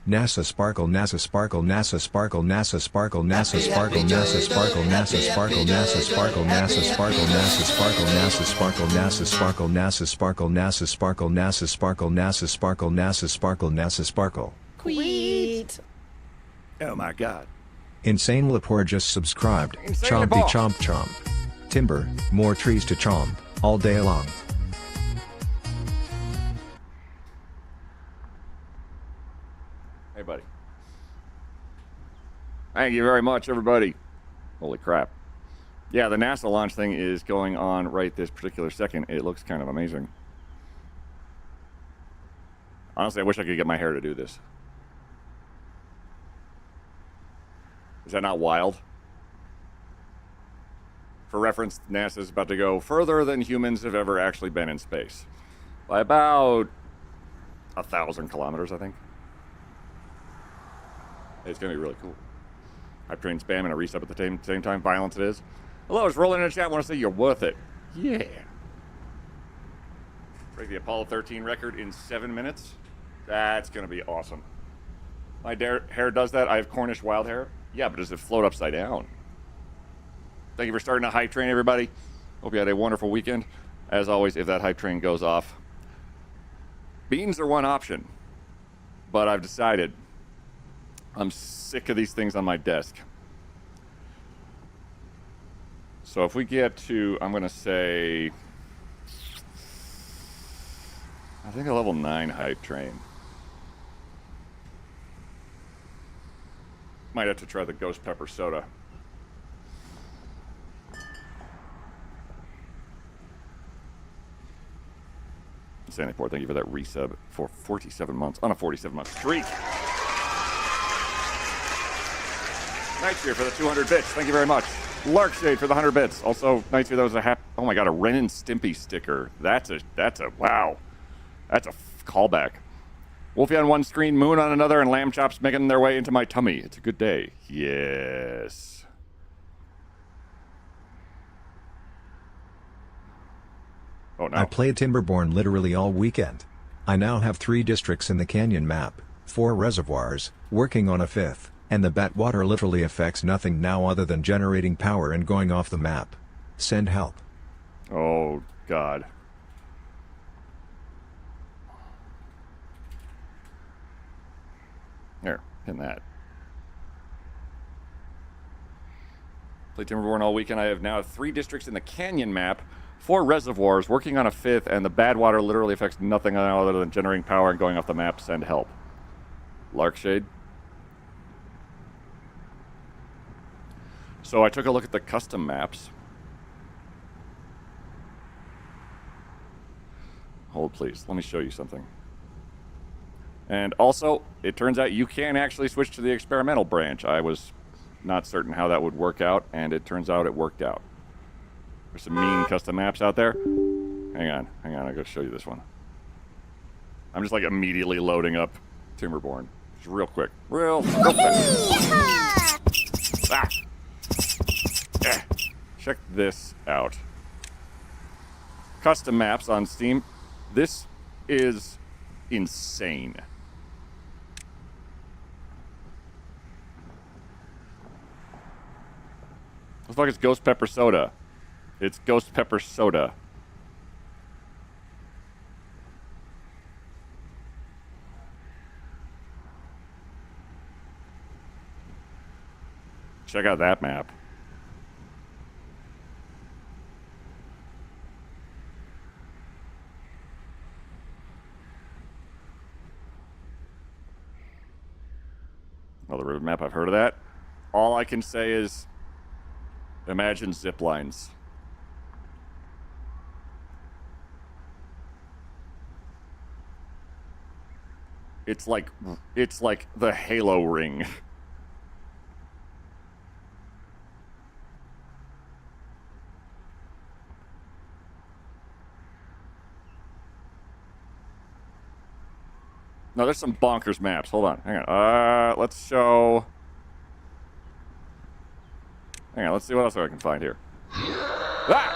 NASA sparkle, NASA sparkle, NASA sparkle, NASA sparkle, NASA sparkle, NASA sparkle, NASA sparkle, NASA sparkle, NASA sparkle, NASA sparkle, NASA sparkle, NASA sparkle, NASA sparkle, NASA sparkle, NASA sparkle, NASA sparkle, NASA sparkle, NASA sparkle. Queet. Oh my god. Insane Lepore just subscribed. Insane Chompy Lepore. chomp chomp. Timber, more trees to chomp, all day long. Hey, buddy. Thank you very much, everybody. Holy crap. Yeah, the NASA launch thing is going on right this particular second. It looks kind of amazing. Honestly, I wish I could get my hair to do this. Is that not wild? For reference, NASA is about to go further than humans have ever actually been in space. By about 1,000 kilometers, I think. It's going to be really cool. Hype train spam and a resub at the same time. Violence it is. Hello, it's Rolling in the chat. I want to say you're worth it. Yeah. Break the Apollo 13 record in 7 minutes. That's going to be awesome. My hair does that. I have Cornish wild hair. Yeah, but does it float upside down? Thank you for starting the hype train, everybody. Hope you had a wonderful weekend. As always, if that hype train goes off, beans are one option. But I've decided I'm sick of these things on my desk. So if we get to, I'm going to say, I think a level 9 hype train. Might have to try the ghost pepper soda. Sandy Port, thank you for that resub for 47 months on a 47-month streak. Nightshade for the 200 bits. Thank you very much. Larkshade for the 100 bits. Also, Nightshade, that was a oh my god, a Ren and Stimpy sticker. That's a wow. That's a callback. Wolfie on one screen, Moon on another, and lamb chops making their way into my tummy. It's a good day. Yes. Oh no. I played Timberborn literally all weekend. I now have 3 districts in the canyon map, 4 reservoirs, working on a 5th, and the Batwater literally affects nothing now other than generating power and going off the map. Send help. Oh god. Here, pin that. Played Timberborn all weekend. I have now 3 districts in the canyon map, 4 reservoirs, working on a 5th, and the Badwater literally affects nothing other than generating power and going off the map. Send help. Larkshade. So I took a look at the custom maps. Hold, please. Let me show you something. And also, it turns out you can actually switch to the experimental branch. I was not certain how that would work out, and it turns out it worked out. There's some mean custom maps out there. Hang on, I gotta show you this one. I'm just like immediately loading up Timberborn. Just real quick. Real fast. Ah. Yeah. Check this out. Custom maps on Steam. This is insane. Looks like it's Ghost Pepper Soda. It's Ghost Pepper Soda. Check out that map. Another ribbon map, I've heard of that. All I can say is imagine zip lines. It's like the Halo ring. No, there's some bonkers maps. Hold on. Hang on. Let's show. Hang on. Let's see what else I can find here. Ah!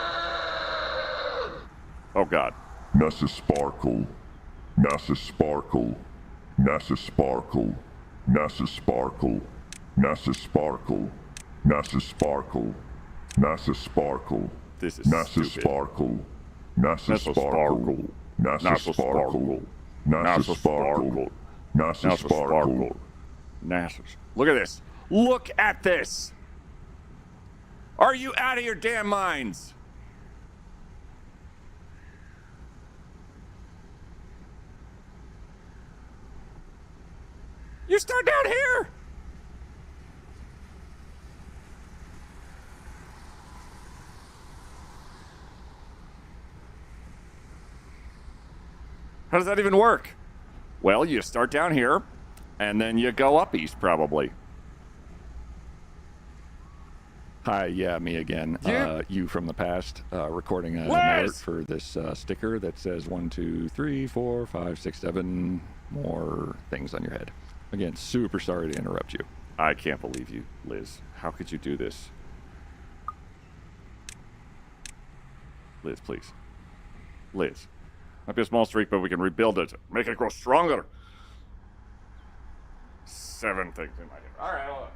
Oh, God. NASA Sparkle. NASA Sparkle. NASA Sparkle. NASA Sparkle, NASA Sparkle, NASA Sparkle, NASA Sparkle, This is NASA stupid. Sparkle, NASA Sparkle, NASA Sparkle, NASA Sparkle, NASA Sparkle. NASA. Look at this. Look at this. Are you out of your damn minds? You start down here. How does that even work? Well, you start down here, and then you go up east, probably. Hi, yeah, me again. Yeah. You from the past, recording an Liz! alert for this sticker that says 1, 2, 3, 4, 5, 6, 7 more things on your head. Again, super sorry to interrupt you. I can't believe you, Liz. How could you do this? Liz, please. Liz. Might be a small streak, but we can rebuild it. Make it grow stronger. 7 things in my head. All right, hold on.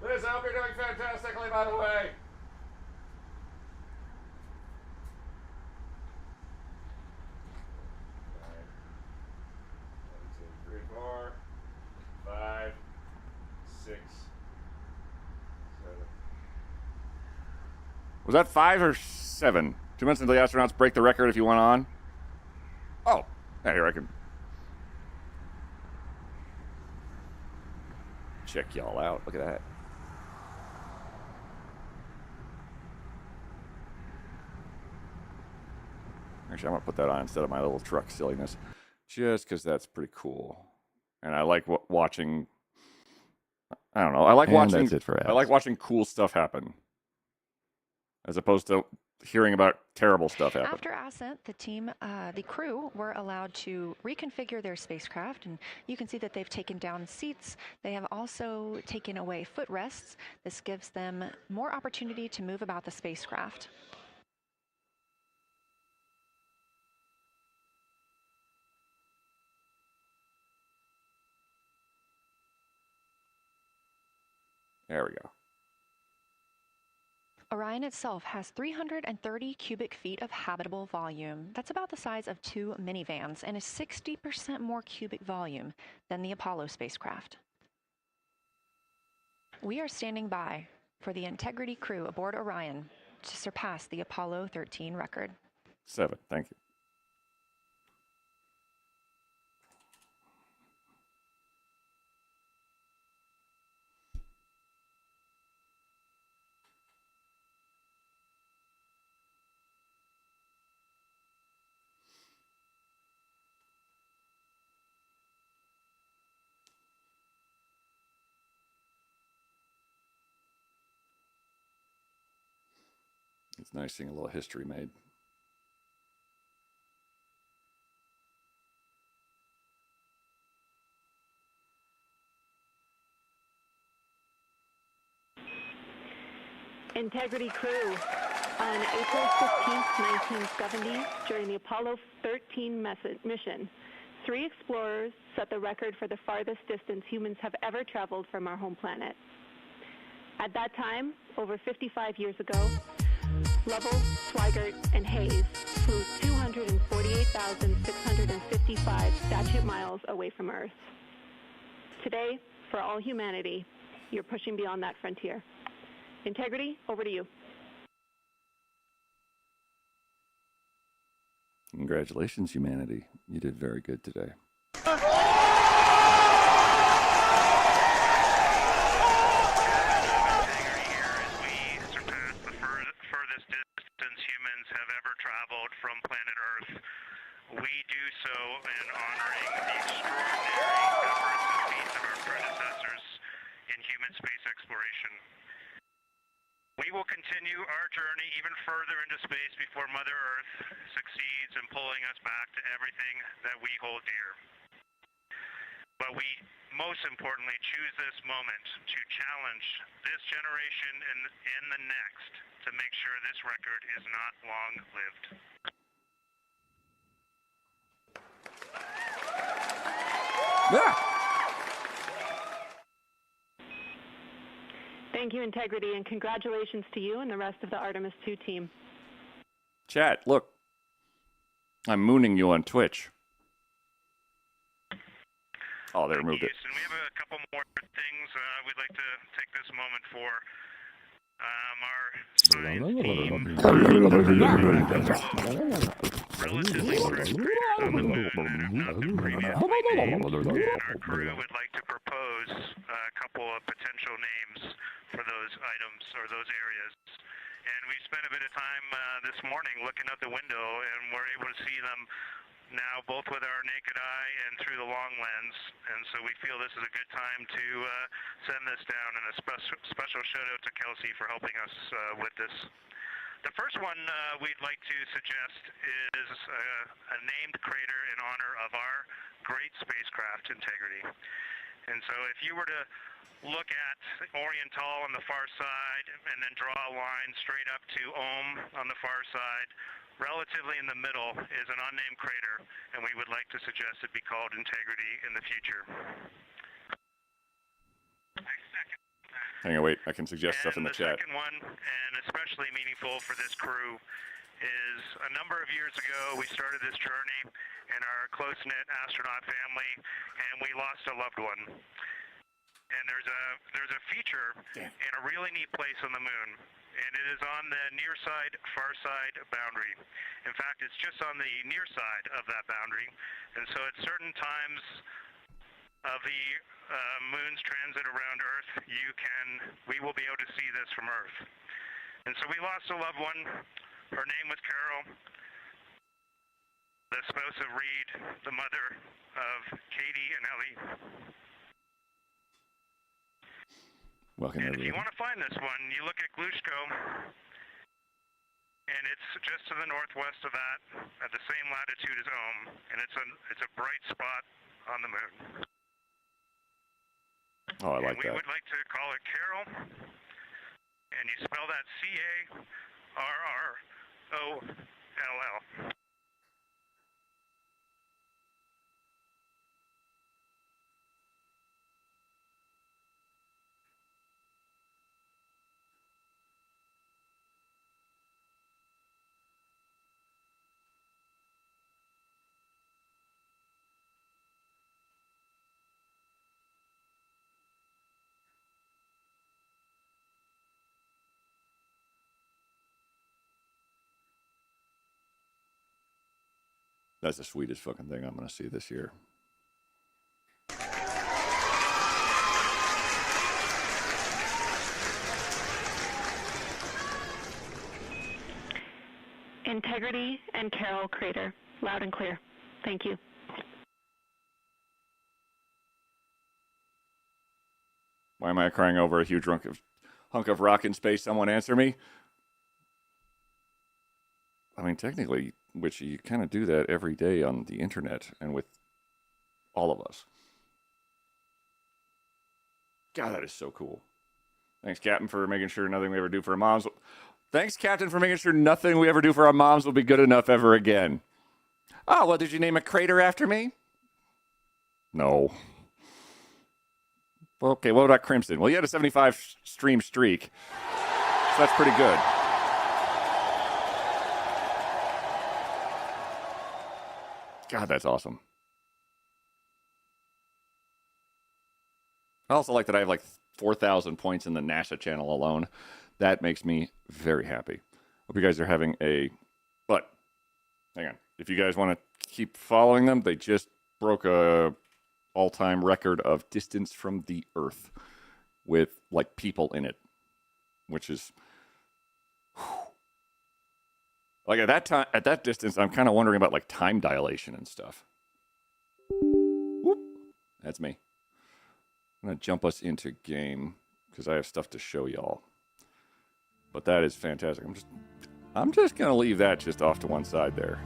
Liz, I hope you're doing fantastically, by the way. 1, 2, 3, 4, 5, 6, 7. Was that 5 or 7? 2 minutes until the astronauts break the record if you went on. Oh, yeah, here I can check y'all out. Look at that. Actually, I'm going to put that on instead of my little truck silliness. Just because that's pretty cool. And I like watching... I don't know. I like watching... That's it for ads. I like watching cool stuff happen. As opposed to hearing about terrible stuff happen. After ascent, the crew were allowed to reconfigure their spacecraft, and you can see that they've taken down seats. They have also taken away footrests. This gives them more opportunity to move about the spacecraft. There we go. Orion itself has 330 cubic feet of habitable volume. That's about the size of 2 minivans and is 60% more cubic volume than the Apollo spacecraft. We are standing by for the Integrity crew aboard Orion to surpass the Apollo 13 record. 7, thank you. It's nice seeing a little history made. Integrity crew, on April 15th, 1970, during the Apollo 13 mission, 3 explorers set the record for the farthest distance humans have ever traveled from our home planet. At that time, over 55 years ago, Lovell, Swigert, and Hayes flew 248,655 statute miles away from Earth. Today, for all humanity, you're pushing beyond that frontier. Integrity, over to you. Congratulations, humanity. You did very good today. From planet Earth. We do so in honoring the extraordinary efforts and feats of our predecessors in human space exploration. We will continue our journey even further into space before Mother Earth succeeds in pulling us back to everything that we hold dear. But we, most importantly, choose this moment to challenge this generation and the next to make sure this record is not long-lived. Yeah. Thank you, Integrity, and congratulations to you and the rest of the Artemis 2 team. Chat, look. I'm mooning you on Twitch. Oh, they removed it. And we have a couple more things we'd like to take this moment for. Our science team, relatively fresh creators on the moon that have not been previously named, and our crew would like to propose a couple of potential names for those items or those areas. And we spent a bit of time this morning looking out the window, and we're able to see them now both with our naked eye and through the long lens, and so we feel this is a good time to send this down, and a special shout out to Kelsey for helping us with this. The first one we'd like to suggest is a named crater in honor of our great spacecraft Integrity. And so if you were to look at Oriental on the far side and then draw a line straight up to Ohm on the far side, relatively in the middle is an unnamed crater, and we would like to suggest it be called Integrity in the future. Hang on, wait. I can suggest stuff in the chat. The second one, and especially meaningful for this crew, is a number of years ago we started this journey in our close-knit astronaut family, and we lost a loved one. And there's a feature in a really neat place on the moon, and it is on the near side, far side boundary. In fact, it's just on the near side of that boundary, and so at certain times of the moon's transit around Earth, we will be able to see this from Earth. And so we lost a loved one. Her name was Carol, the spouse of Reed, the mother of Katie and Ellie. Welcome, and if you want to find this one, you look at Glushko, and it's just to the northwest of that, at the same latitude as Ohm, and it's a bright spot on the moon. Oh, I like and we that. would like to call it Carol, and you spell that Carroll. That's the sweetest fucking thing I'm going to see this year. Integrity and Carroll Crater. Loud and clear. Thank you. Why am I crying over a huge hunk of rock in space? Someone answer me. I mean, technically, which you kind of do that every day on the internet and with all of us. God, that is so cool. Thanks, Captain, for making sure nothing we ever do for our moms. Thanks, Captain, for making sure nothing we ever do for our moms will be good enough ever again. Oh, well, did you name a crater after me? No. Okay, what about Crimson? Well, you had a 75 stream streak, so that's pretty good. God, that's awesome. I also like that I have like 4,000 points in the NASA channel alone. That makes me very happy. Hope you guys are having a... But, hang on. If you guys want to keep following them, they just broke a all-time record of distance from the Earth with, like, people in it. Which is... Like, at that distance, I'm kind of wondering about, like, time dilation and stuff. Whoop. That's me. I'm going to jump us into game because I have stuff to show y'all. But that is fantastic. I'm just going to leave that just off to one side there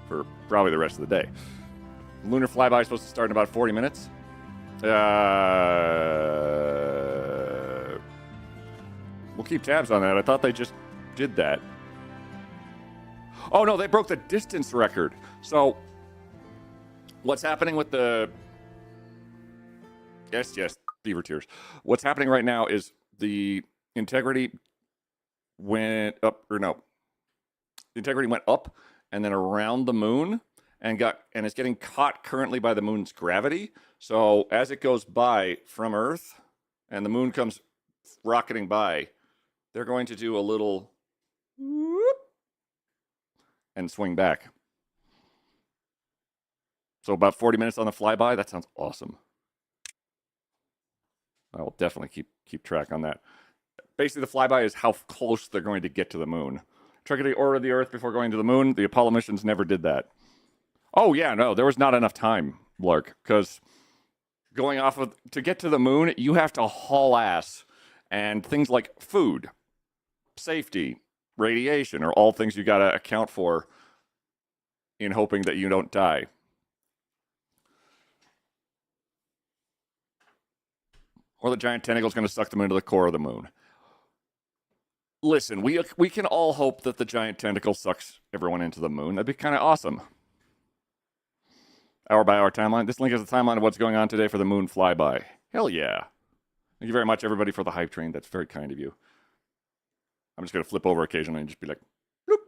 for probably the rest of the day. Lunar flyby is supposed to start in about 40 minutes. We'll keep tabs on that. I thought they just did that. Oh, no, they broke the distance record. So What's happening with the... Yes, beaver tears. What's happening right now is the integrity went up, or no. The integrity went up and then around the moon and it's getting caught currently by the moon's gravity. So as it goes by from Earth and the moon comes rocketing by, they're going to do a little whoop and swing back. So about 40 minutes on the flyby. That sounds awesome. I will definitely keep track on that. Basically, the flyby is how close they're going to get to the moon. Trying to orbit the Earth before going to the moon. The Apollo missions never did that. Oh yeah, no, there was not enough time, Lark, because to get to the moon, you have to haul ass, and things like food, safety, radiation are all things you got to account for in hoping that you don't die. Or the giant tentacle's going to suck them into the core of the moon. Listen, we can all hope that the giant tentacle sucks everyone into the moon. That'd be kind of awesome. Hour by hour timeline. This link is the timeline of what's going on today for the moon flyby. Hell yeah. Thank you very much, everybody, for the hype train. That's very kind of you. I'm just going to flip over occasionally and just be like, bloop.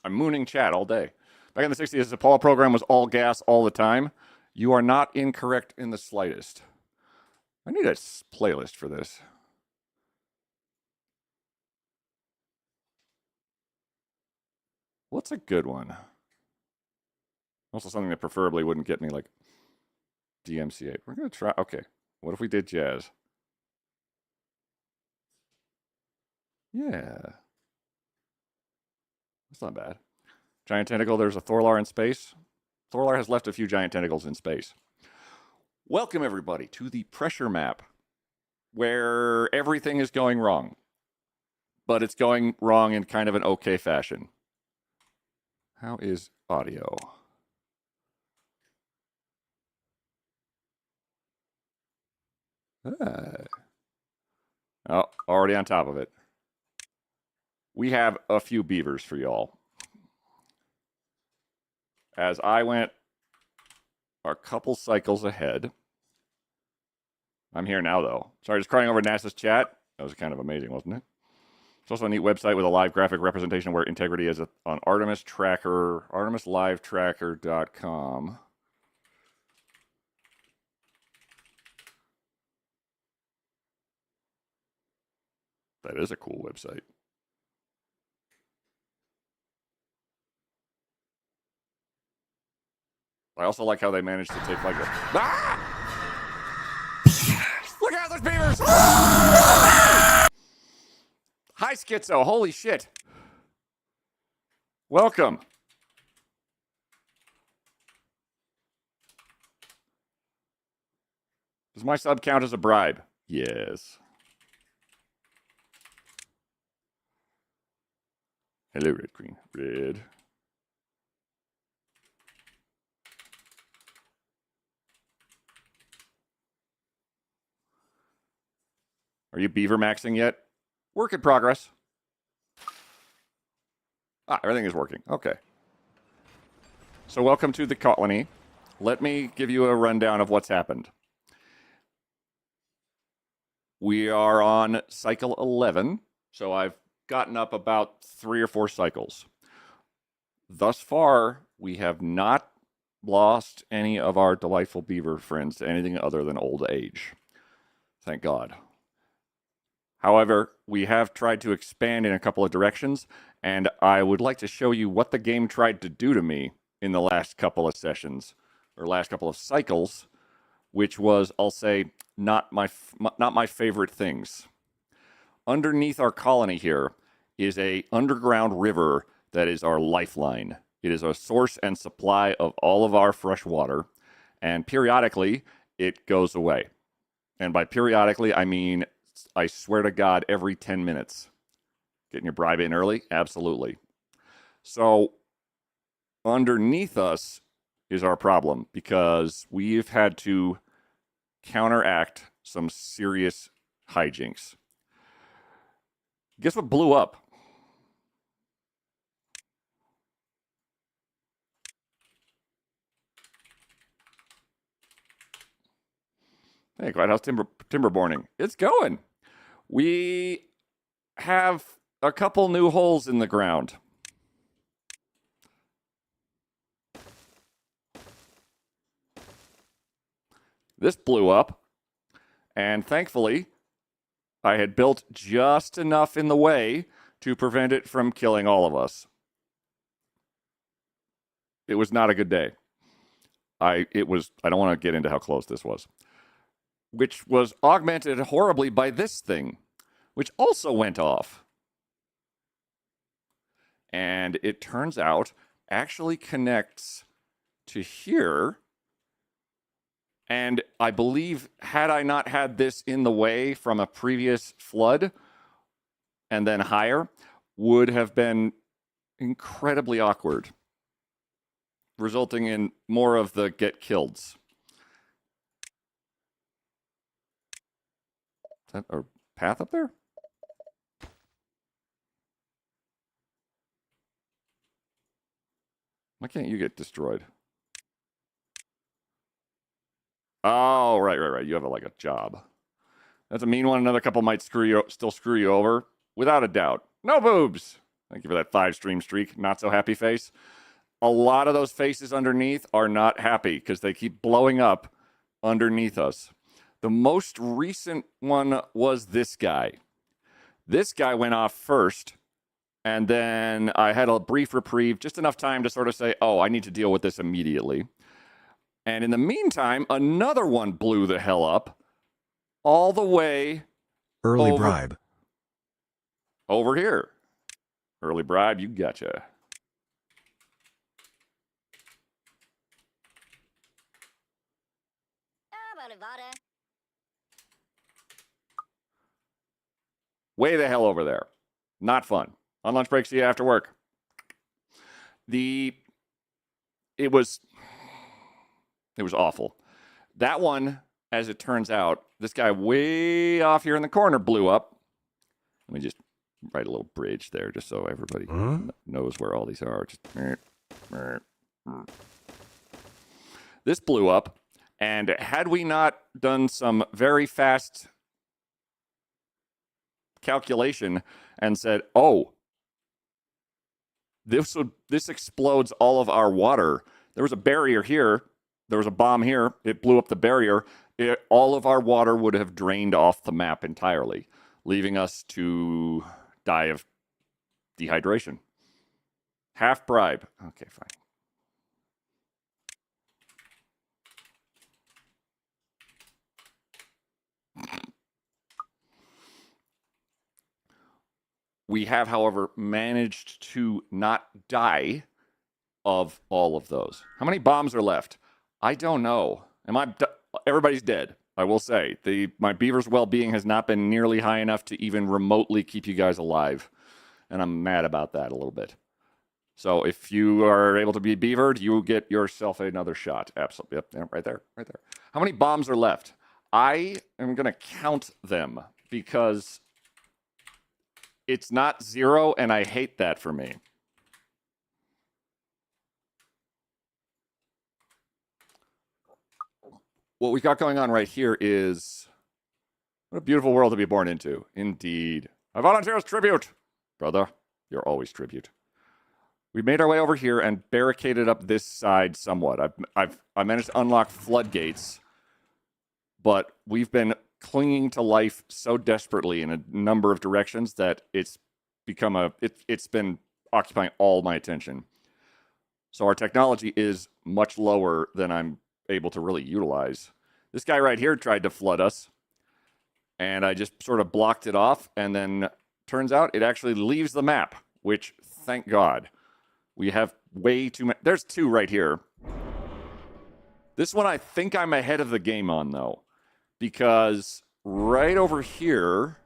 I'm mooning chat all day. Back in the 60s, this Apollo program was all gas all the time. You are not incorrect in the slightest. I need a playlist for this. What's a good one? Also something that preferably wouldn't get me like DMCA. We're going to try. Okay. What if we did jazz? Yeah. That's not bad. Giant tentacle. There's a Thorlar in space. Thorlar has left a few giant tentacles in space. Welcome, everybody, to the pressure map where everything is going wrong. But it's going wrong in kind of an okay fashion. How is audio? Oh, already on top of it. We have a few beavers for y'all. As I went a couple cycles ahead. I'm here now, though. Sorry, just crying over NASA's chat. That was kind of amazing, wasn't it? It's also a neat website with a live graphic representation where integrity is on Artemis Tracker, artemislivetracker.com. That is a cool website. I also like how they managed to take like a... Ah! Look out, there's beavers! Hi, Schizo. Holy shit. Welcome. Does my sub count as a bribe? Yes. Hello, Red Queen. Red. Are you beaver maxing yet? Work in progress. Ah, everything is working. Okay. So welcome to the colony. Let me give you a rundown of what's happened. We are on cycle 11. So I've gotten up about 3 or 4 cycles. Thus far, we have not lost any of our delightful beaver friends to anything other than old age. Thank God. However, we have tried to expand in a couple of directions, and I would like to show you what the game tried to do to me in the last couple of sessions, or last couple of cycles, which was, I'll say, not my favorite things. Underneath our colony here is a underground river that is our lifeline. It is a source and supply of all of our fresh water, and periodically it goes away. And by periodically, I mean, I swear to God, every 10 minutes. Getting your bribe in early? Absolutely. So underneath us is our problem because we've had to counteract some serious hijinks. Guess what blew up? Hey, Quiet House timber boarding. It's going. We have a couple new holes in the ground. This blew up, and thankfully, I had built just enough in the way to prevent it from killing all of us. It was not a good day. I don't want to get into how close this was. Which was augmented horribly by this thing, which also went off. And it turns out actually connects to here. And I believe, had I not had this in the way from a previous flood and then higher, would have been incredibly awkward, resulting in more of the get kills. Is that a path up there? Why can't you get destroyed? Oh, right. You have like a job. That's a mean one. Another couple might still screw you over, without a doubt. No boobs. Thank you for that 5-stream streak. Not so happy face. A lot of those faces underneath are not happy because they keep blowing up underneath us. The most recent one was this guy. This guy went off first, and then I had a brief reprieve, just enough time to sort of say, oh, I need to deal with this immediately. And in the meantime, another one blew the hell up all the way Early bribe. over here. Early bribe, you gotcha. Way the hell over there. Not fun. On lunch break, see you after work. It was awful. That one, as it turns out, this guy way off here in the corner blew up. Let me just write a little bridge there just so everybody knows where all these are. This blew up, and had we not done some very fast calculation and said, oh, this explodes all of our water. There was a barrier here. There was a bomb here. It blew up the barrier. All of our water would have drained off the map entirely, leaving us to die of dehydration. Half bribe. Okay, fine. We have, however, managed to not die of all of those. How many bombs are left? I don't know. Everybody's dead, I will say. My beaver's well-being has not been nearly high enough to even remotely keep you guys alive. And I'm mad about that a little bit. So if you are able to be beavered, you get yourself another shot. Absolutely. Yep, yeah, right there. How many bombs are left? I am going to count them because it's not 0, and I hate that for me. What we got going on right here is what a beautiful world to be born into. Indeed. I volunteer as tribute. Brother, you're always tribute. We made our way over here and barricaded up this side somewhat. I managed to unlock floodgates, but we've been clinging to life so desperately in a number of directions that it's been occupying all my attention. So our technology is much lower than I'm able to really utilize. This guy right here tried to flood us, and I just sort of blocked it off, and then turns out it actually leaves the map, which, thank God. We have way too many. There's 2 right here. This one I think I'm ahead of the game on, though, because right over here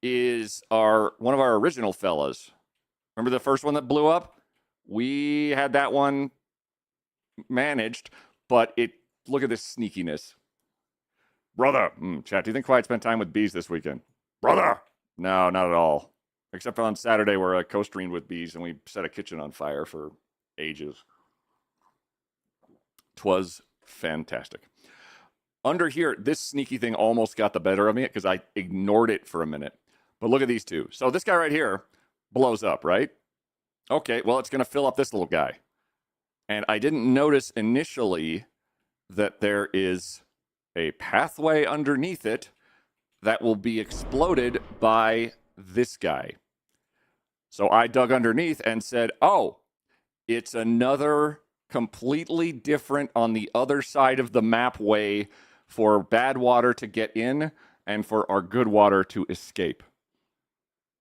is one of our original fellas. Remember the first one that blew up? We had that one managed, but look at this sneakiness. Brother, chat, do you think Quiet spent time with bees this weekend? Brother! No, not at all. Except on Saturday where I co-streamed with bees and we set a kitchen on fire for ages. 'Twas fantastic. Under here, this sneaky thing almost got the better of me because I ignored it for a minute. But look at these two. So this guy right here blows up, right? Okay, well, it's going to fill up this little guy. And I didn't notice initially that there is a pathway underneath it that will be exploded by this guy. So I dug underneath and said, oh, it's another completely different on the other side of the map way for bad water to get in and for our good water to escape.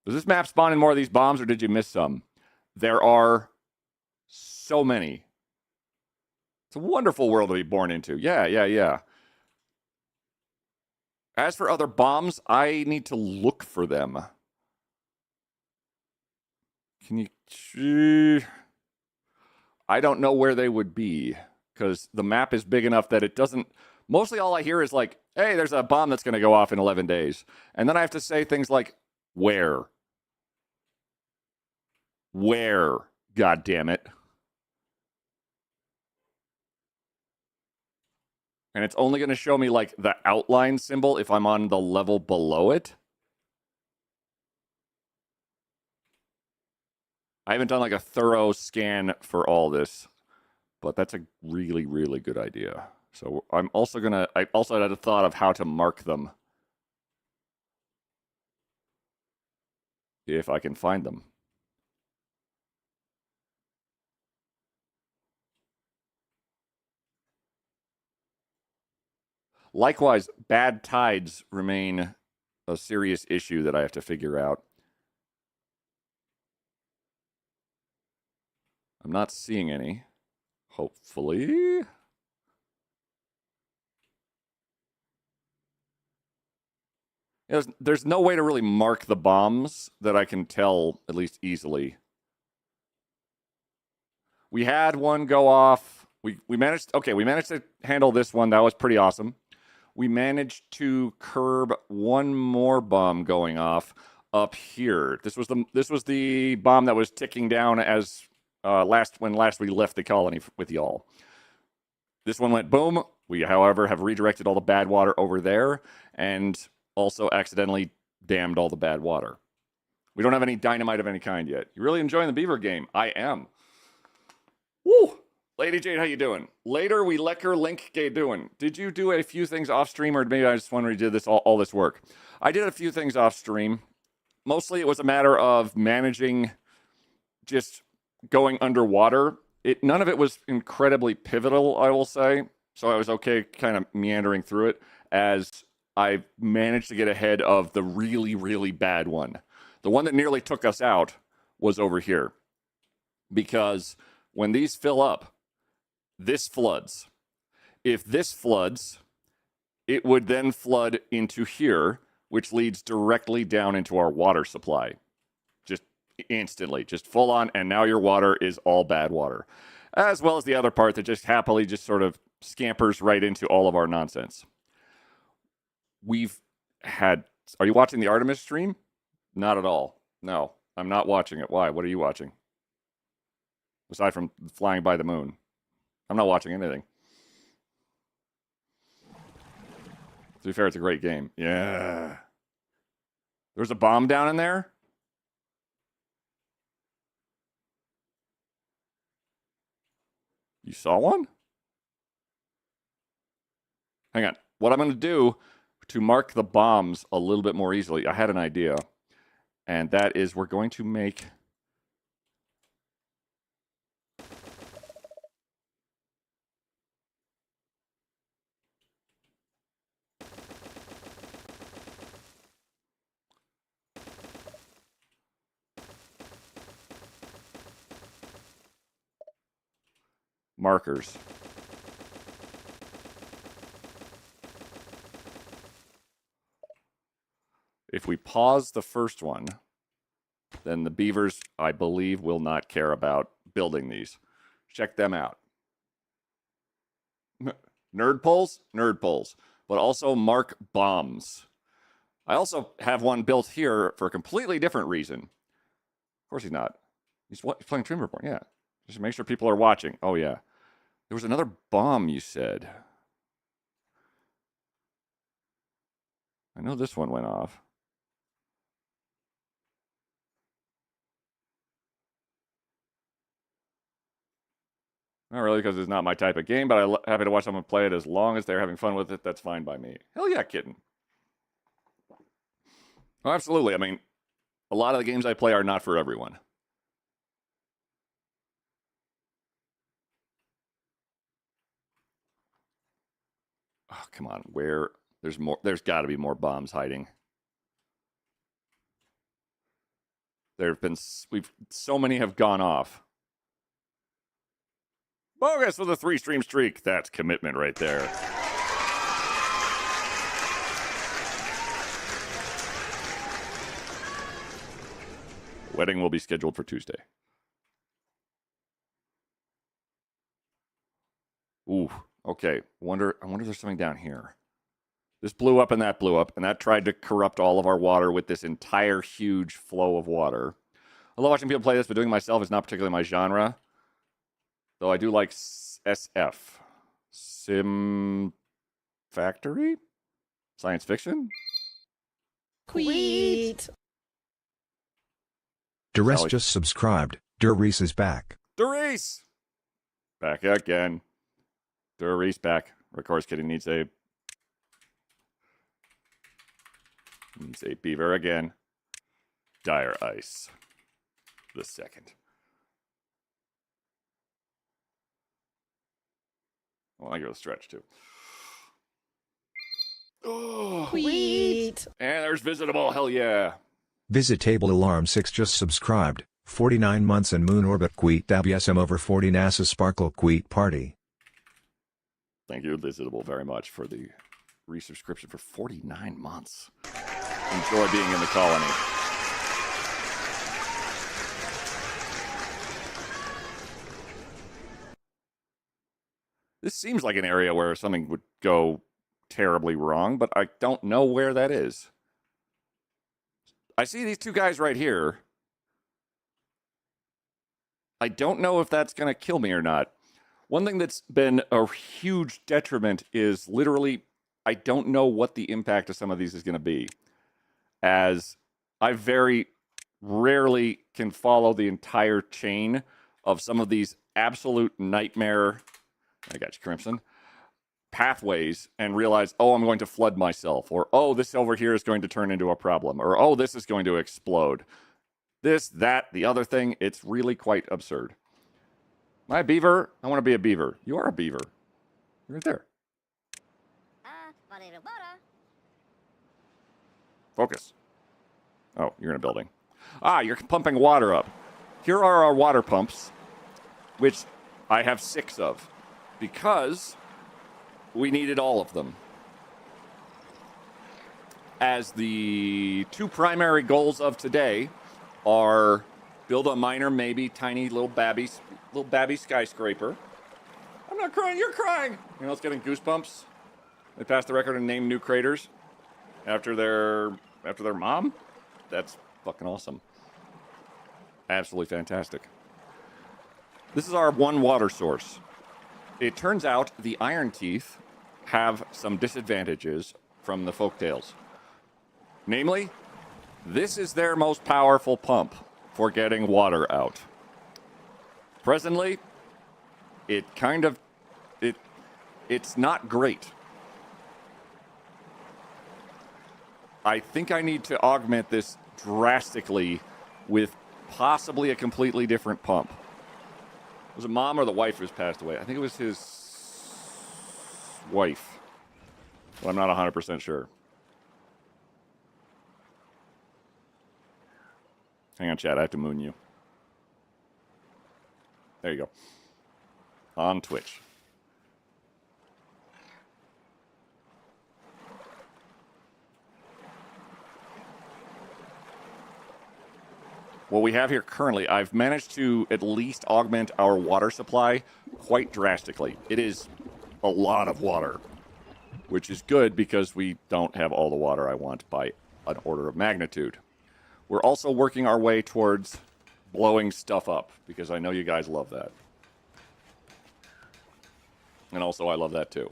Does this map spawn in more of these bombs, or did you miss some? There are so many. It's a wonderful world to be born into. Yeah. As for other bombs, I need to look for them. Can you... I don't know where they would be, because the map is big enough that it doesn't... Mostly all I hear is like, hey, there's a bomb that's going to go off in 11 days. And then I have to say things like, where? Where? God damn it. And it's only going to show me like the outline symbol if I'm on the level below it. I haven't done like a thorough scan for all this, but that's a really, really good idea. So I also had a thought of how to mark them. If I can find them. Likewise, bad tides remain a serious issue that I have to figure out. I'm not seeing any. Hopefully. There's no way to really mark the bombs that I can tell, at least easily. We had one go off. We managed to handle this one. That was pretty awesome. We managed to curb one more bomb going off up here. This was the bomb that was ticking down as last we left the colony with y'all. This one went boom. We, however, have redirected all the bad water over there and also accidentally dammed all the bad water. We don't have any dynamite of any kind yet. You really enjoying the beaver game? I am. Woo! Lady Jade, how you doing? Later, we lecker link gay doing. Did you do a few things off stream, or maybe I just wondered you did this all this work? I did a few things off stream. Mostly it was a matter of managing just going underwater. None of it was incredibly pivotal, I will say. So I was okay kind of meandering through it as I managed to get ahead of the really, really bad one. The one that nearly took us out was over here. Because when these fill up, this floods. If this floods, it would then flood into here, which leads directly down into our water supply. Just instantly, just full on, and now your water is all bad water. As well as the other part that just happily just sort of scampers right into all of our nonsense. Are you watching the Artemis stream? Not at all. No, I'm not watching it. Why? What are you watching? Aside from flying by the moon. I'm not watching anything. To be fair, it's a great game. Yeah. There's a bomb down in there? You saw one? Hang on. What I'm going to do to mark the bombs a little bit more easily, I had an idea. And that is we're going to make... markers. If we pause the first one, then the beavers, I believe, will not care about building these. Check them out. Nerd polls? Nerd polls. But also mark bombs. I also have one built here for a completely different reason. Of course he's not. He's playing Trim Report, yeah. Just make sure people are watching. Oh, yeah. There was another bomb, you said. I know this one went off. Not really, because it's not my type of game, but I'm happy to watch someone play it as long as they're having fun with it. That's fine by me. Hell yeah, kitten. Oh, absolutely. I mean, a lot of the games I play are not for everyone. Oh, come on. Where? There's more. There's got to be more bombs hiding. There have been. So many have gone off. Bogus with a 3-stream streak. That's commitment right there. Wedding will be scheduled for Tuesday. Ooh, okay. I wonder if there's something down here. This blew up and that tried to corrupt all of our water with this entire huge flow of water. I love watching people play this, but doing it myself is not particularly my genre. Though I do like SF. Sim Factory? Science fiction? Tweet. Duress just subscribed. Duress is back. Doris! Back again. Doris back. Of course, Kitty needs a beaver again. Dire Ice. The second. Well, I give it a stretch too. Oh, Tweet. and there's Visitable. Hell yeah. Visitable Alarm 6 just subscribed. 49 months and Moon Orbit Queet WSM over 40 NASA Sparkle Queet Party. Thank you, Visitable, very much for the resubscription for 49 months. Enjoy being in the colony. This seems like an area where something would go terribly wrong, but I don't know where that is. I see these two guys right here. I don't know if that's going to kill me or not. One thing that's been a huge detriment is literally, I don't know what the impact of some of these is going to be. As I very rarely can follow the entire chain of some of these absolute nightmare, I got you, Crimson, pathways and realize, oh, I'm going to flood myself, or oh, this over here is going to turn into a problem, or oh, this is going to explode. This, that, the other thing, it's really quite absurd. Am I a beaver? I want to be a beaver. You are a beaver. You're right there. Focus. Oh, you're in a building. Ah, you're pumping water up. Here are our water pumps, which I have 6 of, because we needed all of them. As the 2 primary goals of today are build a minor, maybe tiny little babby skyscraper. I'm not crying, you're crying. You know, it's getting goosebumps. They passed the record and named new craters after their mom. That's fucking awesome. Absolutely fantastic. This is our one water source. It turns out the Iron Teeth have some disadvantages from the folktales. Namely, this is their most powerful pump for getting water out. Presently, it's not great. I think I need to augment this drastically with possibly a completely different pump. Was it mom or the wife who's passed away? I think it was his wife. But I'm not 100% sure. Hang on, chat. I have to moon you. There you go. On Twitch. What we have here currently, I've managed to at least augment our water supply quite drastically. It is a lot of water, which is good because we don't have all the water I want by an order of magnitude. We're also working our way towards blowing stuff up, because I know you guys love that. And also I love that too.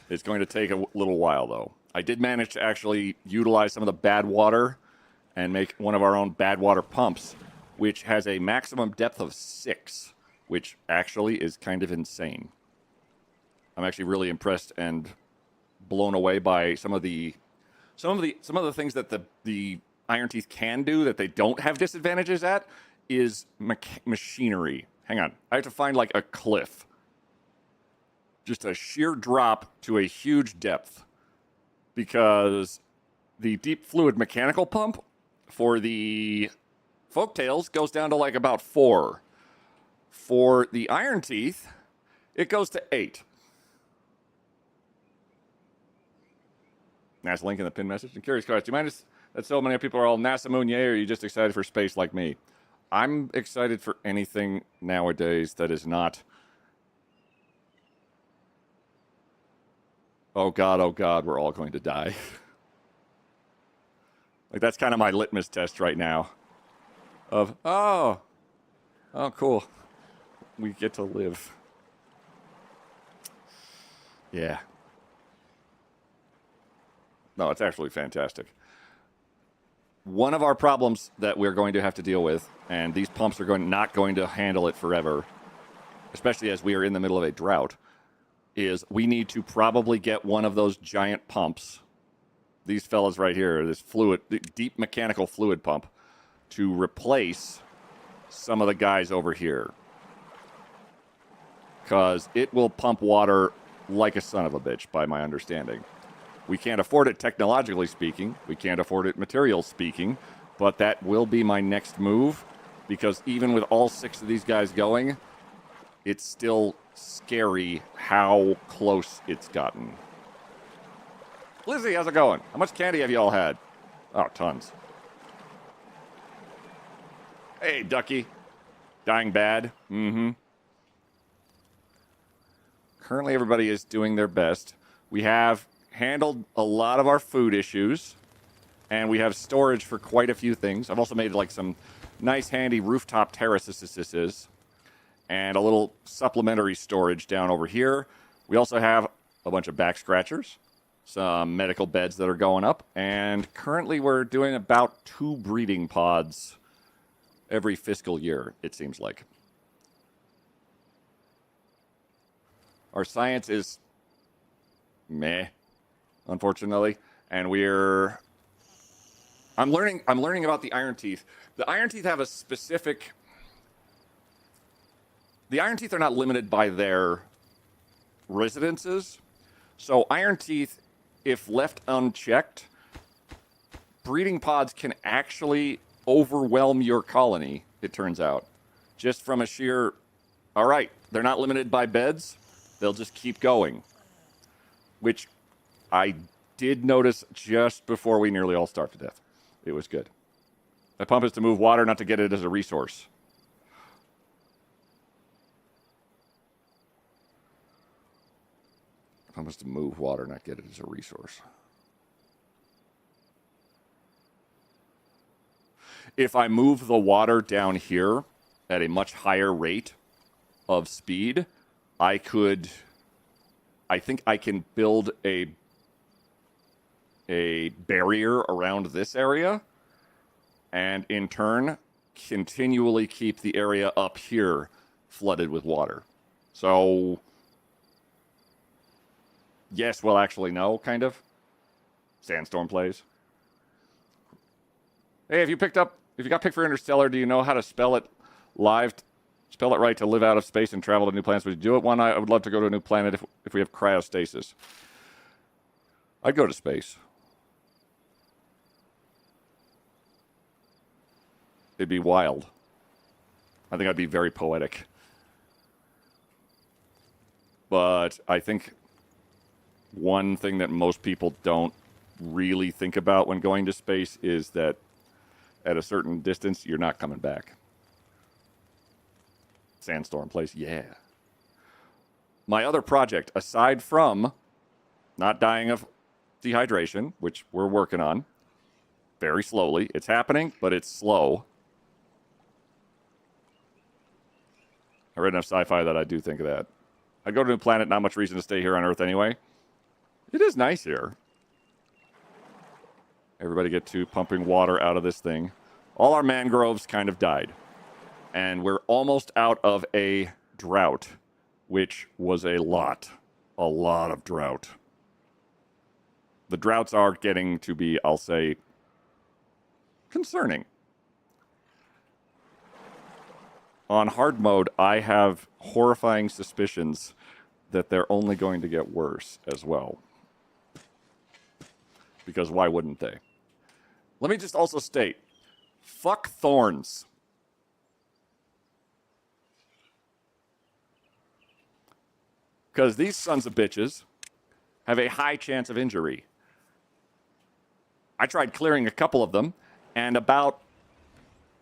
It's going to take a little while, though. I did manage to actually utilize some of the bad water and make one of our own bad water pumps, which has a maximum depth of 6, which actually is kind of insane. I'm actually really impressed and blown away by some of the things that the Iron Teeth can do that they don't have disadvantages at is machinery. Hang on, I have to find like a cliff, just a sheer drop to a huge depth, because the deep fluid mechanical pump for the Folktails goes down to like about 4. For the Iron Teeth, it goes to 8. NASA link in the pin message. And curious question, do you mind that so many people are all NASA moon yay, or are you just excited for space like me? I'm excited for anything nowadays that is not, oh God, we're all going to die. Like, that's kind of my litmus test right now. Of, oh, cool. We get to live. Yeah. No, it's absolutely fantastic. One of our problems that we're going to have to deal with, and these pumps are not going to handle it forever, especially as we are in the middle of a drought, is we need to probably get one of those giant pumps, these fellas right here, this fluid, deep mechanical fluid pump, to replace some of the guys over here. Because it will pump water like a son of a bitch, by my understanding. We can't afford it technologically speaking. We can't afford it material speaking. But that will be my next move, because even with all 6 of these guys going, it's still scary how close it's gotten. Lizzie, how's it going? How much candy have you all had? Oh, tons. Hey, Ducky. Dying bad? Mm-hmm. Currently, everybody is doing their best. We have handled a lot of our food issues, and we have storage for quite a few things. I've also made like some nice, handy rooftop terraces, and a little supplementary storage down over here. We also have a bunch of back scratchers, some medical beds that are going up, and currently we're doing about 2 breeding pods every fiscal year, it seems like. Our science is meh, unfortunately, and I'm learning about the Iron Teeth. The Iron Teeth have a specific. The Iron Teeth are not limited by their residences, so Iron Teeth, if left unchecked, breeding pods can actually overwhelm your colony, it turns out. Just from a sheer, all right, they're not limited by beds, they'll just keep going. Which I did notice just before we nearly all starved to death. It was good. The pump is to move water, not to get it as a resource. The pump is to move water, not get it as a resource. If I move the water down here at a much higher rate of speed, I think I can build a barrier around this area, and in turn, continually keep the area up here flooded with water. So, yes, well, actually, no, kind of. Sandstorm plays. Hey, if you got picked for Interstellar, do you know how to spell it live? Spell it right to live out of space and travel to new planets. Would you do it? I would love to go to a new planet if we have cryostasis. I'd go to space. It'd be wild. I think I'd be very poetic. But I think one thing that most people don't really think about when going to space is that at a certain distance, you're not coming back. Sandstorm place, yeah. My other project, aside from not dying of dehydration, which we're working on very slowly. It's happening, but it's slow. I read enough sci-fi that I do think of that. I'd go to a new planet, not much reason to stay here on Earth anyway. It is nice here. Everybody get to pumping water out of this thing. All our mangroves kind of died. And we're almost out of a drought, which was a lot of drought. The droughts are getting to be, I'll say, concerning. On hard mode, I have horrifying suspicions that they're only going to get worse as well. Because why wouldn't they? Let me just also state, fuck thorns. Because these sons of bitches have a high chance of injury. I tried clearing a couple of them, and about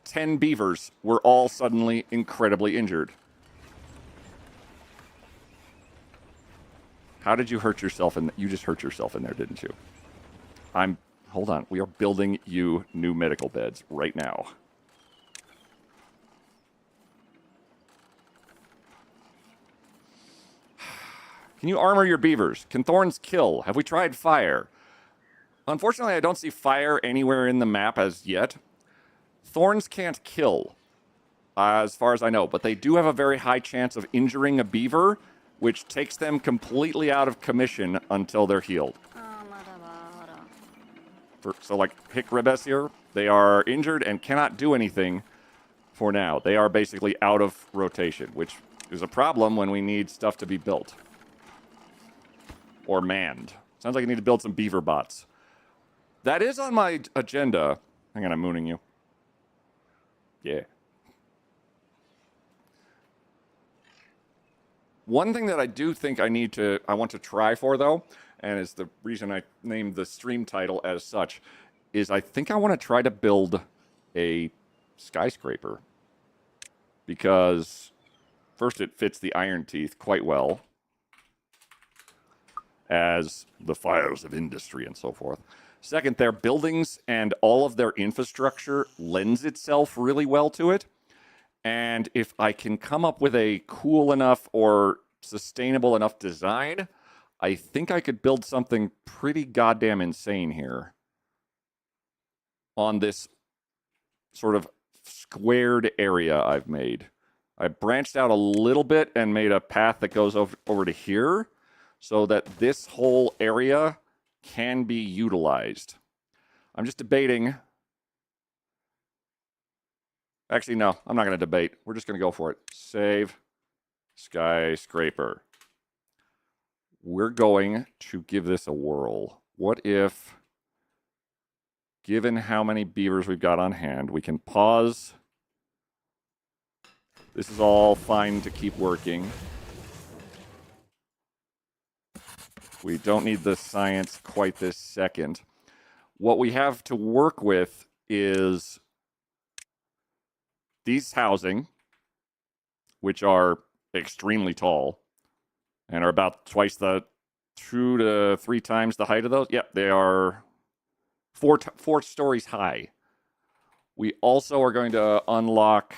10 beavers were all suddenly incredibly injured. How did you hurt yourself? You just hurt yourself in there, didn't you? Hold on. We are building you new medical beds right now. Can you armor your beavers? Can thorns kill? Have we tried fire? Unfortunately, I don't see fire anywhere in the map as yet. Thorns can't kill, as far as I know, but they do have a very high chance of injuring a beaver, which takes them completely out of commission until they're healed. So like Hick Ribes here, they are injured and cannot do anything for now. They are basically out of rotation, which is a problem when we need stuff to be built. Or manned. Sounds like I need to build some beaver bots. That is on my agenda. Hang on, I'm mooning you. Yeah. One thing that I do think I want to try for, though, and is the reason I named the stream title as such, is I think I want to try to build a skyscraper. Because, first, it fits the Iron Teeth quite well, as the fires of industry and so forth. Second, their buildings and all of their infrastructure lends itself really well to it. And if I can come up with a cool enough or sustainable enough design, I think I could build something pretty goddamn insane here on this sort of squared area I've made. I branched out a little bit and made a path that goes over to here so that this whole area can be utilized. I'm just debating. Actually, no, I'm not going to debate. We're just going to go for it. Save skyscraper. We're going to give this a whirl. What if, given how many beavers we've got on hand, we can pause. This is all fine to keep working. We don't need the science quite this second. What we have to work with is these housing, which are extremely tall and are about twice 2 to 3 times the height of those. Yep, they are 4 stories high. We also are going to unlock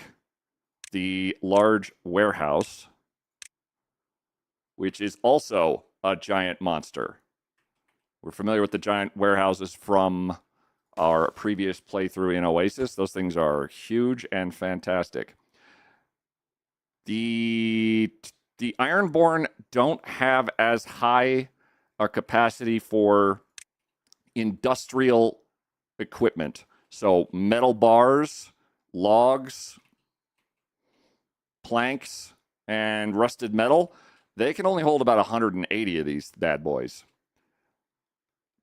the large warehouse, which is also a giant monster. We're familiar with the giant warehouses from our previous playthrough in Oasis. Those things are huge and fantastic. The Ironborn don't have as high a capacity for industrial equipment. So metal bars, logs, planks, and rusted metal, they can only hold about 180 of these bad boys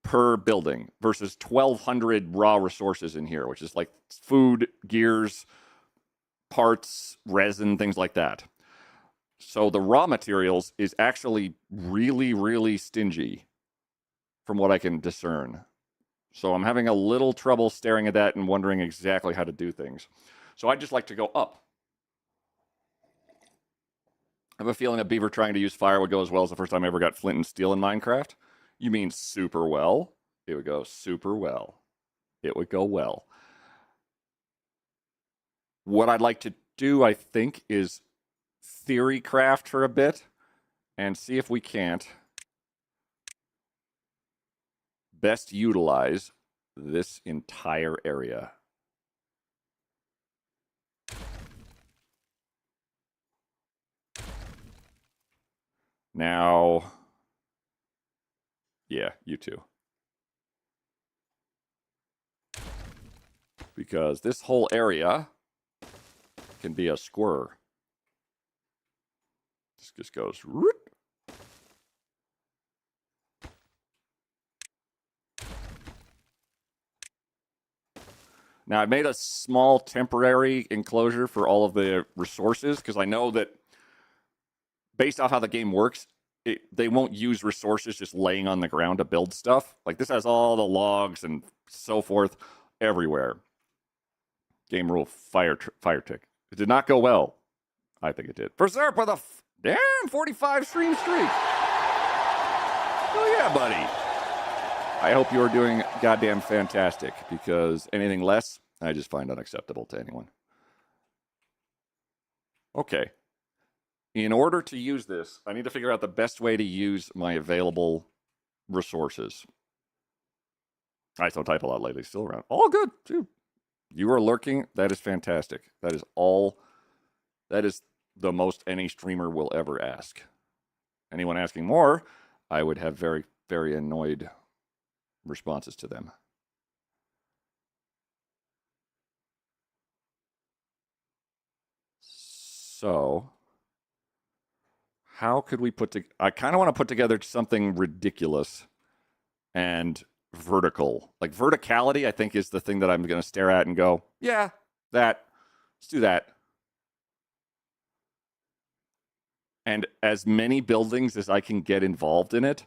per building versus 1,200 raw resources in here, which is like food, gears, parts, resin, things like that. So the raw materials is actually really, really stingy from what I can discern. So I'm having a little trouble staring at that and wondering exactly how to do things. So I'd just like to go up. I have a feeling a beaver trying to use fire would go as well as the first time I ever got flint and steel in Minecraft. You mean super well? It would go super well. It would go well. What I'd like to do, I think, is theory craft for a bit and see if we can't best utilize this entire area. Now, yeah, you too. Because this whole area can be a squirrel. This just goes. Whoop. Now, I made a small temporary enclosure for all of the resources because I know that based off how the game works, they won't use resources just laying on the ground to build stuff. Like this has all the logs and so forth everywhere. Game rule, fire tick. It did not go well. I think it did. For Zerp with a damn 45 stream streak. Oh yeah, buddy. I hope you're doing goddamn fantastic because anything less, I just find unacceptable to anyone. Okay. In order to use this, I need to figure out the best way to use my available resources. I don't type a lot lately. Still around. All good, too. You are lurking. That is fantastic. That is all. That is the most any streamer will ever ask. Anyone asking more, I would have very, very annoyed responses to them. So, how could we I kind of want to put together something ridiculous and vertical. Like verticality, I think, is the thing that I'm going to stare at and go, yeah, that. Let's do that. And as many buildings as I can get involved in it.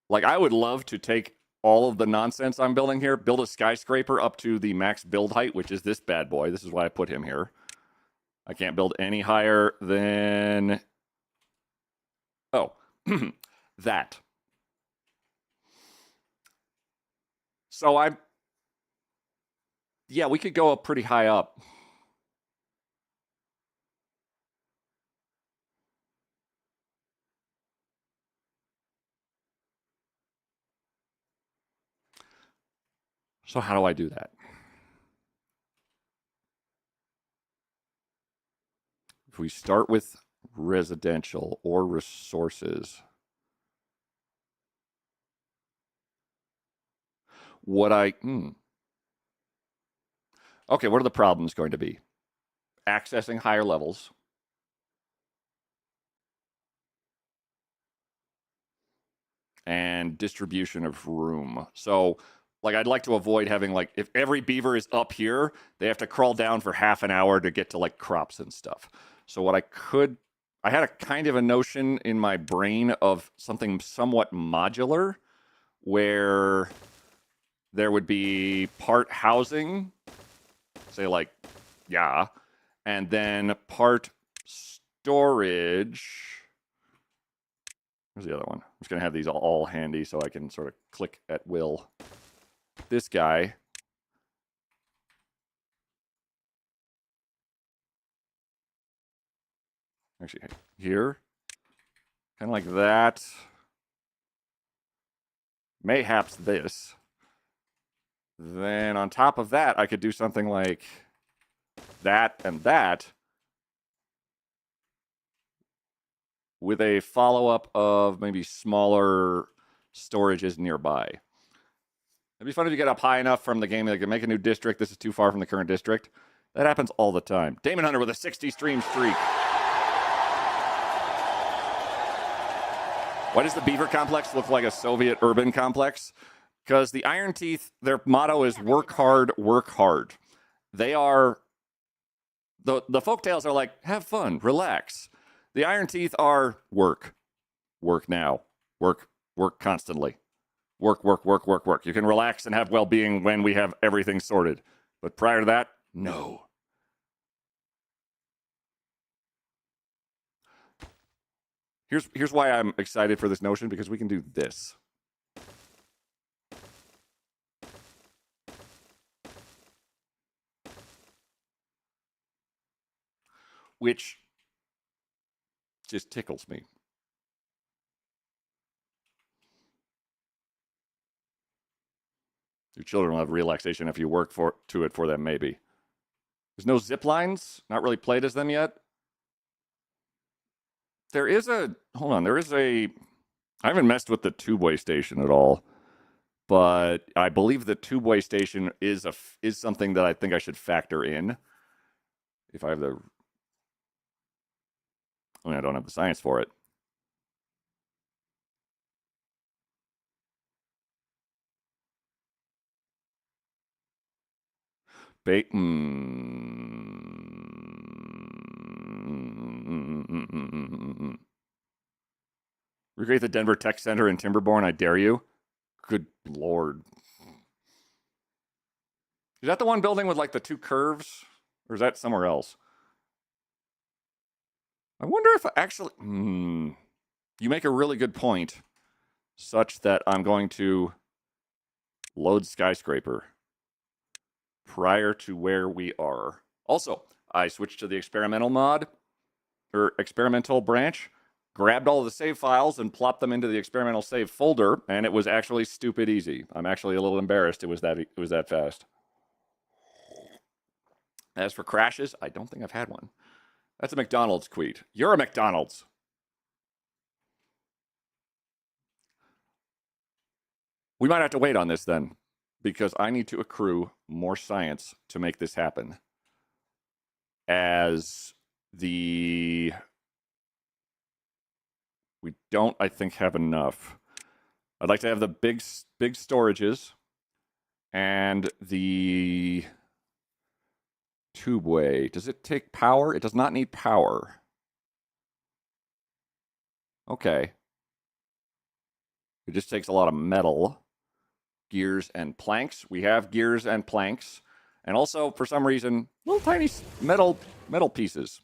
Like, I would love to take all of the nonsense I'm building here, build a skyscraper up to the max build height, which is this bad boy. This is why I put him here. I can't build any higher than... Oh, that. So yeah, we could go up pretty high up. So how do I do that? If we start with residential or resources, okay, what are the problems going to be? Accessing higher levels. And distribution of room. So, like, I'd like to avoid having, like, if every beaver is up here, they have to crawl down for half an hour to get to, like, crops and stuff. So what I had a kind of a notion in my brain of something somewhat modular where there would be part housing, say, like, yeah, and then part storage. Where's the other one? I'm just going to have these all handy so I can sort of click at will. This guy. Actually, here. Kind of like that. Mayhaps this. Then on top of that, I could do something like that and that. With a follow-up of maybe smaller storages nearby. It'd be fun if you get up high enough from the game that you can make a new district. This is too far from the current district. That happens all the time. Damon Hunter with a 60 stream streak. Why does the Beaver Complex look like a Soviet urban complex? Because the Iron Teeth, their motto is work hard, work hard. They are... The folktales are like, have fun, relax. The Iron Teeth are work. Work now. Work constantly. Work. You can relax and have well-being when we have everything sorted. But prior to that, no. Here's why I'm excited for this notion, because we can do this. Which just tickles me. Your children will have relaxation if you work to it for them, maybe. There's no zip lines. Not really played as them yet. There is a... Hold on. There is a... I haven't messed with the two-way station at all. But I believe the two-way station is something that I think I should factor in. If I have the... I mean, I don't have the science for it. Recreate the Denver Tech Center in Timberborn, I dare you. Good lord. Is that the one building with like the two curves? Or is that somewhere else? I wonder if actually... You make a really good point. Such that I'm going to load skyscraper prior to where we are. Also, I switched to the experimental mod, or experimental branch, grabbed all of the save files and plopped them into the experimental save folder, and it was actually stupid easy. I'm actually a little embarrassed it was that fast. As for crashes, I don't think I've had one. That's a McDonald's tweet. You're a McDonald's. We might have to wait on this then, because I need to accrue more science to make this happen. As we don't, I think, have enough. I'd like to have the big storages and the tubeway. Does it take power? It does not need power. Okay. It just takes a lot of metal. Gears and planks. We have gears and planks. And also, for some reason, little tiny metal pieces.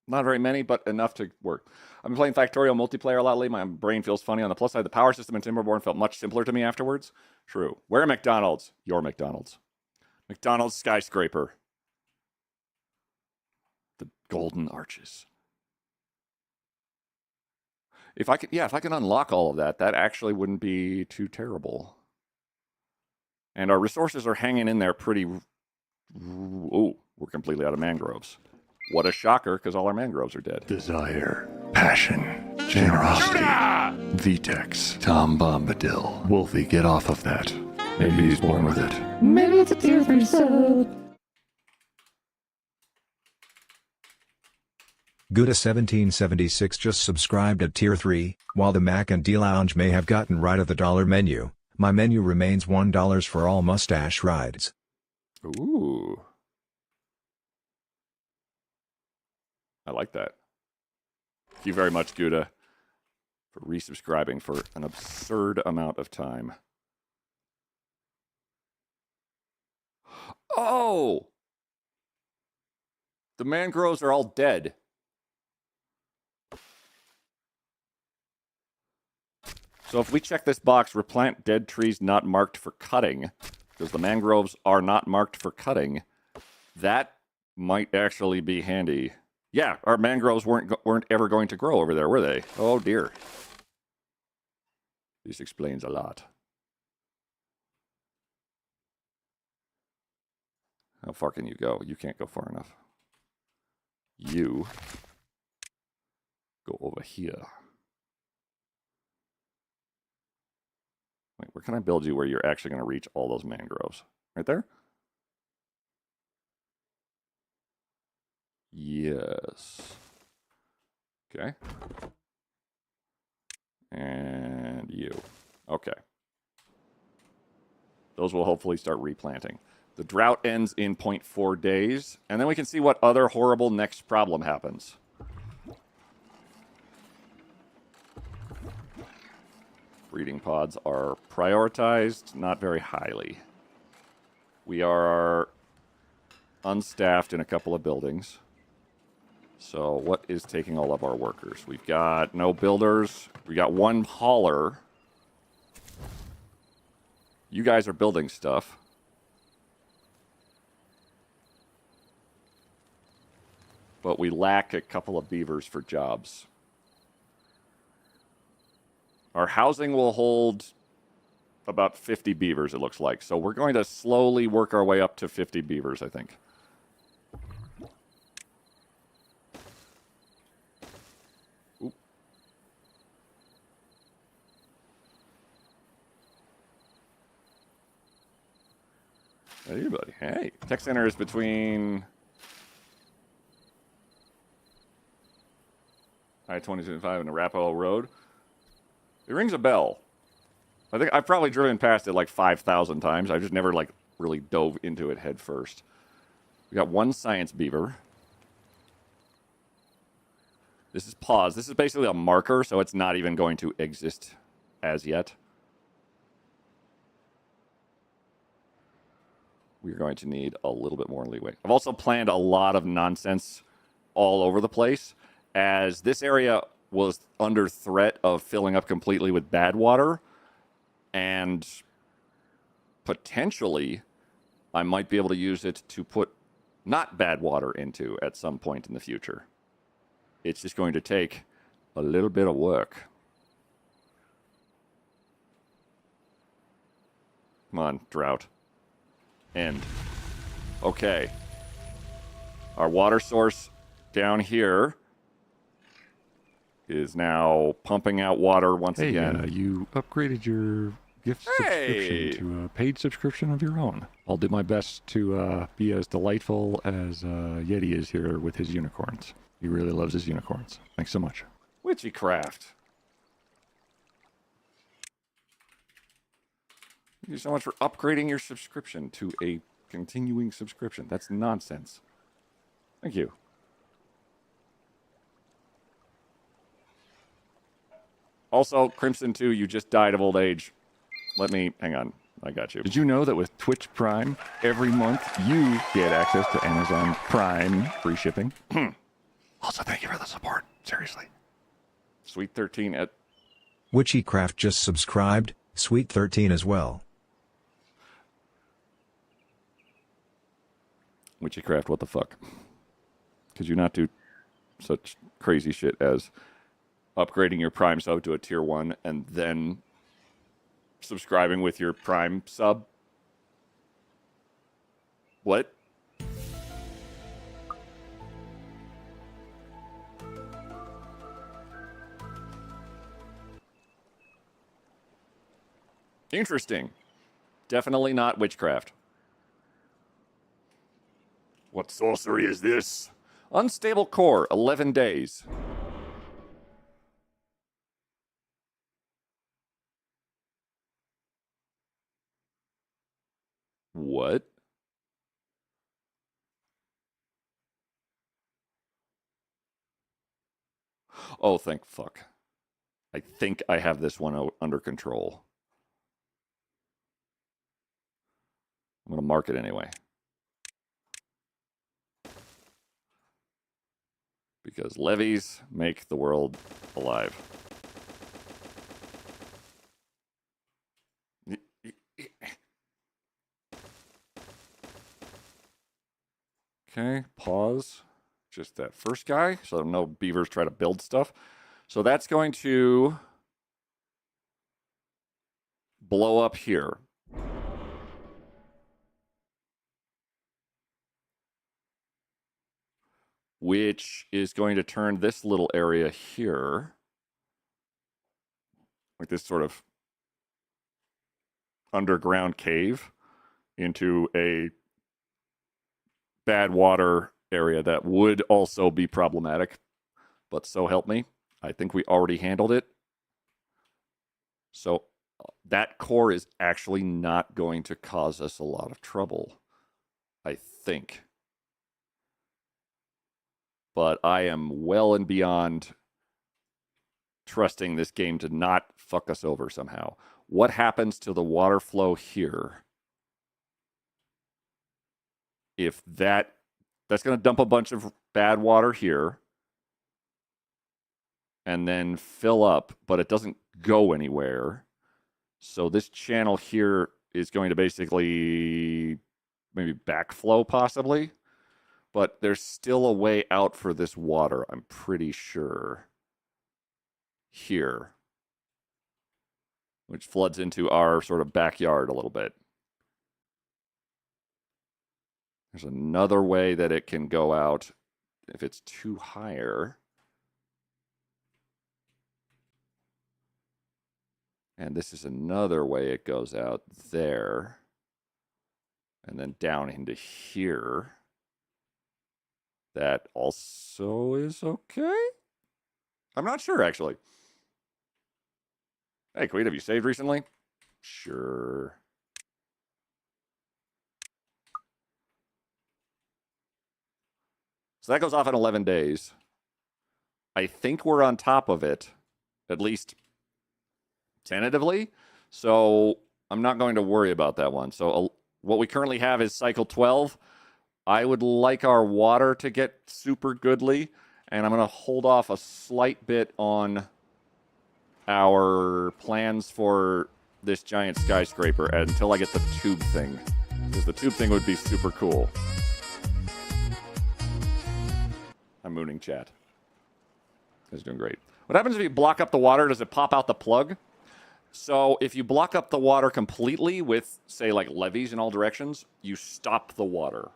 Not very many, but enough to work. I've been playing Factorial multiplayer a lot lately. My brain feels funny. On the plus side, the power system in Timberborn felt much simpler to me afterwards. True. Where are McDonald's? Your McDonald's. McDonald's skyscraper. The golden arches. If I can unlock all of that, that actually wouldn't be too terrible. And our resources are hanging in there pretty... Oh, we're completely out of mangroves. What a shocker, because all our mangroves are dead. Desire, passion, generosity, Vitex, Tom Bombadil. Wolfie, get off of that. Maybe he's born with it. Maybe it's a tier 3 sub. Gouda1776 just subscribed at tier 3. While the Mac and D Lounge may have gotten rid of the dollar menu, my menu remains $1 for all mustache rides. Ooh. I like that. Thank you very much, Gouda, for resubscribing for an absurd amount of time. Oh! The mangroves are all dead. So if we check this box, replant dead trees not marked for cutting, because the mangroves are not marked for cutting, that might actually be handy. Yeah, our mangroves weren't ever going to grow over there, were they? Oh dear. This explains a lot. How far can you go? You can't go far enough. You go over here. Wait, where can I build you where you're actually going to reach all those mangroves? Right there? Yes. Okay. And you. Okay. Those will hopefully start replanting. The drought ends in 0.4 days, and then we can see what other horrible next problem happens. Breeding pods are prioritized, not very highly. We are unstaffed in a couple of buildings. So what is taking all of our workers? We've got no builders. We got one hauler. You guys are building stuff. But we lack a couple of beavers for jobs. Our housing will hold about 50 beavers, it looks like. So we're going to slowly work our way up to 50 beavers, I think. Oop. Hey, buddy. Hey. Tech center is between I-2025 and Arapahoe Road. It rings a bell. I think I've probably driven past it like 5,000 times. I just never like really dove into it head first. We got one science beaver. This is pause. This is basically a marker, so it's not even going to exist as yet. We're going to need a little bit more leeway. I've also planned a lot of nonsense all over the place, as this area was under threat of filling up completely with bad water, and potentially I might be able to use it to put not bad water into at some point in the future. It's just going to take a little bit of work. Come on, drought. End. Okay. Our water source down here is now pumping out water once again. You upgraded your gift subscription to a paid subscription of your own. I'll do my best to be as delightful as Yeti is here with his unicorns. He really loves his unicorns. Thanks so much. Witchycraft. Thank you so much for upgrading your subscription to a continuing subscription. That's nonsense. Thank you. Also, Crimson 2, you just died of old age. Hang on. I got you. Did you know that with Twitch Prime, every month you get access to Amazon Prime free shipping? Also, thank you for the support. Seriously. Sweet 13 at... Witchycraft just subscribed, Sweet 13 as well. Witchycraft, what the fuck? Could you not do such crazy shit as upgrading your Prime sub to a tier 1 and then subscribing with your Prime sub? What? Interesting. Definitely not witchcraft. What sorcery is this? Unstable core, 11 days. What? Oh, thank fuck. I think I have this one under control. I'm going to mark it anyway. Because levies make the world alive. Okay, pause. Just that first guy, so no beavers try to build stuff. So that's going to blow up here. Which is going to turn this little area here, like this sort of underground cave, into a bad water area that would also be problematic. But so help me, I think we already handled it. So that core is actually not going to cause us a lot of trouble, I think. But I am well and beyond trusting this game to not fuck us over somehow. What happens to the water flow here? If that's going to dump a bunch of bad water here and then fill up, but it doesn't go anywhere. So this channel here is going to basically maybe backflow possibly. But there's still a way out for this water, I'm pretty sure. Here. which floods into our sort of backyard a little bit. There's another way that it can go out if it's too higher. And this is another way it goes out there. And then down into here. That also is okay? I'm not sure, actually. Hey, Queen, have you saved recently? Sure. So that goes off in 11 days. I think we're on top of it, at least tentatively. So I'm not going to worry about that one. So what we currently have is cycle 12. I would like our water to get super goodly, and I'm going to hold off a slight bit on our plans for this giant skyscraper until I get the tube thing, because the tube thing would be super cool. I'm mooning chat. It's doing great. What happens if you block up the water? Does it pop out the plug? So if you block up the water completely with, say, like levees in all directions, you stop the water.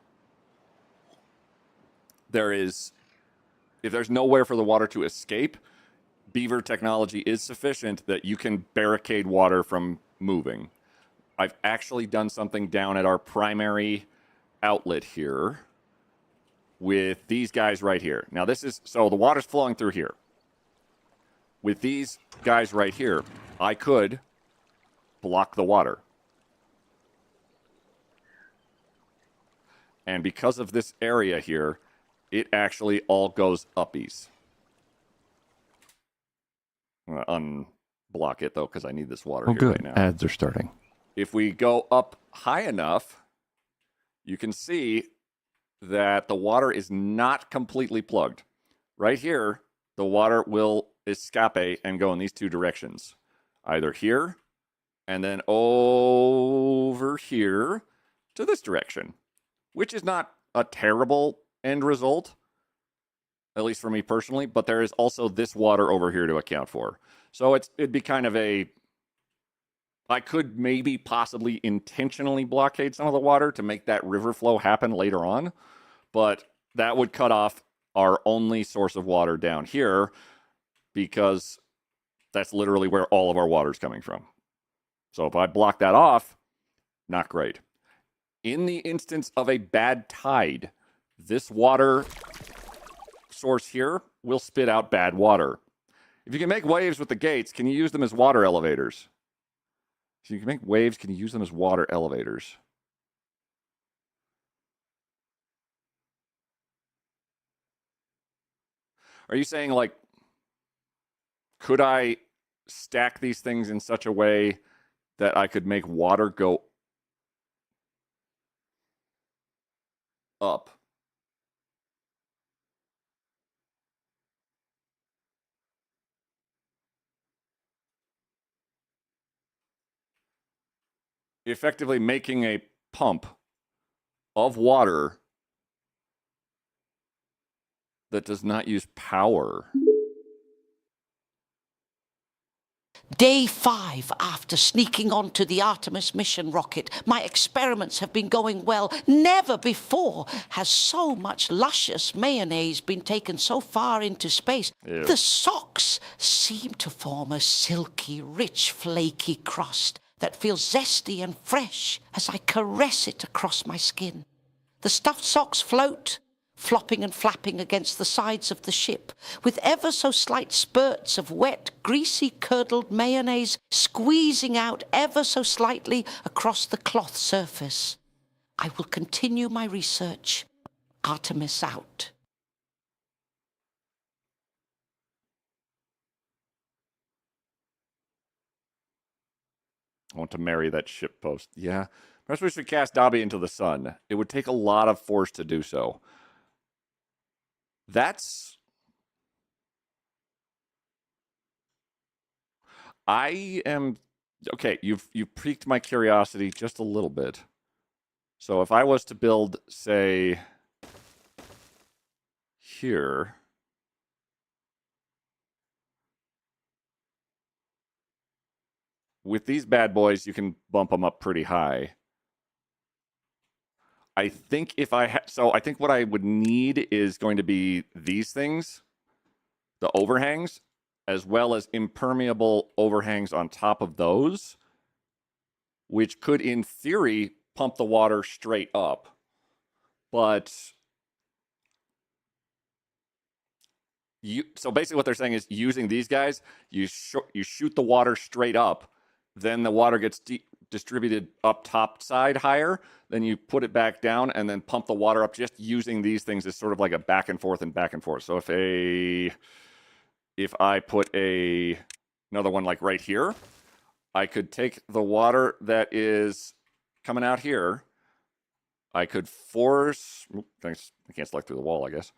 If there's nowhere for the water to escape, beaver technology is sufficient that you can barricade water from moving. I've actually done something down at our primary outlet here with these guys right here. Now so the water's flowing through here. With these guys right here, I could block the water. And because of this area here, it actually all goes uppies. I'm going to unblock it, though, because I need this water here good. right now. Ads are starting. If we go up high enough, you can see that the water is not completely plugged. Right here, the water will escape and go in these two directions. Either here, and then over here to this direction, which is not a terrible end result, at least for me personally, but there is also this water over here to account for. So it'd be kind of I could maybe possibly intentionally blockade some of the water to make that river flow happen later on, but that would cut off our only source of water down here, because that's literally where all of our water is coming from. So if I block that off, not great. In the instance of a bad tide, this water source here will spit out bad water. If you can make waves with the gates, can you use them as water elevators? If you can make waves, can you use them as water elevators? Are you saying, like, could I stack these things in such a way that I could make water go up? Effectively making a pump of water that does not use power. Day 5 after sneaking onto the Artemis mission rocket, my experiments have been going well. Never before has so much luscious mayonnaise been taken so far into space. Ew. The socks seem to form a silky, rich, flaky crust that feels zesty and fresh as I caress it across my skin. The stuffed socks float, flopping and flapping against the sides of the ship, with ever so slight spurts of wet, greasy, curdled mayonnaise squeezing out ever so slightly across the cloth surface. I will continue my research. Artemis out. I want to marry that ship post. Yeah. Perhaps we should cast Dobby into the sun. It would take a lot of force to do so. Okay, you've piqued my curiosity just a little bit. So if I was to build, say, here, with these bad boys, you can bump them up pretty high. I think if I so I think what I would need is going to be these things, the overhangs, as well as impermeable overhangs on top of those, which could, in theory, pump the water straight up. But so basically what they're saying is using these guys, you shoot the water straight up, then the water gets distributed up top side higher, then you put it back down and then pump the water up just using these things as sort of like a back and forth and back and forth. So if I put another one like right here, I could take the water that is coming out here, I could force, I can't select through the wall, I guess.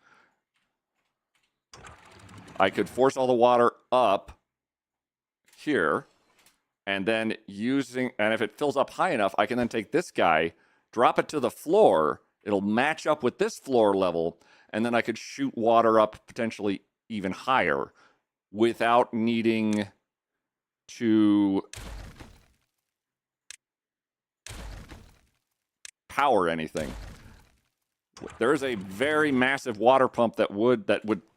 I could force all the water up here, and then and if it fills up high enough, I can then take this guy, drop it to the floor, it'll match up with this floor level, and then I could shoot water up potentially even higher without needing to power anything. There is a very massive water pump that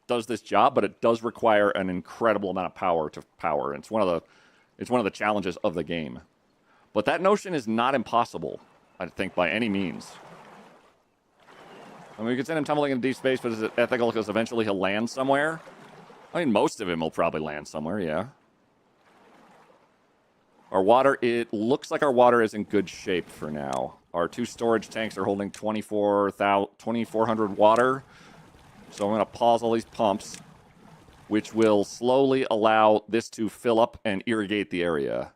does this job, but it does require an incredible amount of power to power. It's one of the challenges of the game. But that notion is not impossible, I think, by any means. I mean, we could send him tumbling into deep space, but is it ethical because eventually he'll land somewhere? I mean, most of him will probably land somewhere, yeah. Our water, it looks like our water is in good shape for now. Our 2 storage tanks are holding 2,400 water. So I'm going to pause all these pumps, which will slowly allow this to fill up and irrigate the area.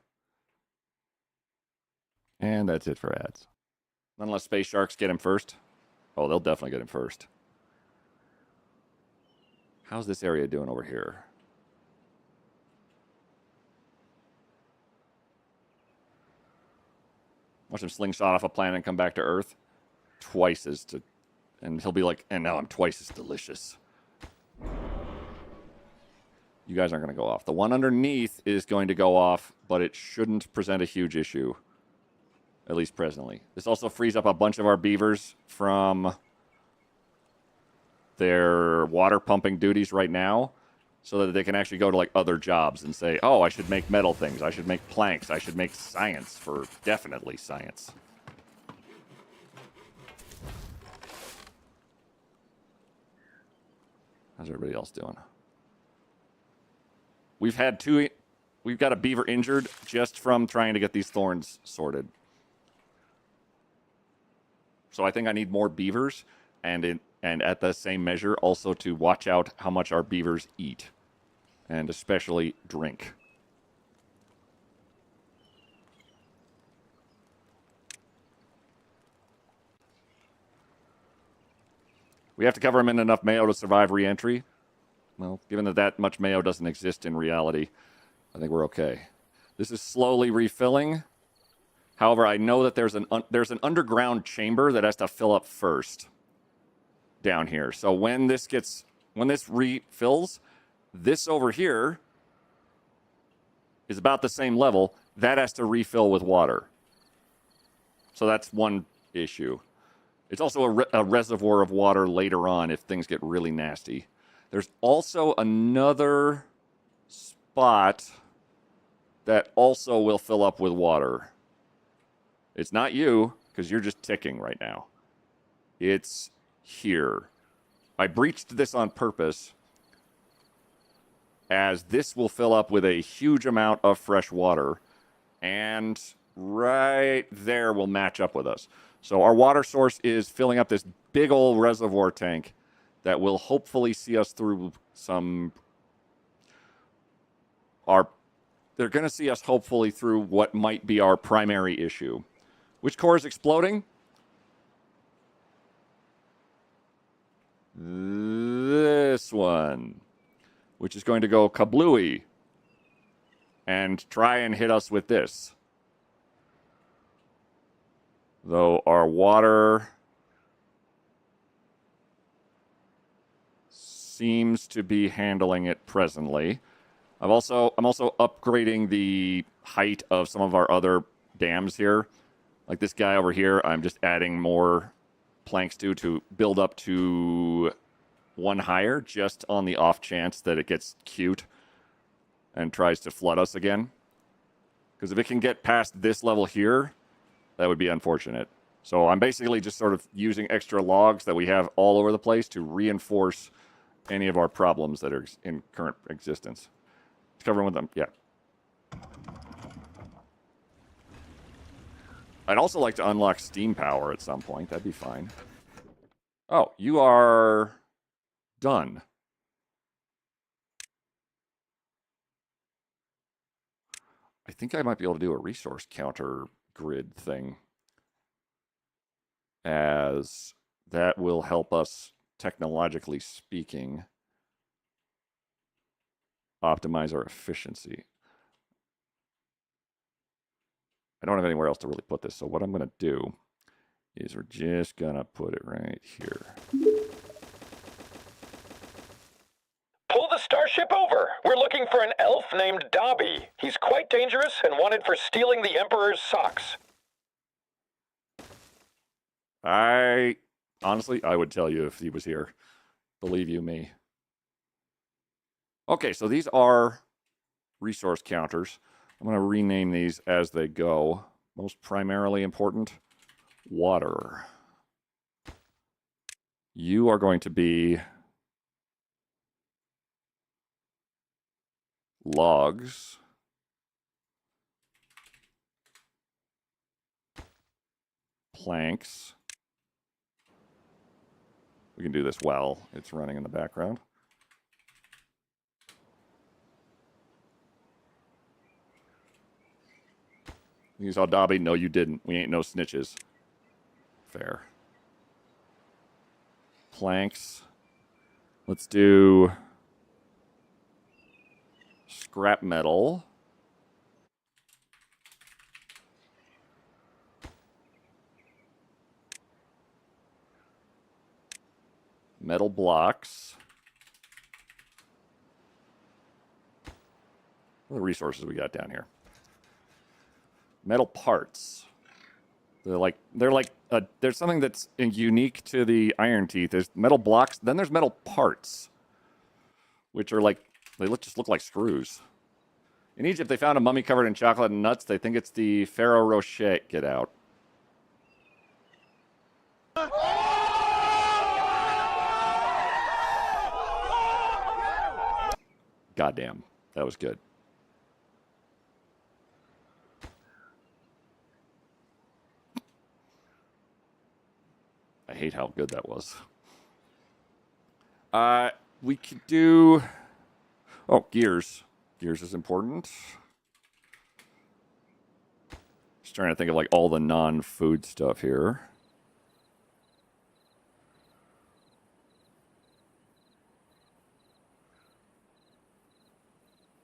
And that's it for ads. Unless space sharks get him first. Oh, they'll definitely get him first. How's this area doing over here? Watch him slingshot off a planet and come back to Earth. And he'll be like, and now I'm twice as delicious. You guys aren't going to go off. The one underneath is going to go off, but it shouldn't present a huge issue. At least presently. This also frees up a bunch of our beavers from their water pumping duties right now, so that they can actually go to like other jobs and say, oh, I should make metal things. I should make planks. I should make science for definitely science. How's everybody else doing? We've got a beaver injured just from trying to get these thorns sorted. So I think I need more beavers, and at the same measure also to watch out how much our beavers eat, and especially drink. We have to cover them in enough mayo to survive re-entry. Well, given that much mayo doesn't exist in reality, I think we're okay. This is slowly refilling. However, I know that there's an underground chamber that has to fill up first down here. So when this refills, this over here is about the same level. That has to refill with water. So that's one issue. It's also a reservoir of water later on if things get really nasty. There's also another spot that also will fill up with water. It's not you, because you're just ticking right now. It's here. I breached this on purpose, as this will fill up with a huge amount of fresh water, and right there will match up with us. So our water source is filling up this big old reservoir tank that will hopefully see us through they're going to see us hopefully through what might be our primary issue. Which core is exploding? This one, which is going to go kablooey and try and hit us with this. Though our water seems to be handling it presently. I'm also upgrading the height of some of our other dams here. Like this guy over here, I'm just adding more planks to build up to 1 higher, just on the off chance that it gets cute and tries to flood us again. Because if it can get past this level here, that would be unfortunate. So I'm basically just sort of using extra logs that we have all over the place to reinforce any of our problems that are in current existence. Covering with them, yeah. I'd also like to unlock steam power at some point. That'd be fine. Oh, you are done. I think I might be able to do a resource counter grid thing, as that will help us, technologically speaking, optimize our efficiency. I don't have anywhere else to really put this, so what I'm going to do is we're just going to put it right here. Pull the starship over. We're looking for an elf named Dobby. He's quite dangerous and wanted for stealing the Emperor's socks. Honestly, I would tell you if he was here. Believe you me. Okay, so these are resource counters. I'm going to rename these as they go. Most primarily important, water. You are going to be logs. Planks. We can do this while it's running in the background. You saw Dobby? No, you didn't. We ain't no snitches. Fair. Planks. Let's do scrap metal. Metal blocks. What are the resources we got down here? Metal parts. There's something that's unique to the Iron Teeth. There's metal blocks, then there's metal parts, which are like, just look like screws. In Egypt, they found a mummy covered in chocolate and nuts. They think it's the Pharaoh Rocher. Get out. Goddamn, that was good. I hate how good that was. We could do... Oh, gears. Gears is important. Just trying to think of like all the non-food stuff here.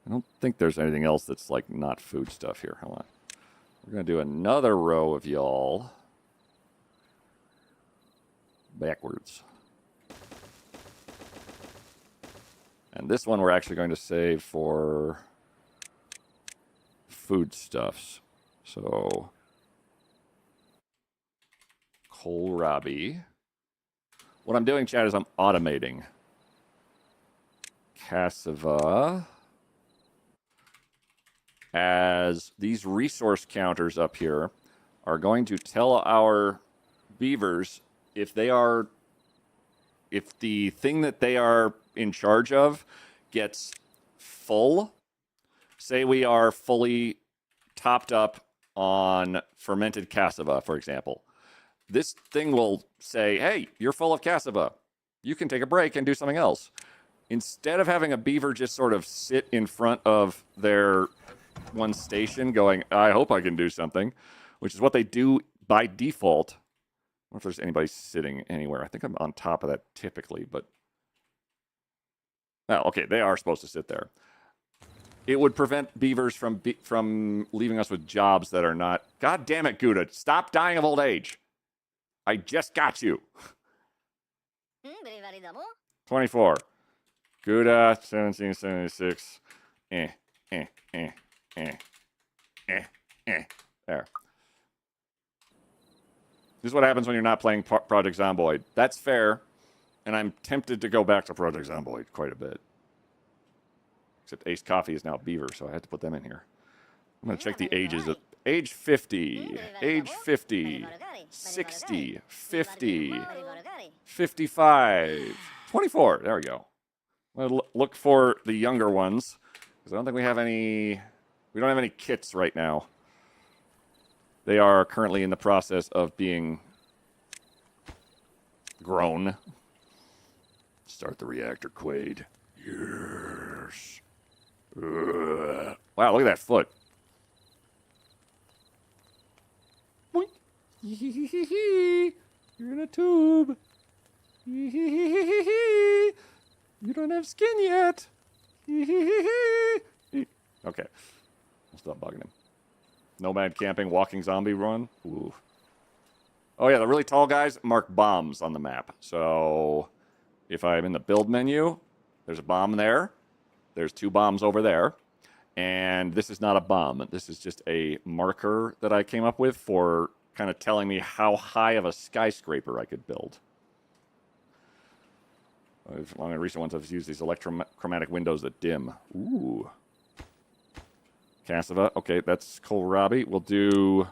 I don't think there's anything else that's like not food stuff here. Hold on. We're going to do another row of y'all. Backwards. And this one we're actually going to save for foodstuffs. So, kohlrabi. What I'm doing, Chad, is I'm automating. Cassava. As these resource counters up here are going to tell our beavers if the thing that they are in charge of gets full. Say we are fully topped up on fermented cassava, for example. This thing will say, hey, you're full of cassava. You can take a break and do something else. Instead of having a beaver just sort of sit in front of their one station going, I hope I can do something, which is what they do by default. I don't know if there's anybody sitting anywhere. I think I'm on top of that typically, but... Oh, okay, they are supposed to sit there. It would prevent beavers from leaving us with jobs that are not... God damn it, Gouda. Stop dying of old age. I just got you. 24. Gouda, 1776. eh, eh, eh, eh, eh, eh. There. This is what happens when you're not playing Project Zomboid. That's fair, and I'm tempted to go back to Project Zomboid quite a bit. Except Ace Coffee is now a beaver, so I had to put them in here. I'm going to check the ages. Age 50, age 50, 60, 50, 55, 24. There we go. I'm going to look for the younger ones, because I don't think we have any... We don't have any kits right now. They are currently in the process of being grown. Start the reactor, Quaid. Yes. Wow, look at that foot. Boink. You're in a tube. You don't have skin yet. Okay. I'll stop bugging him. Nomad camping, walking zombie run. Ooh. Oh yeah, the really tall guys mark bombs on the map. So if I'm in the build menu, there's a bomb there. There's 2 bombs over there. And this is not a bomb. This is just a marker that I came up with for kind of telling me how high of a skyscraper I could build. One of the recent ones I've used these electrochromatic windows that dim. Ooh. Cassava. Okay, that's kohlrabi. We'll do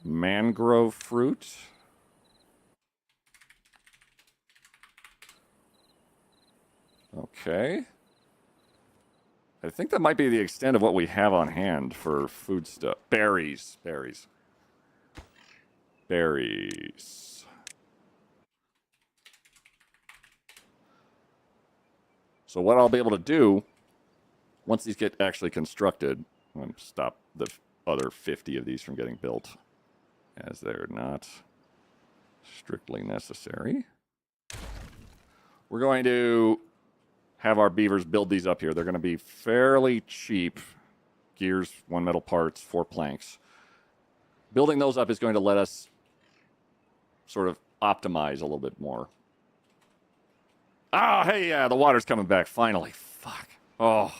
mangrove fruit. Okay. I think that might be the extent of what we have on hand for food stuff. Berries. Berries. Berries. So what I'll be able to do, once these get actually constructed, I'm going to stop the other 50 of these from getting built, as they're not strictly necessary. We're going to have our beavers build these up here. They're going to be fairly cheap. Gears, 1 metal parts, 4 planks. Building those up is going to let us sort of optimize a little bit more. Ah, hey, yeah, the water's coming back, finally. Fuck. Oh.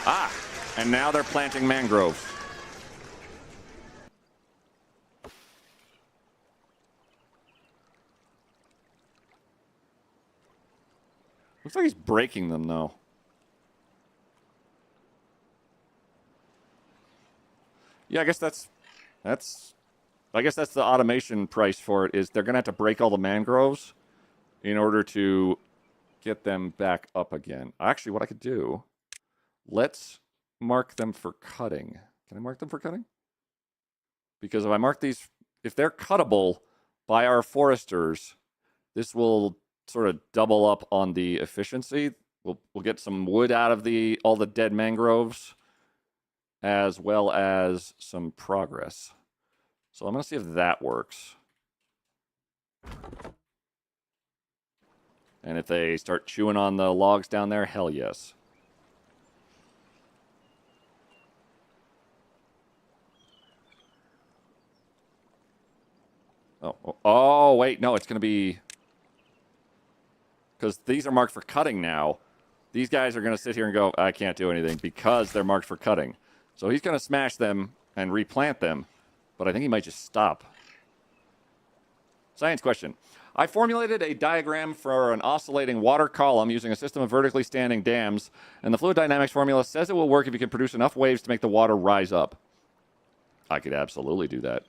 Ah, and now they're planting mangroves. Looks like he's breaking them, though. Yeah, I guess that's the automation price for it, is they're going to have to break all the mangroves in order to get them back up again. Actually, what I could do, let's mark them for cutting. Can I mark them for cutting? Because if I mark these, if they're cuttable by our foresters, this will sort of double up on the efficiency. We'll get some wood out of all the dead mangroves, as well as some progress. So I'm going to see if that works. And if they start chewing on the logs down there, hell yes. Oh, wait, no, it's going to be... Because these are marked for cutting now. These guys are going to sit here and go, I can't do anything, because they're marked for cutting. So he's going to smash them and replant them, but I think he might just stop. Science question. I formulated a diagram for an oscillating water column using a system of vertically standing dams, and the fluid dynamics formula says it will work if you can produce enough waves to make the water rise up. I could absolutely do that.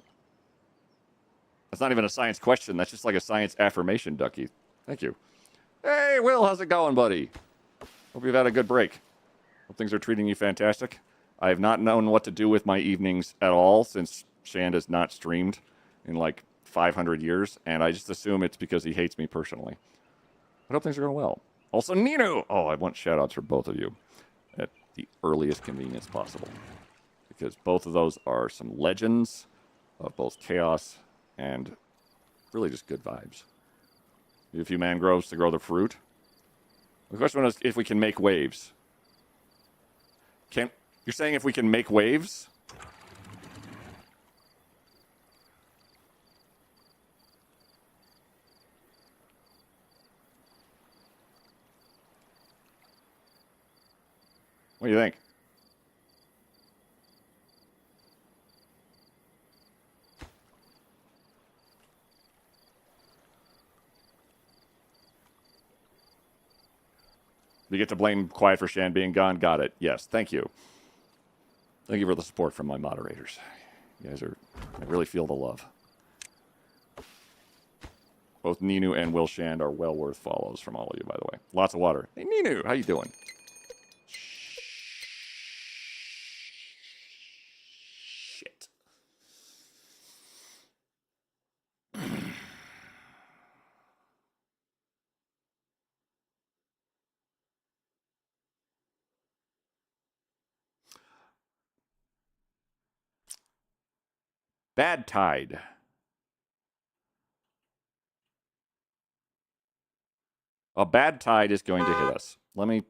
That's not even a science question. That's just like a science affirmation, Ducky. Thank you. Hey, Will, how's it going, buddy? Hope you've had a good break. Hope things are treating you fantastic. I have not known what to do with my evenings at all since Shand has not streamed in like 500 years, and I just assume it's because he hates me personally. I hope things are going well. Also, Nino! Oh, I want shout-outs for both of you at the earliest convenience possible, because both of those are some legends of both chaos and really just good vibes. A few mangroves to grow the fruit. The question was if we can make waves. You're saying if we can make waves? What do you think? We get to blame Quiet for Shan being gone. Got it. Yes, thank you. Thank you for the support from my moderators. You guys are... I really feel the love. Both Ninu and Will Shand are well worth follows from all of you, by the way. Lots of water. Hey, Ninu, how you doing? Shit. Bad tide. A bad tide is going to hit us. Let me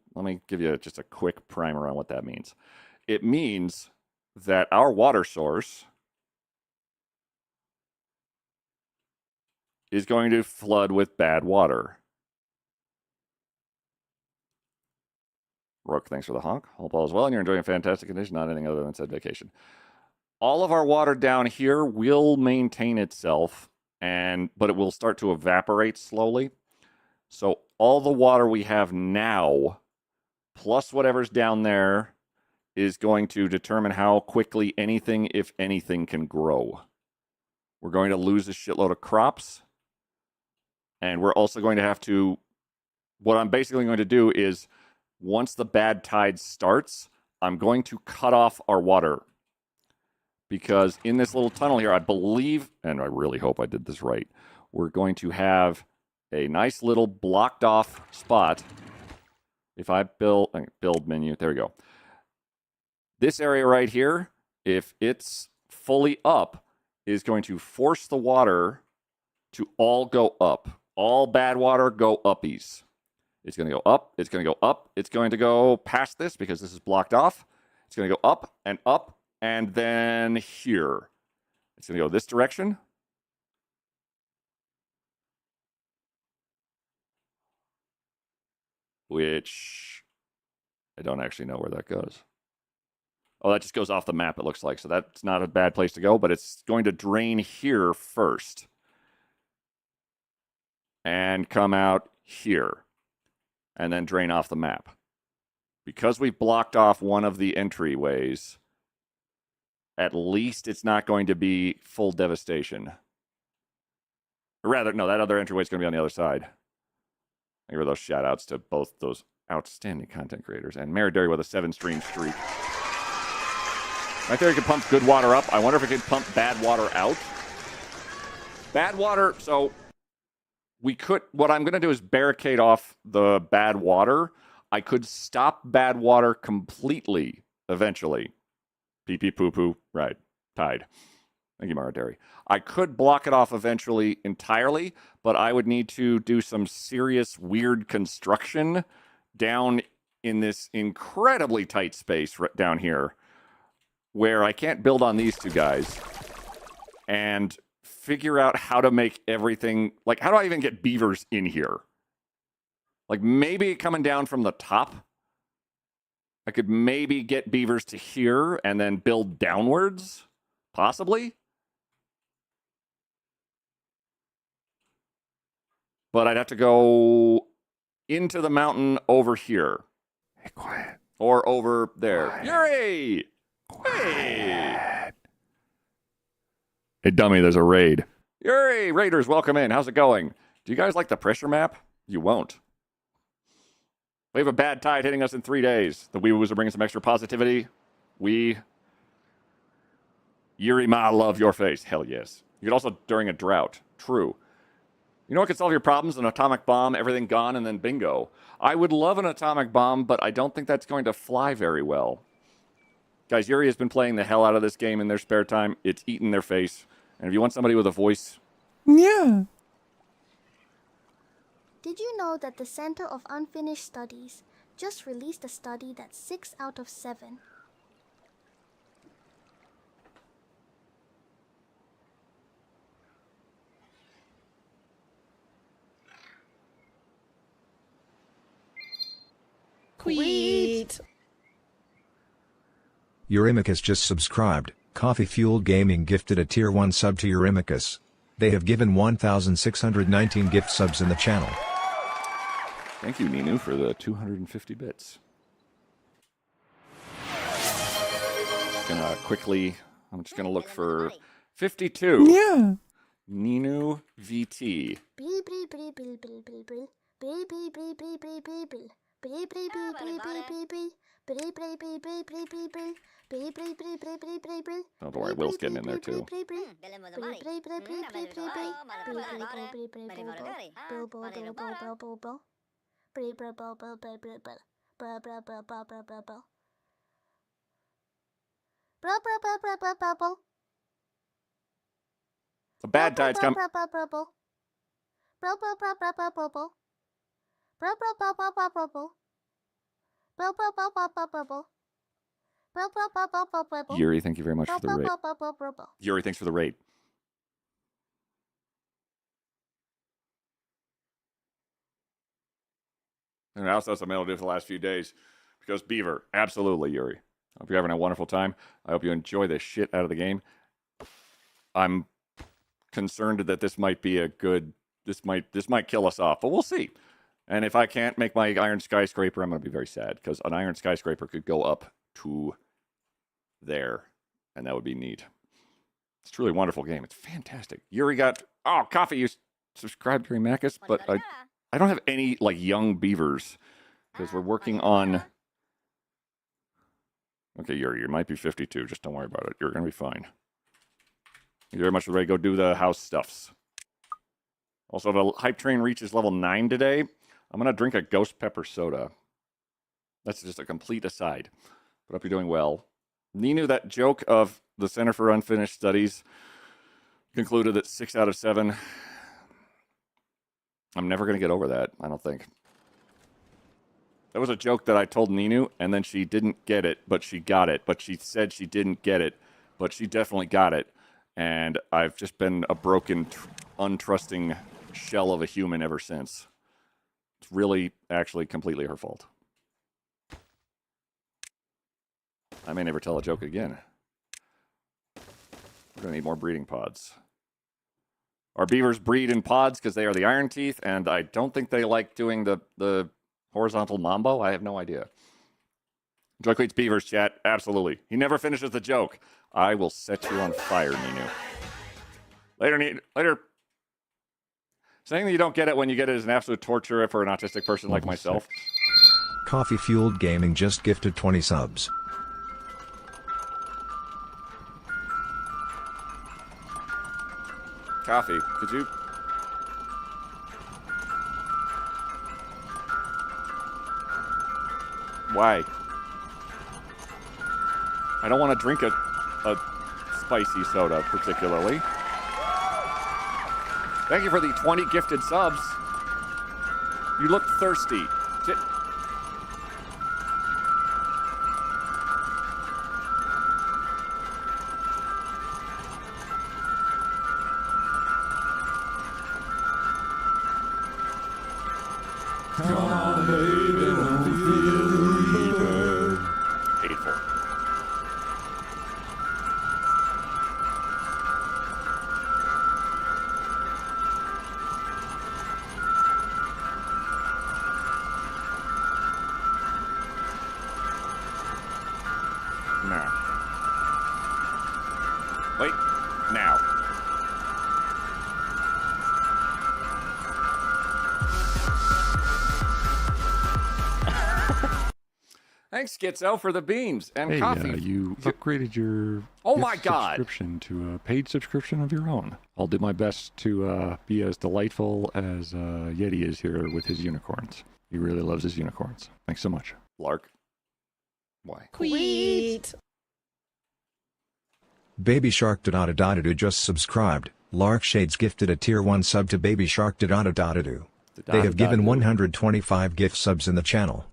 give you just a quick primer on what that means. It means that our water source is going to flood with bad water. Rook, thanks for the honk. Hope all is well and you're enjoying a fantastic condition, not anything other than said vacation. All of our water down here will maintain itself, but it will start to evaporate slowly. So all the water we have now, plus whatever's down there, is going to determine how quickly anything, if anything, can grow. We're going to lose a shitload of crops. And we're also going to have to... What I'm basically going to do is, once the bad tide starts, I'm going to cut off our water. Because in this little tunnel here, I believe, and I really hope I did this right, we're going to have a nice little blocked off spot. If I build menu, there we go. This area right here, if it's fully up, is going to force the water to all go up. All bad water go uppies. It's going to go up, it's going to go up, it's going to go past this because this is blocked off. It's going to go up, and then here. It's going to go this direction. Which I don't actually know where that goes. Oh, that just goes off the map, it looks like. So that's not a bad place to go, but it's going to drain here first. And come out here. And then drain off the map. Because we've blocked off one of the entryways, at least it's not going to be full devastation. Or rather, no, that other entryway is going to be on the other side. I give those shout-outs to both those outstanding content creators. And Maridary with a 7-stream streak. Right there, you can pump good water up. I wonder if it can pump bad water out. Bad water, so we could... What I'm going to do is barricade off the bad water. I could stop bad water completely, eventually. Pee-pee, poo-poo, right. Tide. Thank you, Maridary. I could block it off eventually entirely, but I would need to do some serious weird construction down in this incredibly tight space down here where I can't build on these two guys and figure out how to make everything... Like, how do I even get beavers in here? Like, maybe coming down from the top, I could maybe get beavers to here and then build downwards, possibly. But I'd have to go into the mountain over here. Hey, quiet. Or over there. Quiet. Yuri! Quiet. Hey! Hey, dummy, there's a raid. Yuri! Raiders, welcome in. How's it going? Do you guys like the pressure map? You won't. We have a bad tide hitting us in 3 days. The wee-woos are bringing some extra positivity. Yuri, ma, love your face. Hell yes. You could also during a drought. True. You know what could solve your problems? An atomic bomb, everything gone, and then bingo. I would love an atomic bomb, but I don't think that's going to fly very well. Guys, Yuri has been playing the hell out of this game in their spare time. It's eaten their face. And if you want somebody with a voice... Yeah. Did you know that the Center of Unfinished Studies just released a study that's 6 out of 7? Queet. Eurymachus just subscribed. Coffee Fueled Gaming gifted a tier 1 sub to Eurymachus. They have given 1,619 gift subs in the channel. Thank you, Ninu, for the 250 bits. I'm just gonna look for 52. Yeah. Ninu VT. Oh, don't worry, Will's getting in there too. A bad tide's coming. Yuri, thank you very much for the raid. Yuri, thanks for the raid. And I also have some mail to do for the last few days. Because Beaver, absolutely, Yuri. I hope you're having a wonderful time. I hope you enjoy the shit out of the game. I'm concerned that this might be a good... This might kill us off, but we'll see. And if I can't make my iron skyscraper, I'm going to be very sad. Because an iron skyscraper could go up to there. And that would be neat. It's a truly wonderful game. It's fantastic. Yuri got... Oh, Coffee, you subscribed to Eurymachus, but I don't have any, like, young beavers. Because we're working on... Okay, Yuri, you might be 52. Just don't worry about it. You're going to be fine. Thank you very much for ready to go do the house stuffs. Also, the hype train reaches level 9 today. I'm going to drink a ghost pepper soda. That's just a complete aside. But I hope you're doing well. Ninu, that joke of the Center for Unfinished Studies concluded that 6 out of 7. I'm never going to get over that, I don't think. That was a joke that I told Ninu, and then she didn't get it, but she got it. But she said she didn't get it, but she definitely got it. And I've just been a broken, untrusting shell of a human ever since. It's really, actually, completely her fault. I may never tell a joke again. We're going to need more breeding pods. Our beavers breed in pods because they are the iron teeth, and I don't think they like doing the horizontal mambo? I have no idea. Joy Queen's Beavers, chat. Absolutely. He never finishes the joke. I will set you on fire, Ninu. Later. Saying that you don't get it when you get it is an absolute torture for an autistic person like myself. Coffee Fueled Gaming just gifted 20 subs. Coffee, could you... Why? I don't want to drink a spicy soda, particularly. Thank you for the 20 gifted subs. You look thirsty. Hateful. Now. Wait. Now. Thanks, Schizo, for the beans and coffee. You upgraded your subscription to a paid subscription of your own. I'll do my best to be as delightful as Yeti is here with his unicorns. He really loves his unicorns. Thanks so much. Lark. Why? Sweet. Baby Shark Dodadodadoo just subscribed. Lark Shades gifted a tier 1 sub to Baby Shark Dodadodadoo. They have given 125 gift subs in the channel.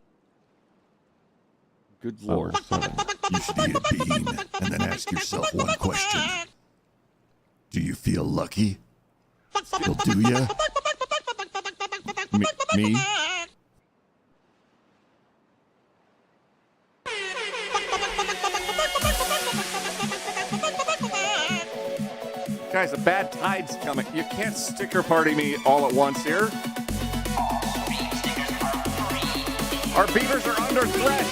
Good lord. You should eat a bean and then ask yourself one question. Do you feel lucky? It'll do ya? Me? Guys, a bad tide's coming. You can't sticker party me all at once here. Our beavers are under threat.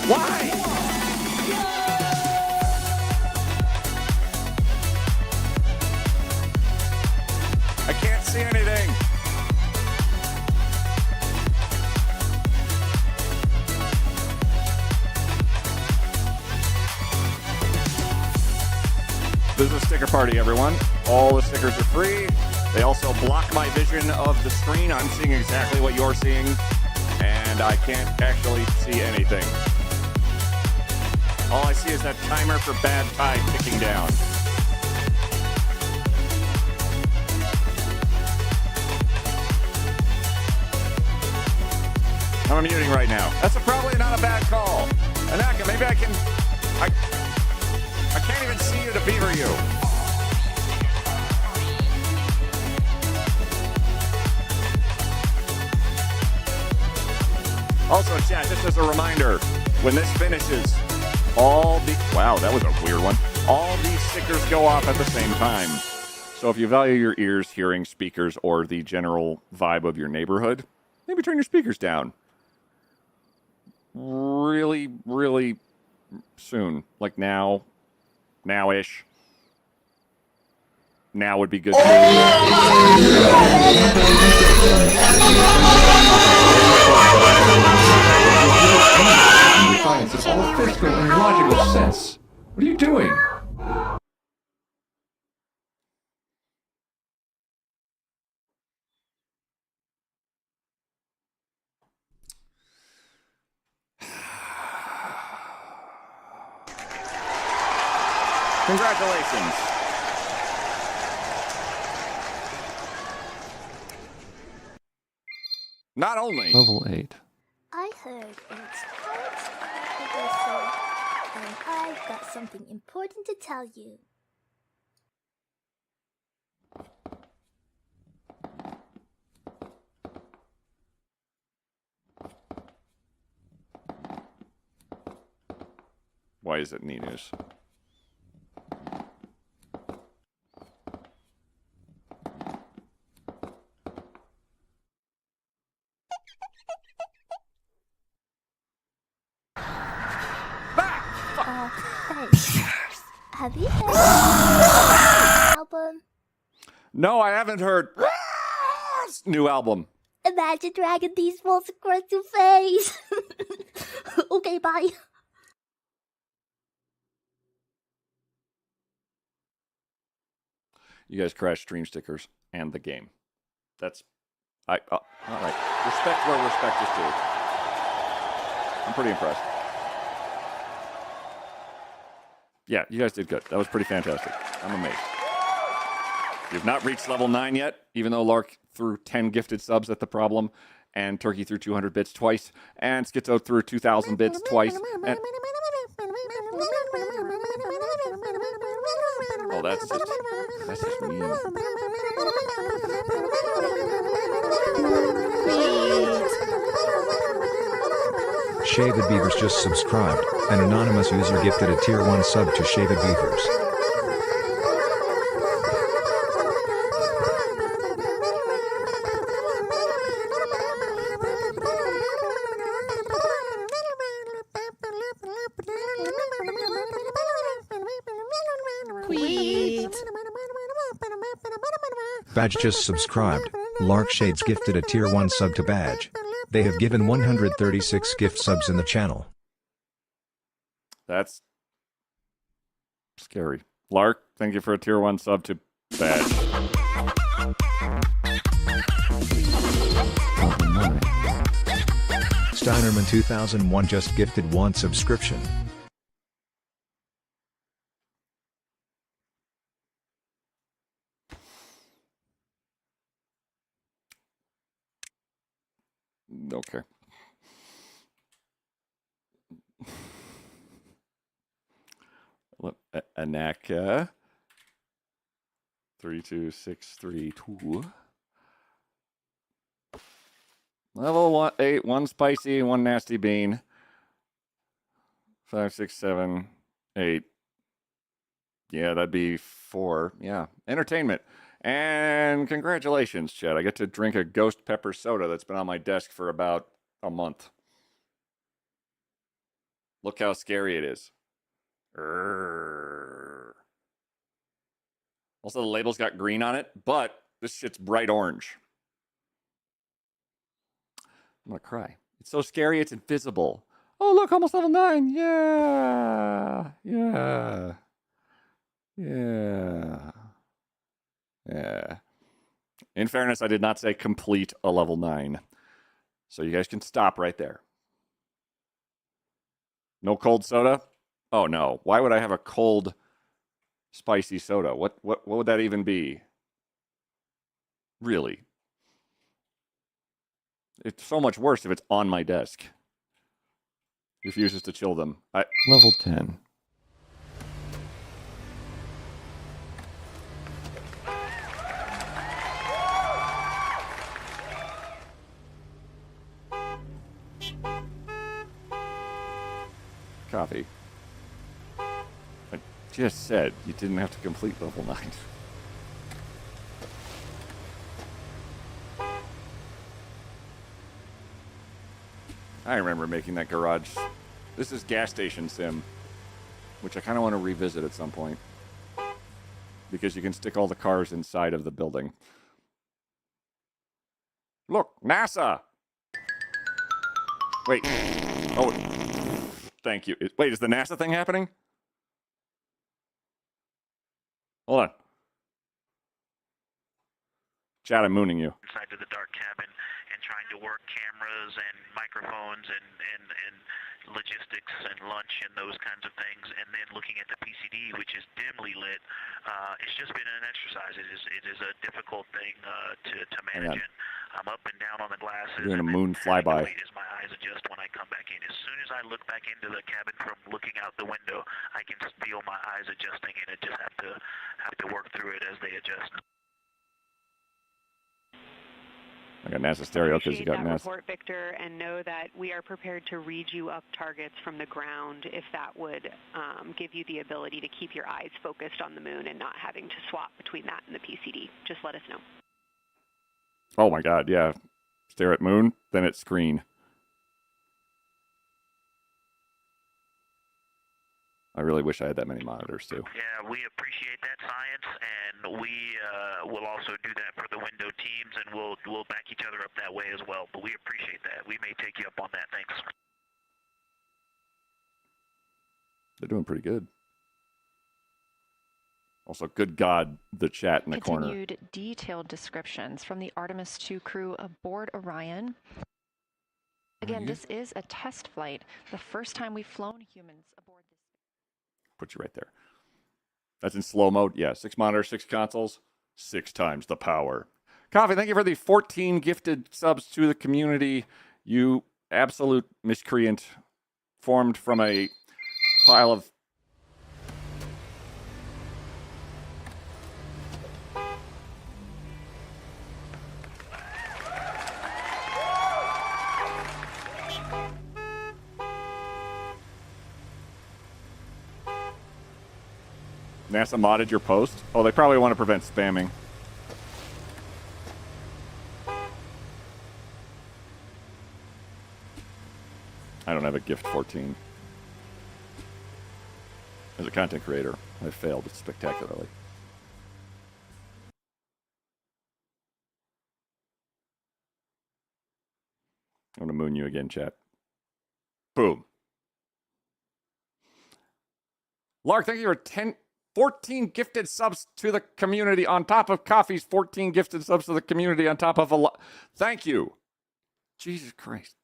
Why? I can't see anything. This is a sticker party, everyone. All the stickers are free. They also block my vision of the screen. I'm seeing exactly what you're seeing, and I can't actually see anything. All I see is that timer for bad tide ticking down. I'm muting right now. That's probably not a bad call. Anaka, maybe I can't even see you to beaver you. Also, chat, just as a reminder, when this finishes, wow, that was a weird one. All these stickers go off at the same time. So if you value your ears, hearing, speakers, or the general vibe of your neighborhood, maybe turn your speakers down. Really, really soon. Like now-ish. Now would be good. Defiance of all physical and logical sense. What are you doing? Congratulations. Not only. Level 8. I heard it's quite progressive, and I've got something important to tell you. Why is it news? Hey, have you heard the album? No, I haven't heard new album. Imagine dragging these balls across your face. Okay, bye. You guys crashed stream stickers and the game. That's all right. Respect where respect is due. I'm pretty impressed. Yeah, you guys did good. That was pretty fantastic. I'm amazed. You've not reached level 9 yet, even though Lark threw 10 gifted subs at the problem, and Turkey threw 200 bits twice, and Schizo threw 2,000 bits twice. And... Oh, that's just mean. Shaved Beavers just subscribed. An anonymous user gifted a tier 1 sub to Shaved Beavers. Badge just subscribed. Lark Shades gifted a tier 1 sub to Badge. They have given 136 gift subs in the channel. That's scary. Lark, thank you for a tier 1 sub to Badge. Steinerman 2001 just gifted 1 subscription. Okay. Look, Anaka 32632. Level 8, 1 spicy, 1 nasty bean. 5, 6, 7, 8. Yeah, that'd be 4. Yeah, entertainment. And congratulations, Chad. I get to drink a ghost pepper soda that's been on my desk for about a month. Look how scary it is. Urgh. Also, the label's got green on it, but this shit's bright orange. I'm gonna cry. It's so scary, it's invisible. Oh, look, almost level 9. Yeah. Yeah. Yeah. Yeah. In fairness, I did not say complete a level 9. So you guys can stop right there. No cold soda? Oh, no. Why would I have a cold, spicy soda? What would that even be? Really? It's so much worse if it's on my desk. Refuses to chill them. Level 10. Coffee. I just said you didn't have to complete level 9. I remember making that garage. This is gas station sim, which I kind of want to revisit at some point. Because you can stick all the cars inside of the building. Look, NASA! Wait. Oh, thank you. Wait, is the NASA thing happening? Hold on. Chad, I'm mooning you. Inside to the dark cabin and trying to work cameras and microphones and logistics and lunch and those kinds of things, and then looking at the PCD, which is dimly lit. It's just been an exercise. It is a difficult thing to manage. And I'm up and down on the glasses. Doing a moon flyby. As my eyes adjust when I come back in. As soon as I look back into the cabin from looking out the window, I can feel my eyes adjusting, and I just have to work through it as they adjust. I got NASA stereo because you got NASA. Report, Victor, and know that we are prepared to read you up targets from the ground if that would give you the ability to keep your eyes focused on the moon and not having to swap between that and the PCD. Just let us know. Oh my god, yeah. Stare at moon, then at screen. I really wish I had that many monitors too. Yeah, we appreciate that science, and we will also do that for the window teams, and we'll back each other up that way as well. But we appreciate that. We may take you up on that. Thanks. They're doing pretty good. Also, good God, the chat in the corner. Continued detailed descriptions from the Artemis II crew aboard Orion. Again, this is a test flight, the first time we've flown humans aboard this. Put you right there. That's in slow mode. Yeah, 6 monitors, 6 consoles, 6 times the power. Coffee, thank you for the 14 gifted subs to the community. You absolute miscreant formed from a pile of... NASA modded your post? Oh, they probably want to prevent spamming. I don't have a gift 14. As a content creator, I failed spectacularly. I'm going to moon you again, chat. Boom. Lark, thank you for 14 gifted subs to the community on top of Coffee's 14 gifted subs to the community on top of a lot. Thank you. Jesus Christ.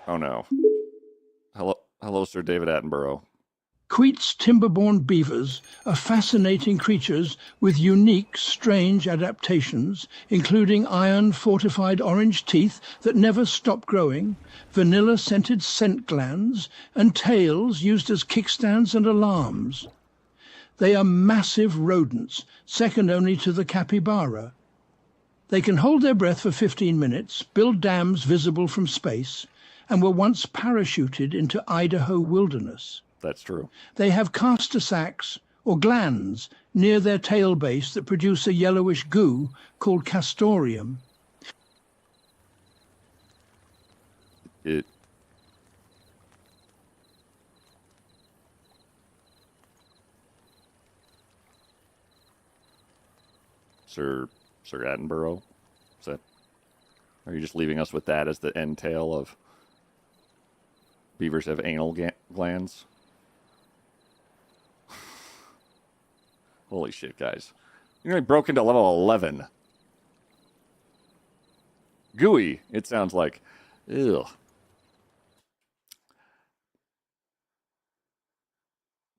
Oh no. Hello, Sir David Attenborough. Queet's timber-borne beavers are fascinating creatures with unique, strange adaptations, including iron-fortified orange teeth that never stop growing, vanilla-scented scent glands, and tails used as kickstands and alarms. They are massive rodents, second only to the capybara. They can hold their breath for 15 minutes, build dams visible from space, and were once parachuted into Idaho wilderness. That's true. They have castor sacs or glands near their tail base that produce a yellowish goo called castoreum. Sir Attenborough? Are you just leaving us with that as the end tale of beavers have anal glands? Holy shit, guys. You only broke into level 11. Gooey, it sounds like. Ew.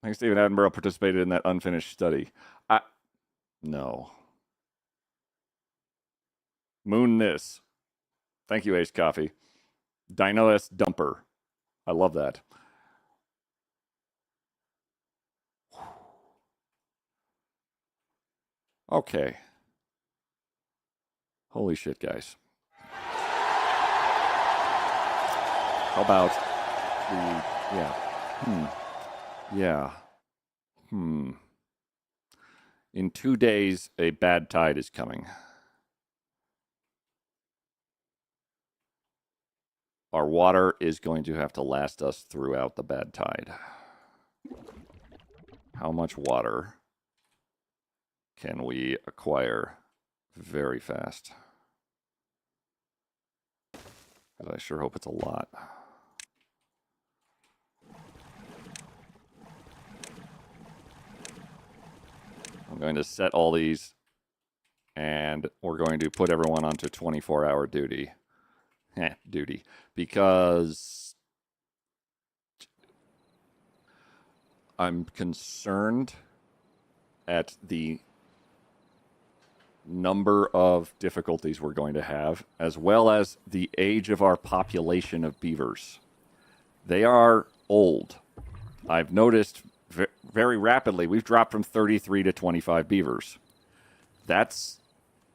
I think Stephen Attenborough participated in that unfinished study. No. Moon this. Thank you, Ace Coffee. Dino S Dumper. I love that. Okay. Holy shit, guys. How about in 2 days, a bad tide is coming. Our water is going to have to last us throughout the bad tide. How much water can we acquire very fast? Because I sure hope it's a lot. I'm going to set all these, and we're going to put everyone onto 24-hour duty. Duty. Because I'm concerned at the number of difficulties we're going to have, as well as the age of our population of beavers. They are old. I've noticed very rapidly, we've dropped from 33 to 25 beavers. That's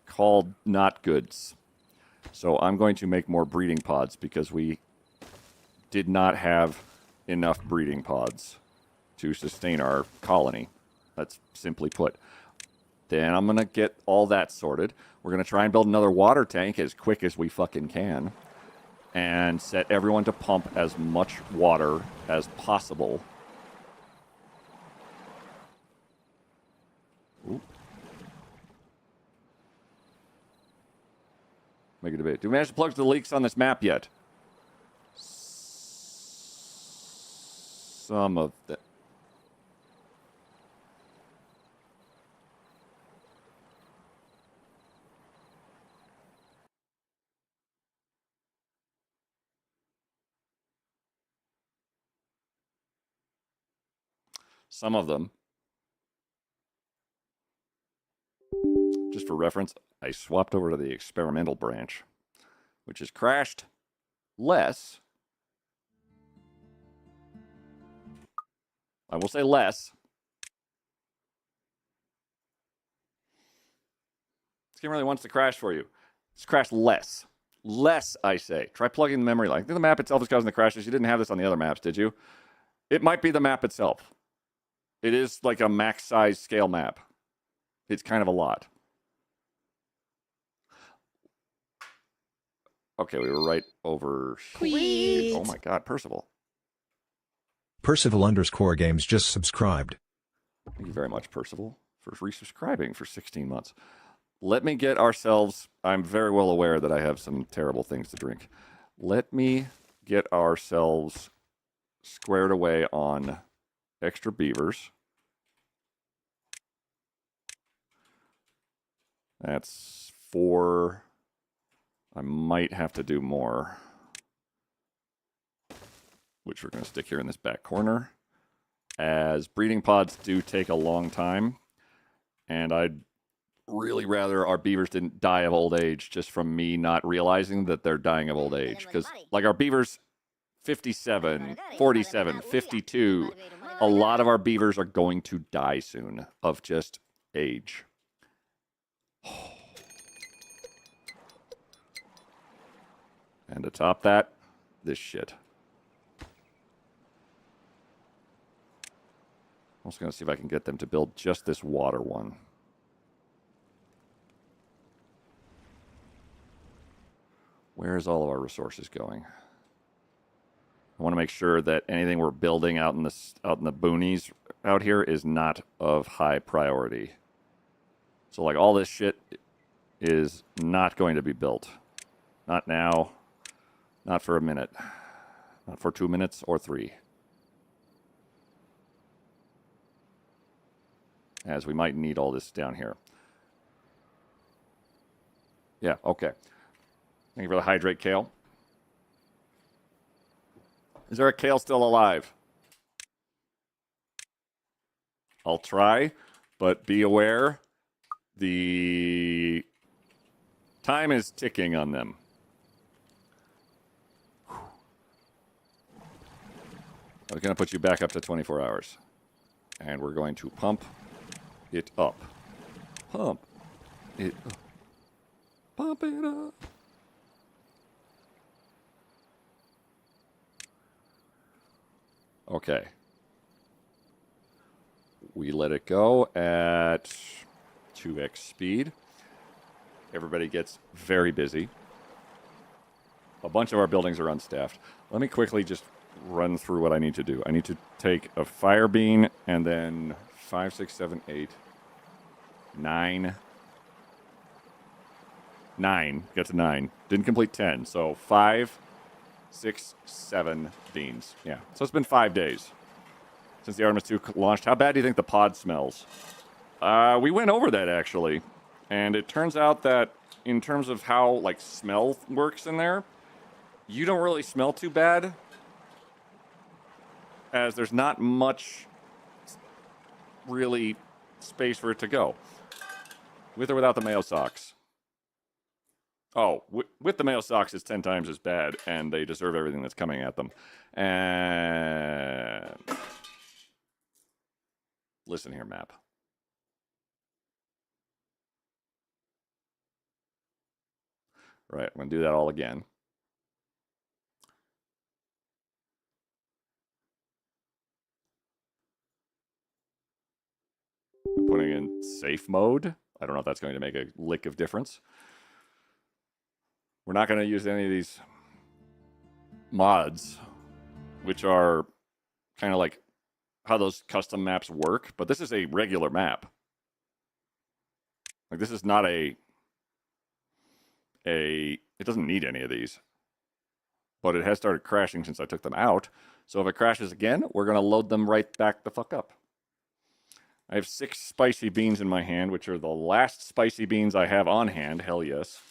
called not goods. So I'm going to make more breeding pods because we did not have enough breeding pods to sustain our colony. That's simply put. Then I'm going to get all that sorted. We're going to try and build another water tank as quick as we fucking can and set everyone to pump as much water as possible. Ooh. Make it a bit. Do we manage to plug the leaks on this map yet? Some of them. Some of them. Just for reference, I swapped over to the experimental branch, which has crashed less. I will say less. This game really wants to crash for you. It's crashed less. Less, I say. Try plugging the memory line. I think the map itself is causing the crashes. You didn't have this on the other maps, did you? It might be the map itself. It is like a max size scale map. It's kind of a lot. Okay, we were right over. Sweet. Oh my god, Percival. Percival_games just subscribed. Thank you very much, Percival, for resubscribing for 16 months. Let me get ourselves... I'm very well aware that I have some terrible things to drink. Let me get ourselves squared away on extra beavers. That's 4... I might have to do more, which we're going to stick here in this back corner, as breeding pods do take a long time, and I'd really rather our beavers didn't die of old age just from me not realizing that they're dying of old age. Because, like, our beavers, 57, 47, 52, a lot of our beavers are going to die soon of just age. And to top that, this shit. I'm just going to see if I can get them to build just this water one. Where's all of our resources going? I want to make sure that anything we're building out in the boonies out here is not of high priority. So like all this shit is not going to be built. Not now. Not for a minute. Not for 2 minutes or 3. As we might need all this down here. Yeah, okay. Thank you for the hydrate, Kale. Is there a Kale still alive? I'll try, but be aware, the time is ticking on them. I was going to put you back up to 24 hours. And we're going to pump it up. Pump it up. Pump it up. Okay. We let it go at 2x speed. Everybody gets very busy. A bunch of our buildings are unstaffed. Let me quickly just run through what I need to do. I need to take a fire bean and then 5, 6, 7, 8, 9. 9. Get to 9. Didn't complete 10. So 5, 6, 7 beans. Yeah. So it's been 5 days since the Artemis 2 launched. How bad do you think the pod smells? We went over that, actually. And it turns out that in terms of how, like, smell works in there, you don't really smell too bad, as there's not much really space for it to go. With or without the Mayo socks? Oh, with the Mayo socks, it's 10 times as bad, and they deserve everything that's coming at them. And listen here, map. Right, I'm going to do that all again. I'm putting in safe mode. I don't know if that's going to make a lick of difference. We're not going to use any of these mods, which are kind of like how those custom maps work, but this is a regular map. Like, this is not it doesn't need any of these, but it has started crashing since I took them out. So if it crashes again, we're going to load them right back the fuck up. I have 6 spicy beans in my hand, which are the last spicy beans I have on hand. Hell yes.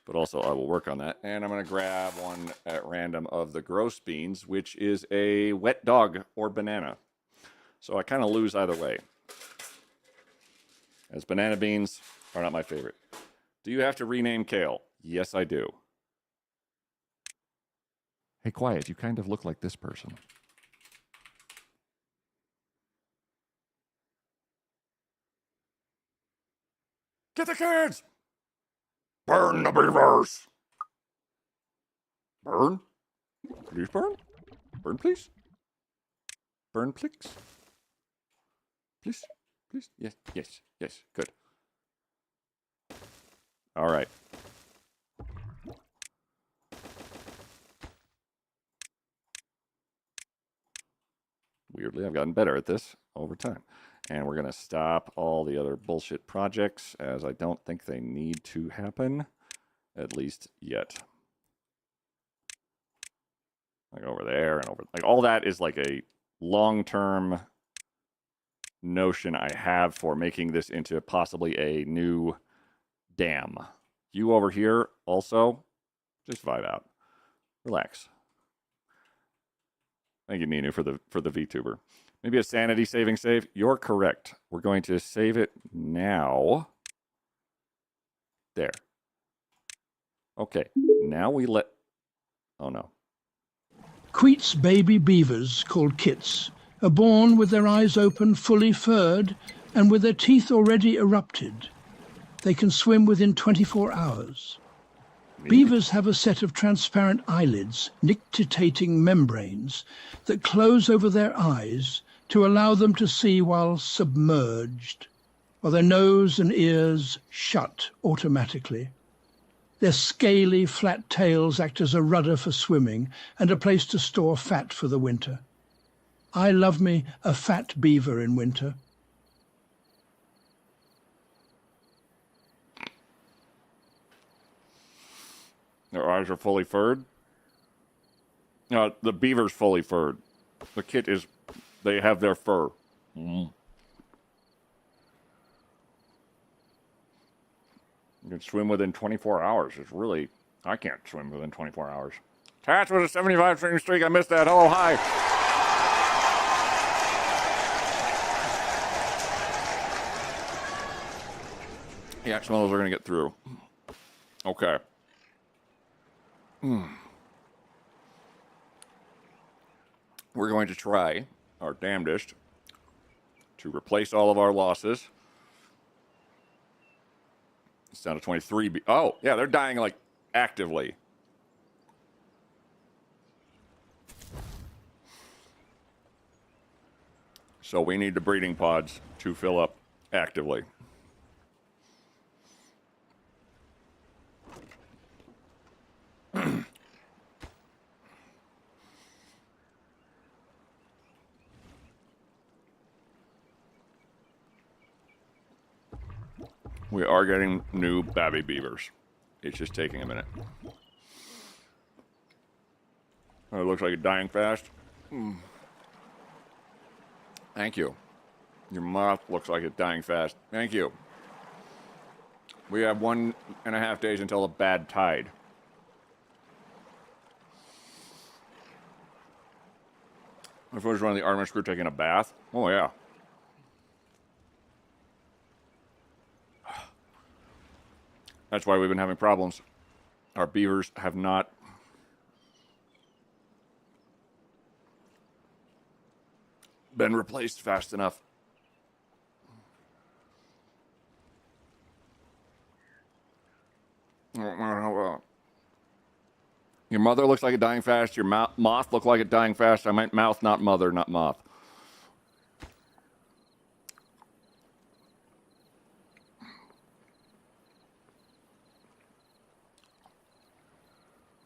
But also I will work on that. And I'm going to grab one at random of the gross beans, which is a wet dog or banana. So I kind of lose either way, as banana beans are not my favorite. Do you have to rename Kale? Yes, I do. Hey, quiet. You kind of look like this person. Get the kids! Burn the beavers! Burn? Please burn? Burn, please? Burn, please? Please? Please? Yes, yes, yes. Good. All right. Weirdly, I've gotten better at this over time. And we're going to stop all the other bullshit projects, as I don't think they need to happen, at least yet. Like over there and over, like all that is like a long-term notion I have for making this into possibly a new dam. You over here also, just vibe out. Relax. Thank you, Ninu, for the VTuber. Maybe a sanity saving save. You're correct. We're going to save it now. There. Okay. Now we let... Oh, no. Queet's baby beavers, called kits, are born with their eyes open, fully furred, and with their teeth already erupted. They can swim within 24 hours. Beavers have a set of transparent eyelids, nictitating membranes, that close over their eyes to allow them to see while submerged, while their nose and ears shut automatically. Their scaly, flat tails act as a rudder for swimming and a place to store fat for the winter. I love me a fat beaver in winter. Their eyes are fully furred. No, the beaver's fully furred. The kit is, they have their fur. You can swim within 24 hours. It's really, I can't swim within 24 hours. Tats was a 75 stream streak. I missed that. Hello, hi. Yeah, some of those are going to get through. Okay. We're going to try our damnedest to replace all of our losses. It's down to 23. Oh, yeah, they're dying, like, actively. So we need the breeding pods to fill up actively. We are getting new babby beavers. It's just taking a minute. Oh, it looks like it's dying fast. Thank you. Your moth looks like it's dying fast. Thank you. We have 1.5 days until a bad tide. If I was running the armament crew taking a bath, oh yeah. That's why we've been having problems. Our beavers have not been replaced fast enough. Your mother looks like it dying fast. Your moth looked like it dying fast. I meant mouth, not mother, not moth.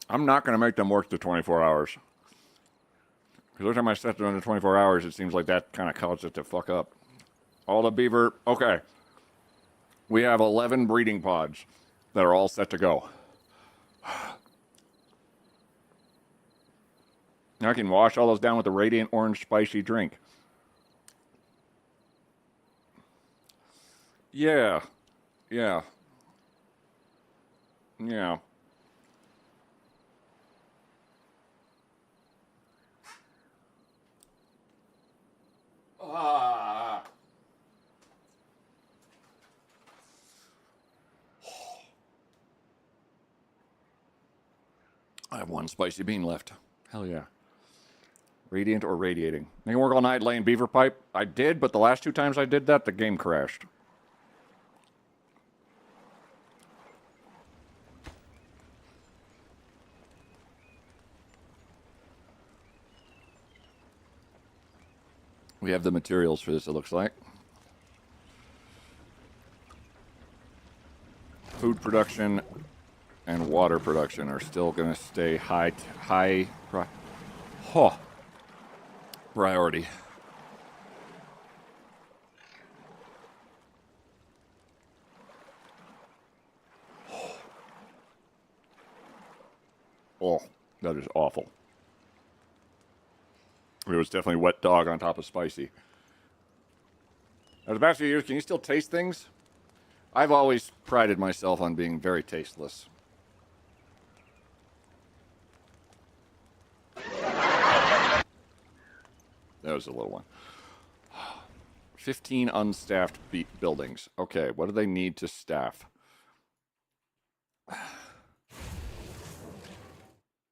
I'm not going to make them work the 24 hours. Because every time I set them into 24 hours, it seems like that kind of causes it to fuck up. All the beaver... Okay. We have 11 breeding pods that are all set to go. Now I can wash all those down with the Radiant Orange Spicy drink. Yeah. Yeah. Yeah. I have one spicy bean left. Hell yeah. Radiant or radiating. I can work all night laying beaver pipe. I did, but the last 2 times I did that, the game crashed. We have the materials for this, it looks like. Food production and water production are still going to stay high priority. Oh, that is awful. It was definitely wet dog on top of spicy. As a bachelor years, can you still taste things? I've always prided myself on being very tasteless. That was a little one. 15 unstaffed buildings. Okay, what do they need to staff?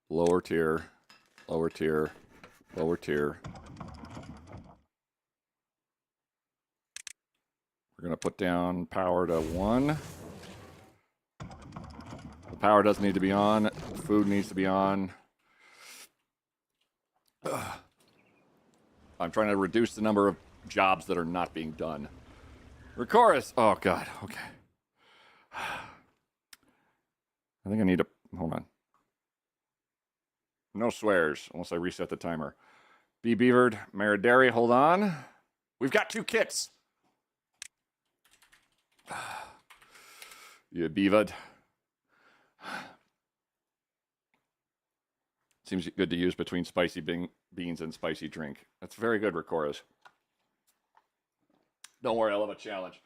Lower tier, lower tier, lower tier. We're going to put down power to 1. Put power doesn't need to be on. Food needs to be on. I'm trying to reduce the number of jobs that are not being done. Recorus! Oh, God. Okay. I think I need to... Hold on. No swears, unless I reset the timer. Be beavered. Maridari, hold on. We've got 2 kits. You beavered. Seems good to use between spicy beans and spicy drink. That's very good, Recorus. Don't worry, I'll have a challenge.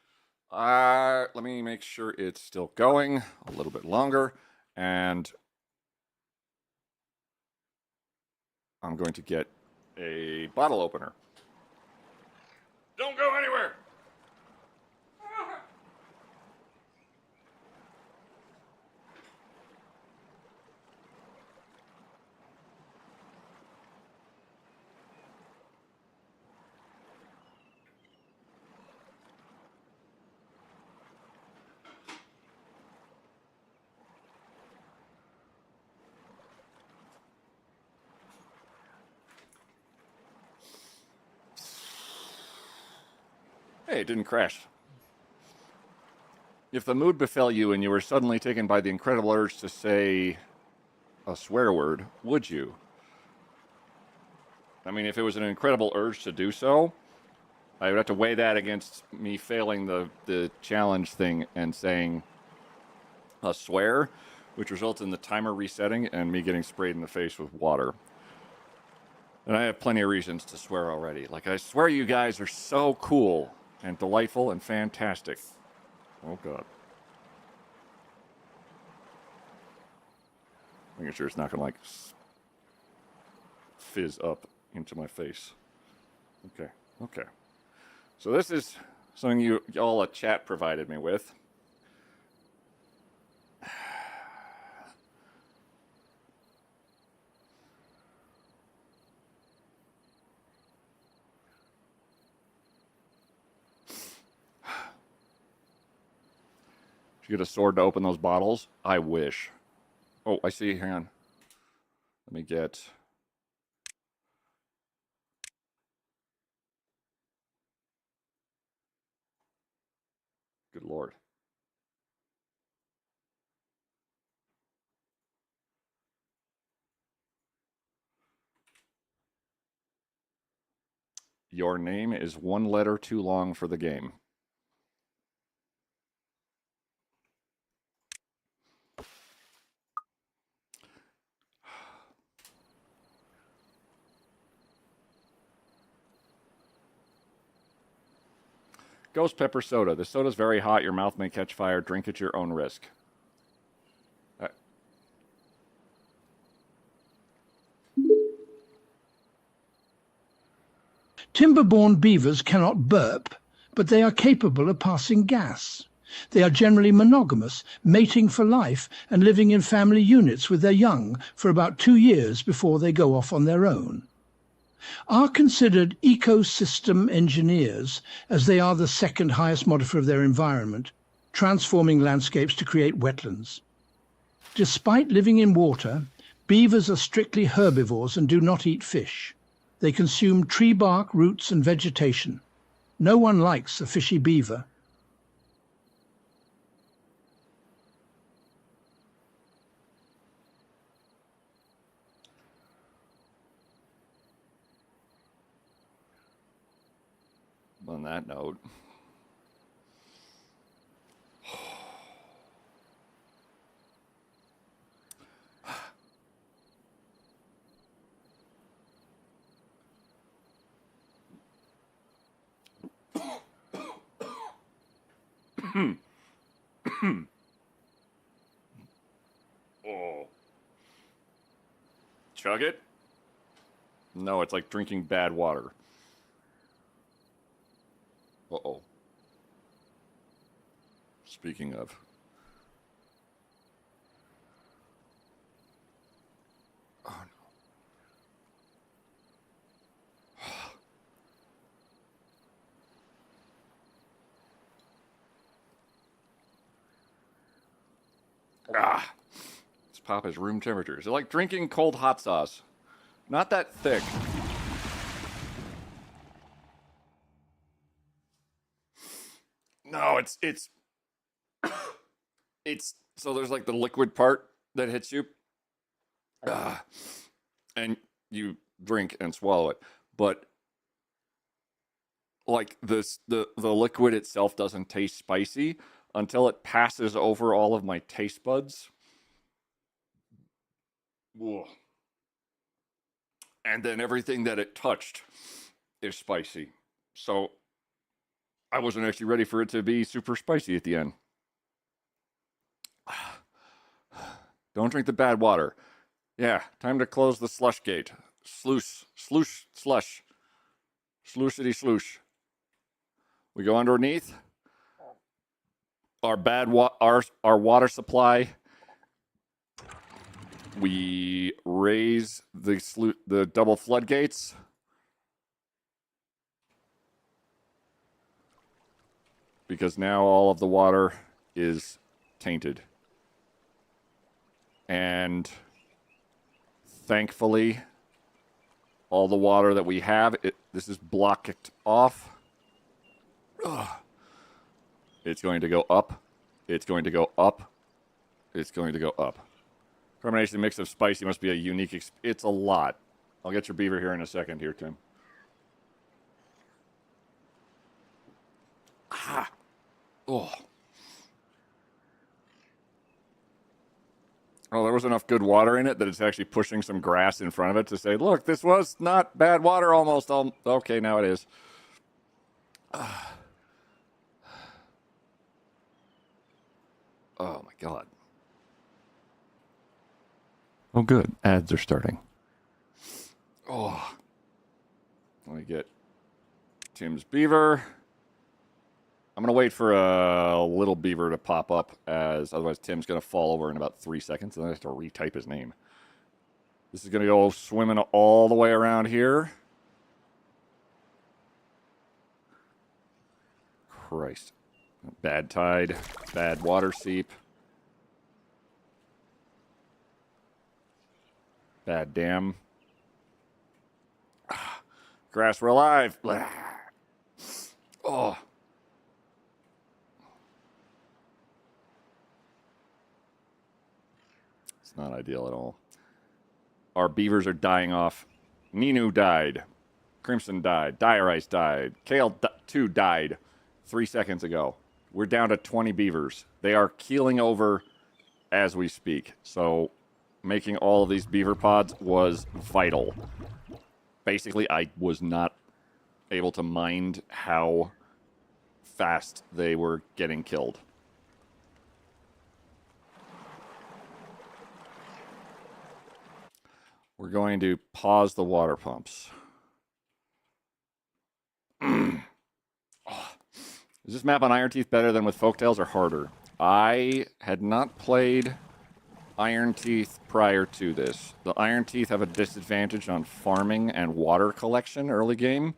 Let me make sure it's still going a little bit longer. And I'm going to get a bottle opener. Don't go anywhere! Hey, it didn't crash. If the mood befell you and you were suddenly taken by the incredible urge to say a swear word, would you? I mean, if it was an incredible urge to do so, I would have to weigh that against me failing the challenge thing and saying a swear, which results in the timer resetting and me getting sprayed in the face with water. And I have plenty of reasons to swear already. Like, I swear you guys are so cool and delightful and fantastic. Oh, God. Making sure it's not going to, like, fizz up into my face. Okay, okay. So this is something y'all a chat provided me with. Did you get a sword to open those bottles? I wish. Oh, I see. Hang on. Let me get... Good Lord. Your name is 1 letter too long for the game. Ghost pepper soda. The soda's very hot. Your mouth may catch fire. Drink at your own risk. Timber-born beavers cannot burp, but they are capable of passing gas. They are generally monogamous, mating for life and living in family units with their young for about 2 years before they go off on their own. Are considered ecosystem engineers, as they are the second highest modifier of their environment, transforming landscapes to create wetlands. Despite living in water, beavers are strictly herbivores and do not eat fish. They consume tree bark, roots and vegetation. No one likes a fishy beaver. On that note, oh, chug it? No, it's like drinking bad water. Uh-oh. Speaking of. Oh, no. Ah. pop is room temperature. It's like drinking cold hot sauce. Not that thick. No, it's so there's like the liquid part that hits you, and you drink and swallow it. But like this, the liquid itself doesn't taste spicy until it passes over all of my taste buds. Whoa. And then everything that it touched is spicy. So I wasn't actually ready for it to be super spicy at the end. Don't drink the bad water. Yeah, time to close the slush gate. Sluice, slush. Sluicity sloosh. We go underneath. Our our water supply. We raise the double floodgates. Because now all of the water is tainted. And thankfully, all the water that we have, this is blocked off. Ugh. It's going to go up. It's going to go up. It's going to go up. Combination mix of spicy must be a unique it's a lot. I'll get your beaver here in a second here, Tim. Ah. Oh. Oh, there was enough good water in it that it's actually pushing some grass in front of it to say, look, this was not bad water almost. Okay, now it is. Oh, my God. Oh, good. Ads are starting. Oh. Let me get Tim's beaver. I'm going to wait for a little beaver to pop up, as otherwise Tim's going to fall over in about 3 seconds, and then I have to retype his name. This is going to go swimming all the way around here. Christ. Bad tide, bad water seep. Bad dam. Grass, we're alive. Oh. It's not ideal at all. Our beavers are dying off. Ninu died. Crimson died. Diarice died. Kale 2 died 3 seconds ago. We're down to 20 beavers. They are keeling over as we speak. So making all of these beaver pods was vital. Basically, I was not able to mind how fast they were getting killed. We're going to pause the water pumps. Is this map on Iron Teeth better than with Folktales or harder? I had not played Iron Teeth prior to this. The Iron Teeth have a disadvantage on farming and water collection early game.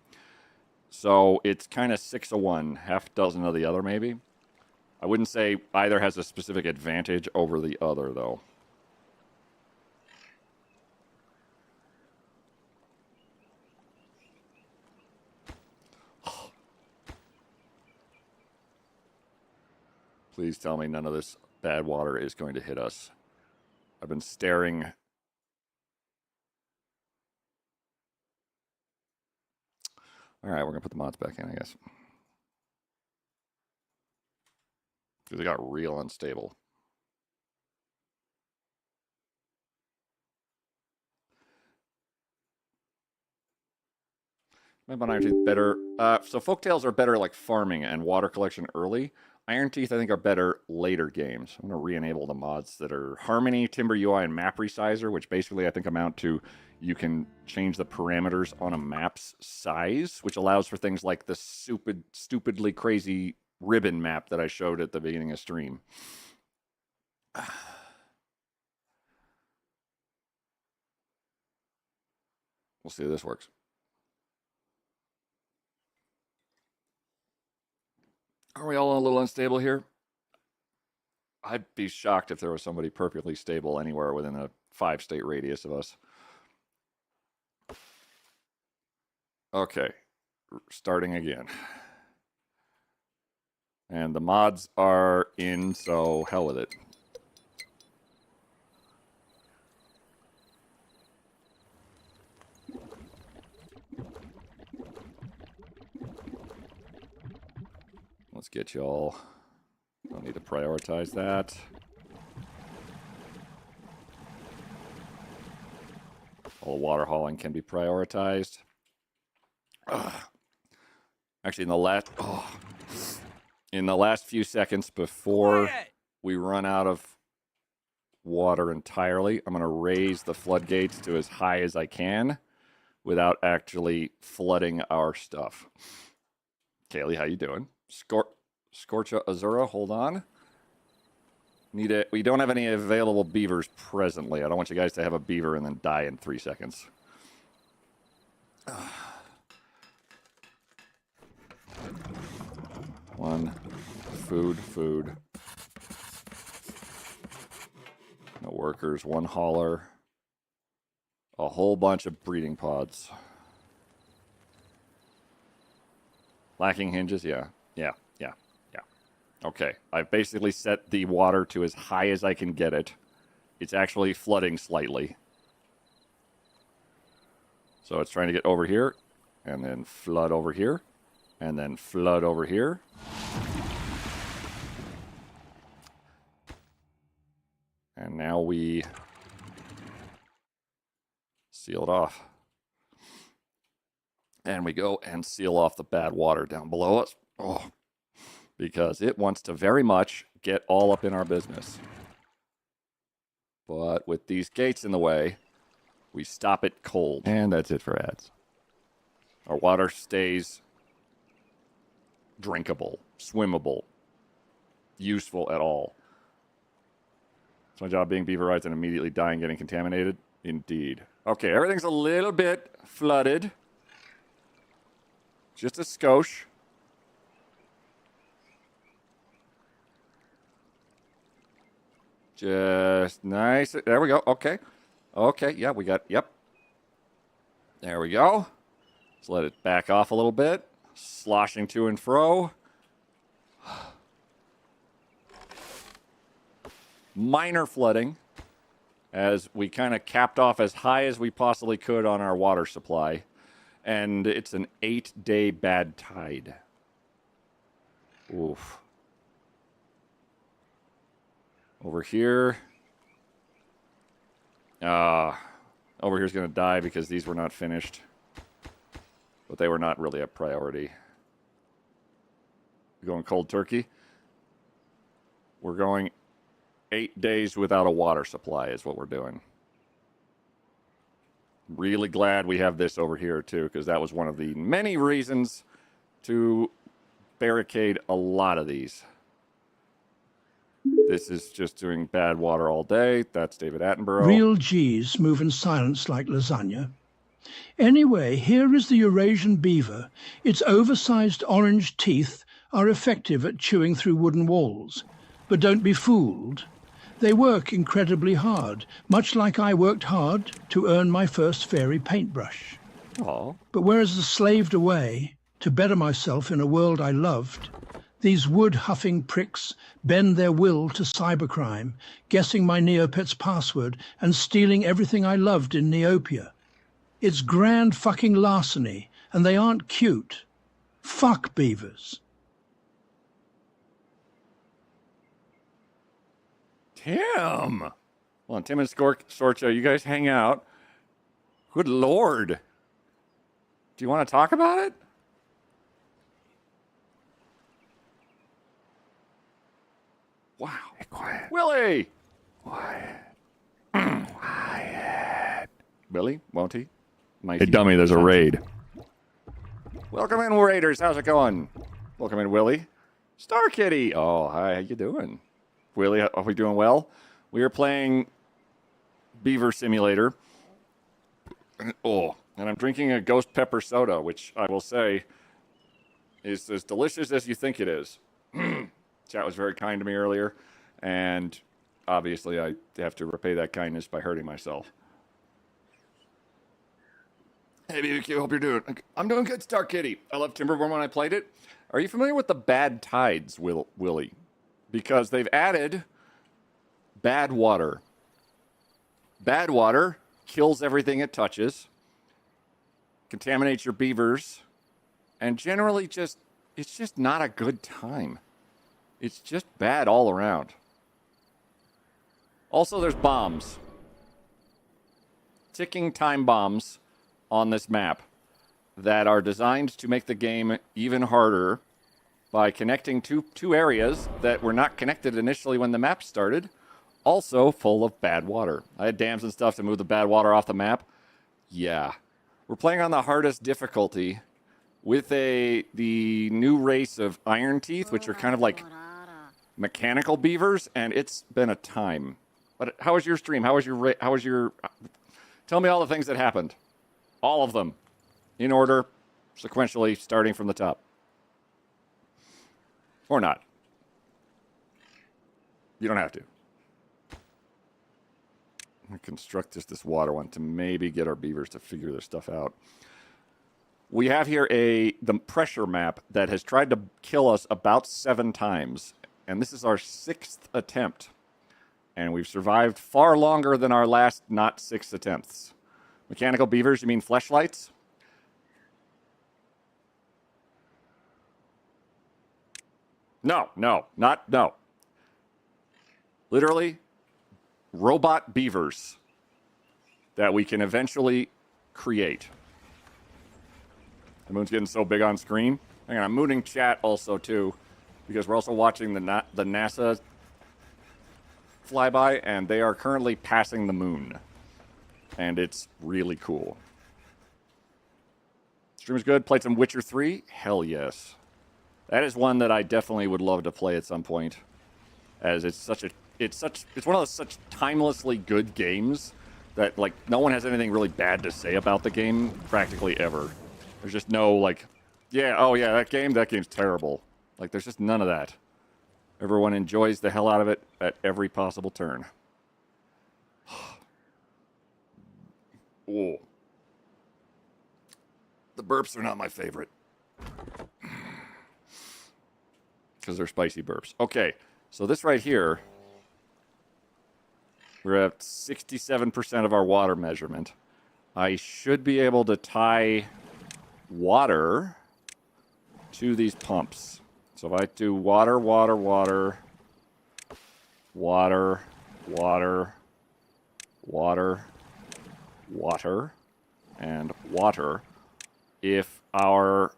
So it's kind of 6 of one, half dozen of the other maybe. I wouldn't say either has a specific advantage over the other though. Please tell me none of this bad water is going to hit us. I've been staring. All right, we're going to put the mods back in, I guess. Because they got real unstable. Maybe on Iron Teeth better. So Folktales are better like farming and water collection early. Iron Teeth, I think, are better later games. I'm going to re-enable the mods that are Harmony, Timber UI, and Map Resizer, which basically I think amount to you can change the parameters on a map's size, which allows for things like the stupidly crazy ribbon map that I showed at the beginning of stream. We'll see if this works. Are we all a little unstable here? I'd be shocked if there was somebody perfectly stable anywhere within a 5-state radius of us. Okay, starting again. And the mods are in, so hell with it. Let's get you all. Don't need to prioritize that. All the water hauling can be prioritized. Ugh. Actually, in the last few seconds before we run out of water entirely, I'm going to raise the floodgates to as high as I can without actually flooding our stuff. Kaylee, how you doing? Scorcha Azura, hold on. We don't have any available beavers presently. I don't want you guys to have a beaver and then die in 3 seconds. One. Food. No workers. One hauler. A whole bunch of breeding pods. Lacking hinges? Yeah. Okay. I've basically set the water to as high as I can get it. It's actually flooding slightly. So it's trying to get over here, and then flood over here, and then flood over here. And now we seal it off. And we go and seal off the bad water down below us. Oh, because it wants to very much get all up in our business. But with these gates in the way, we stop it cold. And that's it for ads. Our water stays drinkable, swimmable, useful at all. It's my job being beaverized and immediately dying, getting contaminated. Indeed. Okay, everything's a little bit flooded. Just a skosh. Just nice. There we go. Okay. Okay, yeah, we got, yep. There we go. Let's let it back off a little bit. Sloshing to and fro. Minor flooding, as we kind of capped off as high as we possibly could on our water supply. And it's an 8-day bad tide. Oof. Over here. Over here's going to die because these were not finished. But they were not really a priority. We're going cold turkey. We're going 8 days without a water supply is what we're doing. Really glad we have this over here too, because that was one of the many reasons to barricade a lot of these. This is just doing bad water all day. That's David Attenborough. Real G's move in silence like lasagna. Anyway, here is the Eurasian beaver. Its oversized orange teeth are effective at chewing through wooden walls. But don't be fooled. They work incredibly hard, much like I worked hard to earn my first fairy paintbrush. Aww. But whereas I slaved away to better myself in a world I loved, these wood-huffing pricks bend their will to cybercrime, guessing my Neopet's password and stealing everything I loved in Neopia. It's grand fucking larceny, and they aren't cute. Fuck beavers. Tim! Well, Tim and Sorcha, you guys hang out. Good Lord. Do you want to talk about it? Wow. Hey, quiet. Willie! Quiet. Quiet. Billy, won't he? Hey, dummy, there's a raid. Welcome in, Raiders. How's it going? Welcome in, Willie. Star Kitty. Oh, hi. How you doing? Willie, are we doing well? We are playing Beaver Simulator. And I'm drinking a ghost pepper soda, which I will say is as delicious as you think it is. Chat was very kind to me earlier. And obviously, I have to repay that kindness by hurting myself. Hey, BBQ, hope you're doing. I'm doing good, Star Kitty. I love Timberborn when I played it. Are you familiar with the bad tides, Willie? Because they've added bad water. Bad water kills everything it touches, contaminates your beavers, and generally it's just not a good time. It's just bad all around. Also, there's bombs. Ticking time bombs on this map that are designed to make the game even harder by connecting two areas that were not connected initially when the map started, also full of bad water. I had dams and stuff to move the bad water off the map. Yeah. We're playing on the hardest difficulty with the new race of Iron Teeth, which are kind of like mechanical beavers, and it's been a time. But how was your stream? How was your tell me all the things that happened. All of them. In order, sequentially, starting from the top. Or not. You don't have to. I construct this water one to maybe get our beavers to figure this stuff out. We have here the pressure map that has tried to kill us about 7 times. And this is our 6th attempt. And we've survived far longer than our last not 6 attempts. Mechanical beavers, you mean fleshlights? No. Literally, robot beavers that we can eventually create. The moon's getting so big on screen. Hang on, I'm mooning chat also, too, because we're also watching the NASA flyby, and they are currently passing the moon. And it's really cool. Stream's good. Played some Witcher 3? Hell yes. That is one that I definitely would love to play at some point, as it's one of those such timelessly good games that like no one has anything really bad to say about the game practically ever. There's just no like, that game's terrible. Like there's just none of that. Everyone enjoys the hell out of it at every possible turn. Oh. The burps are not my favorite. Because they're spicy burps. Okay, so this right here, we're at 67% of our water measurement. I should be able to tie water to these pumps. So if I do water, water, water, water, water, water, water, and water, if our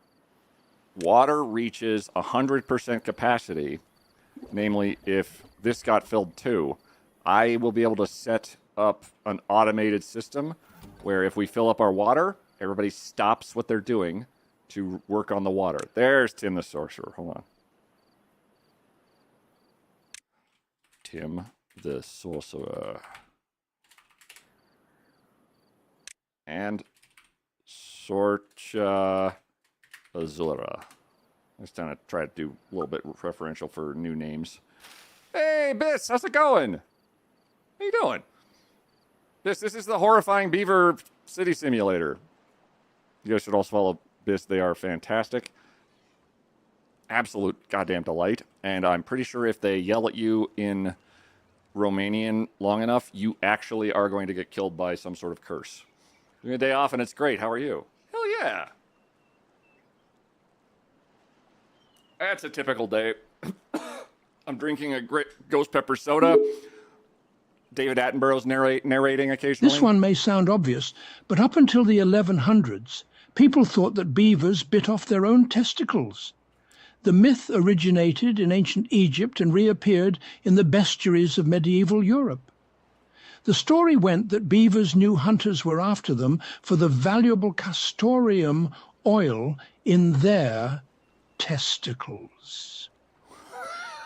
water reaches 100% capacity, namely if this got filled too, I will be able to set up an automated system where if we fill up our water, everybody stops what they're doing to work on the water. There's Tim the Sorcerer. Hold on. Tim the Sorcerer. And Sorcha Azura. I was trying to do a little bit preferential for new names. Hey, Biss, how's it going? How you doing? This is the horrifying beaver city simulator. You guys should also follow Biss. They are fantastic. Absolute goddamn delight. And I'm pretty sure if they yell at you in Romanian long enough, you actually are going to get killed by some sort of curse. Doing a day off and it's great. How are you? Hell yeah. That's a typical day. I'm drinking a great ghost pepper soda. David Attenborough's narrating occasionally. This one may sound obvious, but up until the 1100s, people thought that beavers bit off their own testicles. The myth originated in ancient Egypt and reappeared in the bestiaries of medieval Europe. The story went that beavers knew hunters were after them for the valuable castoreum oil in their testicles.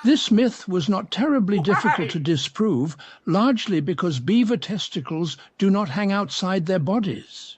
This myth was not terribly difficult to disprove, largely because beaver testicles do not hang outside their bodies.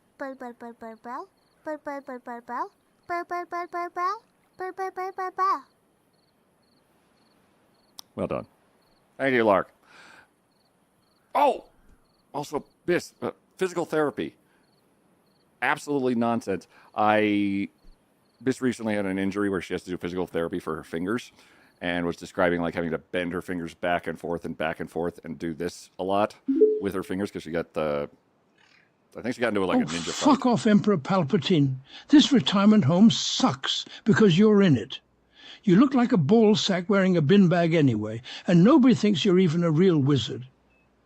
Burl, burl, burl, burl, burl. Burl, burl, burl, burl, burl. Burl, burl, burl, burl, burl. Burl, burl, burl, burl, burl. Well done. Thank you, Lark. Oh! Also, Biss, physical therapy. Absolutely nonsense. Biss recently had an injury where she has to do physical therapy for her fingers and was describing like having to bend her fingers back and forth and do this a lot with her fingers because she got I think she got into like a ninja fight. Fuck off, Emperor Palpatine. This retirement home sucks because you're in it. You look like a ball sack wearing a bin bag anyway, and nobody thinks you're even a real wizard.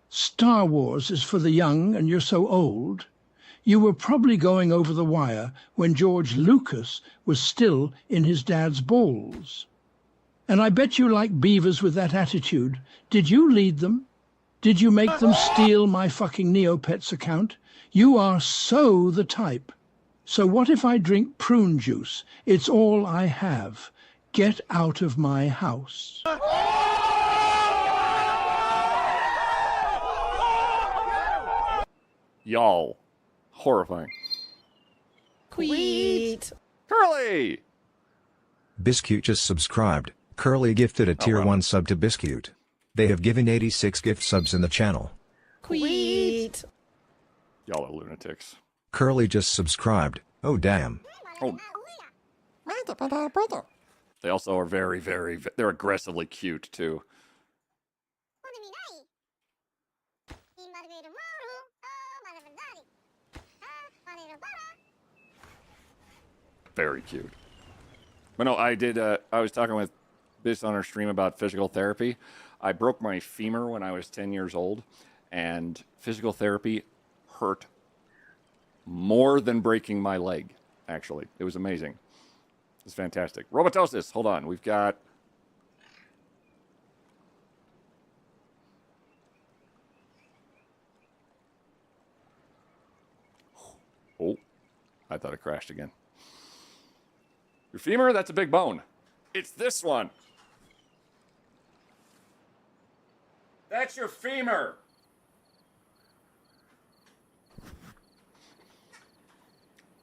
Star Wars is for the young, and you're so old. You were probably going over the wire when George Lucas was still in his dad's balls. And I bet you like beavers with that attitude. Did you lead them? Did you make them steal my fucking Neopets account? You are so the type. So what if I drink prune juice? It's all I have. Get out of my house. Y'all. Horrifying. Queet. Curly! Biscuit just subscribed. Curly gifted a tier 1 sub to Biscuit. They have given 86 gift subs in the channel. Queet. Y'all are lunatics. Curly just subscribed. Oh damn. Oh. They also are very, they're aggressively cute too. Very cute. But no, I was talking with Biz on our stream about physical therapy. I broke my femur when I was 10 years old, and physical therapy hurt more than breaking my leg, actually. It was amazing. It's fantastic. Robotosis, hold on. We've got... Oh, I thought it crashed again. Your femur, that's a big bone. It's this one. That's your femur.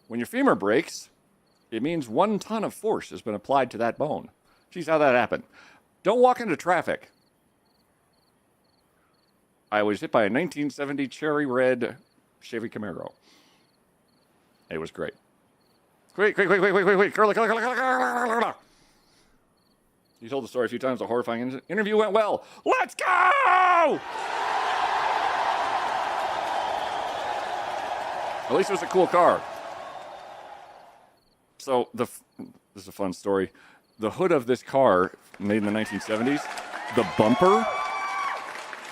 When your femur breaks, it means 1 ton of force has been applied to that bone. Geez, how'd that happen? Don't walk into traffic. I was hit by a 1970 cherry red Chevy Camaro. It was great. Quick. Curly. You told the story a few times. The horrifying interview went well. Let's go! At least it was a cool car. So, this is a fun story. The hood of this car, made in the 1970s, the bumper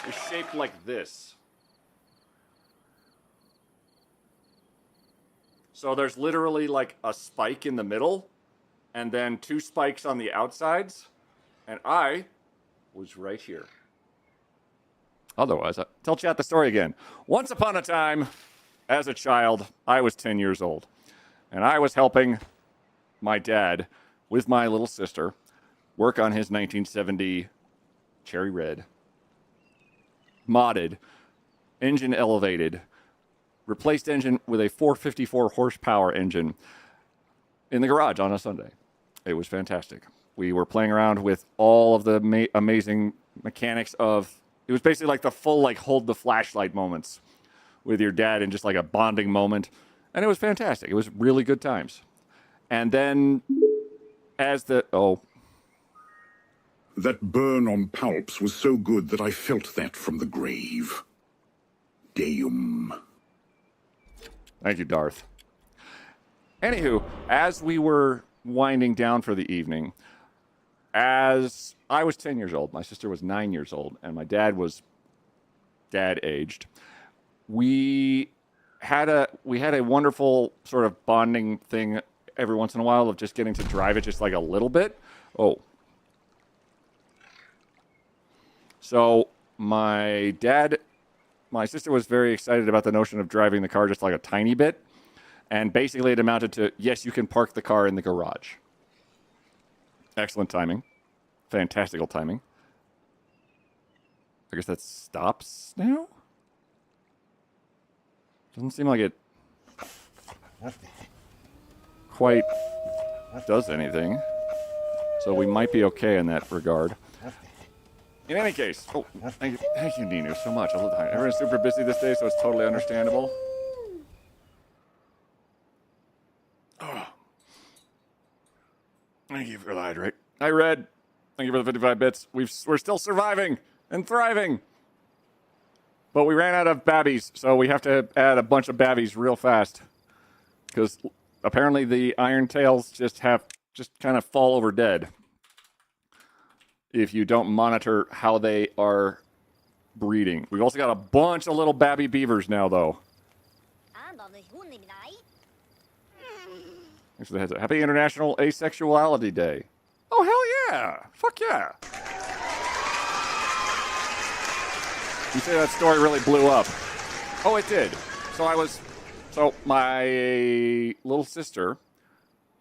is shaped like this. So there's literally like a spike in the middle, and then 2 spikes on the outsides, and I was right here. Otherwise, tell chat the story again. Once upon a time, as a child, I was 10 years old, and I was helping my dad with my little sister work on his 1970 cherry red, modded, engine elevated, replaced engine with a 454 horsepower engine in the garage on a Sunday. It was fantastic. We were playing around with all of the amazing mechanics of, it was basically like the full like hold the flashlight moments with your dad in just like a bonding moment. And it was fantastic. It was really good times. And then as the, That burn on Palps was so good that I felt that from the grave. Deum. Thank you, Darth. Anywho, as we were winding down for the evening, as I was 10 years old, my sister was 9 years old, and my dad was dad-aged, we had a wonderful sort of bonding thing every once in a while of just getting to drive it just like a little bit. So my sister was very excited about the notion of driving the car just like a tiny bit. And basically it amounted to, yes, you can park the car in the garage. Excellent timing. Fantastical timing. I guess that stops now? Doesn't seem like it quite does anything. So we might be okay in that regard. In any case, thank you, Ninu, so much. I love that. Everyone's super busy this day, so it's totally understandable. Thank you for the hydrate. Hi, Red. Thank you for the 55 bits. We're still surviving and thriving. But we ran out of babbies, so we have to add a bunch of babbies real fast. Because apparently the iron tails just kind of fall over dead if you don't monitor how they are breeding. We've also got a bunch of little babby beavers now, though. Thanks for the heads up. Happy International Asexuality Day. Oh, hell yeah. Fuck yeah. You say that story really blew up. Oh, it did. So my little sister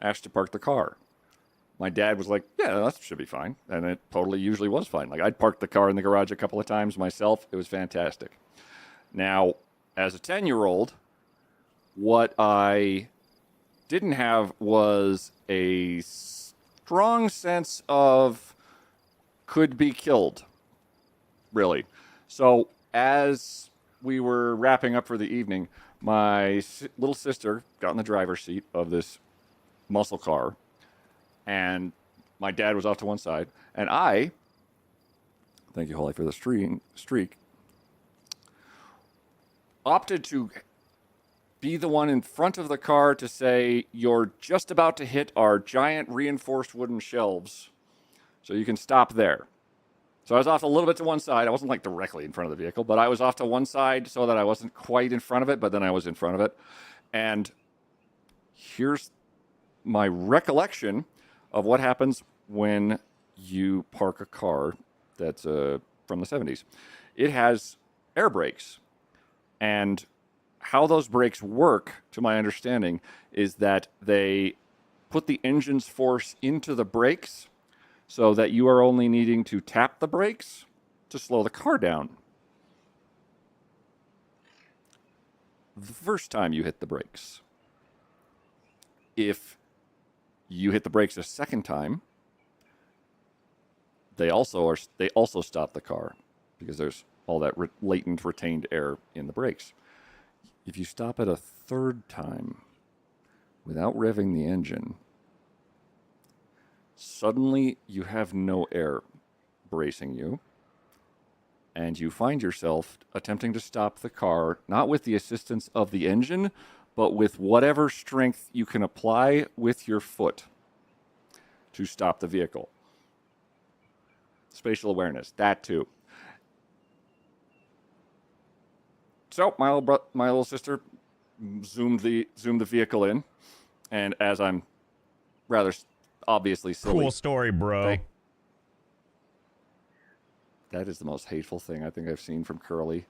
asked to park the car. My dad was like, yeah, that should be fine. And it totally usually was fine. Like, I'd parked the car in the garage a couple of times myself. It was fantastic. Now, as a 10-year-old, what I didn't have was a strong sense of could be killed, really. So as we were wrapping up for the evening, my little sister got in the driver's seat of this muscle car, and my dad was off to one side, and I, thank you, Holly, for the streak, opted to be the one in front of the car to say, you're just about to hit our giant reinforced wooden shelves, so you can stop there. So I was off a little bit to one side. I wasn't like directly in front of the vehicle, but I was off to one side so that I wasn't quite in front of it, but then I was in front of it. And here's my recollection of what happens when you park a car that's from the 70s. It has air brakes. And how those brakes work, to my understanding, is that they put the engine's force into the brakes so that you are only needing to tap the brakes to slow the car down. The first time you hit the brakes. If you hit the brakes a second time, they also stop the car because there's all that latent retained air in the brakes. If you stop it a third time without revving the engine, suddenly you have no air bracing you, and you find yourself attempting to stop the car, not with the assistance of the engine, but with whatever strength you can apply with your foot to stop the vehicle. Spatial awareness, that too. So my little sister zoomed the vehicle in, and as I'm rather obviously silly. Cool story, bro. That is the most hateful thing I think I've seen from Curly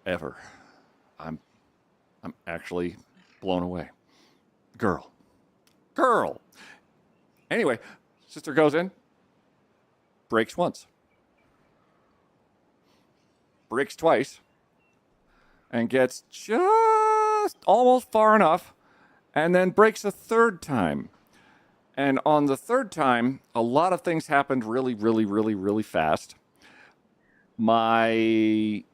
ever. I'm actually blown away. Girl. Anyway, sister goes in, brakes once, brakes twice, and gets just almost far enough, and then brakes a third time. And on the third time, a lot of things happened really, really, really, really fast. My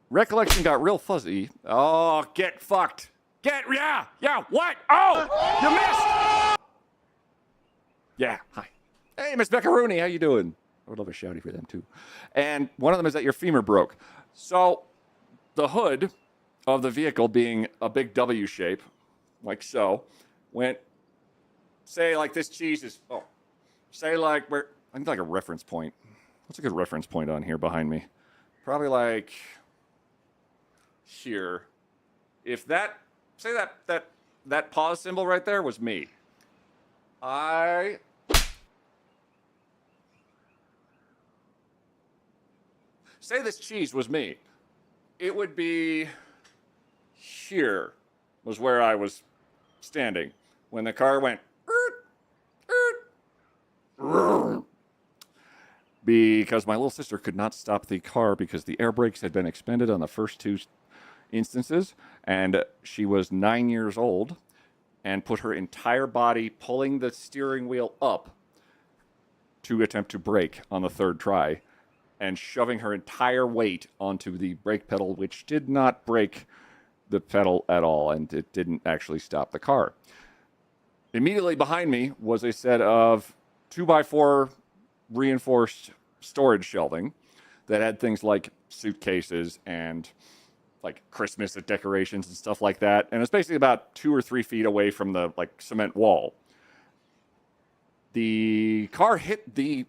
recollection got real fuzzy. Oh, get fucked. Yeah, what? Oh, you missed. Yeah, hi. Hey, Miss Beccarooney, how you doing? I would love a shouty for them, too. And one of them is that your femur broke. So the hood of the vehicle, being a big W shape, like so, went, say, like this cheese is, say, like, where, I need like a reference point. What's a good reference point on here behind me? Probably like here. If that, say that pause symbol right there was me. Say this cheese was me. It would be here was where I was standing when the car went because my little sister could not stop the car because the air brakes had been expended on the first two instances, and she was 9 years old and put her entire body pulling the steering wheel up to attempt to brake on the third try, and shoving her entire weight onto the brake pedal, which did not brake the pedal at all, and it didn't actually stop the car. Immediately behind me was a set of 2x4 reinforced storage shelving that had things like suitcases and like Christmas decorations and stuff like that. And it's basically about 2 or 3 feet away from the like cement wall. The car hit the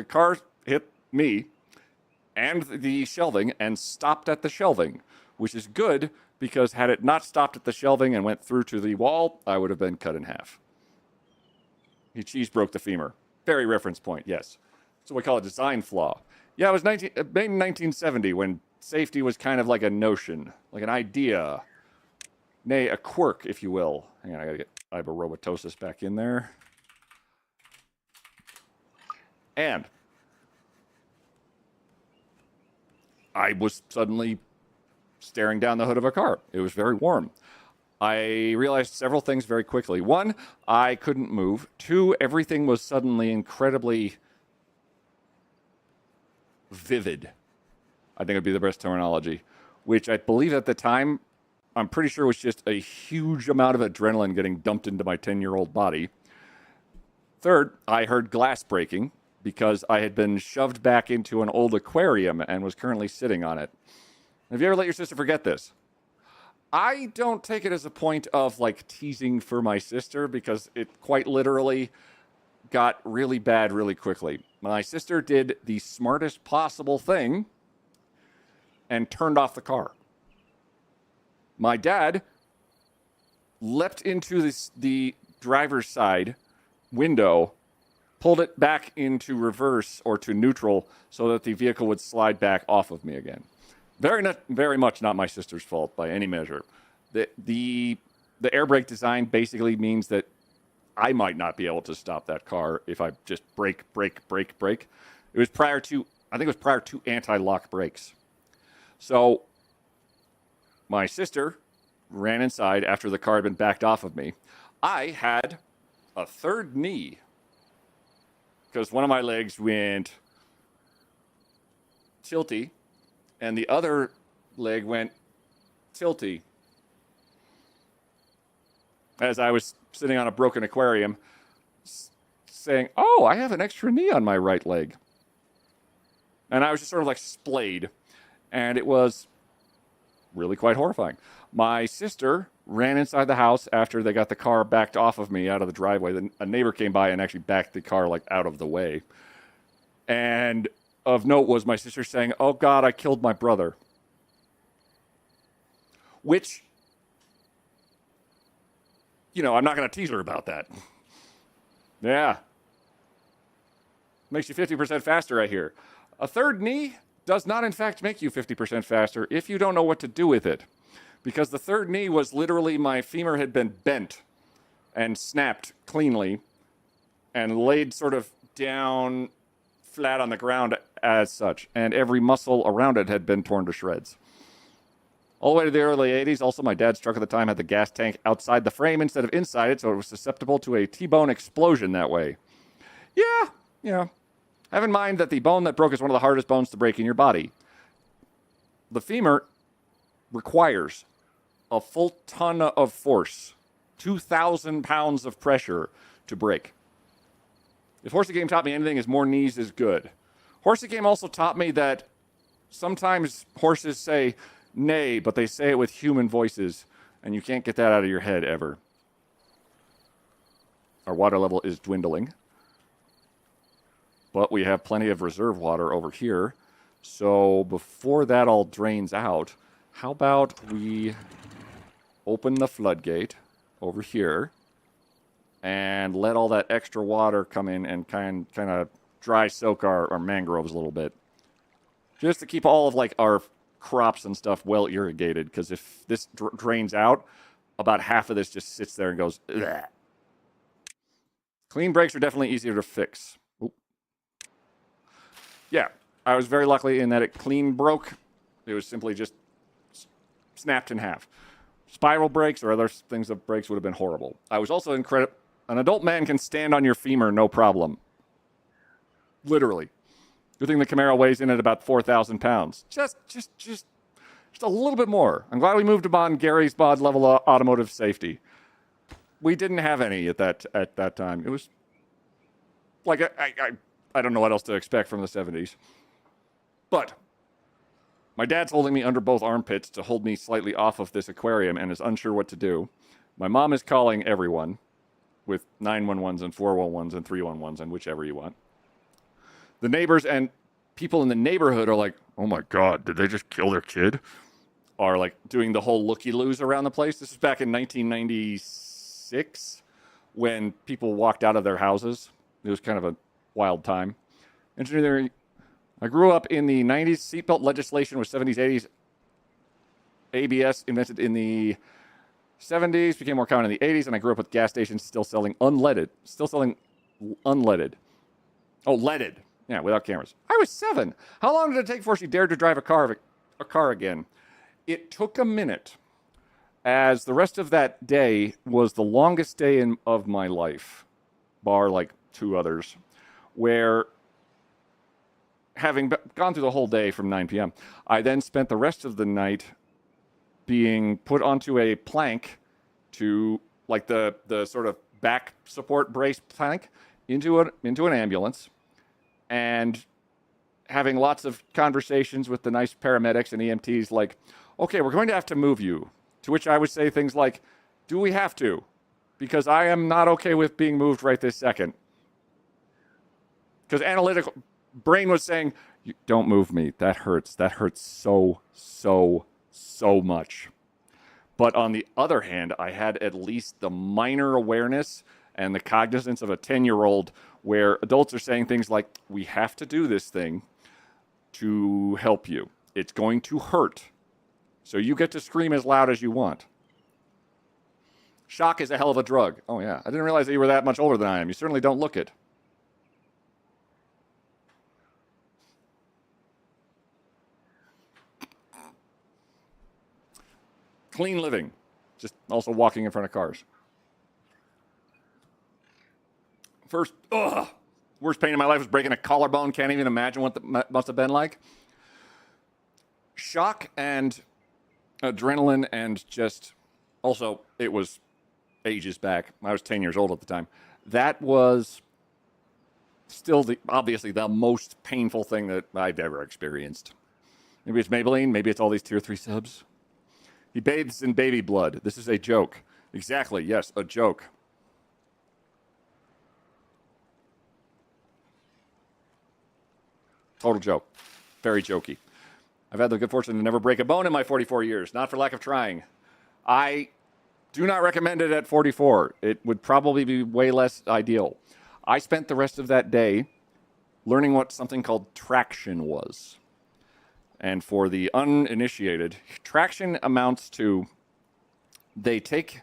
car hit me and the shelving and stopped at the shelving, which is good because had it not stopped at the shelving and went through to the wall, I would have been cut in half. He cheese broke the femur. Very reference point, yes. So we call it design flaw. Yeah, it was made in 1970 when safety was kind of like a notion, like an idea, nay, a quirk, if you will. Hang on, I gotta get iborobatosis back in there. And I was suddenly staring down the hood of a car. It was very warm. I realized several things very quickly. One, I couldn't move. Two, everything was suddenly incredibly vivid. I think would be the best terminology, which I believe at the time, I'm pretty sure was just a huge amount of adrenaline getting dumped into my 10-year-old body. Third, I heard glass breaking because I had been shoved back into an old aquarium and was currently sitting on it. Have you ever let your sister forget this? I don't take it as a point of like teasing for my sister because it quite literally got really bad really quickly. My sister did the smartest possible thing and turned off the car. My dad leapt into the driver's side window, pulled it back into reverse or to neutral so that the vehicle would slide back off of me again. Very much not my sister's fault by any measure. The air brake design basically means that I might not be able to stop that car if I just brake. It was prior to anti-lock brakes. So my sister ran inside after the car had been backed off of me. I had a third knee because one of my legs went tilty and the other leg went tilty as I was sitting on a broken aquarium saying, oh, I have an extra knee on my right leg. And I was just sort of like splayed. And it was really quite horrifying. My sister ran inside the house after they got the car backed off of me out of the driveway. Then a neighbor came by and actually backed the car like out of the way. And of note was my sister saying, oh God, I killed my brother. Which, you know, I'm not going to tease her about that. Yeah. Makes you 50% faster, I hear. A third knee does not, in fact, make you 50% faster if you don't know what to do with it. Because the third knee was literally my femur had been bent and snapped cleanly and laid sort of down flat on the ground as such. And every muscle around it had been torn to shreds. All the way to the early 80s. Also, my dad's truck at the time had the gas tank outside the frame instead of inside it, so it was susceptible to a T-bone explosion that way. Yeah. Have in mind that the bone that broke is one of the hardest bones to break in your body. The femur requires a full ton of force, 2,000 pounds of pressure to break. If Horsey Game taught me anything, is more knees is good. Horsey Game also taught me that sometimes horses say nay, but they say it with human voices, and you can't get that out of your head ever. Our water level is dwindling. But we have plenty of reserve water over here. So before that all drains out, how about we open the floodgate over here and let all that extra water come in and kind of dry soak our mangroves a little bit. Just to keep all of like our crops and stuff well irrigated, because if this drains out, about half of this just sits there and goes, bleh. Clean brakes are definitely easier to fix. Yeah, I was very lucky in that it clean broke. It was simply just snapped in half. Spiral brakes or other things of brakes would have been horrible. I was also incredible. An adult man can stand on your femur, no problem. Literally. Good thing the Camaro weighs in at about 4,000 pounds. Just a little bit more. I'm glad we moved upon Gary's bod level automotive safety. We didn't have any at that time. It was like I don't know what else to expect from the 70s. But my dad's holding me under both armpits to hold me slightly off of this aquarium and is unsure what to do. My mom is calling everyone with 911s and 411s and 311s and whichever you want. The neighbors and people in the neighborhood are like, oh my God, did they just kill their kid? Are like doing the whole looky-loos around the place. This is back in 1996 when people walked out of their houses. It was kind of a wild time. Engineering. I grew up in the 90s. Seatbelt legislation was 70s, 80s. ABS invented in the 70s, became more common in the 80s, and I grew up with gas stations still selling unleaded. Oh, leaded. Yeah, without cameras. I was 7. How long did it take before she dared to drive a car again? It took a minute as the rest of that day was the longest day of my life, bar like 2 others, where having gone through the whole day from 9 p.m., I then spent the rest of the night being put onto a plank to, like the sort of back support brace plank, into an ambulance, and having lots of conversations with the nice paramedics and EMTs like, okay, we're going to have to move you. To which I would say things like, do we have to? Because I am not okay with being moved right this second. Because analytical brain was saying, don't move me. That hurts. That hurts so, so, so much. But on the other hand, I had at least the minor awareness and the cognizance of a 10-year-old where adults are saying things like, we have to do this thing to help you. It's going to hurt. So you get to scream as loud as you want. Shock is a hell of a drug. Oh, yeah. I didn't realize that you were that much older than I am. You certainly don't look it. Clean living. Just also walking in front of cars. First, worst pain in my life was breaking a collarbone. Can't even imagine what that must have been like. Shock and adrenaline and just... Also, it was ages back. I was 10 years old at the time. That was still obviously the most painful thing that I've ever experienced. Maybe it's Maybelline. Maybe it's all these tier 3 subs. He bathes in baby blood. This is a joke. Exactly, yes, a joke. Total joke. Very jokey. I've had the good fortune to never break a bone in my 44 years, not for lack of trying. I do not recommend it at 44. It would probably be way less ideal. I spent the rest of that day learning what something called traction was. And for the uninitiated, traction amounts to, they take,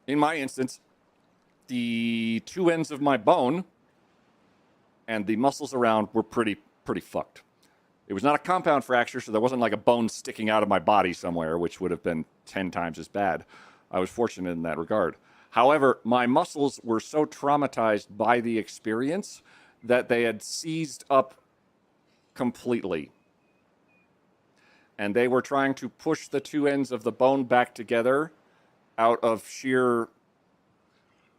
in my instance, the 2 ends of my bone and the muscles around were pretty fucked. It was not a compound fracture, so there wasn't like a bone sticking out of my body somewhere, which would have been 10 times as bad. I was fortunate in that regard. However, my muscles were so traumatized by the experience that they had seized up completely. And they were trying to push the 2 ends of the bone back together out of sheer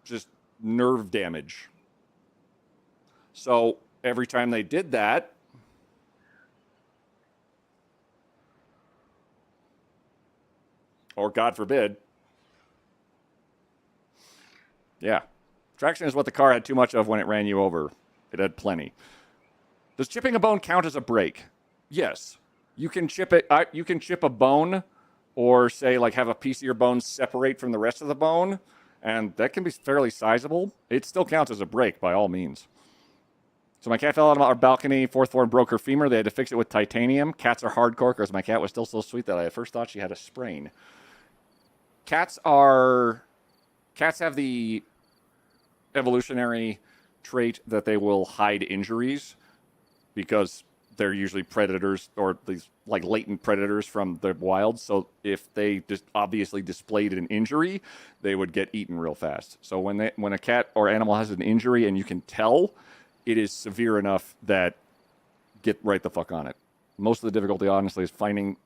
just nerve damage. So every time they did that, or God forbid, yeah, traction is what the car had too much of when it ran you over. It had plenty. Does chipping a bone count as a break? Yes. You can chip it. You can chip a bone, or say like have a piece of your bone separate from the rest of the bone, and that can be fairly sizable. It still counts as a break by all means. So my cat fell out of our balcony, 4th floor, and broke her femur. They had to fix it with titanium. Cats are hardcore because my cat was still so sweet that I at first thought she had a sprain. Cats have the evolutionary trait that they will hide injuries because they're usually predators or these like latent predators from the wild. So if they just obviously displayed an injury, they would get eaten real fast. So when a cat or animal has an injury and you can tell, it is severe enough that get right the fuck on it. Most of the difficulty, honestly, is finding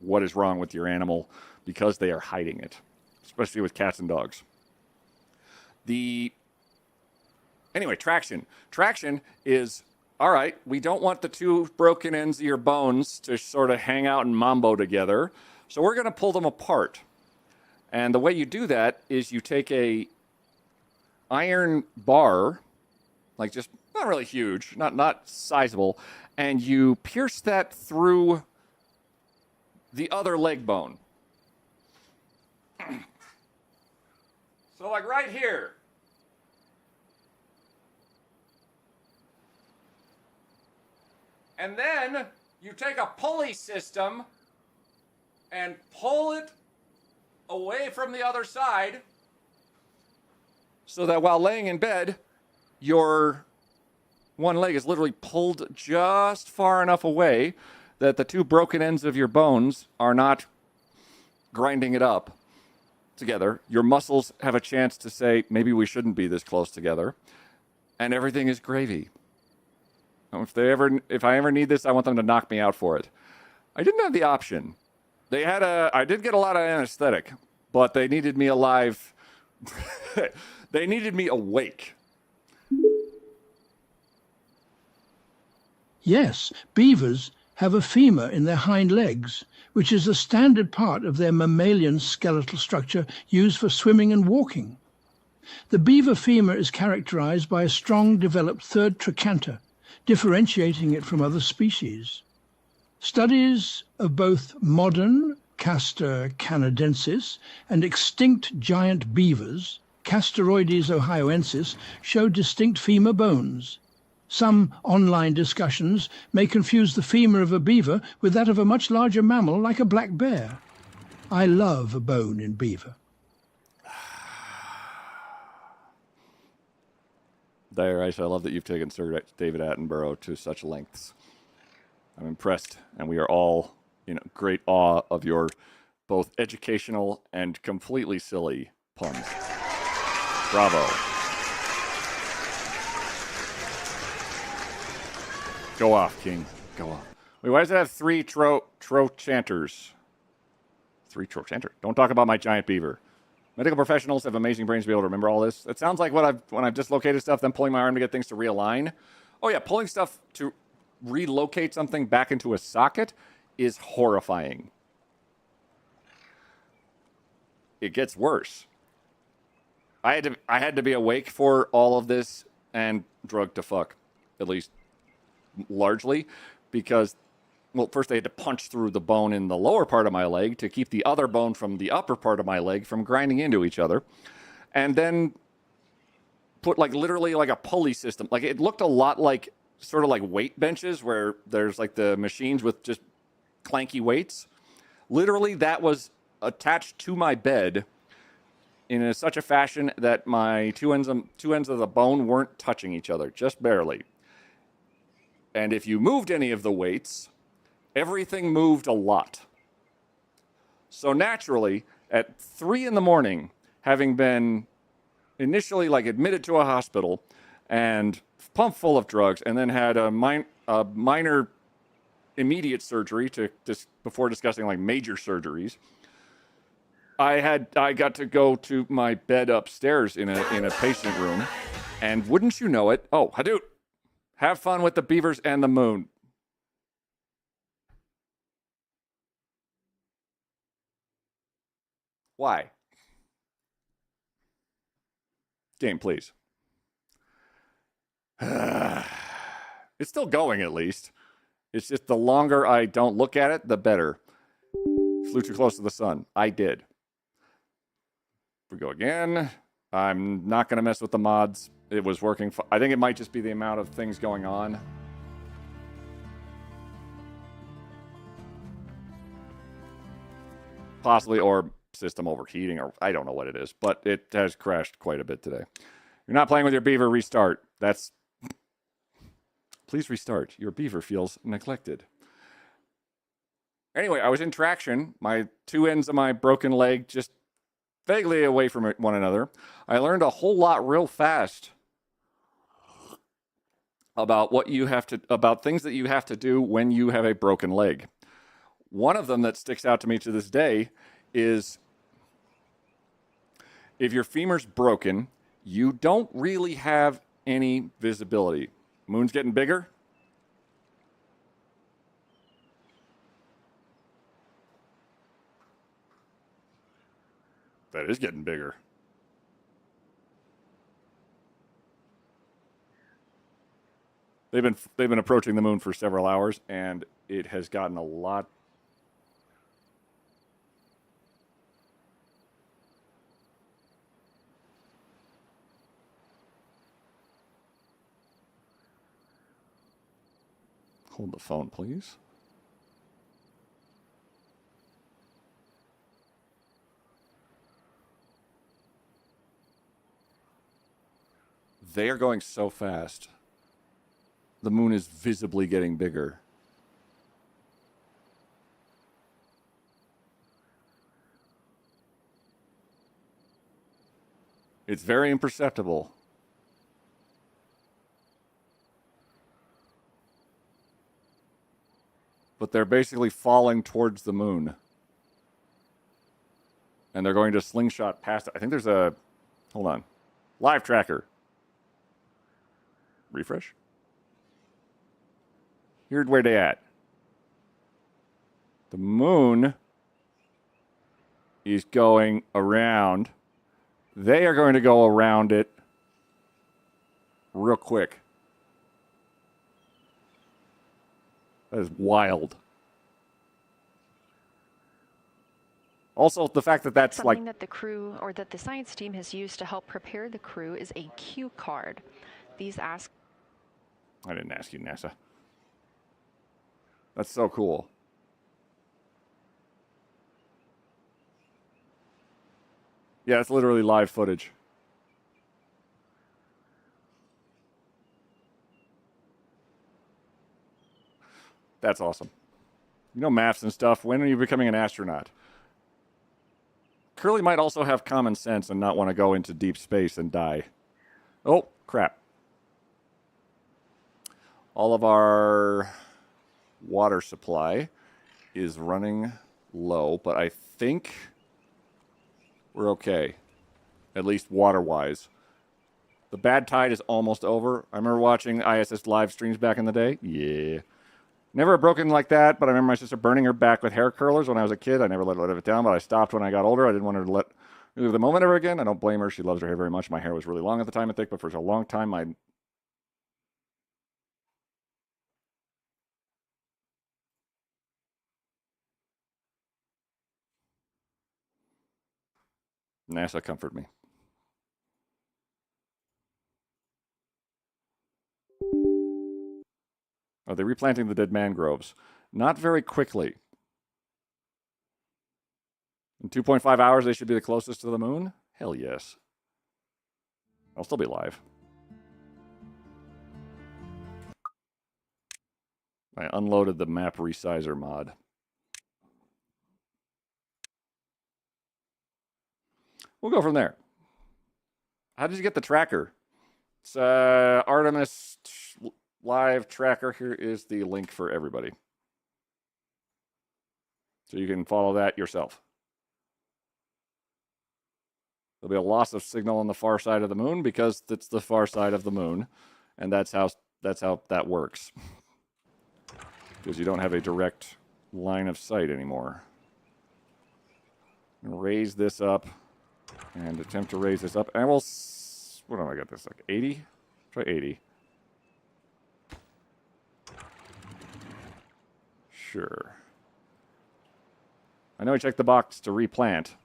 what is wrong with your animal because they are hiding it, especially with cats and dogs. Anyway, traction. Traction is, all right, we don't want the 2 broken ends of your bones to sort of hang out and mambo together, so we're going to pull them apart. And the way you do that is you take a iron bar, like just not really huge, not sizable, and you pierce that through the other leg bone. So like right here. And then you take a pulley system and pull it away from the other side so that while laying in bed, your one leg is literally pulled just far enough away that the 2 broken ends of your bones are not grinding it up together. Your muscles have a chance to say, maybe we shouldn't be this close together. And everything is gravy. If I ever need this, I want them to knock me out for it. I didn't have the option. I did get a lot of anesthetic, but they needed me alive. They needed me awake. Yes, beavers have a femur in their hind legs, which is a standard part of their mammalian skeletal structure used for swimming and walking. The beaver femur is characterized by a strong developed third trochanter, differentiating it from other species. Studies of both modern Castor canadensis and extinct giant beavers, Castoroides ohioensis, show distinct femur bones. Some online discussions may confuse the femur of a beaver with that of a much larger mammal like a black bear. I love a bone in beaver. I love that you've taken Sir David Attenborough to such lengths. I'm impressed, and we are all in great awe of your both educational and completely silly puns. Bravo. Go off, King. Go off. Wait, why does it have three trochanters? Three trochanters. Don't talk about my giant beaver. Medical professionals have amazing brains to be able to remember all this. It sounds like when I've dislocated stuff, then pulling my arm to get things to realign. Oh yeah, pulling stuff to relocate something back into a socket is horrifying. It gets worse. I had to be awake for all of this and drugged to fuck, at least largely, because, well, first they had to punch through the bone in the lower part of my leg to keep the other bone from the upper part of my leg from grinding into each other, and then put literally a pulley system. It looked a lot like sort of like weight benches where there's the machines with just clanky weights. Literally, that was attached to my bed in such a fashion that my two ends of the bone weren't touching each other, just barely. And if you moved any of the weights, everything moved a lot. So naturally, at 3 a.m, having been initially admitted to a hospital and pumped full of drugs, and then had a minor immediate surgery before discussing major surgeries, I got to go to my bed upstairs in a patient room, and wouldn't you know it, oh, Hadoop, have fun with the beavers and the moon. Why? Game, please. It's still going, at least. It's just the longer I don't look at it, the better. Flew too close to the sun. I did. We go again. I'm not going to mess with the mods. It was working. I think it might just be the amount of things going on. Possibly, or system overheating, or I don't know what it is, but it has crashed quite a bit today. You're not playing with your beaver, restart. Please restart. Your beaver feels neglected. Anyway, I was in traction. My two ends of my broken leg just vaguely away from one another. I learned a whole lot real fast about about things that you have to do when you have a broken leg. One of them that sticks out to me to this day is if your femur's broken, you don't really have any visibility. Moon's getting bigger. That is getting bigger. They've been approaching the moon for several hours, and it has gotten a lot. Hold the phone, please. They are going so fast. The moon is visibly getting bigger. It's very imperceptible. But they're basically falling towards the moon. And they're going to slingshot past it. I think there's a... Hold on. Live tracker. Refresh. Here's where they at. The moon is going around. They are going to go around it real quick. That is wild. Also, the fact that that's Something like... that the crew or that the science team has used to help prepare the crew is a cue card. These ask... I didn't ask you, NASA. That's so cool. Yeah, it's literally live footage. That's awesome. You know, maths and stuff. When are you becoming an astronaut? Curly might also have common sense and not want to go into deep space and die. Oh, crap. All of our water supply is running low, but I think we're okay. At least water-wise. The bad tide is almost over. I remember watching ISS live streams back in the day. Yeah. Never broken like that, but I remember my sister burning her back with hair curlers when I was a kid. I never let it down, but I stopped when I got older. I didn't want her to relive the moment ever again. I don't blame her. She loves her hair very much. My hair was really long at the time and thick, but for a long time, NASA comfort me. Are they replanting the dead mangroves? Not very quickly. In 2.5 hours, they should be the closest to the moon? Hell yes. I'll still be alive. I unloaded the map resizer mod. We'll go from there. How did you get the tracker? It's Artemis live tracker. Here is the link for everybody. So you can follow that yourself. There'll be a loss of signal on the far side of the moon because it's the far side of the moon. And that's how that works. Because you don't have a direct line of sight anymore. I'm going to raise this up and attempt to raise this up. And we'll... What do I got this? Like 80? Try 80. Sure. I know I checked the box to replant.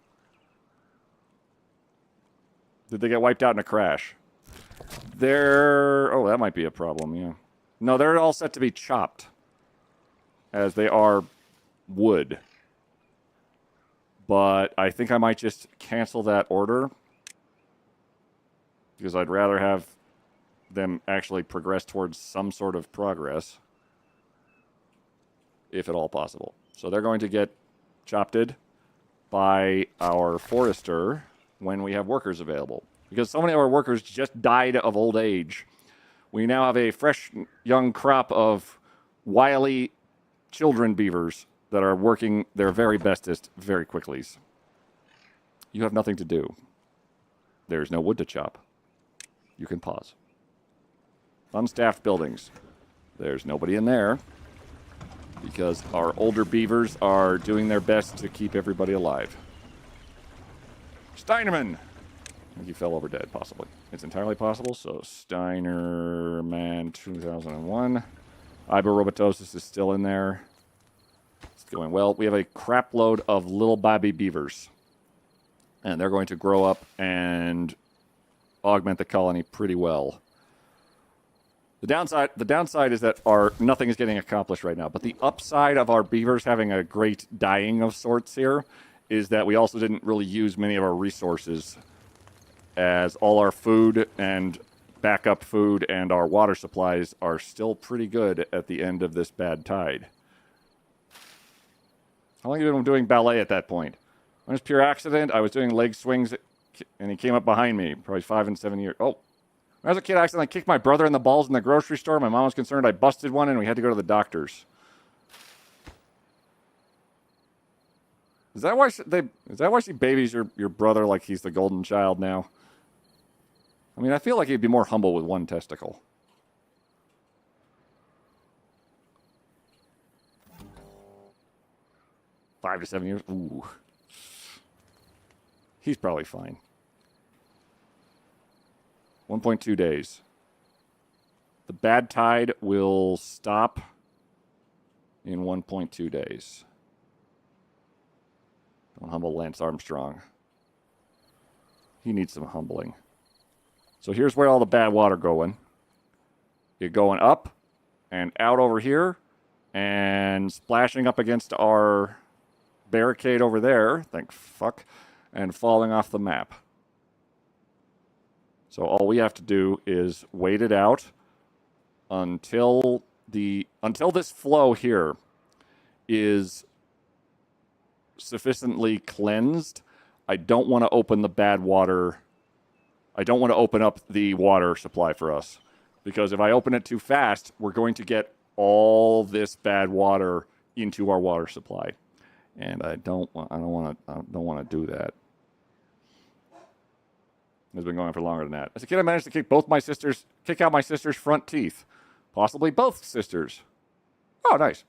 Did they get wiped out in a crash? Oh, that might be a problem, yeah. No, they're all set to be chopped. As they are wood. But I think I might just cancel that order. Because I'd rather have them actually progress towards some sort of progress. If at all possible. So they're going to get chopped by our forester when we have workers available. Because so many of our workers just died of old age. We now have a fresh young crop of wily children beavers that are working their very bestest very quickly. You have nothing to do. There's no wood to chop. You can pause. Unstaffed buildings. There's nobody in there because our older beavers are doing their best to keep everybody alive. Steinerman! I think he fell over dead, possibly. It's entirely possible, so Steinerman 2001. Iberobatosis is still in there. It's going well. We have a crap load of little baby beavers. And they're going to grow up and augment the colony pretty well. The downside is that nothing is getting accomplished right now. But the upside of our beavers having a great dying of sorts here is that we also didn't really use many of our resources, as all our food and backup food and our water supplies are still pretty good at the end of this bad tide. How long have you been doing ballet at that point? When it was pure accident, I was doing leg swings and he came up behind me, probably 5 and 7 years. Oh, when I was a kid, I accidentally kicked my brother in the balls in the grocery store. My mom was concerned I busted one, and we had to go to the doctors. Is that why she babies your brother like he's the golden child now? I mean, I feel like he'd be more humble with one testicle. 5 to 7 years? Ooh. He's probably fine. 1.2 days. The bad tide will stop in 1.2 days. Don't humble Lance Armstrong. He needs some humbling. So here's where all the bad water going. You're going up and out over here and splashing up against our barricade over there, thank fuck, and falling off the map. So all we have to do is wait it out until this flow here is sufficiently cleansed. I don't want to open the bad water. I don't want to open up the water supply for us, because if I open it too fast, we're going to get all this bad water into our water supply, and I don't want to do that. It's been going on for longer than that. As a kid, I managed to kick out my sister's front teeth, possibly both sisters. Oh, nice.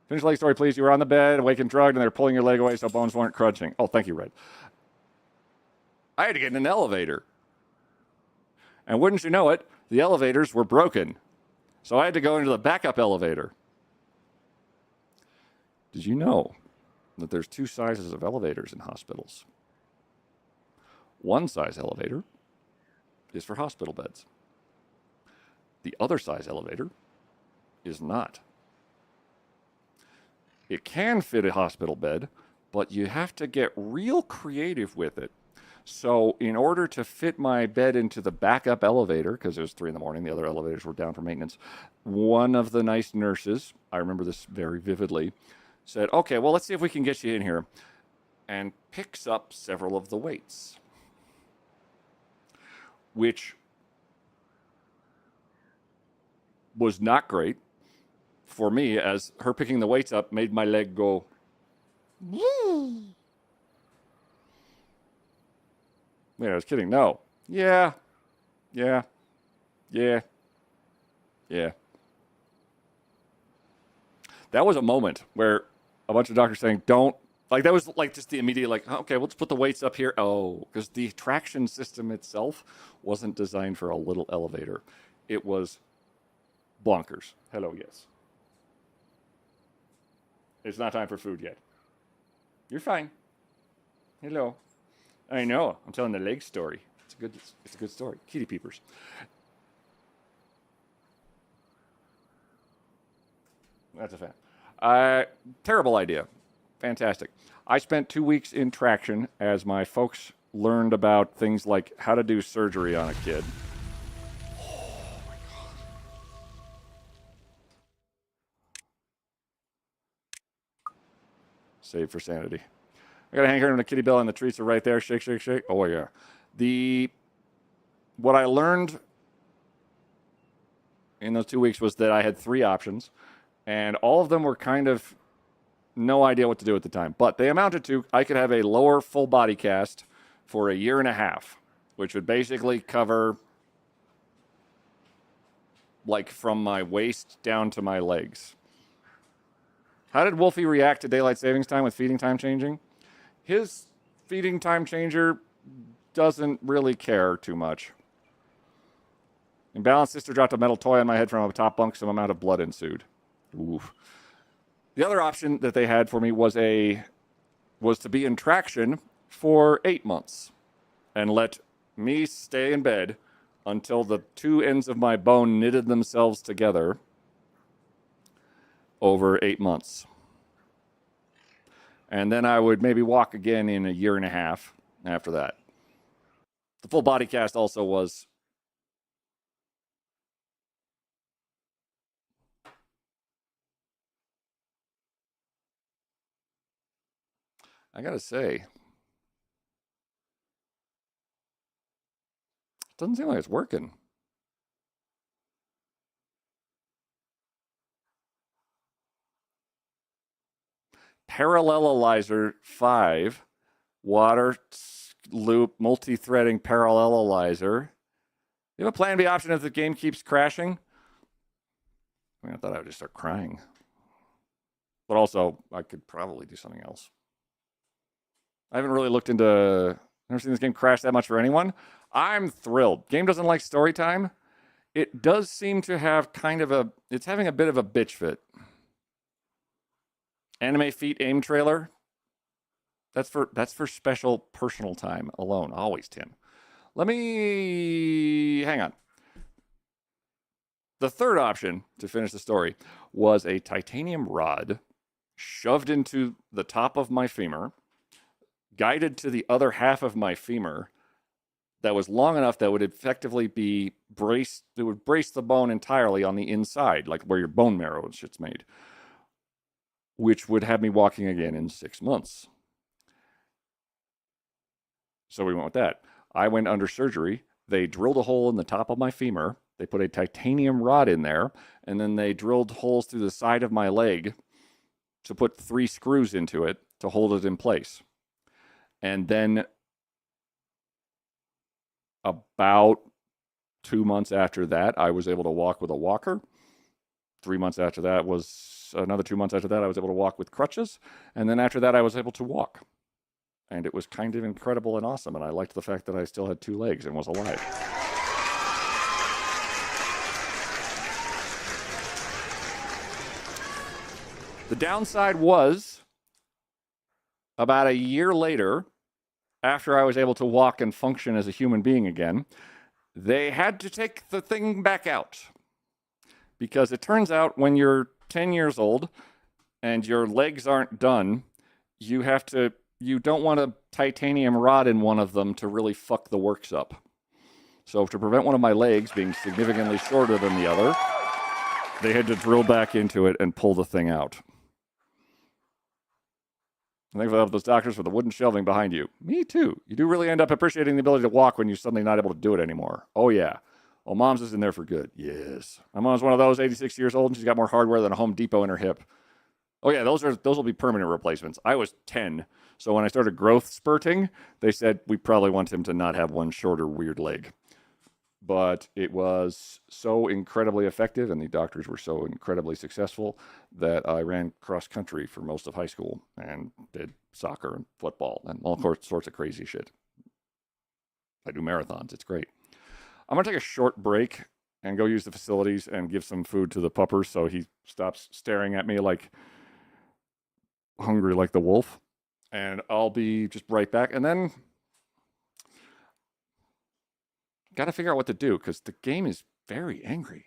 Finish the leg story, please. You were on the bed, awake and drugged, and they were pulling your leg away so bones weren't crunching. Oh, thank you, Red. I had to get in an elevator. And wouldn't you know it, the elevators were broken. So I had to go into the backup elevator. Did you know that there's 2 sizes of elevators in hospitals? One size elevator is for hospital beds. The other size elevator is not. It can fit a hospital bed, but you have to get real creative with it. So in order to fit my bed into the backup elevator, because it was 3 a.m, the other elevators were down for maintenance, one of the nice nurses, I remember this very vividly, said, okay, well, let's see if we can get you in here, and picks up several of the weights, which was not great for me, as her picking the weights up made my leg go, woo. Wait, I was kidding. No. Yeah. That was a moment where a bunch of doctors saying, don't, like, that was like just the immediate, like, okay, we'll just put the weights up here. Oh, because the traction system itself wasn't designed for a little elevator. It was bonkers. Hello, yes. It's not time for food yet. You're fine. Hello. I know. I'm telling the leg story. It's a good story. Kitty peepers. That's a fan. Terrible idea. Fantastic. I spent 2 weeks in traction as my folks learned about things like how to do surgery on a kid. Oh my God. Save for sanity. I got a hand here on the kitty bell and the treats are right there. Shake, shake, shake. Oh yeah. What I learned in those 2 weeks was that I had 3 options, and all of them were kind of no idea what to do at the time. But they amounted to, I could have a lower full body cast for 1.5 years, which would basically cover like from my waist down to my legs. How did Wolfie react to daylight savings time with feeding time changing? His feeding time changer doesn't really care too much. Imbalanced sister dropped a metal toy on my head from a top bunk. Some amount of blood ensued. Oof. The other option that they had for me was to be in traction for 8 months and let me stay in bed until the 2 ends of my bone knitted themselves together over 8 months. And then I would maybe walk again in 1.5 years after that. The full body cast also was I gotta say, Doesn't seem like it's working. Parallelizer 5. Water loop multi-threading parallelizer. You have a plan B option if the game keeps crashing? I mean, I thought I would just start crying. But also, I could probably do something else. I haven't really looked into... Never seen this game crash that much for anyone. I'm thrilled. Game doesn't like story time. It does seem to have kind of a... It's having a bit of a bitch fit. Anime Feet aim trailer. That's for special personal time alone. Always, Tim. Let me... Hang on. The third option to finish the story was a titanium rod shoved into the top of my femur, guided to the other half of my femur, that was long enough that would effectively be braced. It would brace the bone entirely on the inside, like where your bone marrow and shit's made, which would have me walking again in 6 months. So we went with that. I went under surgery. They drilled a hole in the top of my femur. They put a titanium rod in there, and then they drilled holes through the side of my leg to put 3 screws into it to hold it in place. And then about 2 months after that, I was able to walk with a walker. 3 months after that was another 2 months after that, I was able to walk with crutches. And then after that, I was able to walk. And it was kind of incredible and awesome. And I liked the fact that I still had 2 legs and was alive. The downside was about a year later, after I was able to walk and function as a human being again, they had to take the thing back out. Because it turns out when you're 10 years old and your legs aren't done, you don't want a titanium rod in one of them to really fuck the works up. So to prevent one of my legs being significantly shorter than the other, they had to drill back into it and pull the thing out. Thankfully, I have those doctors for the wooden shelving behind you. Me too. You do really end up appreciating the ability to walk when you're suddenly not able to do it anymore. Oh, yeah. Well, Mom's is in there for good. Yes. My mom's one of those, 86 years old, and she's got more hardware than a Home Depot in her hip. Oh, yeah, those will be permanent replacements. I was 10, so when I started growth spurting, they said we probably want him to not have one shorter, weird leg. But it was so incredibly effective, and the doctors were so incredibly successful that I ran cross country for most of high school and did soccer and football and all sorts of crazy shit. I do marathons. It's great. I'm going to take a short break and go use the facilities and give some food to the puppers so he stops staring at me like hungry like the wolf. And I'll be just right back. And then got to figure out what to do because the game is very angry.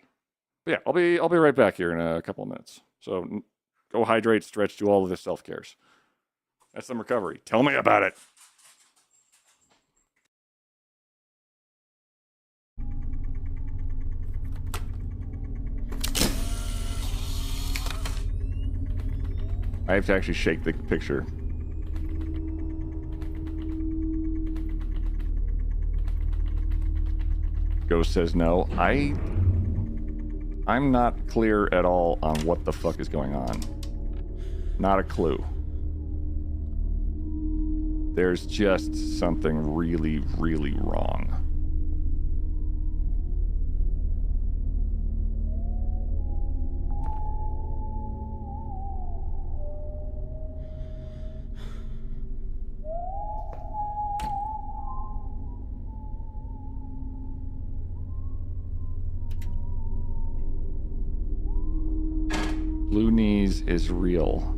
But yeah, I'll be right back here in a couple of minutes. So go hydrate, stretch, do all of the self-cares. That's some recovery. Tell me about it. I have to actually shake the picture. Ghost says no. I'm not clear at all on what the fuck is going on. Not a clue. There's just something really, really wrong. Blue knees is real.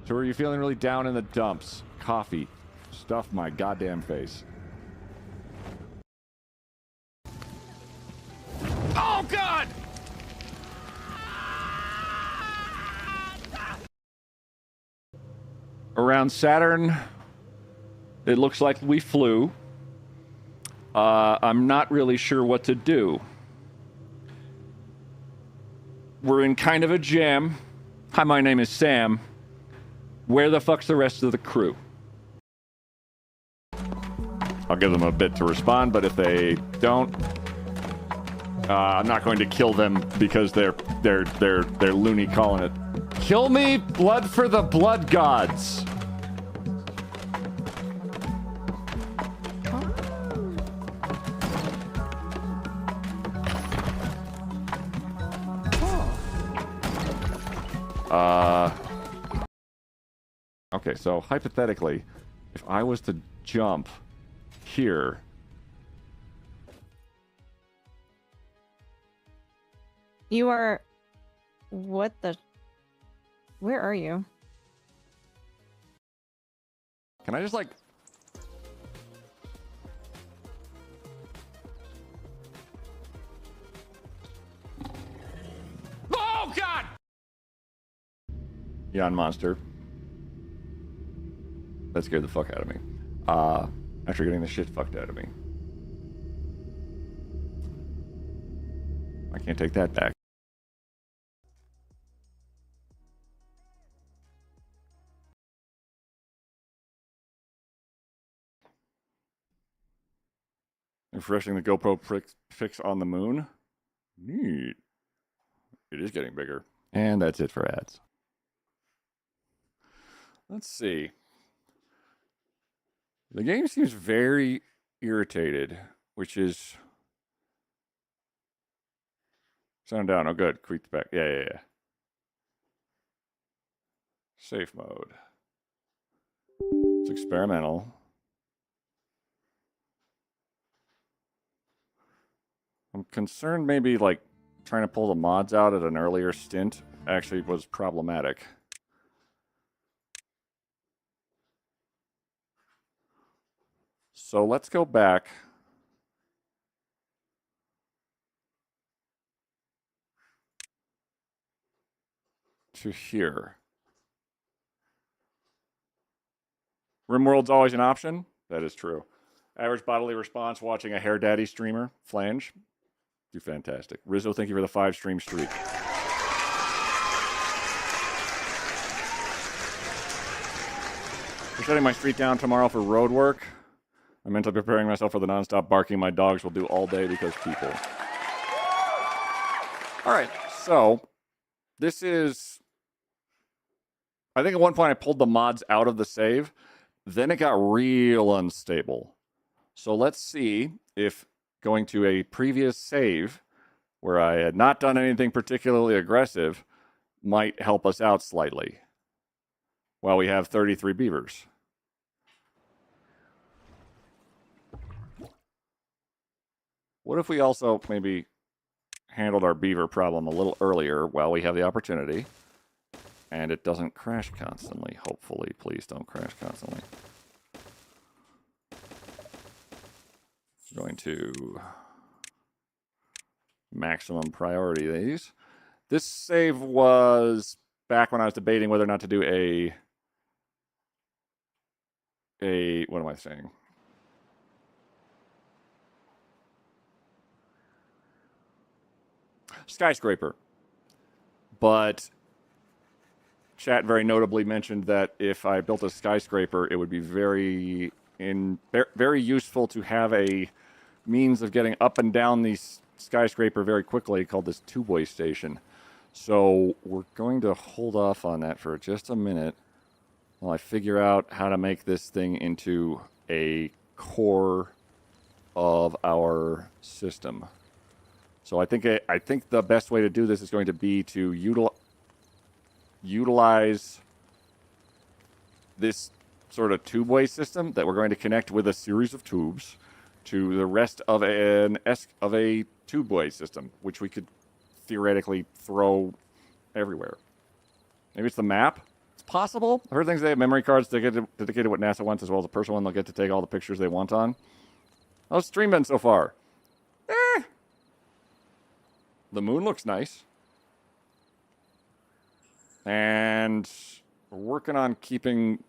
So are you feeling really down in the dumps? Coffee. Stuff my goddamn face. Oh, God! Around Saturn, it looks like we flew. I'm not really sure what to do. We're in kind of a jam. Hi, my name is Sam. Where the fuck's the rest of the crew? I'll give them a bit to respond, but if they don't, I'm not going to kill them because they're loony calling it. Kill me, blood for the blood gods. Okay, so hypothetically, if I was to jump here, You are... What the... Where are you? can I just like... Oh, God! Yawn monster. That scared the fuck out of me. After getting the shit fucked out of me. I can't take that back. Refreshing the GoPro fix on the moon. Neat. It is getting bigger. And that's it for ads. Let's see. The game seems very irritated, which is... Sound down. Oh, good. Quick back. Yeah. Safe mode. It's experimental. I'm concerned maybe, like, trying to pull the mods out at an earlier stint actually was problematic. So let's go back. To here. RimWorld's always an option. That is true. Average bodily response watching a Hair Daddy streamer. Flange. Do fantastic. Rizzo, thank you for the 5-stream streak. I'm shutting my street down tomorrow for road work. I'm mentally preparing myself for the nonstop barking my dogs will do all day because people. All right, so this is... I think at one point I pulled the mods out of the save. Then it got real unstable. So let's see if going to a previous save where I had not done anything particularly aggressive might help us out slightly. While we have 33 beavers. What if we also maybe handled our beaver problem a little earlier while we have the opportunity? And it doesn't crash constantly, hopefully. Please don't crash constantly. I'm going to maximum priority these. This save was back when I was debating whether or not to do what am I saying? Skyscraper. But chat very notably mentioned that if I built a skyscraper, it would be very useful to have a means of getting up and down the skyscraper very quickly called this two-way station. So we're going to hold off on that for just a minute while I figure out how to make this thing into a core of our system. So I think the best way to do this is going to be to utilize this sort of tube-way system that we're going to connect with a series of tubes to the rest of a tube-way system, which we could theoretically throw everywhere. Maybe it's the map. It's possible. I've heard things they have memory cards dedicated to what NASA wants, as well as a personal one they'll get to take all the pictures they want on. How's stream been so far? The moon looks nice. And we're working on keeping...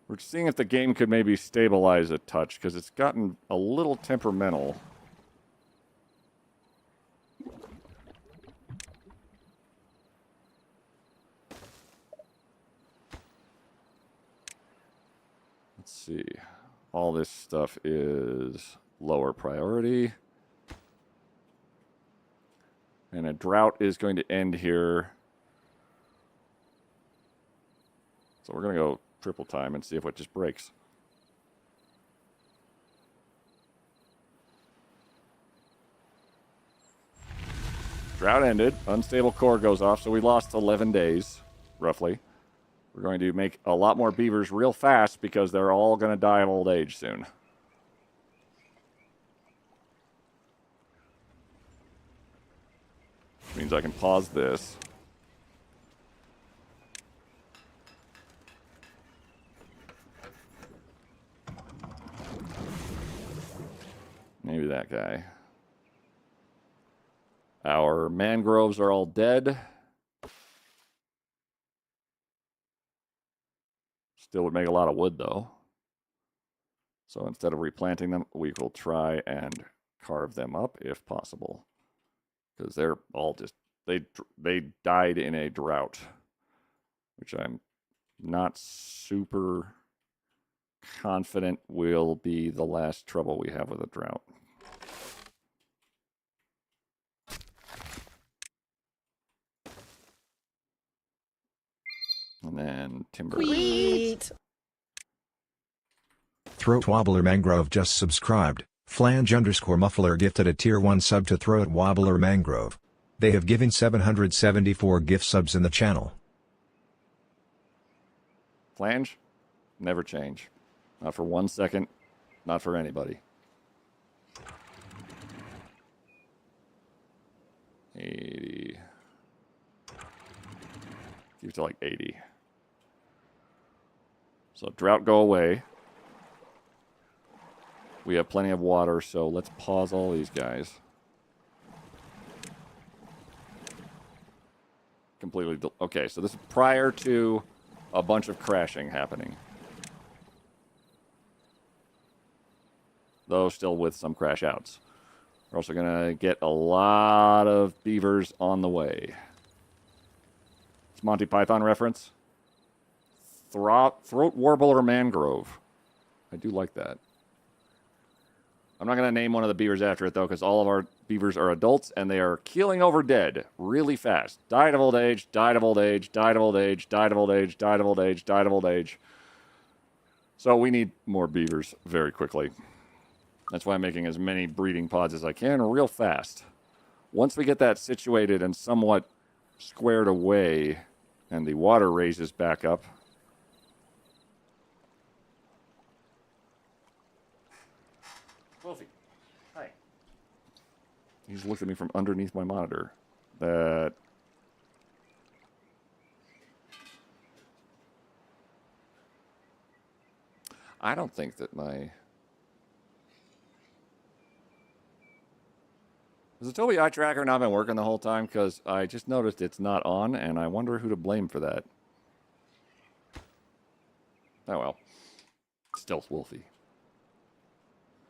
We're seeing if the game could maybe stabilize a touch, because it's gotten a little temperamental. see. All this stuff is lower priority. And a drought is going to end here. So we're going to go triple time and see if it just breaks. Drought ended. Unstable core goes off, so we lost 11 days, roughly. We're going to make a lot more beavers real fast because they're all going to die of old age soon. Which means I can pause this. Maybe that guy. Our mangroves are all dead. Still would make a lot of wood, though. So instead of replanting them, we will try and carve them up if possible. Because they're all just... They died in a drought. Which I'm not super confident will be the last trouble we have with a drought. And then timber. Sweet. Throat Wobbler Mangrove just subscribed. Flange_Muffler gifted a tier 1 sub to Throat Wobbler Mangrove. They have given 774 gift subs in the channel. Flange? Never change. Not for 1 second. Not for anybody. 80. Keep it to like 80. So drought go away. We have plenty of water, so let's pause all these guys. Completely. Okay, so this is prior to a bunch of crashing happening. Though still with some crash outs. We're also going to get a lot of beavers on the way. It's Monty Python reference. Throat Warbler Mangrove. I do like that. I'm not going to name one of the beavers after it, though, because all of our beavers are adults, and they are keeling over dead really fast. Died of old age, died of old age, died of old age, died of old age, died of old age, died of old age. So we need more beavers very quickly. That's why I'm making as many breeding pods as I can real fast. Once we get that situated and somewhat squared away, and the water raises back up, Wolfie, hi. He just looked at me from underneath my monitor. That... I don't think that my... Has the Tobii eye tracker not been working the whole time? Because I just noticed it's not on, and I wonder who to blame for that. Oh well. Still Wolfie.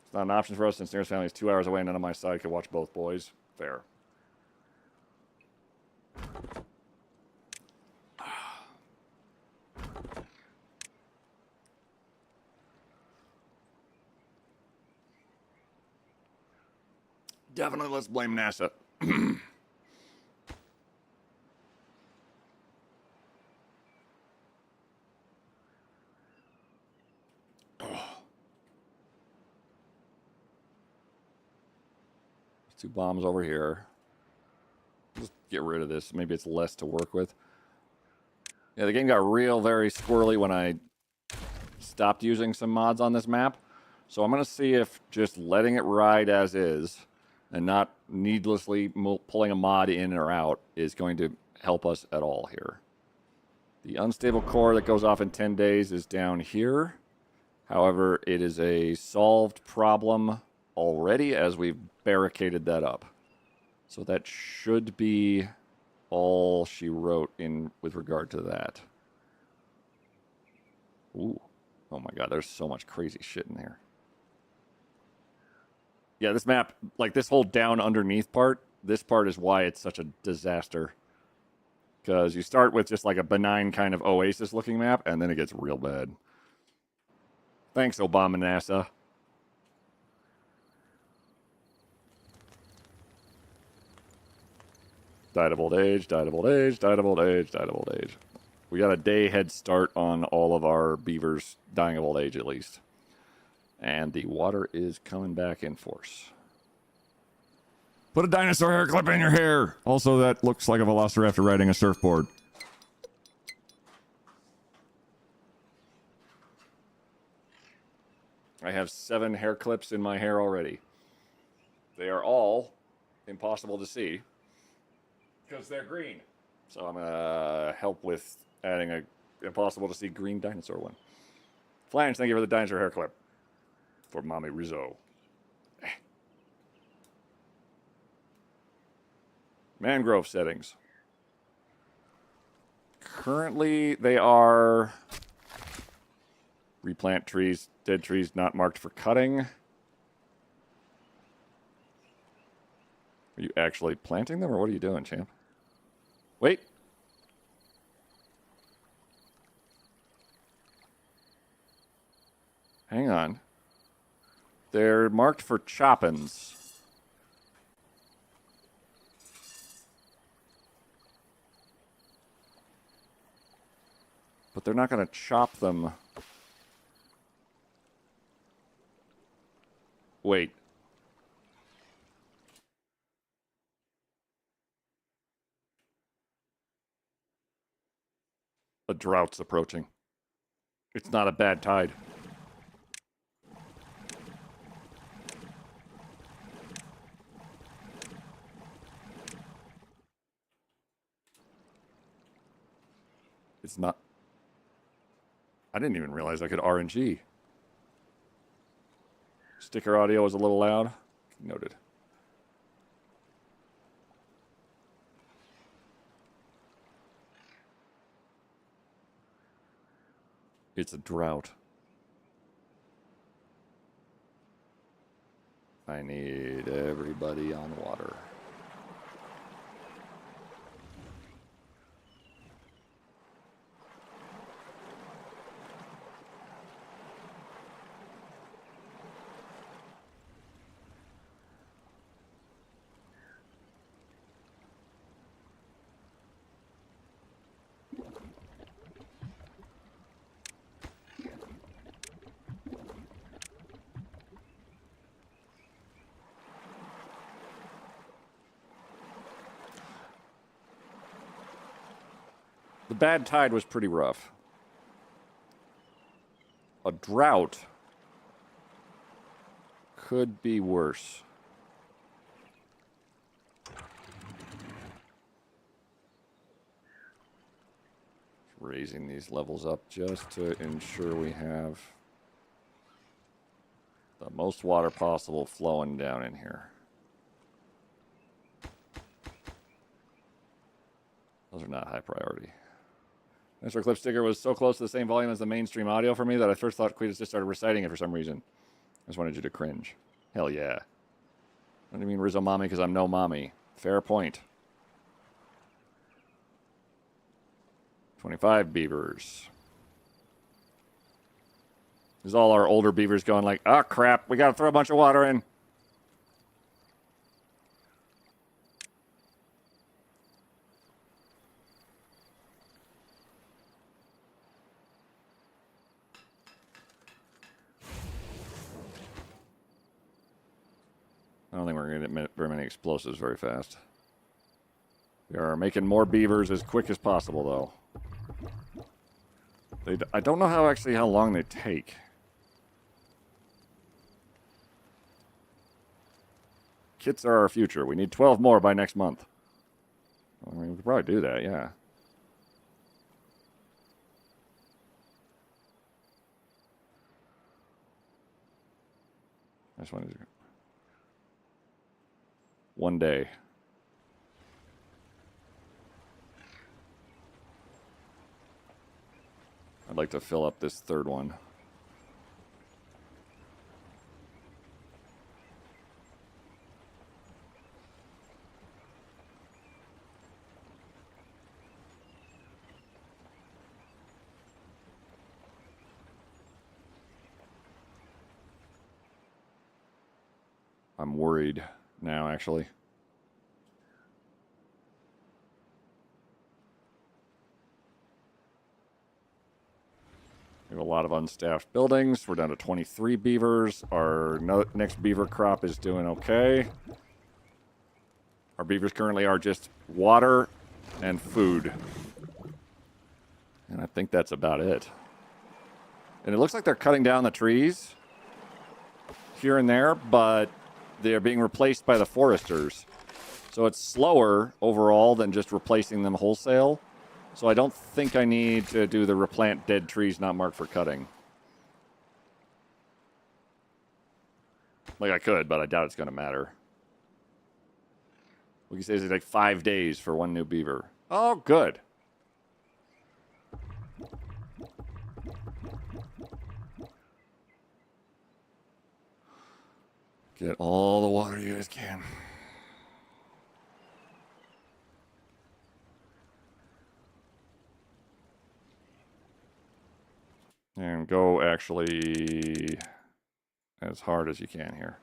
It's not an option for us since nearest family is 2 hours away and none on my side could watch both boys. Fair. Definitely let's blame NASA. Two bombs over here. Just get rid of this. Maybe it's less to work with. Yeah, the game got very squirrely when I stopped using some mods on this map. So I'm going to see if just letting it ride as is and not needlessly pulling a mod in or out is going to help us at all here. The unstable core that goes off in 10 days is down here. However, it is a solved problem already as we've barricaded that up. So that should be all she wrote in with regard to that. Ooh. Oh my god, there's so much crazy shit in here. Yeah, this map, like this whole down underneath part, this part is why it's such a disaster. Because you start with just like a benign kind of oasis looking map, and then it gets real bad. Thanks, Obama NASA. Died of old age, died of old age, died of old age, died of old age. We got a day head start on all of our beavers dying of old age, at least. And the water is coming back in force. Put a dinosaur hair clip in your hair. Also, that looks like a velociraptor riding a surfboard. I have 7 hair clips in my hair already. They are all impossible to see because they're green. So I'm going to help with adding a impossible to see green dinosaur one. Flange, thank you for the dinosaur hair clip. For Mommy Rizzo. Mangrove settings. Currently, they are replant trees, dead trees not marked for cutting. Are you actually planting them, or what are you doing, champ? Wait. Hang on. They're marked for choppins. But they're not going to chop them. Wait. A drought's approaching. It's not a bad tide. It's not. I didn't even realize I could RNG. Sticker audio is a little loud. Noted. It's a drought. I need everybody on water. The bad tide was pretty rough. A drought could be worse. Raising these levels up just to ensure we have the most water possible flowing down in here. Those are not high priority. Mr. Clip sticker was so close to the same volume as the mainstream audio for me that I first thought Cletus just started reciting it for some reason. I just wanted you to cringe. Hell yeah. What do you mean Rizzo mommy because I'm no mommy? Fair point. 25 beavers. This is all our older beavers going like, oh crap, we gotta throw a bunch of water in. I don't think we're going to get very many explosives very fast. We are making more beavers as quick as possible, though. I don't know how long they take. Kits are our future. We need 12 more by next month. I mean, we could probably do that, yeah. I just wanted to... One day. I'd like to fill up this third one. I'm worried now, actually. We have a lot of unstaffed buildings. We're down to 23 beavers. Our next beaver crop is doing okay. Our beavers currently are just water and food. And I think that's about it. And it looks like they're cutting down the trees here and there, but they're being replaced by the foresters. So it's slower overall than just replacing them wholesale. So I don't think I need to do the replant dead trees not marked for cutting. Like I could, but I doubt it's going to matter. We can say it's like 5 days for one new beaver. Oh, good. Get all the water you guys can. And go actually as hard as you can here.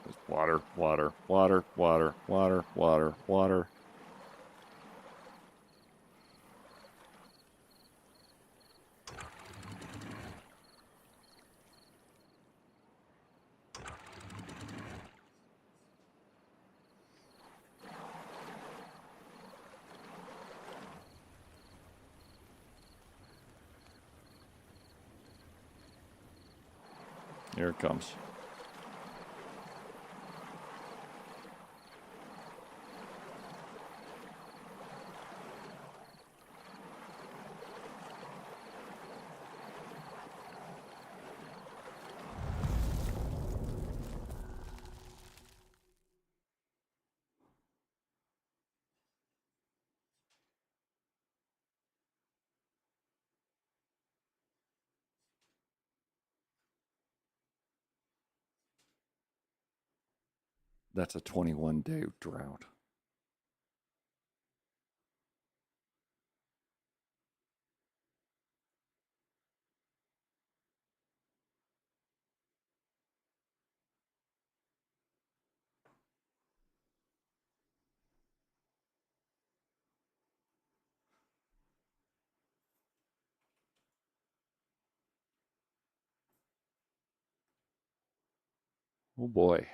Just water, water, water, water, water, water, water. Here it comes. That's a 21-day drought. Oh boy.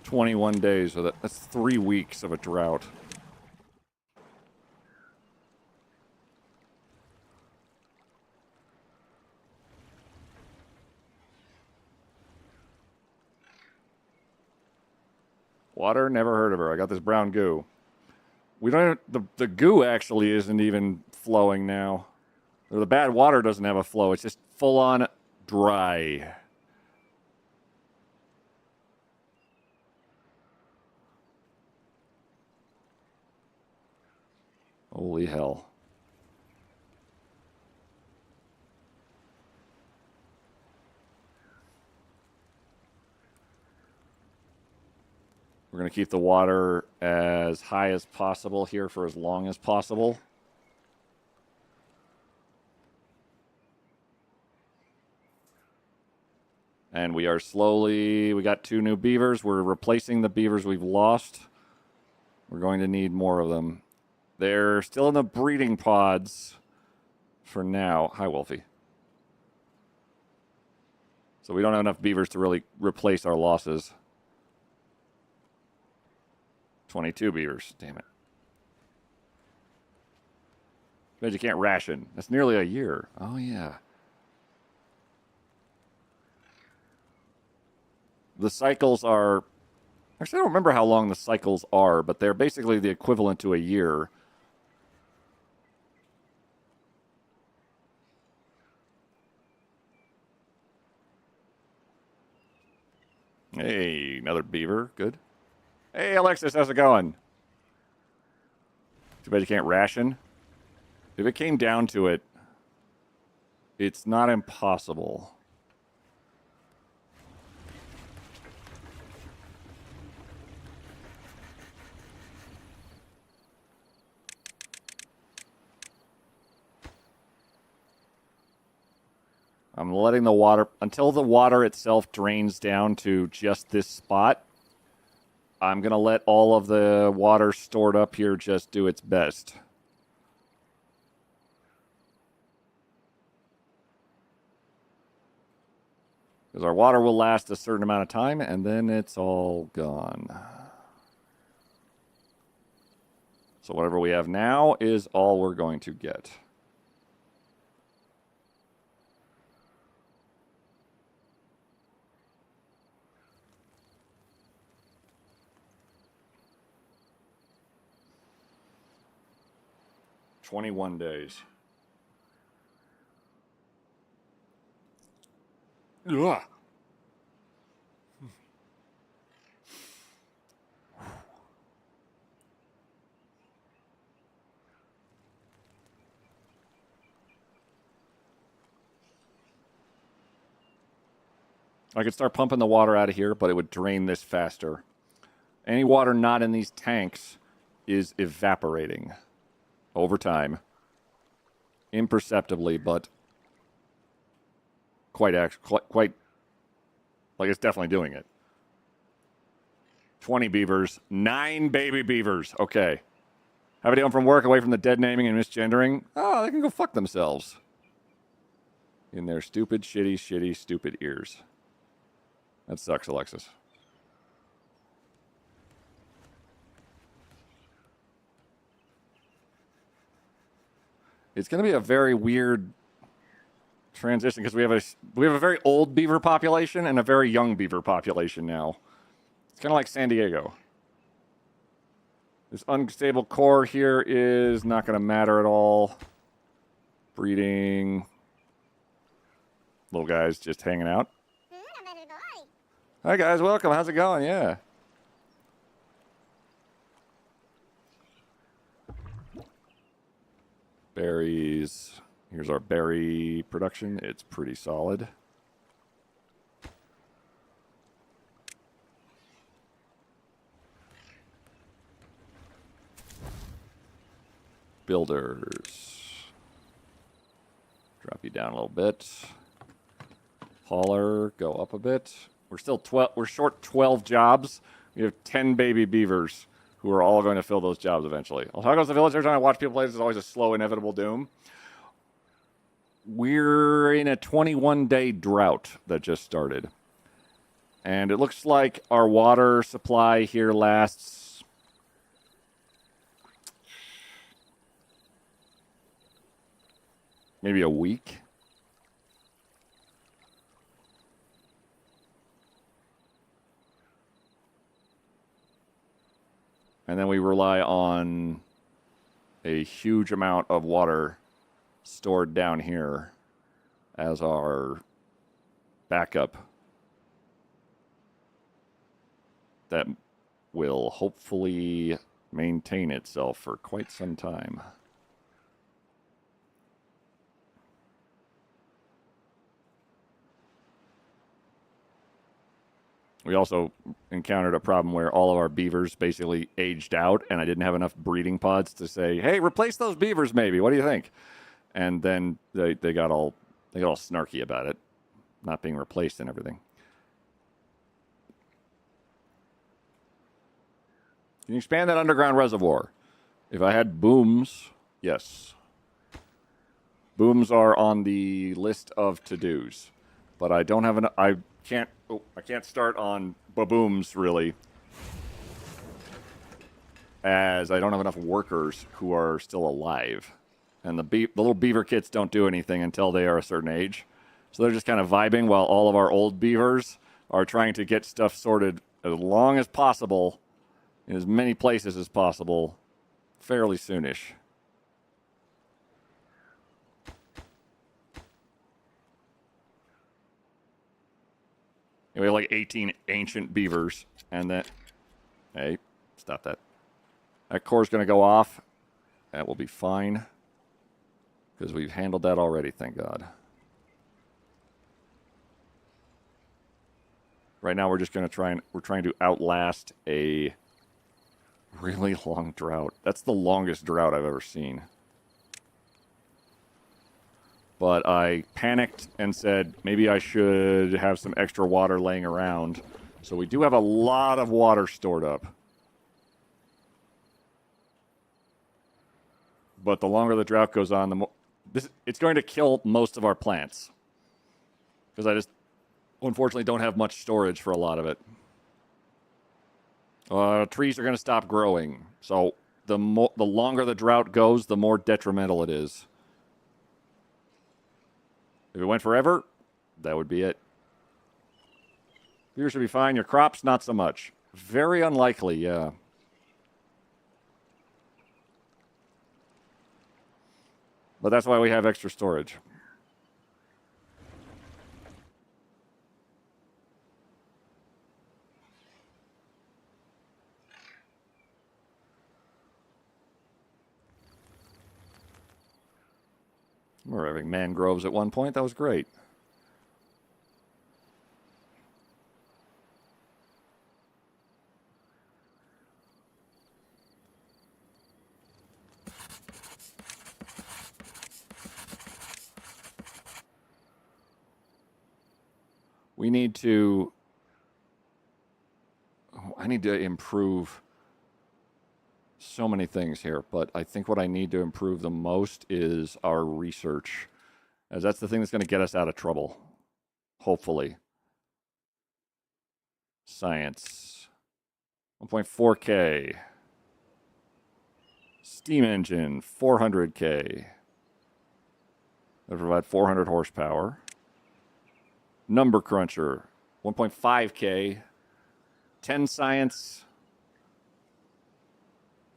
"21 days, so that's 3 weeks of a drought." Water, never heard of her. I got this brown goo. We don't the goo actually isn't even flowing now. Or the bad water doesn't have a flow. It's just full on dry. Holy hell. We're going to keep the water as high as possible here for as long as possible. And we are slowly, we got 2 new beavers. We're replacing the beavers we've lost. We're going to need more of them. They're still in the breeding pods for now. Hi, Wolfie. So we don't have enough beavers to really replace our losses. 22 beavers. Damn it. Because you can't ration. That's nearly a year. Oh, yeah. The cycles are... Actually, I don't remember how long the cycles are, but they're basically the equivalent to a year. Hey, another beaver. Good. Hey, Alexis, how's it going? Too bad you can't ration. If it came down to it, it's not impossible. I'm letting the water, until the water itself drains down to just this spot, I'm going to let all of the water stored up here just do its best. Because our water will last a certain amount of time, and then it's all gone. So whatever we have now is all we're going to get. "21 days. Ugh. I could start pumping the water out of here, but it would drain this faster. Any water not in these tanks is evaporating over time. Imperceptibly, but quite like it's definitely doing it. 20 beavers, 9 baby beavers. Okay. Have a day home from work, away from the dead naming and misgendering. Oh, they can go fuck themselves. In their stupid, shitty, stupid ears. That sucks, Alexis. It's going to be a very weird transition because we have a very old beaver population and a very young beaver population now. It's kind of like San Diego. This unstable core here is not going to matter at all. Breeding. Little guys just hanging out. Hi guys, welcome. How's it going? Yeah. Berries. Here's our berry production. It's pretty solid. Builders. Drop you down a little bit. Hauler, go up a bit. We're still 12. We're short 12 jobs. We have 10 baby beavers who are all going to fill those jobs eventually. I'll talk about the village. Every time I watch people play, this is always a slow, inevitable doom. We're in a 21-day drought that just started. And it looks like our water supply here lasts maybe a week. And then we rely on a huge amount of water stored down here as our backup that will hopefully maintain itself for quite some time. We also encountered a problem where all of our beavers basically aged out, and I didn't have enough breeding pods to say, "Hey, replace those beavers, maybe. What do you think?" And then they got all snarky about it, not being replaced and everything. Can you expand that underground reservoir? If I had booms, yes. Booms are on the list of to-dos, but I don't have enough. I can't start on booms really, as I don't have enough workers who are still alive. And the little beaver kits don't do anything until they are a certain age. So they're just kind of vibing while all of our old beavers are trying to get stuff sorted as long as possible, in as many places as possible, fairly soonish. We have like 18 ancient beavers, and then Hey, stop that. That core's going to go off. That will be fine. Because we've handled that already, thank God. Right now we're just going to we're trying to outlast a really long drought. That's the longest drought I've ever seen. But I panicked and said maybe I should have some extra water laying around. So we do have a lot of water stored up. But the longer the drought goes on, the more... it's going to kill most of our plants. Because I just, unfortunately, don't have much storage for a lot of it. Trees are going to stop growing. So the longer the drought goes, the more detrimental it is. If it went forever, that would be it. Yours should be fine. Your crops, not so much. Very unlikely, yeah. But that's why we have extra storage. We were having mangroves at one point. That was great. We need to... I need to improve so many things here, but I think what I need to improve the most is our research, as that's the thing that's going to get us out of trouble, hopefully. Science. 1.4K. Steam engine, 400K. That provide 400 horsepower. Number cruncher, 1.5K. 10 science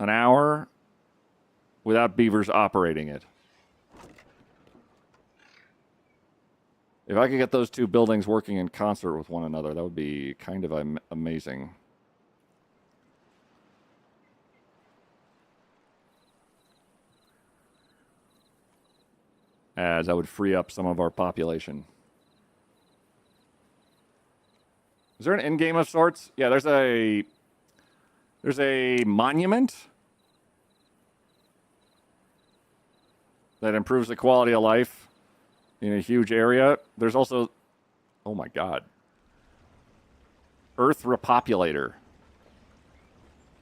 an hour without beavers operating it. If I could get those two buildings working in concert with one another, that would be kind of amazing. As that would free up some of our population. Is there an end game of sorts? Yeah, there's a monument that improves the quality of life in a huge area. There's also, oh my God, Earth Repopulator.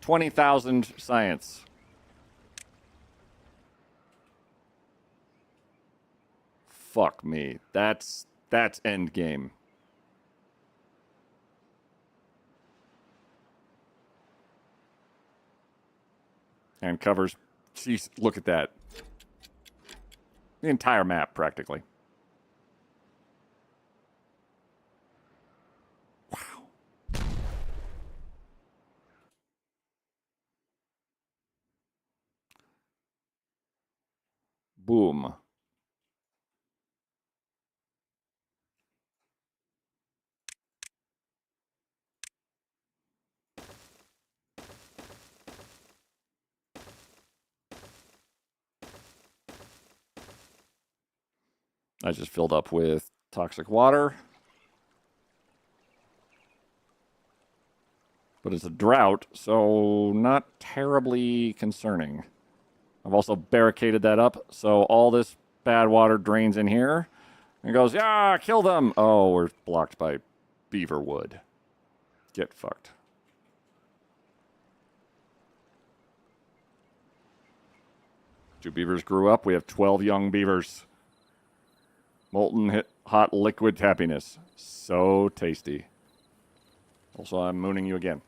20,000 science. Fuck me. That's end game. And covers, geez, look at that. The entire map, practically. Wow. Boom. I just filled up with toxic water. But it's a drought, so not terribly concerning. I've also barricaded that up, so all this bad water drains in here and goes, yeah, kill them. Oh, we're blocked by beaver wood. Get fucked. Two beavers grew up. We have 12 young beavers. Molten hot liquid happiness. So tasty. Also, I'm mooning you again.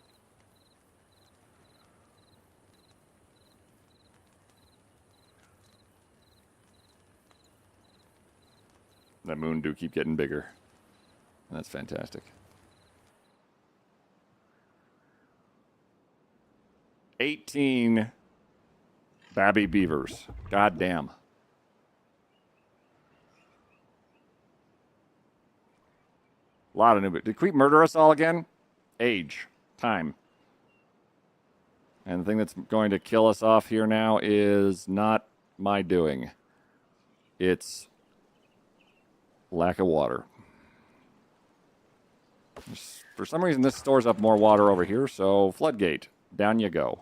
That moon do keep getting bigger. That's fantastic. 18 babby beavers. God damn. A lot of new... Did Creep murder us all again? Age. Time. And the thing that's going to kill us off here now is not my doing. It's lack of water. For some reason, this stores up more water over here, so floodgate. Down you go.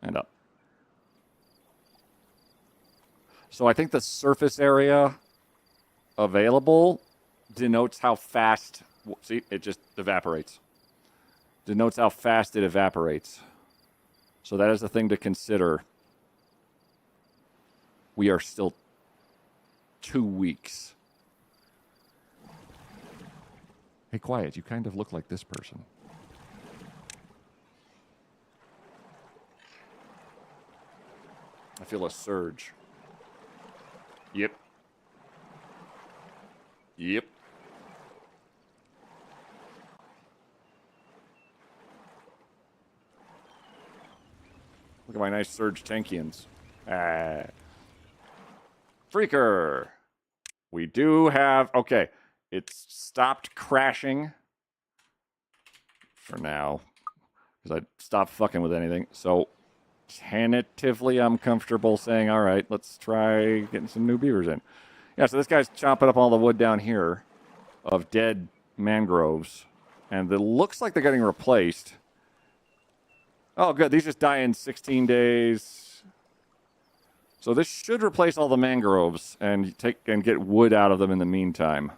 And up. So I think the surface area available denotes how fast... See, it just evaporates. Denotes how fast it evaporates. So that is the thing to consider. We are still 2 weeks. Hey, quiet. You kind of look like this person. I feel a surge. Yep. Yep. Look at my nice surge tankians. Freaker. We do have... Okay. It's stopped crashing. For now. Because I stopped fucking with anything. So, tentatively, I'm comfortable saying, all right, let's try getting some new beavers in. Yeah, so this guy's chopping up all the wood down here of dead mangroves. And it looks like they're getting replaced. Oh, good. These just die in 16 days. So this should replace all the mangroves and get wood out of them in the meantime.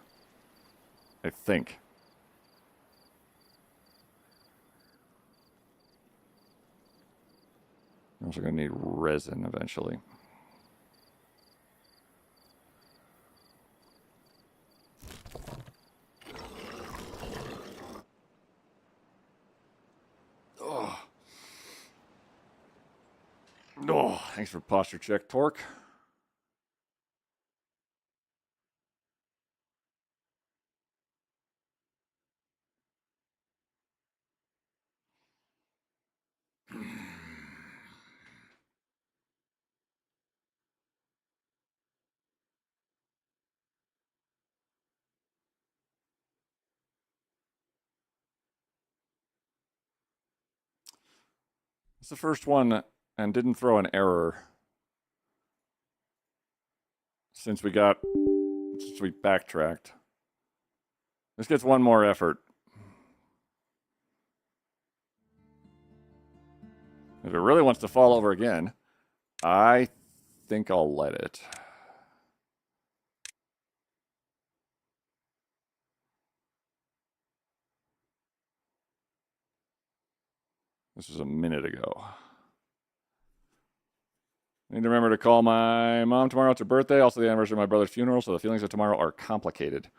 I think. I'm also going to need resin eventually. Oh, thanks for posture check, Torque. It's the first one and didn't throw an error since we backtracked. This gets one more effort. If it really wants to fall over again, I think I'll let it. This was a minute ago. I need to remember to call my mom tomorrow. It's her birthday, also the anniversary of my brother's funeral, so the feelings of tomorrow are complicated.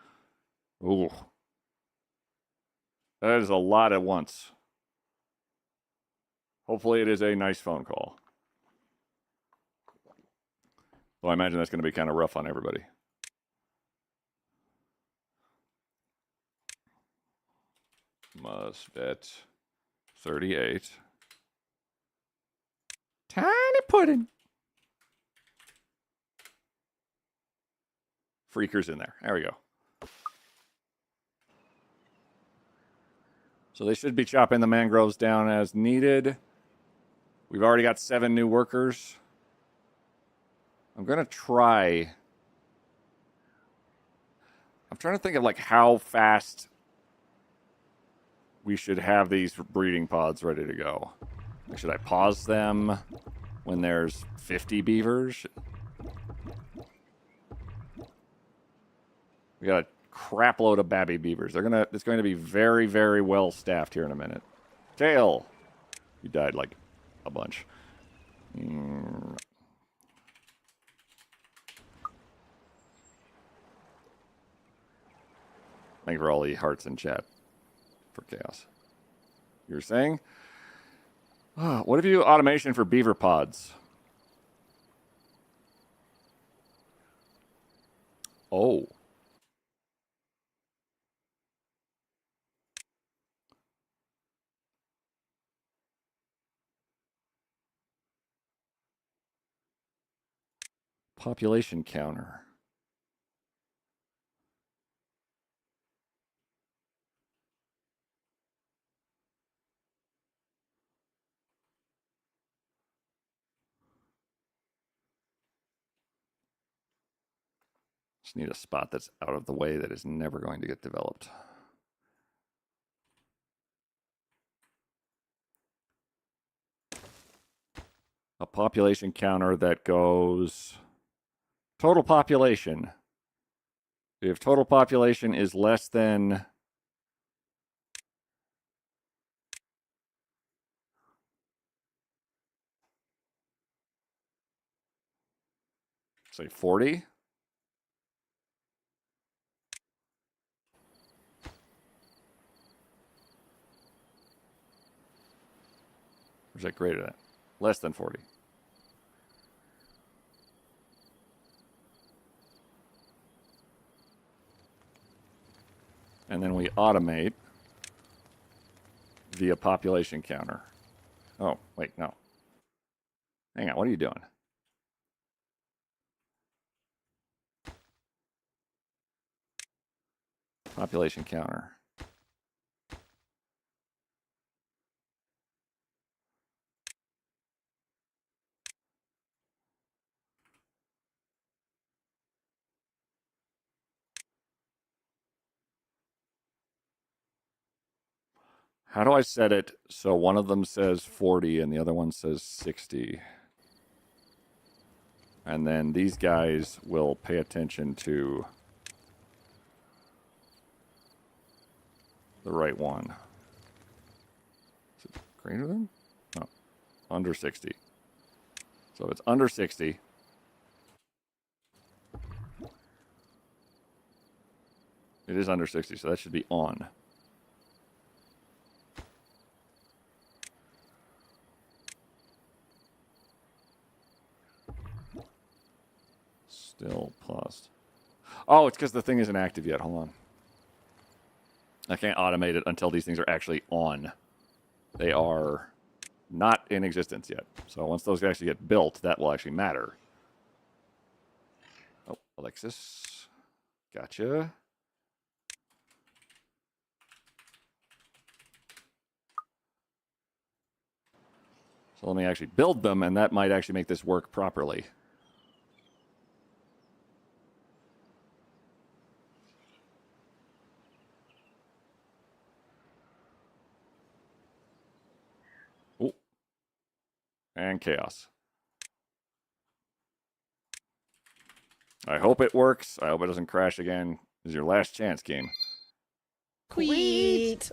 Ooh. That is a lot at once. Hopefully it is a nice phone call. Well, I imagine that's going to be kind of rough on everybody. Musvet 38. Tiny pudding. Freaker's in there. There we go. So they should be chopping the mangroves down as needed. We've already got 7 new workers. I'm going to try... I'm trying to think of like how fast we should have these breeding pods ready to go. Should I pause them when there's 50 beavers? We got a crap load of babby beavers. It's going to be very, very well staffed here in a minute. Tail. You died like a bunch. Thank you for all the hearts in chat for chaos. You were saying? What if you do automation for beaver pods? Oh. Population counter. Just need a spot that's out of the way that is never going to get developed. A population counter that goes total population. If total population is less than say 40. Or is that greater than? Less than 40. And then we automate via population counter. Oh, wait, no. Hang on, what are you doing? Population counter. How do I set it so one of them says 40 and the other one says 60? And then these guys will pay attention to the right one. Is it greater than? No, under 60. So if it's under 60, it is under 60, so that should be on. Still paused. Oh, it's because the thing isn't active yet. Hold on. I can't automate it until these things are actually on. They are not in existence yet. So once those actually get built, that will actually matter. Oh, Alexis. Gotcha. So let me actually build them, and that might actually make this work properly. Oh. And chaos. I hope it works. I hope it doesn't crash again. This is your last chance, game. Queet.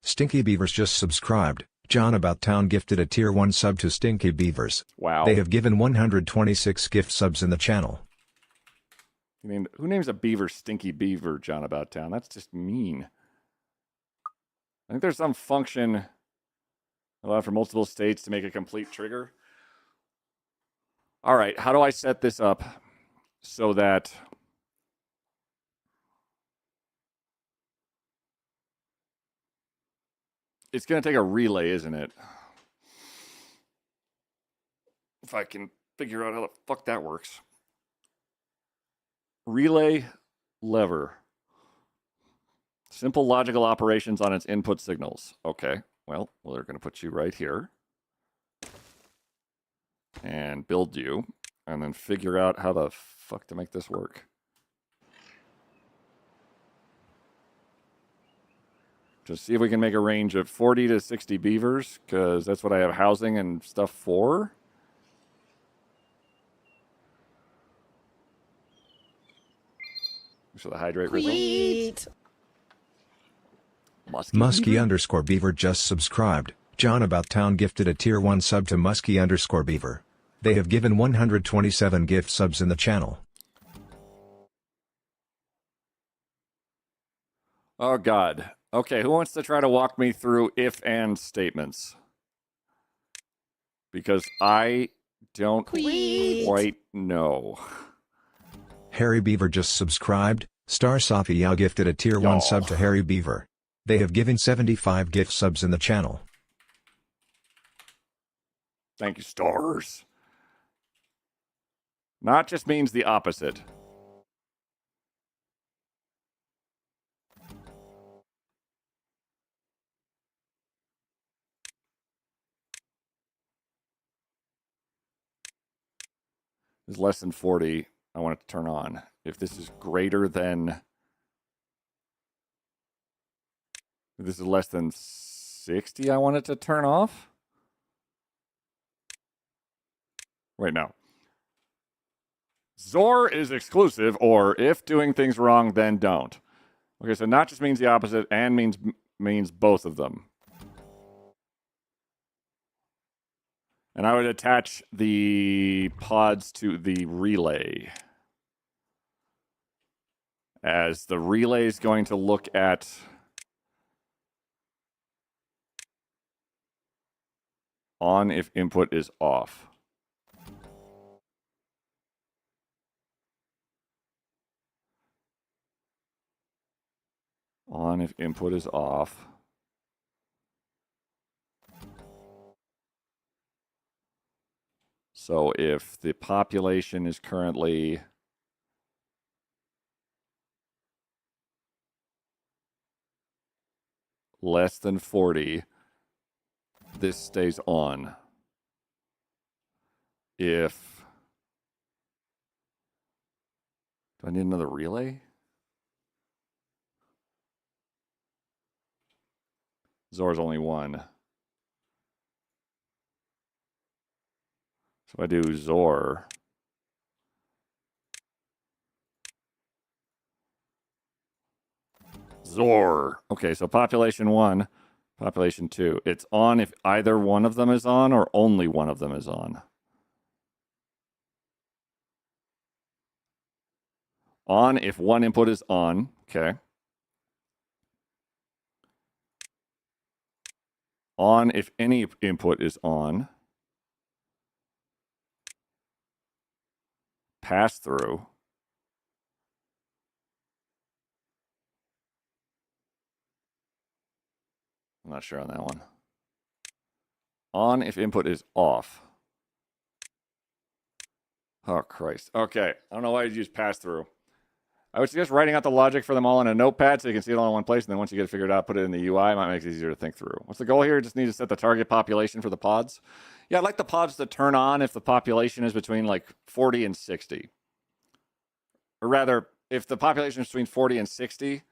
Stinky Beavers just subscribed. John About Town gifted a tier 1 sub to Stinky Beavers. Wow. They have given 126 gift subs in the channel. Who names a beaver Stinky Beaver, John About Town? That's just mean. I think there's some function allowed for multiple states to make a complete trigger. All right, how do I set this up so that it's going to take a relay, isn't it? If I can figure out how the fuck that works. Relay lever. Simple logical operations on its input signals. Okay, well, they're going to put you right here. And build you. And then figure out how the fuck to make this work. Just see if we can make a range of 40 to 60 beavers, because that's what I have housing and stuff for. So the hydrate Queet. Muskie underscore Beaver just subscribed. John About Town gifted a tier 1 sub to Muskie underscore Beaver. They have given 127 gift subs in the channel. Oh, God. Okay, who wants to try to walk me through if-and statements? Because I don't quite know. Harry Beaver just subscribed. Star Safi Yao gifted a tier 1 sub to Harry Beaver. They have given 75 gift subs in the channel. Thank you, stars. Not just means the opposite. Is less than 40. I want it to turn on. If this is greater than, if this is less than 60, I want it to turn off. Wait, no. Zor is exclusive, or if doing things wrong, then don't. Okay, so not just means the opposite, and means both of them. And I would attach the pods to the relay, as the relay is going to look at on if input is off. On if input is off. So if the population is currently less than 40, this stays on. If... Do I need another relay? Zor's only one. So if I do Zor... Zor. Okay, so population 1, population 2. It's on if either one of them is on or only one of them is on. On if one input is on. Okay. On if any input is on. Pass through. I'm not sure on that one. On if input is off. Oh, Christ. Okay. I don't know why you'd use pass through. I would suggest writing out the logic for them all in a notepad so you can see it all in one place, and then once you get it figured out, put it in the UI. It might make it easier to think through. What's the goal here? Just need to set the target population for the pods. Yeah, I'd like the pods to turn on if the population is between like 40 and 60. Or rather, if the population is between 40 and 60,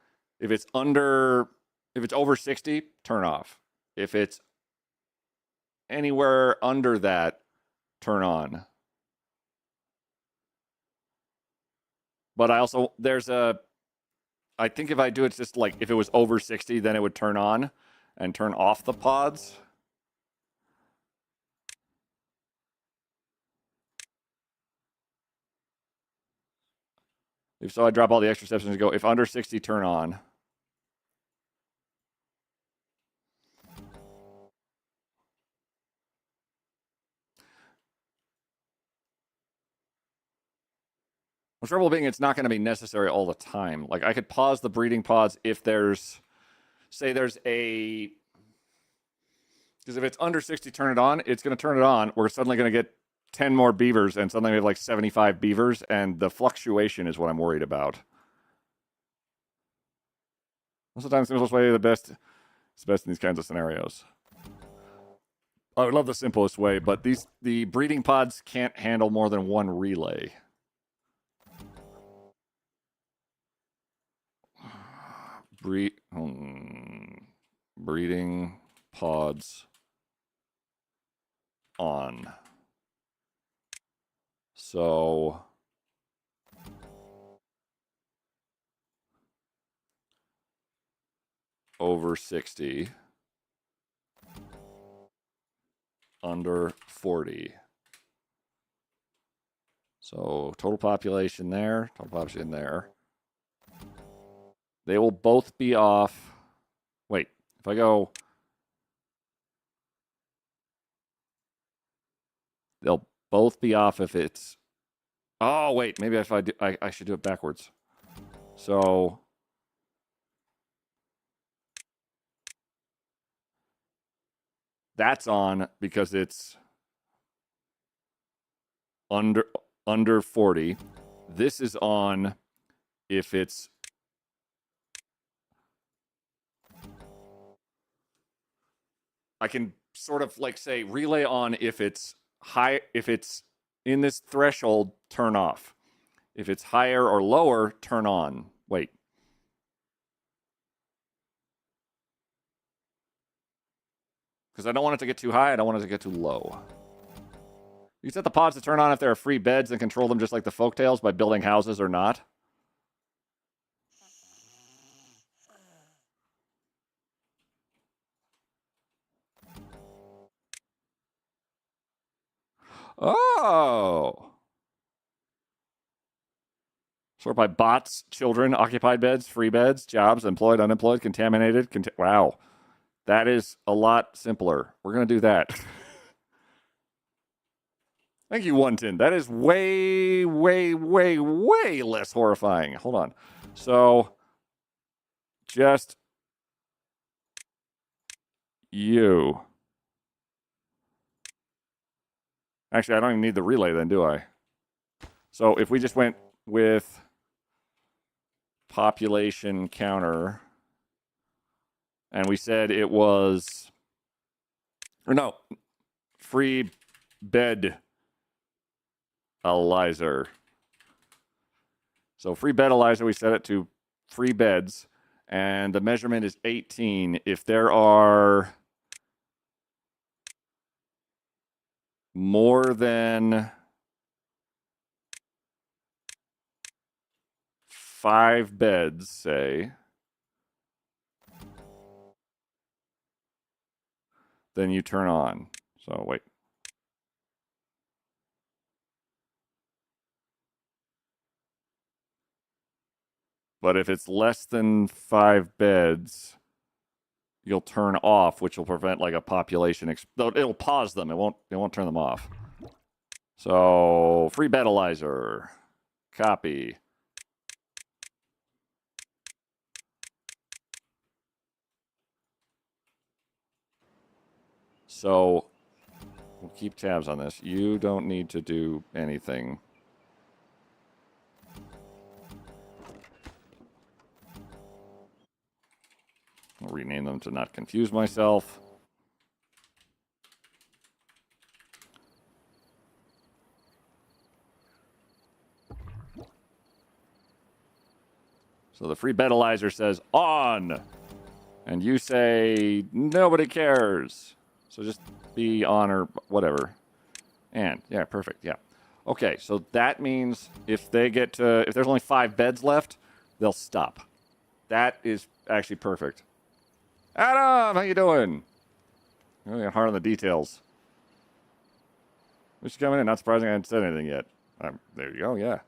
if it's over 60, turn off. If it's anywhere under that, turn on. But I also, I think if I do it just like, if it was over 60, then it would turn on and turn off the pods. If so, I drop all the extra steps and go, if under 60, turn on. The trouble being, it's not going to be necessary all the time. Like, I could pause the breeding pods if there's, say there's a, because if it's under 60, turn it on, it's going to turn it on. We're suddenly going to get 10 more beavers, and suddenly we have like 75 beavers, and the fluctuation is what I'm worried about. Most of the time, the simplest way is the best. It's best in these kinds of scenarios. I would love the simplest way, but the breeding pods can't handle more than one relay. Breeding pods on. So over 60, under 40. So total population there, total population there. They will both be off. Wait, if I go, they'll both be off if it's, oh wait, maybe if I do, I should do it backwards. So that's on because it's under 40. This is on if it's I can sort of like say relay on if it's high, if it's in this threshold, turn off. If it's higher or lower, turn on. Wait. Because I don't want it to get too high. I don't want it to get too low. You set the pods to turn on if there are free beds and control them just like the folktales by building houses or not. Oh. Sort by bots, children, occupied beds, free beds, jobs, employed, unemployed, contaminated. Wow. That is a lot simpler. We're going to do that. Thank you, One Tin. That is way, way, way, way less horrifying. Hold on. So, just you. Actually, I don't even need the relay then, do I? So, if we just went with population counter, and we said it was, or no, free bed Elizer. So free bed Elizer, we set it to free beds, and the measurement is 18. If there are more than 5 beds, say, then you turn on. So wait. But if it's less than 5 beds, you'll turn off, which will prevent like a population. It'll pause them. It won't turn them off. So free bed Elizer. Copy. So we'll keep tabs on this. You don't need to do anything. I'll rename them to not confuse myself. So the free bed Elizer says on. And you say nobody cares. So just be on or whatever. And yeah, perfect. Yeah. Okay, so that means if there's only 5 beds left, they'll stop. That is actually perfect. Adam, how you doing? Really hard on the details. Who's coming in? Not surprising I haven't said anything yet. There you go, yeah.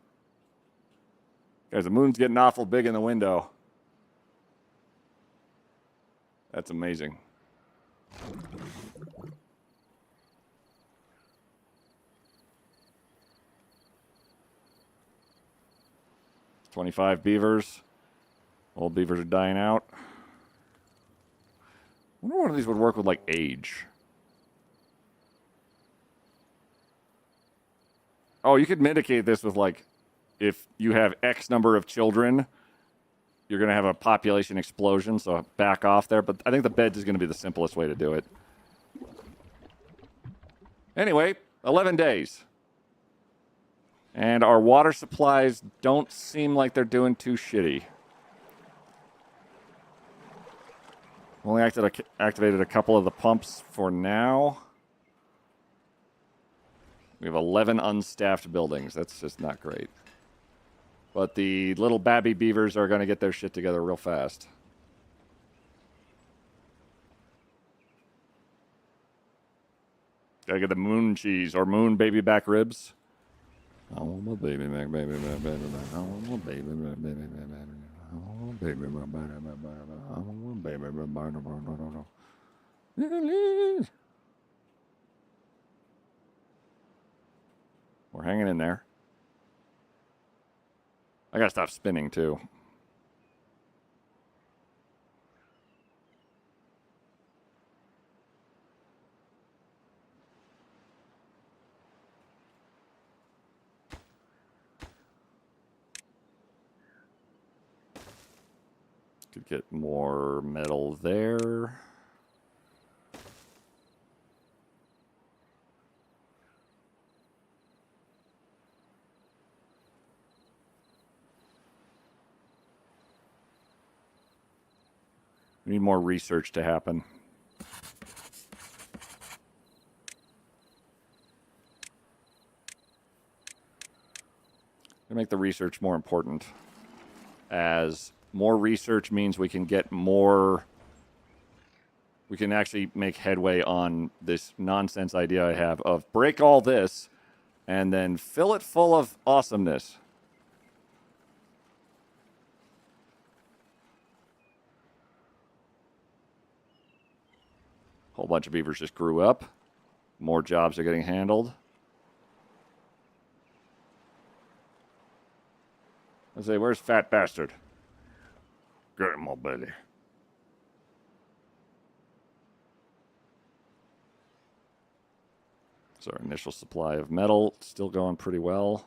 Guys, the moon's getting awful big in the window. That's amazing. $25 beavers. Old beavers are dying out. I wonder one of these would work with, like, age. Oh, you could mitigate this with, like, if you have X number of children, you're going to have a population explosion, so back off there. But I think the beds is going to be the simplest way to do it. Anyway, 11 days. And our water supplies don't seem like they're doing too shitty. Only activated a couple of the pumps for now. We have 11 unstaffed buildings. That's just not great. But the little babby beavers are going to get their shit together real fast. Gotta get the moon cheese or moon baby back ribs. I want my baby back, baby back, baby back. I want my baby back, baby back, baby back. I want my baby back, baby back, baby back. I want my baby back, baby back. We're hanging in there. I gotta stop spinning too. Could get more metal there. We need more research to happen. To make the research more important, as more research means we can get more. We can actually make headway on this nonsense idea I have of break all this and then fill it full of awesomeness. Whole bunch of beavers just grew up. More jobs are getting handled. I say, where's Fat Bastard? Get in my belly. So our initial supply of metal still going pretty well.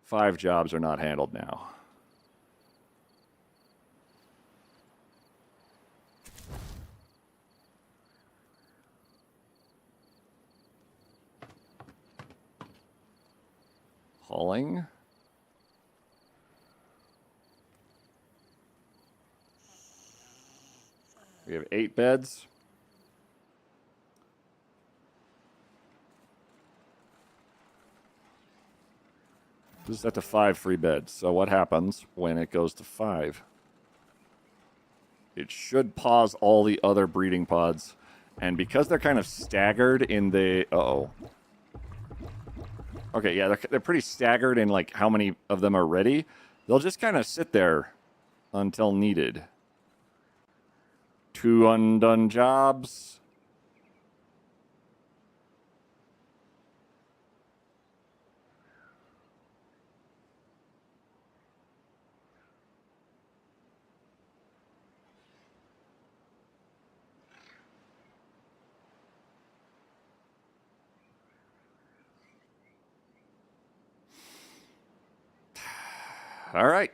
5 jobs are not handled now. Hauling. We have 8 beds. This is set to 5 free beds. So what happens when it goes to 5? It should pause all the other breeding pods. And because they're kind of staggered in the... Uh-oh. Okay, yeah, they're pretty staggered in like how many of them are ready. They'll just kind of sit there until needed. 2 undone jobs. All right.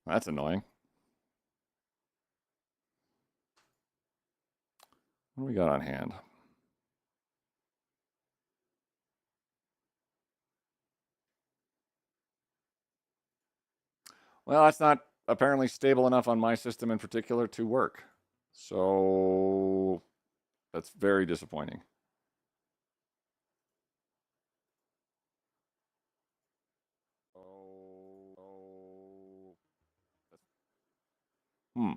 That's annoying. What do we got on hand? Well, that's not apparently stable enough on my system in particular to work. So that's very disappointing. Hmm.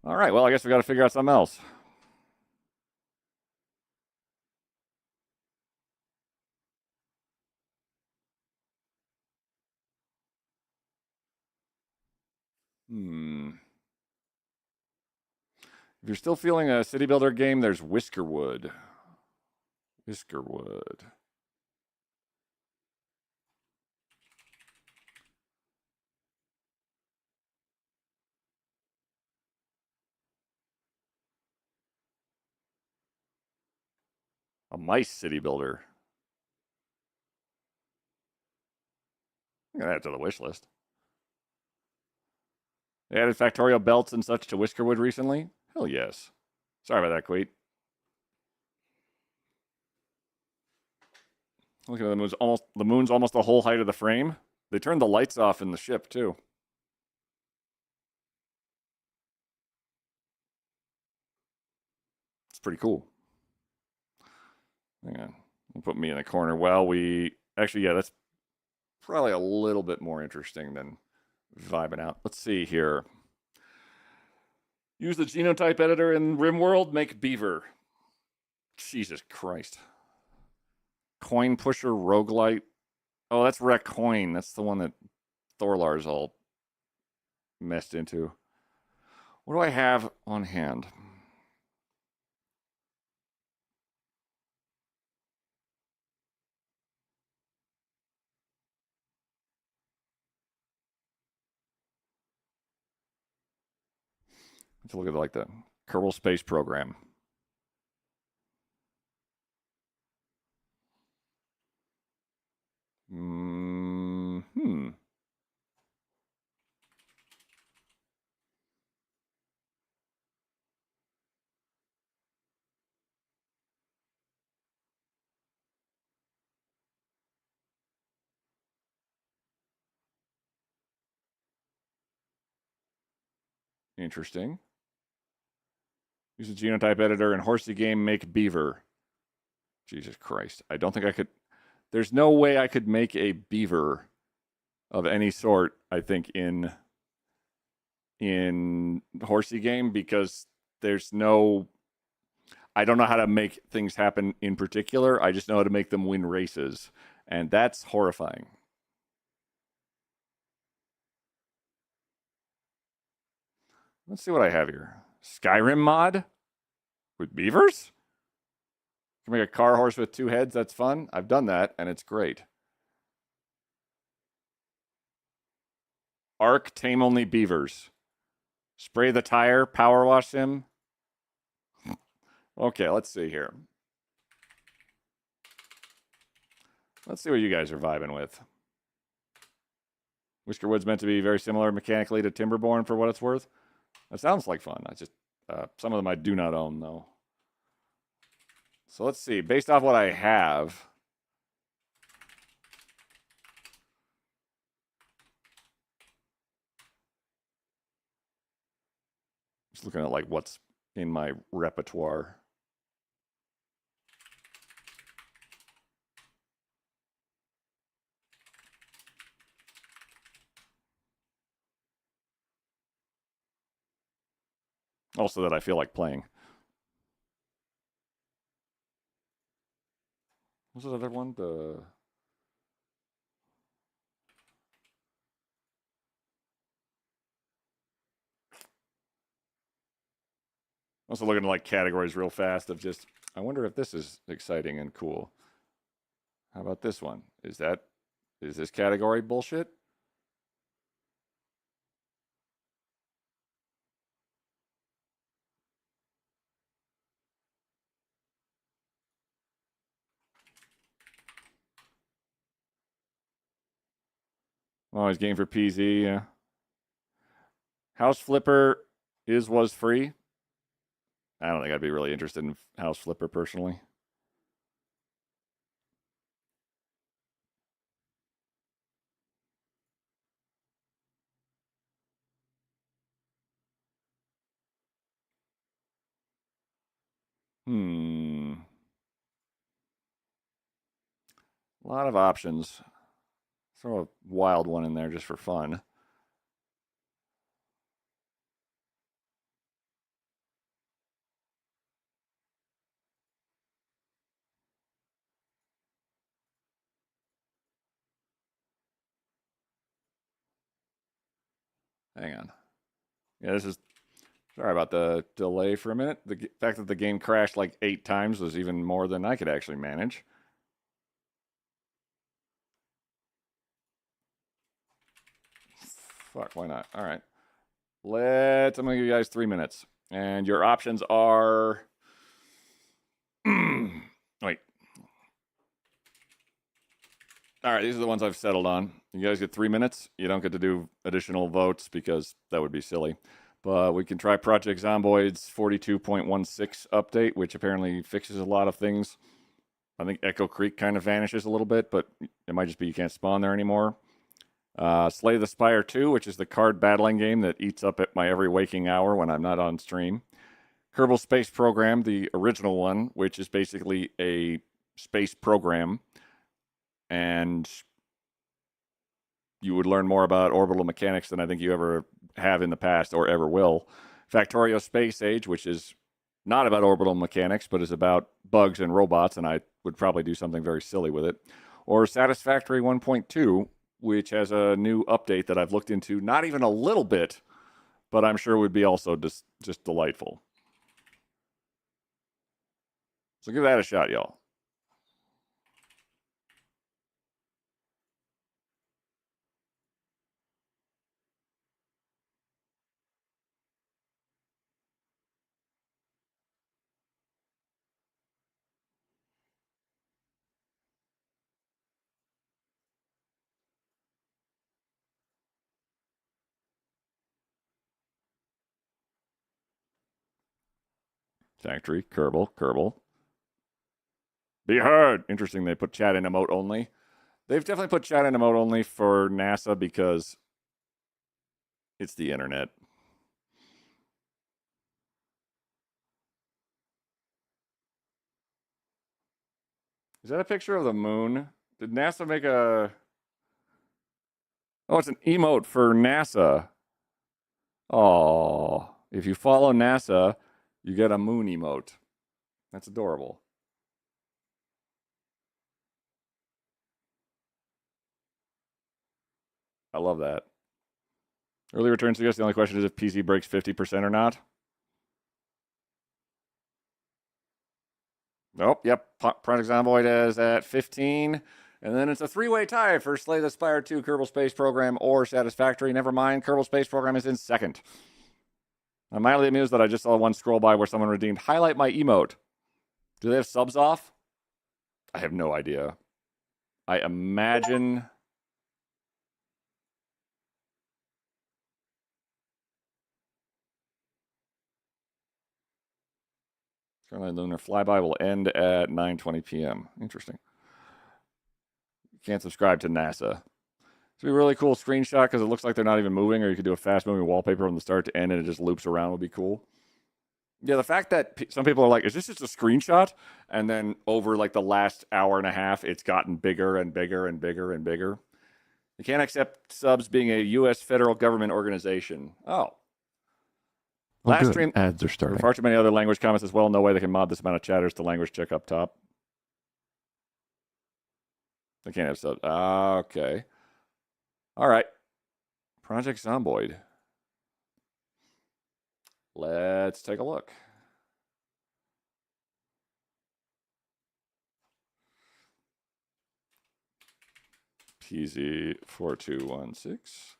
All right, well, I guess we got to figure out something else. If you're still feeling a city builder game, there's Whiskerwood. Whiskerwood. A mice city builder. I'm going to add to the wish list. They added factorial belts and such to Whiskerwood recently? Hell yes. Sorry about that, Queet. Look at the moon's almost the whole height of the frame. They turned the lights off in the ship, too. It's pretty cool. Hang on. We'll put me in the corner. Well, actually, yeah, that's probably a little bit more interesting than vibing out. Let's see here. Use the genotype editor in RimWorld. Make beaver. Jesus Christ. Coin pusher roguelite. Oh, that's Wreck Coin. That's the one that Thorlar's all messed into. What do I have on hand? Let's look at like the Kerbal Space Program. Interesting. Use a genotype editor in horsey game, make beaver. Jesus Christ. I don't think I could. There's no way I could make a beaver of any sort, I think, in horsey game, because there's no. I don't know how to make things happen in particular. I just know how to make them win races. And that's horrifying. Let's see what I have here. Skyrim mod with beavers? You can make a car horse with 2 heads. That's fun. I've done that, and it's great. Arc tame only beavers. Spray the tire, power wash him. Okay, let's see here. Let's see what you guys are vibing with. Whiskerwood's meant to be very similar mechanically to Timberborn, for what it's worth. That sounds like fun. I just some of them I do not own, though. So let's see. Based off what I have, just looking at like what's in my repertoire. Also that I feel like playing. What's the other one? Also looking at like categories real fast of just, I wonder if this is exciting and cool. How about this one? Is this category bullshit? Oh, he's game for PZ, yeah. House Flipper was free. I don't think I'd be really interested in House Flipper personally. A lot of options. Throw a wild one in there just for fun. Hang on. Yeah, this is... Sorry about the delay for a minute. The fact that the game crashed like 8 times was even more than I could actually manage. Fuck, why not? All right. I'm going to give you guys 3 minutes. And your options are... Wait. All right, these are the ones I've settled on. You guys get 3 minutes. You don't get to do additional votes because that would be silly. But we can try Project Zomboid's 42.16 update, which apparently fixes a lot of things. I think Echo Creek kind of vanishes a little bit, but it might just be you can't spawn there anymore. Slay the Spire 2, which is the card battling game that eats up at my every waking hour when I'm not on stream. Kerbal Space Program, the original one, which is basically a space program. And you would learn more about orbital mechanics than I think you ever have in the past or ever will. Factorio Space Age, which is not about orbital mechanics, but is about bugs and robots, and I would probably do something very silly with it. Or Satisfactory 1.2, which has a new update that I've looked into, not even a little bit, but I'm sure would be also just delightful. So give that a shot, y'all. Factory, Kerbal. Be heard. Interesting, they put chat in emote only. They've definitely put chat in emote only for NASA because it's the internet. Is that a picture of the moon? Did NASA make a... Oh, it's an emote for NASA. Oh, if you follow NASA, you get a moon emote. That's adorable. I love that. Early return suggests the only question is if PC breaks 50% or not. Nope, yep. Project Zomboid is at 15. And then it's a three-way tie for Slay the Spire 2, Kerbal Space Program, or Satisfactory. Never mind, Kerbal Space Program is in second. I'm mildly amused that I just saw one scroll by where someone redeemed highlight my emote. Do they have subs off? I have no idea. I imagine... Currently, Lunar Flyby will end at 9:20 p.m. Interesting. You can't subscribe to NASA. It's a really cool screenshot because it looks like they're not even moving, or you could do a fast-moving wallpaper from the start to end and it just loops around would be cool. Yeah, the fact that some people are like, is this just a screenshot? And then over like the last hour and a half, it's gotten bigger and bigger and bigger and bigger. You can't accept subs being a U.S. federal government organization. Oh. Well, Last good. stream, Ads are starting. far too many other language comments as well. No way they can mod this amount of chatters to language check up top. They can't have subs. Okay. All right. Project Zomboid. Let's take a look. PZ4216.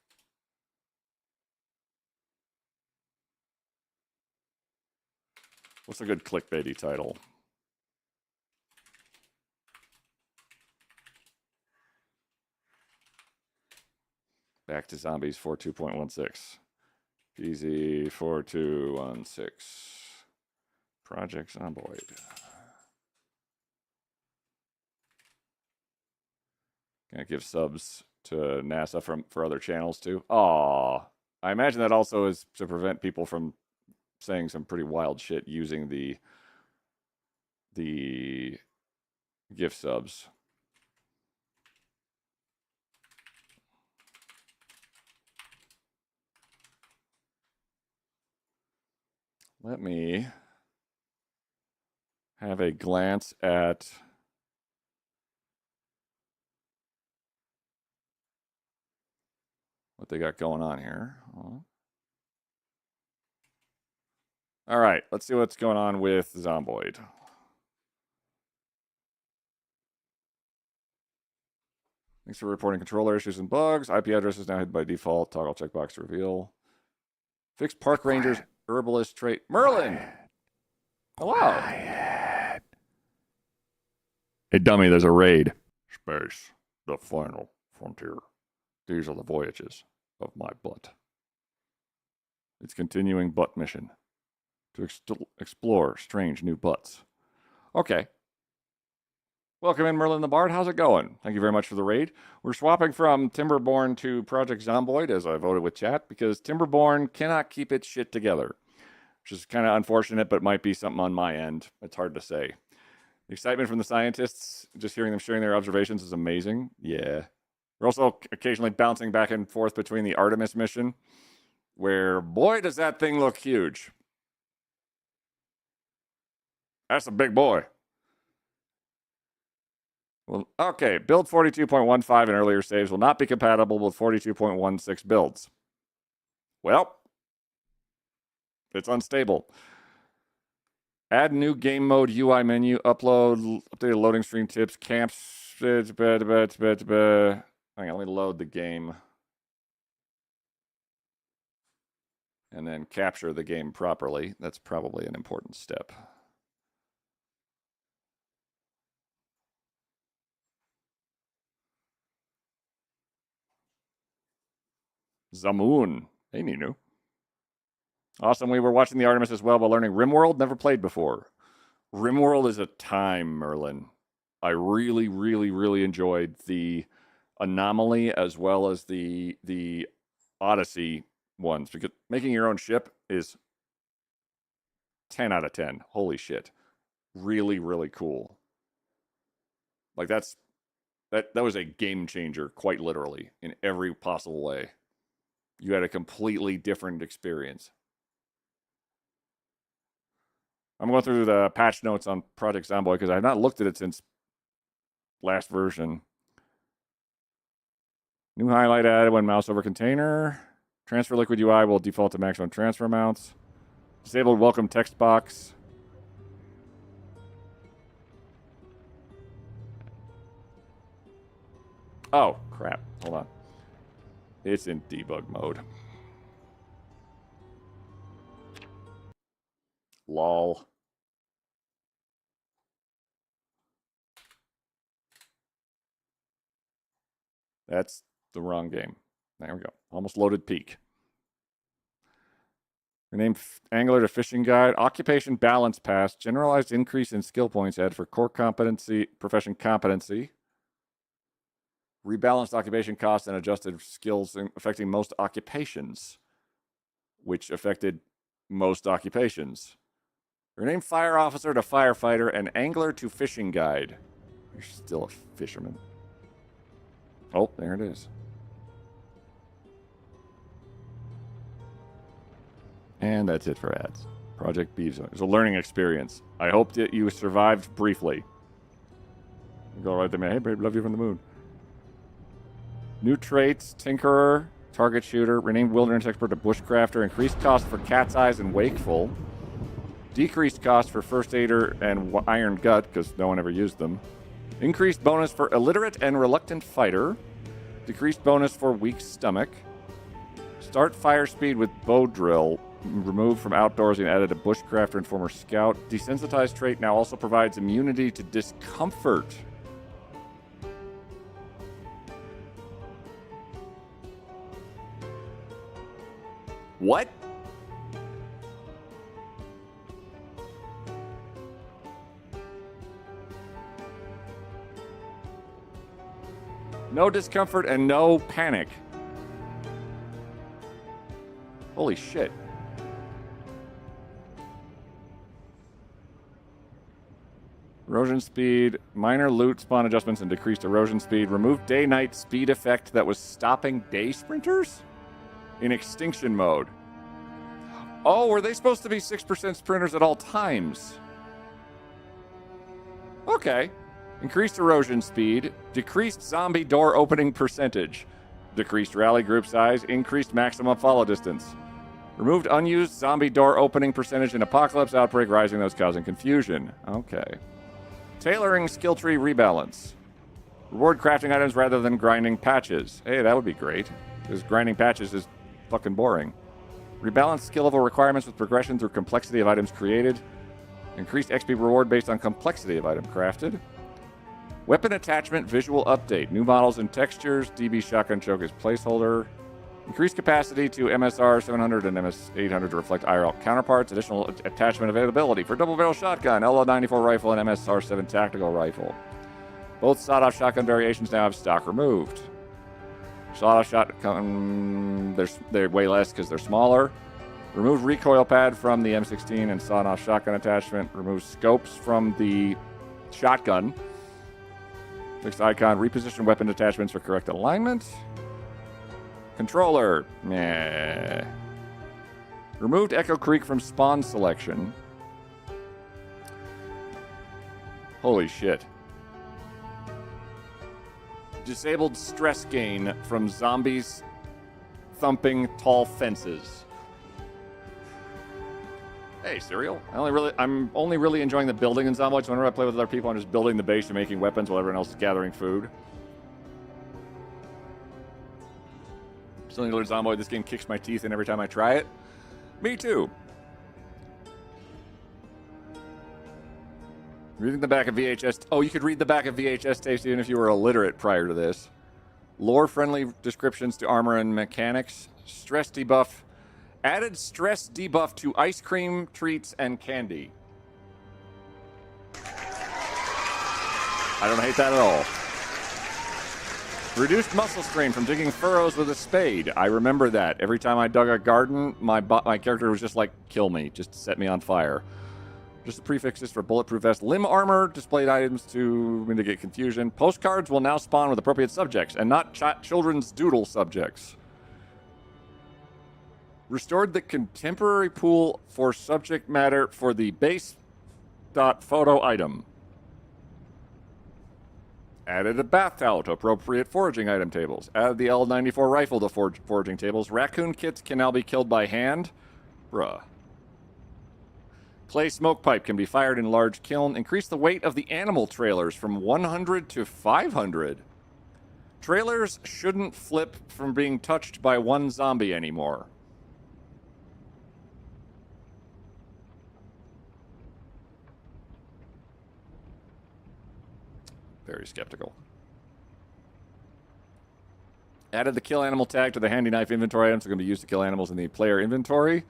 What's a good clickbaity title? Back to Zombies 42.16. PZ4216. Project Zomboid. Can I give subs to NASA for other channels too? Aw. I imagine that also is to prevent people from saying some pretty wild shit using the gift subs. Let me have a glance at what they got going on here. All right, let's see what's going on with Zomboid. Thanks for reporting controller issues and bugs. IP address is now hidden by default. Toggle checkbox to reveal. Fix Park Rangers herbalist trait. Merlin! Hello! Hey, dummy, there's a raid. Space, the final frontier. These are the voyages of my butt. It's continuing butt mission to explore strange new butts. Okay. Welcome in, Merlin the Bard. How's it going? Thank you very much for the raid. We're swapping from Timberborn to Project Zomboid, as I voted with chat, because Timberborn cannot keep its shit together, which is kind of unfortunate, but might be something on my end. It's hard to say. The excitement from the scientists, just hearing them sharing their observations, is amazing. Yeah. We're also occasionally bouncing back and forth between the Artemis mission, where, boy, does that thing look huge. That's a big boy. Well, okay, build 42.15 and earlier saves will not be compatible with 42.16 builds. Well, it's unstable. Add new game mode UI menu, updated loading screen tips, camps. Hang on, let me load the game. And then capture the game properly. That's probably an important step. Zamoon. Hey, Ninu. Awesome. We were watching the Artemis as well while learning RimWorld. Never played before. RimWorld is a time, Merlin. I really, really, really enjoyed the Anomaly as well as the Odyssey ones, because making your own ship is 10 out of 10. Holy shit. Really, really cool. Like that was a game changer, quite literally, in every possible way. You had a completely different experience. I'm going through the patch notes on Project Zomboid because I have not looked at it since last version. New highlight added when mouse over container. Transfer liquid UI will default to maximum transfer amounts. Disabled welcome text box. Oh, crap. Hold on. It's in debug mode. Lol. That's the wrong game. There we go. Almost loaded peak. Rename Angler to Fishing Guide. Occupation Balance Pass. Generalized increase in skill points added for core competency, profession competency. Rebalanced occupation costs and adjusted skills affecting most occupations. Which affected most occupations. Rename Fire Officer to Firefighter and Angler to Fishing Guide. You're still a fisherman. Oh, there it is. And that's it for ads. Project Beaves. It was a learning experience. I hope that you survived briefly. Go right there, man. Hey, babe, love you from the moon. New traits, Tinkerer, Target Shooter, renamed Wilderness Expert to Bushcrafter, increased cost for Cat's Eyes and Wakeful, decreased cost for First Aider and Iron Gut, because no one ever used them, increased bonus for Illiterate and Reluctant Fighter, decreased bonus for Weak Stomach, start fire speed with Bow Drill, removed from outdoors and added a Bushcrafter and former Scout. Desensitized trait now also provides immunity to discomfort. What? No discomfort and no panic. Holy shit. Erosion speed, minor loot spawn adjustments and decreased erosion speed. Remove day-night speed effect that was stopping day sprinters? In extinction mode. Oh, were they supposed to be 6% sprinters at all times? Okay. Increased erosion speed, decreased zombie door opening percentage, decreased rally group size, increased maximum follow distance. Removed unused zombie door opening percentage in apocalypse outbreak, rising those causing confusion. Okay. Tailoring skill tree rebalance. Reward crafting items rather than grinding patches. Hey, that would be great, because grinding patches is fucking boring. Rebalance skill level requirements with progression through complexity of items created. Increased XP reward based on complexity of item crafted. Weapon attachment visual update. New models and textures. DB shotgun choke as placeholder. Increased capacity to MSR 700 and MS 800 to reflect IRL counterparts. Additional attachment availability for double barrel shotgun, LL94 rifle, and MSR 7 tactical rifle. Both sawed-off shotgun variations now have stock removed. Sawed-off shotgun, they're way less because they're smaller. Remove recoil pad from the M16 and sawed-off shotgun attachment. Remove scopes from the shotgun. Fixed icon. Reposition weapon attachments for correct alignment. Controller. Meh. Removed Echo Creek from spawn selection. Holy shit. Disabled stress gain from zombies thumping tall fences. Hey, Serial. I'm only really enjoying the building in Zomboid, so whenever I play with other people, I'm just building the base and making weapons while everyone else is gathering food. Still need to learn Zomboid. This game kicks my teeth in every time I try it. Me too. Reading the back of VHS. Oh, you could read the back of VHS tapes even if you were illiterate prior to this. Lore-friendly descriptions to armor and mechanics. Stress debuff. Added stress debuff to ice cream, treats, and candy. I don't hate that at all. Reduced muscle strain from digging furrows with a spade. I remember that. Every time I dug a garden, my character was just like, kill me. Just set me on fire. Just the prefixes for bulletproof vest, limb armor, displayed items to mitigate confusion. Postcards will now spawn with appropriate subjects and not children's doodle subjects. Restored the contemporary pool for subject matter for the base.photo item. Added a bath towel to appropriate foraging item tables. Added the L94 rifle to foraging tables. Raccoon kits can now be killed by hand. Bruh. Clay smoke pipe can be fired in large kiln. Increase the weight of the animal trailers from 100 to 500. Trailers shouldn't flip from being touched by one zombie anymore. Very skeptical. Added the kill animal tag to the handy knife inventory items that are going to be used to kill animals in the player inventory.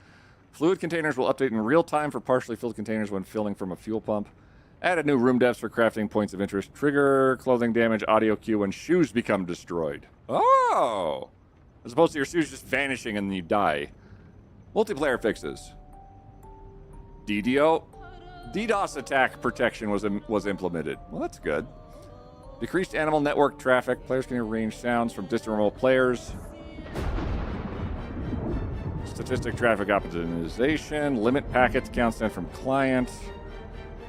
Fluid containers will update in real time for partially filled containers when filling from a fuel pump. Added new room depths for crafting points of interest. Trigger clothing damage, audio cue when shoes become destroyed. Oh! As opposed to your shoes just vanishing and then you die. Multiplayer fixes. DDoS attack protection was implemented. Well, that's good. Decreased animal network traffic. Players can arrange sounds from distant remote players. Statistic traffic optimization. Limit packets counts sent from client.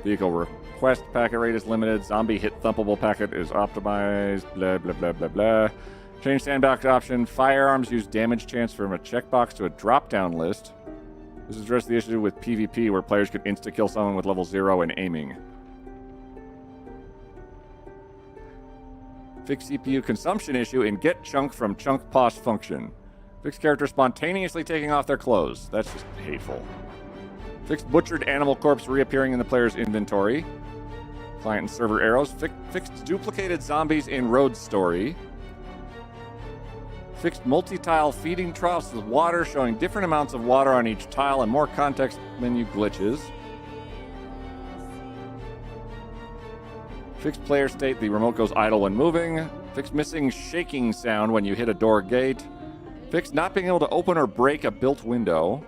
Vehicle request packet rate is limited. Zombie hit thumpable packet is optimized. Blah, blah, blah, blah, blah. Change sandbox option. Firearms use damage chance from a checkbox to a drop-down list. This addresses the issue with PvP where players could insta-kill someone with level 0 and aiming. Fix CPU consumption issue in get chunk from chunk pos function. Fix character spontaneously taking off their clothes. That's just hateful. Fixed butchered animal corpse reappearing in the player's inventory. Client and server arrows. Fixed duplicated zombies in road story. Fixed multi-tile feeding troughs with water showing different amounts of water on each tile and more context menu glitches. Fixed player state, the remote goes idle when moving. Fixed missing shaking sound when you hit a door gate. Fixed not being able to open or break a built window.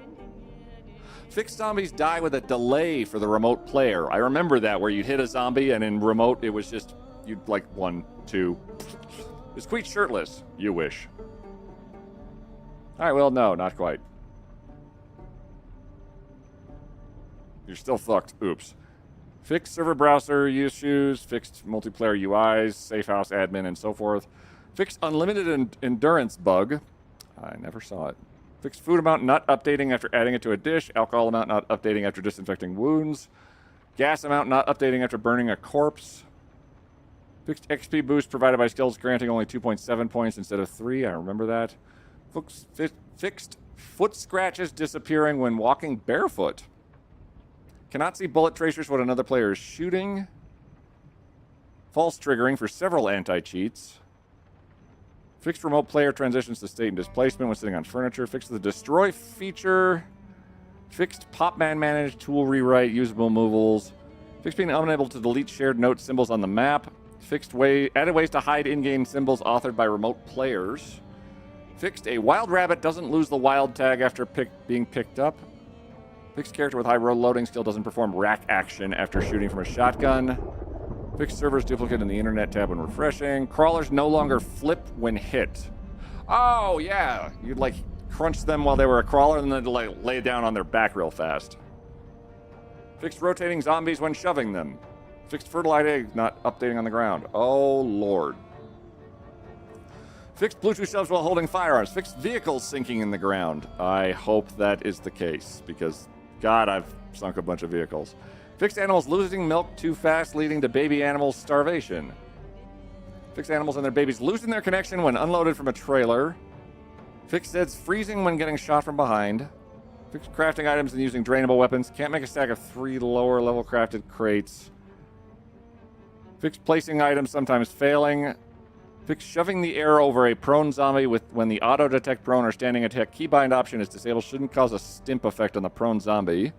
Fixed zombies die with a delay for the remote player. I remember that, where you'd hit a zombie and in remote it was just, you'd like 1, 2. Is Queet shirtless? You wish. Alright, well, no, not quite. You're still fucked. Oops. Fixed server browser issues, fixed multiplayer UIs, safe house admin, and so forth. Fixed unlimited endurance bug. I never saw it. Fixed food amount not updating after adding it to a dish. Alcohol amount not updating after disinfecting wounds. Gas amount not updating after burning a corpse. Fixed XP boost provided by skills granting only 2.7 points instead of 3. I remember that. Fixed foot scratches disappearing when walking barefoot. Cannot see bullet tracers when another player is shooting. False triggering for several anti-cheats. Fixed remote player transitions to state and displacement when sitting on furniture. Fixed the destroy feature. Fixed Popman managed tool rewrite, usable movables. Fixed being unable to delete shared note symbols on the map. Added ways to hide in-game symbols authored by remote players. Fixed a wild rabbit doesn't lose the wild tag after being picked up. Fixed character with high road loading skill doesn't perform rack action after shooting from a shotgun. Fixed servers duplicate in the internet tab when refreshing. Crawlers no longer flip when hit. Oh, yeah. You'd like crunch them while they were a crawler and then like lay down on their back real fast. Fixed rotating zombies when shoving them. Fixed fertilized eggs not updating on the ground. Oh, Lord. Fixed Bluetooth shelves while holding firearms. Fixed vehicles sinking in the ground. I hope that is the case because, God, I've sunk a bunch of vehicles. Fixed animals losing milk too fast, leading to baby animals starvation. Fixed animals and their babies losing their connection when unloaded from a trailer. Fixed Zeds freezing when getting shot from behind. Fixed crafting items and using drainable weapons. Can't make a stack of 3 lower level crafted crates. Fixed placing items sometimes failing. Fixed shoving the air over a prone zombie when the auto detect prone or standing attack keybind option is disabled shouldn't cause a stimp effect on the prone zombie.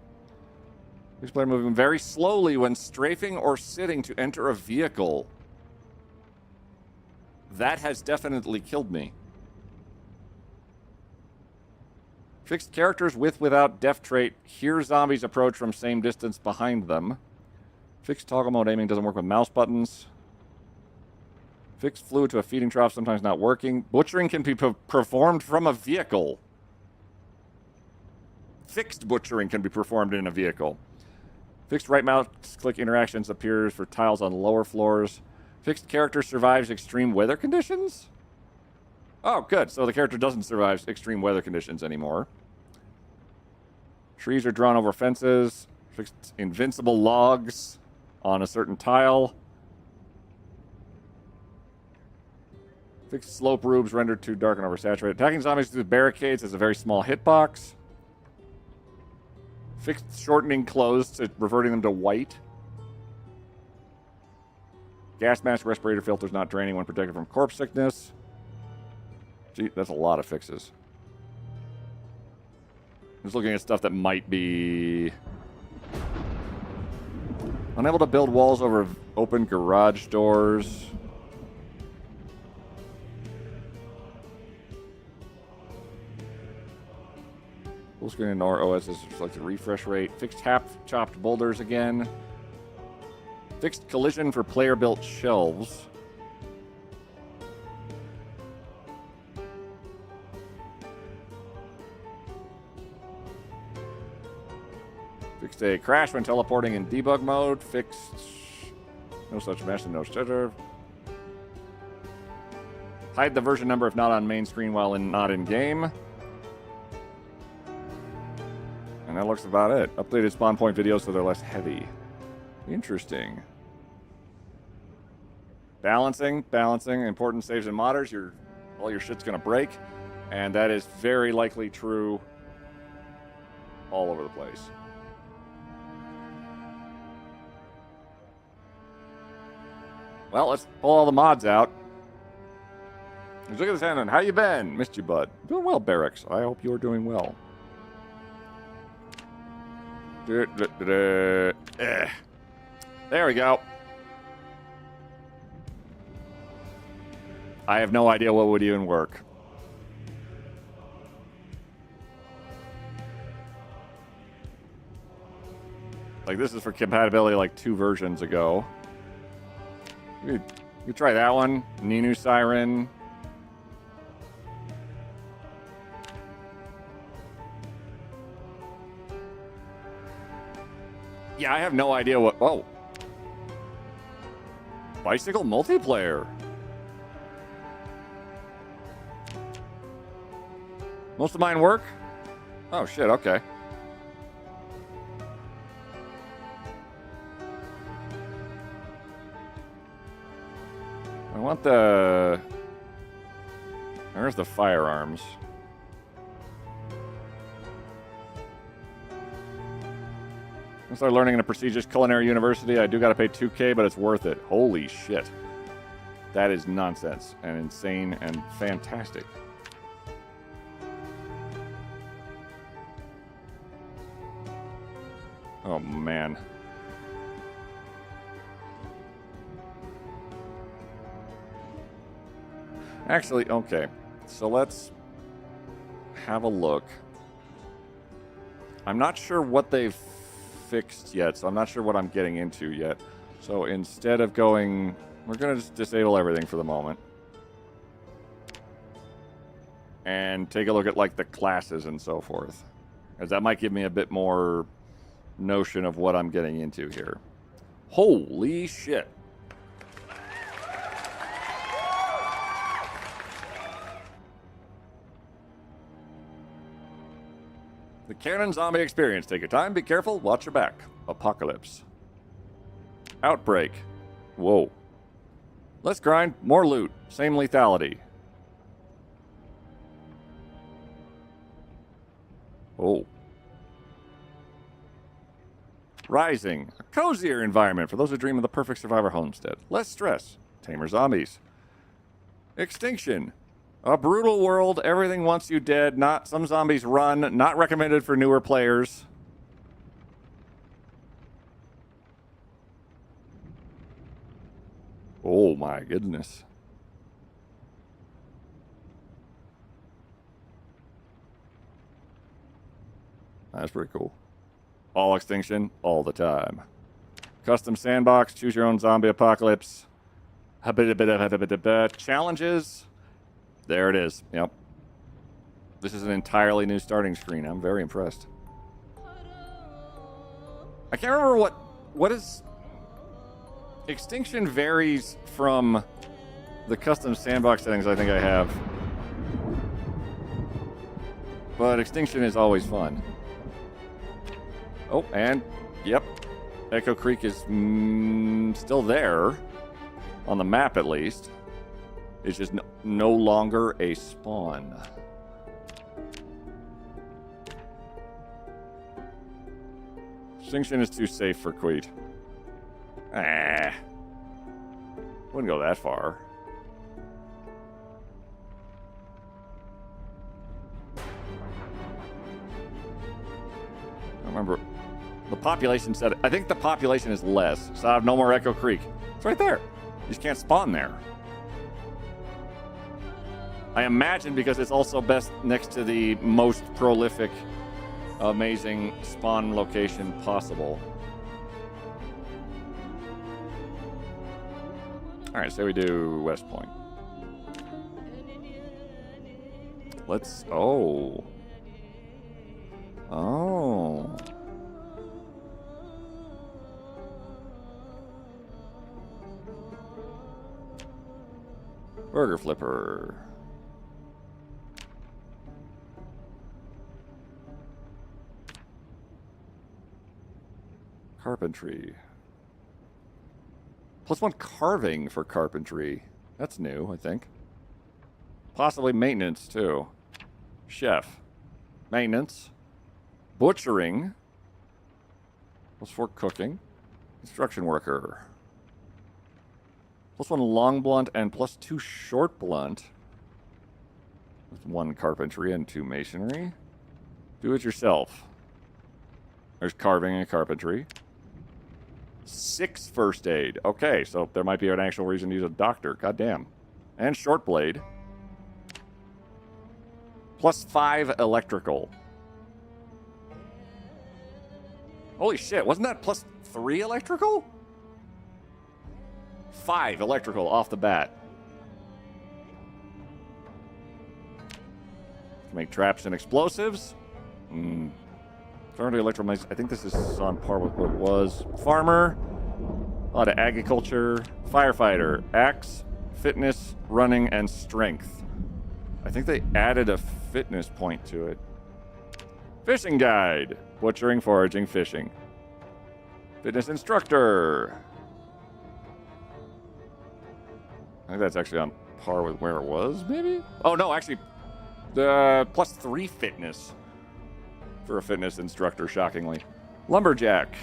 Fixed player moving very slowly when strafing or sitting to enter a vehicle. That has definitely killed me. Fixed characters with without def trait hear zombies approach from same distance behind them. Fixed toggle mode aiming doesn't work with mouse buttons. Fixed fluid to a feeding trough sometimes not working. Butchering can be performed from a vehicle. Fixed butchering can be performed in a vehicle. Fixed right mouse click interactions appears for tiles on lower floors. Fixed character survives extreme weather conditions? Oh, good. So the character doesn't survive extreme weather conditions anymore. Trees are drawn over fences. Fixed invincible logs on a certain tile. Fixed slope roofs rendered too dark and oversaturated. Attacking zombies through barricades has a very small hitbox. Fixed shortening clothes to reverting them to white. Gas mask respirator filters not draining when protected from corpse sickness. Gee, that's a lot of fixes. Just looking at stuff that might be... Unable to build walls over open garage doors. Full screen ignore OS is selected refresh rate. Fixed half-chopped boulders again. Fixed collision for player-built shelves. Fixed a crash when teleporting in debug mode. Fixed no such mess and no stutter. Hide the version number if not on main screen while not in game. And that looks about it. Updated spawn point videos so they're less heavy. Interesting. Balancing. Important saves and modders. All your shit's gonna break. And that is very likely true all over the place. Well, let's pull all the mods out. Let's look at this hand. How you been? Missed you, bud. Doing well, Barracks. I hope you're doing well. There we go. I have no idea what would even work. Like, this is for compatibility like 2 versions ago. You try that one. Ninu Siren. Yeah, I have no idea what... Oh. Bicycle multiplayer. Most of mine work? Oh, shit, okay. I want the... Where's the firearms? I started learning in a prestigious culinary university. I do got to pay $2K, but it's worth it. Holy shit. That is nonsense and insane and fantastic. Oh, man. Actually, okay. So let's have a look. I'm not sure what they've fixed yet, so I'm not sure what I'm getting into yet. So instead of going... We're going to just disable everything for the moment. And take a look at, like, the classes and so forth. As that might give me a bit more notion of what I'm getting into here. Holy shit. The Canon Zombie Experience. Take your time, be careful, watch your back. Apocalypse. Outbreak. Whoa. Let's grind. More loot. Same lethality. Oh. Rising. A cozier environment for those who dream of the perfect survivor homestead. Less stress. Tamer zombies. Extinction. A brutal world, everything wants you dead, not some zombies run, not recommended for newer players. Oh my goodness. That's pretty cool. All extinction, all the time. Custom sandbox, choose your own zombie apocalypse. Challenges. There it is. Yep. This is an entirely new starting screen. I'm very impressed. I can't remember what is... Extinction varies from the custom sandbox settings I think I have. But extinction is always fun. Oh, and, yep. Echo Creek is still there. On the map, at least. It's just no longer a spawn. Extinction is too safe for Queet. Wouldn't go that far. I remember the population said, I think the population is less, so I have no more Echo Creek. It's right there. You just can't spawn there. I imagine because it's also best next to the most prolific, amazing spawn location possible. Alright, so we do West Point. Let's... Oh. Oh. Burger Flipper. Carpentry. +1 carving for carpentry. That's new, I think. Possibly maintenance, too. Chef. Maintenance. Butchering. +4 cooking. Construction worker. +1 long blunt and +2 short blunt. With 1 carpentry and 2 masonry. Do it yourself. There's carving and carpentry. 6 first aid. Okay, so there might be an actual reason to use a doctor. God damn. And short blade. +5 electrical. Holy shit, wasn't that +3 electrical? 5 electrical off the bat. Make traps and explosives. Currently electromagnetic. I think this is on par with what it was. Farmer. A lot of agriculture. Firefighter. Axe. Fitness. Running. And strength. I think they added a fitness point to it. Fishing guide. Butchering, foraging, fishing. Fitness instructor. I think that's actually on par with where it was, maybe? Oh, no, actually. +3 fitness. For a fitness instructor, shockingly. Lumberjack.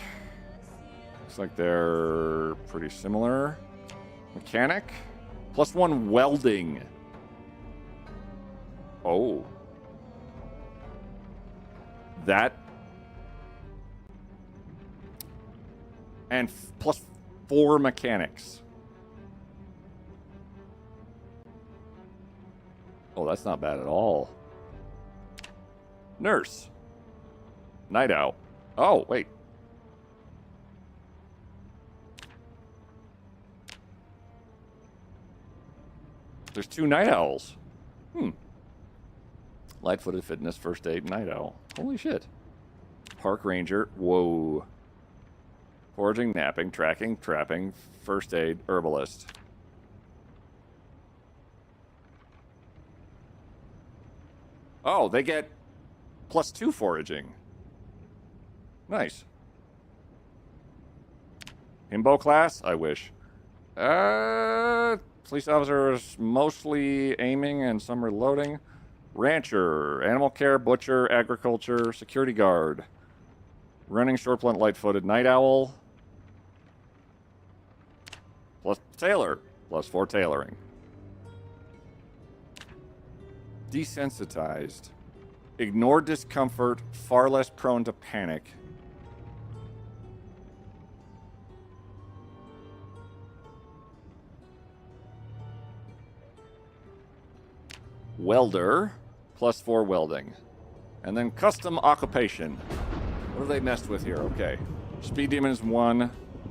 Looks like they're pretty similar. Mechanic. +1 welding. Oh. That. And +4 mechanics. Oh, that's not bad at all. Nurse. Night owl. Oh, wait. There's 2 night owls. Light-footed fitness, first aid, night owl. Holy shit. Park ranger. Whoa. Foraging, napping, tracking, trapping, first aid, herbalist. Oh, they get +2 foraging. Nice. Himbo class? I wish. Police officers mostly aiming and some reloading. Rancher, animal care, butcher, agriculture, security guard. Running, short blunt, light-footed, night owl. Plus tailor. +4 tailoring. Desensitized. Ignore discomfort, far less prone to panic. Welder, +4 welding. And then custom occupation. What have they messed with here? Okay. Speed Demon is 1.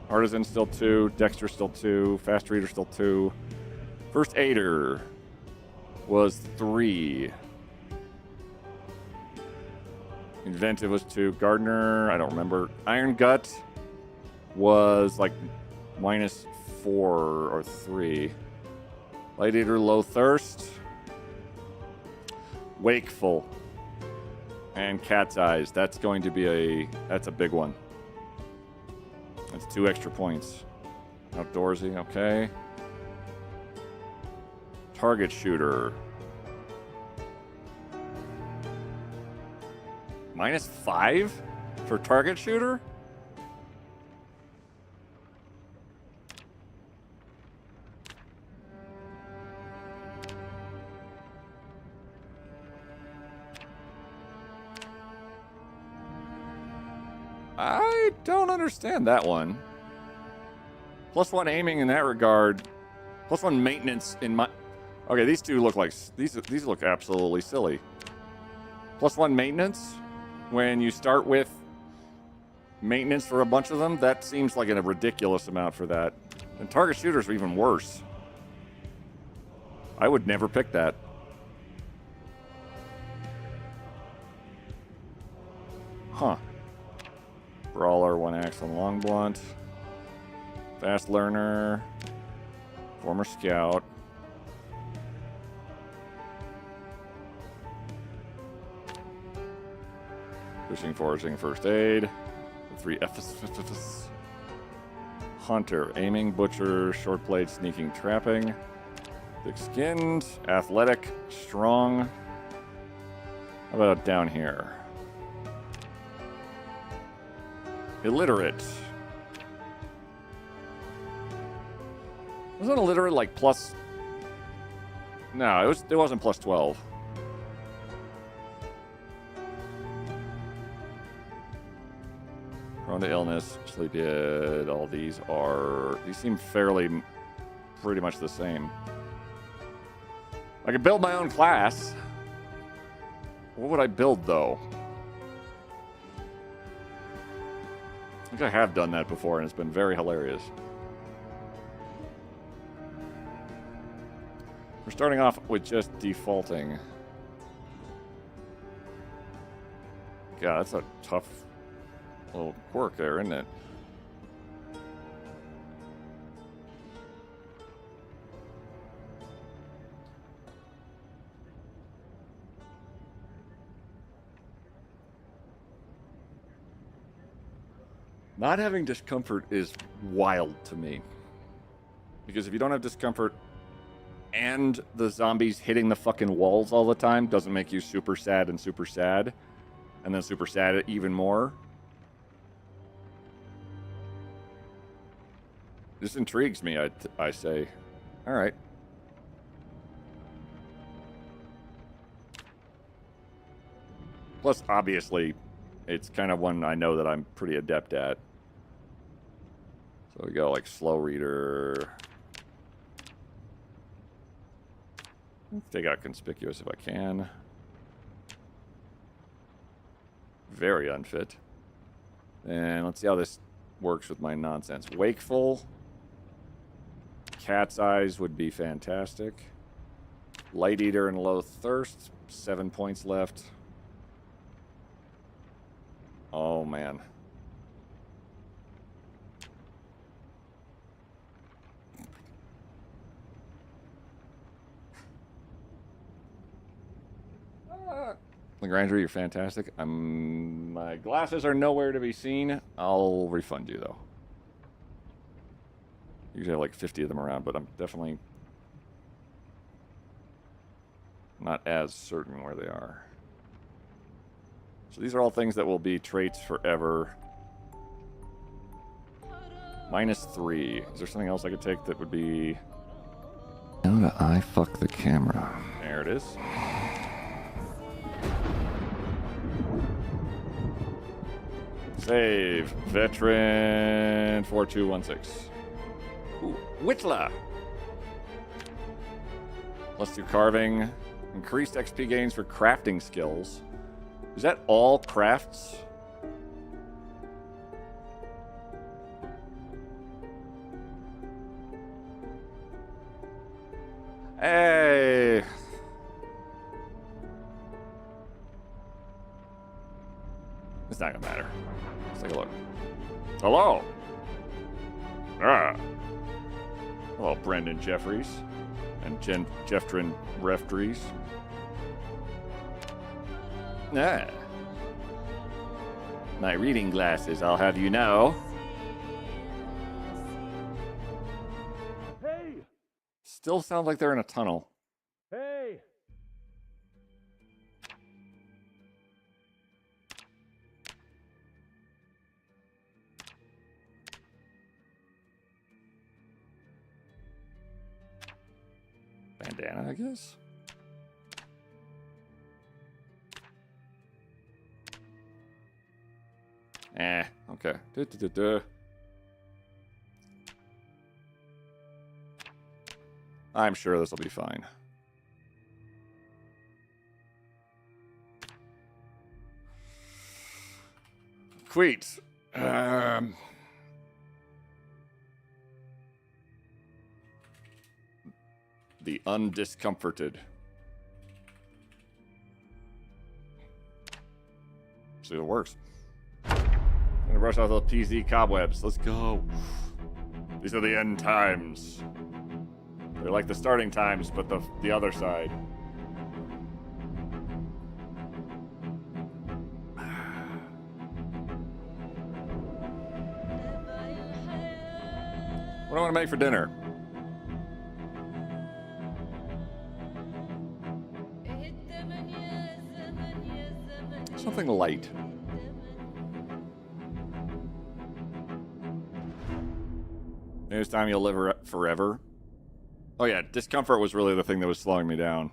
Artisan still 2. Dexter still 2. Fast Reader still 2. First Aider was 3. Inventive was 2. Gardener, I don't remember. Iron Gut was like -4 or 3. Light Eater, Low Thirst. Wakeful. And Cat's Eyes. That's going to be that's a big one. That's 2 extra points. Outdoorsy, okay. Target Shooter. -5 for Target Shooter? I don't understand that one. +1 aiming in that regard. +1 maintenance in my... Okay, these two look like... These look absolutely silly. +1 maintenance. When you start with maintenance for a bunch of them, that seems like a ridiculous amount for that. And target shooters are even worse. I would never pick that. Huh. Brawler, 1 axe on long blunt. Fast learner. Former scout. Fishing, foraging, first aid. 3 F's. Hunter, aiming, butcher, short blade, sneaking, trapping. Thick-skinned, athletic, strong. How about down here? Illiterate. Wasn't illiterate like plus... No, it wasn't +12. Prone to illness, sleepyhead, all these seem pretty much the same. I could build my own class. What would I build, though? I think I have done that before, and it's been very hilarious. We're starting off with just defaulting. God, that's a tough little quirk there, isn't it? Not having discomfort is wild to me. Because if you don't have discomfort and the zombies hitting the fucking walls all the time doesn't make you super sad, and then super sad even more. This intrigues me, I say. All right. Plus, obviously, it's kind of one I know that I'm pretty adept at. So we go like slow reader. Let's take out conspicuous if I can. Very unfit. And let's see how this works with my nonsense. Wakeful. Cat's Eyes would be fantastic. Light Eater and Low Thirst. 7 points left. Oh, man. Lagrange, you're fantastic. My glasses are nowhere to be seen. I'll refund you, though. Usually have like 50 of them around, but I'm definitely not as certain where they are. So these are all things that will be traits forever. -3. Is there something else I could take that would be... How do I fuck the camera? There it is. Save. Veteran 4216. Ooh, Whitla. Let's do carving. Increased XP gains for crafting skills. Is that all crafts? Hey. It's not gonna matter. Let's take a look. Hello. Ah. Hello, Brendan Jeffries and Jeffrin Reftries. Ah. My reading glasses, I'll have you know. Hey! Still sounds like they're in a tunnel. Hey! Bandana, I guess? Okay. I'm sure this will be fine. Queets. The undiscomforted. See if it works. I'm gonna brush off the PZ cobwebs. Let's go. These are the end times. They're like the starting times, but the other side. What do I want to make for dinner? Something light. Maybe it's time you'll live forever. Oh yeah, discomfort was really the thing that was slowing me down.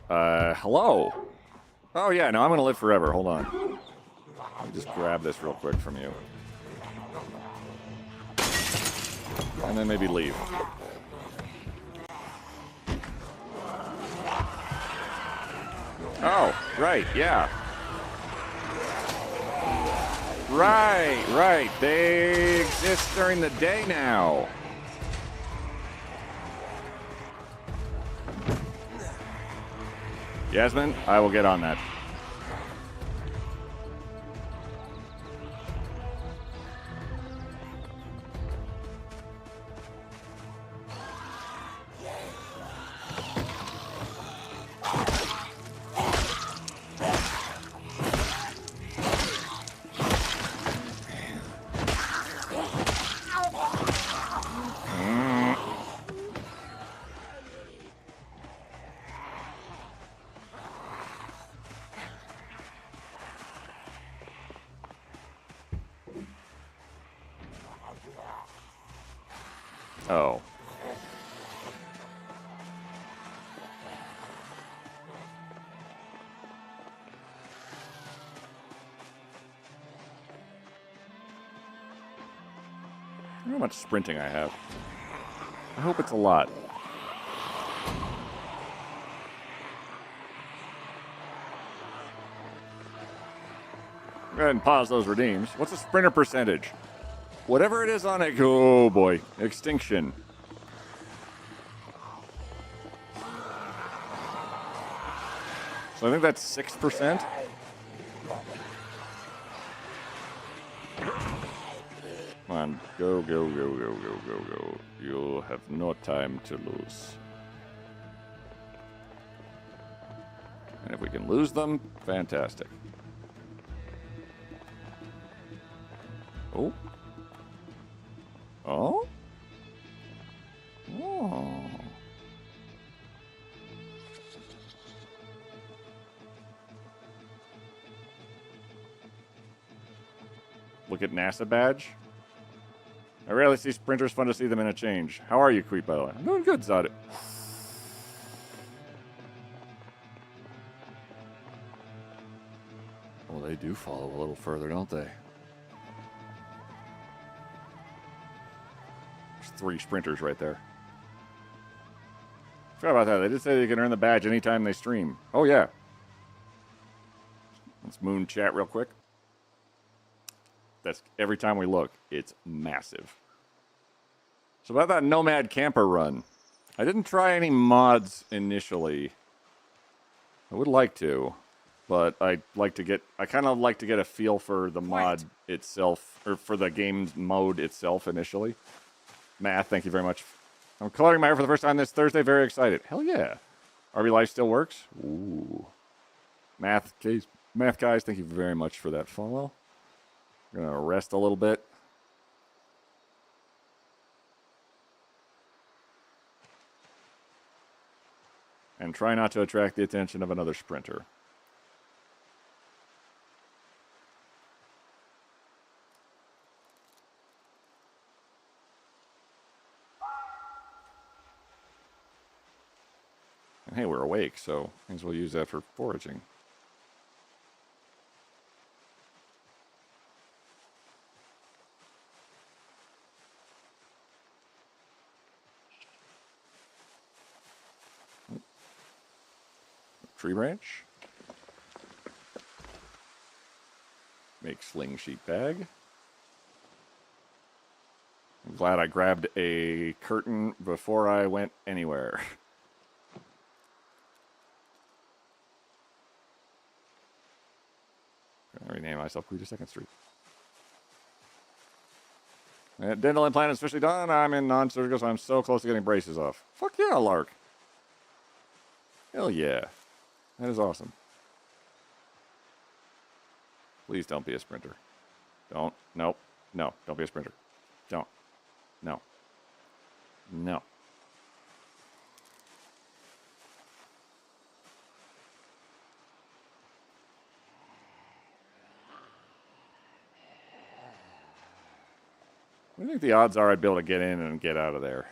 Hello? Oh yeah, no, I'm gonna live forever. Hold on. Let me just grab this real quick from you. And then maybe leave. Oh, right, yeah. Right. They exist during the day now. Yasmin, I will get on that. Oh. I don't know how much sprinting I have. I hope it's a lot. Go ahead and pause those redeems. What's the sprinter percentage? Whatever it is on it. Oh boy. Extinction. So I think that's 6%. Come on. Go. You have no time to lose. And if we can lose them, fantastic. Oh. Oh? Oh. Look at NASA badge. I rarely see sprinters. Fun to see them in a change. How are you, Queep, by the way? I'm doing good, Zod. Well, they do follow a little further, don't they? There's 3 sprinters right there. Forgot about that. They did say they can earn the badge anytime they stream. Oh, yeah. Let's moon chat real quick. That's every time we look, it's massive. So about that Nomad Camper run, I didn't try any mods initially. I would like to, but I kind of like to get a feel for the mod itself, or for the game's mode itself initially. Math, thank you very much. I'm coloring my hair for the first time this Thursday. Very excited. Hell yeah. RB Life still works? Ooh. Math guys, thank you very much for that follow. I'm going to rest a little bit. And try not to attract the attention of another sprinter. And hey, we're awake, so may as well use that for foraging. Tree branch. Make sling sheet bag. I'm glad I grabbed a curtain before I went anywhere. I'm gonna rename myself Queen 2nd Street. Dandelion plant is officially done. I'm in non-surgical, so I'm so close to getting braces off. Fuck yeah, Lark. Hell yeah. That is awesome. Please don't be a sprinter. Don't. Nope. No. Don't be a sprinter. Don't. No. No. What do you think the odds are I'd be able to get in and get out of there?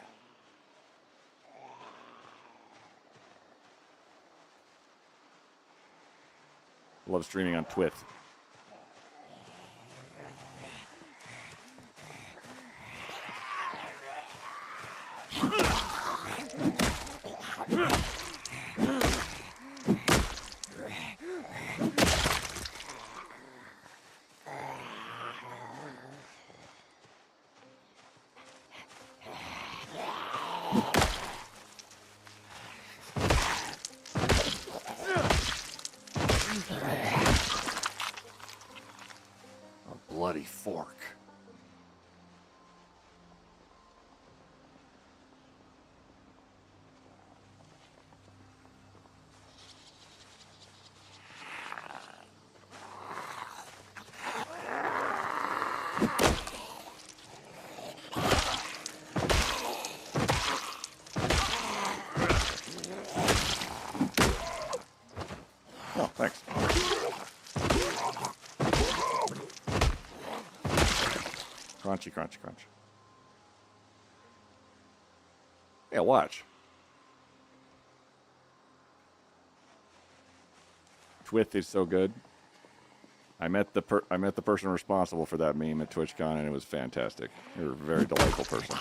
Love streaming on Twitch. Bloody fork. Oh, thanks. Crunchy, crunchy, crunch. Yeah, watch. Twith is so good. I met the person responsible for that meme at TwitchCon, and it was fantastic. You're a very delightful person.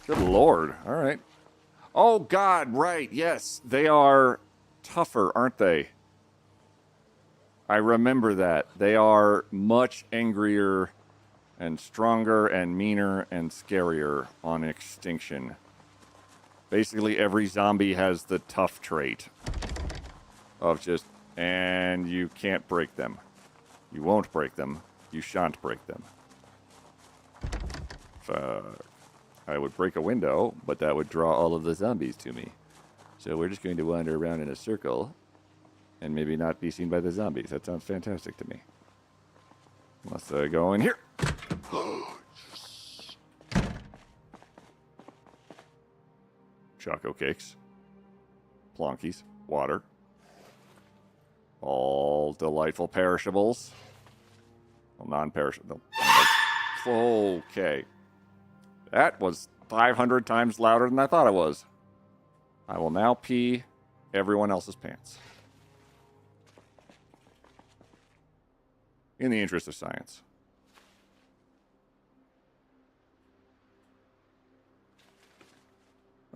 Good Lord. All right. Oh, God, right. Yes. They are tougher, aren't they? I remember that. They are much angrier and stronger and meaner and scarier on Extinction. Basically, every zombie has the tough trait of just, and you can't break them. You won't break them. You shan't break them. I would break a window, but that would draw all of the zombies to me. So we're just going to wander around in a circle and maybe not be seen by the zombies. That sounds fantastic to me. Let's go in here. Choco cakes. Plonkies. Water. All delightful perishables. Well, non-perishable. Okay. That was 500 times louder than I thought it was. I will now pee everyone else's pants. In the interest of science.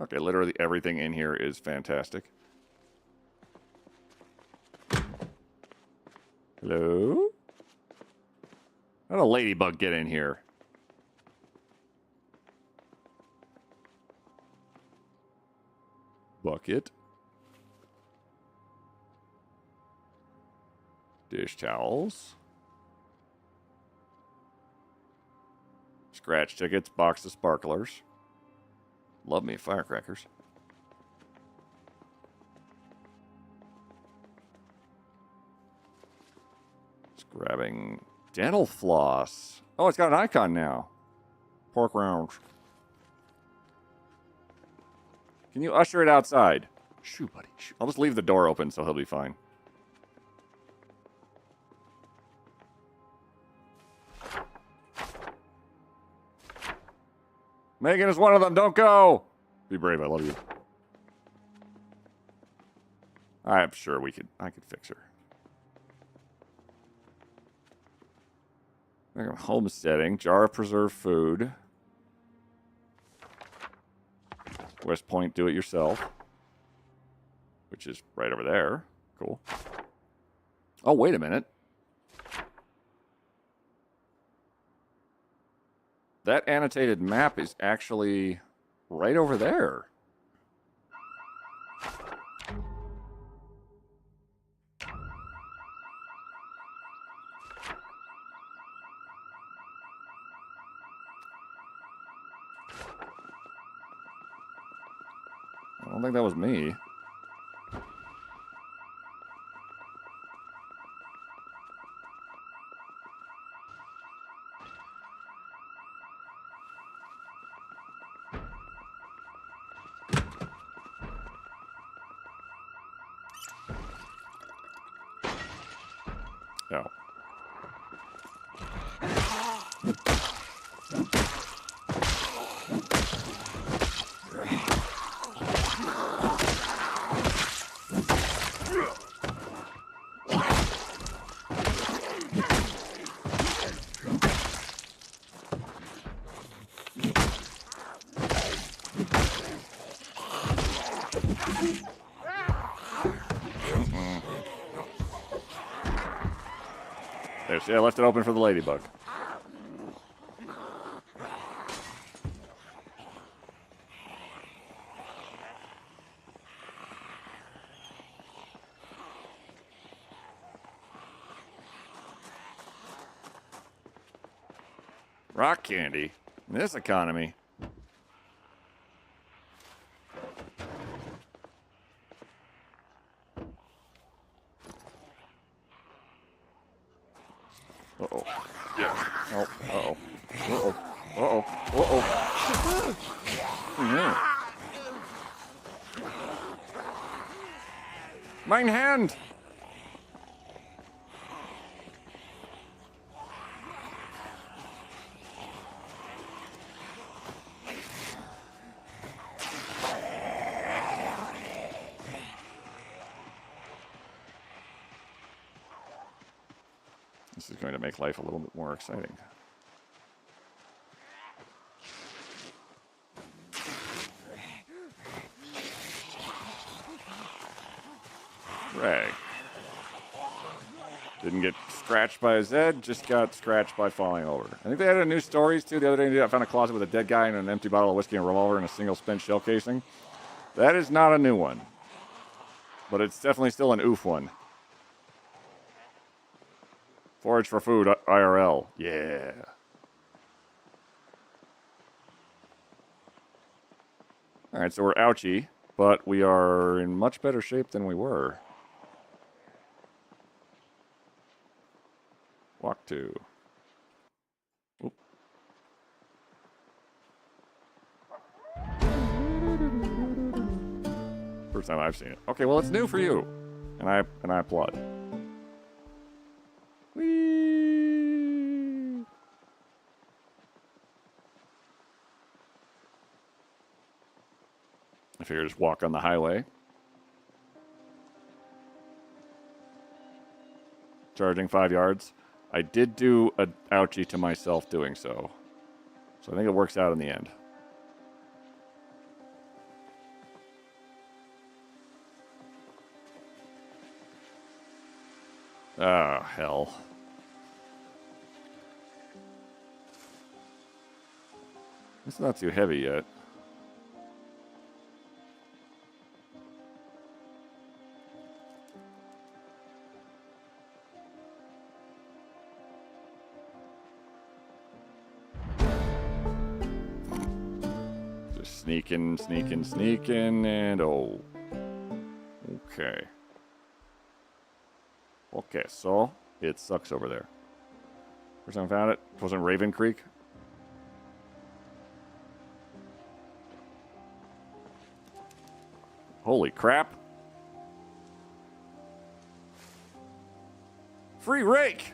Okay, literally everything in here is fantastic. Hello? How did a ladybug get in here? Bucket. Dish towels. Scratch tickets, box of sparklers. Love me firecrackers. Just grabbing dental floss. Oh, it's got an icon now. Pork rounds. Can you usher it outside? Shoo, buddy. Shoo. I'll just leave the door open so he'll be fine. Megan is one of them. Don't go. Be brave. I love you. I'm sure I could fix her. Homesteading. Jar of preserved food. West Point do-it-yourself. Which is right over there. Cool. Oh, wait a minute. That annotated map is actually right over there. I don't think that was me. Oh. There, see, I left it open for the ladybug. Rock candy? In this economy? Uh-oh. Yeah. Oh, uh-oh. Uh-oh. Uh-oh. Uh-oh. Yeah. Mein Hand! This is going to make life a little bit more exciting. Rag. Didn't get scratched by his head, just got scratched by falling over. I think they added new stories too. The other day I found a closet with a dead guy and an empty bottle of whiskey and a revolver and a single spent shell casing. That is not a new one. But it's definitely still an oof one. Forage for food, IRL. Yeah. Alright, so we're ouchie, but we are in much better shape than we were. Walk 2. Oop. First time I've seen it. Okay, well it's new for you. And I applaud. Whee! I figured just walk on the highway. Charging 5 yards. I did do an ouchie to myself doing so. So I think it works out in the end. Oh, hell. It's not too heavy yet. Just sneaking, and oh. Okay. Okay, so it sucks over there. First time I found it, wasn't Raven Creek. Holy crap. Free rake!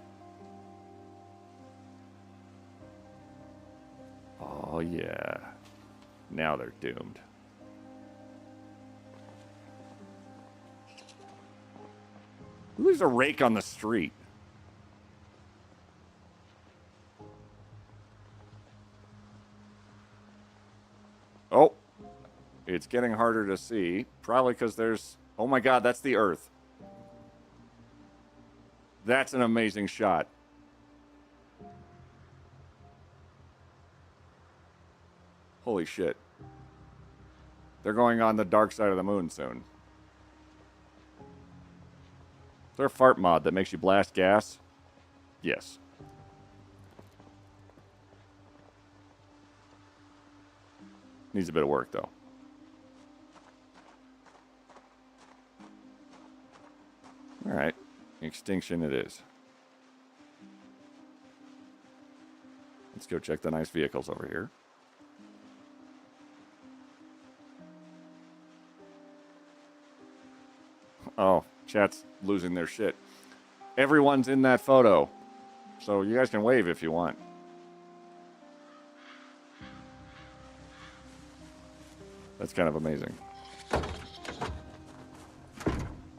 Oh, yeah. Now they're doomed. Who leaves a rake on the street? Oh. It's getting harder to see. Probably because there's... Oh my god, that's the Earth. That's an amazing shot. Holy shit. They're going on the dark side of the moon soon. Is there a fart mod that makes you blast gas? Yes. Needs a bit of work, though. Alright. Extinction it is. Let's go check the nice vehicles over here. Oh, chat's losing their shit. Everyone's in that photo. So you guys can wave if you want. That's kind of amazing.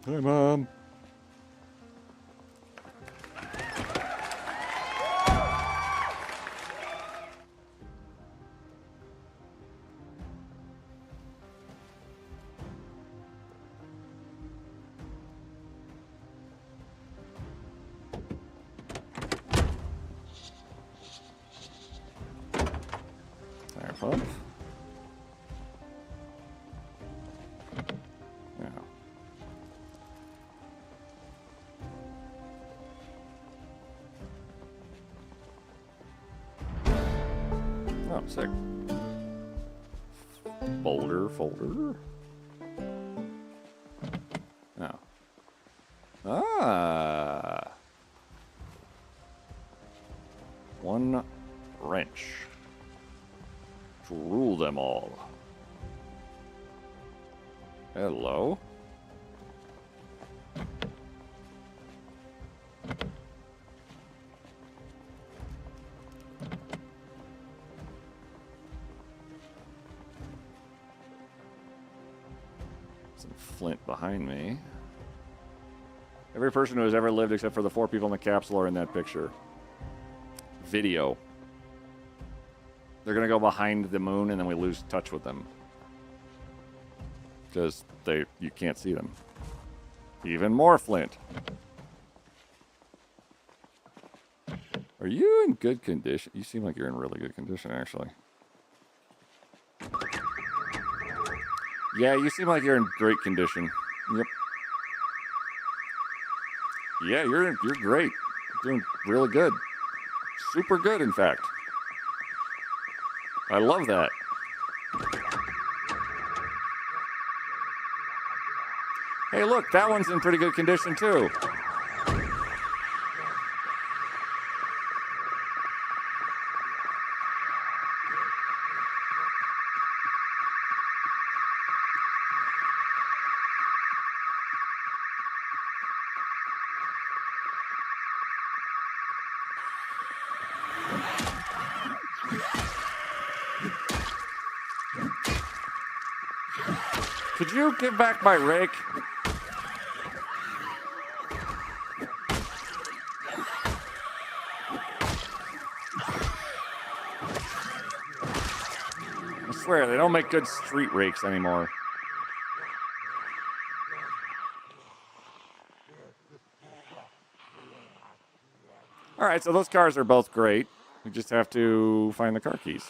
Hi, Mom. Tire pump. Yeah. Oh, sick. Folder. Oh. Ah. One wrench to rule them all. Hello. Some flint behind me. Every person who has ever lived except for the 4 people in the capsule are in that picture. Video. They're going to go behind the moon and then we lose touch with them. Because you can't see them. Even more flint. Are you in good condition? You seem like you're in really good condition, actually. Yeah, you seem like you're in great condition. Yep. Yeah, you're great. You're doing really good. Super good, in fact. I love that. Hey, look, that one's in pretty good condition, too. Could you give back my rake? I swear, they don't make good street rakes anymore. All right, so those cars are both great. We just have to find the car keys.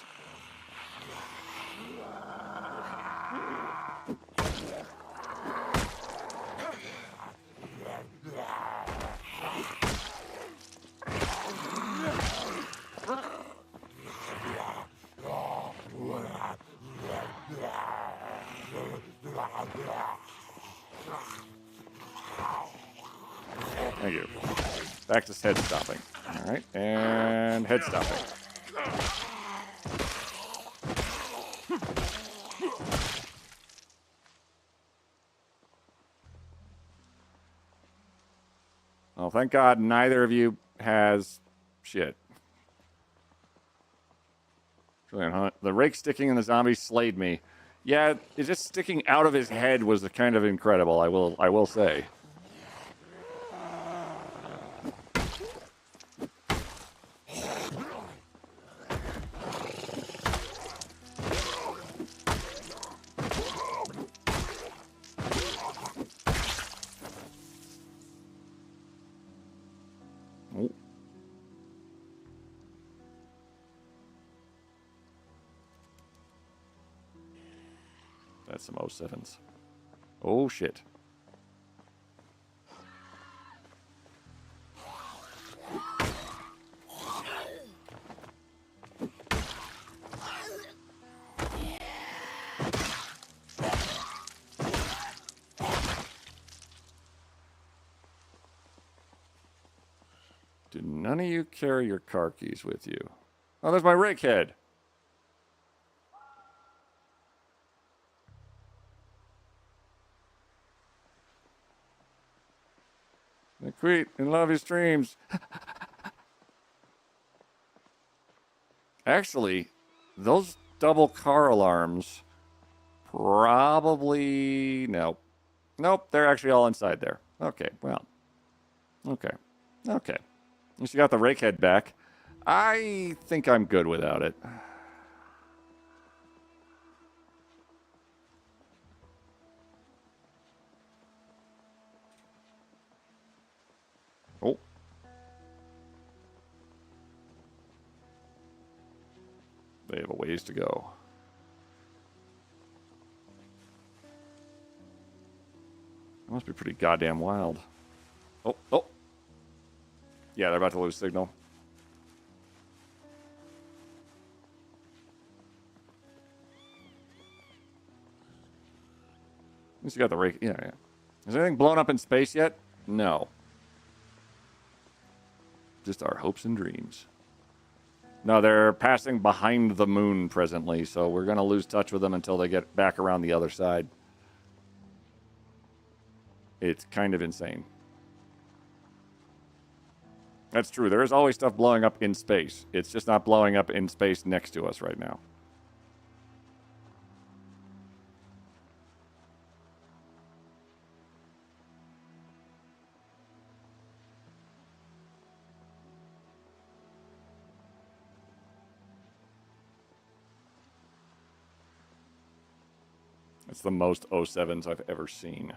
Thank you. Back to head stopping. All right, and head stopping. Well, thank God neither of you has shit. The rake sticking in the zombie slayed me. Yeah, it's just sticking out of his head was kind of incredible. I will say. Oh. That's some 07s. Oh, shit. Do none of you carry your car keys with you? Oh, there's my rake head. Queet and love your streams. Actually, those double car alarms probably... Nope. Nope, they're actually all inside there. Okay, well. Okay. Okay. At least you got the rake head back. I think I'm good without it. Oh. They have a ways to go. That must be pretty goddamn wild. Oh, oh. Yeah, they're about to lose signal. At least you got the rake. Yeah, yeah. Is anything blown up in space yet? No. Just our hopes and dreams. No, they're passing behind the moon presently, so we're going to lose touch with them until they get back around the other side. It's kind of insane. That's true. There is always stuff blowing up in space. It's just not blowing up in space next to us right now. It's the most 07s I've ever seen.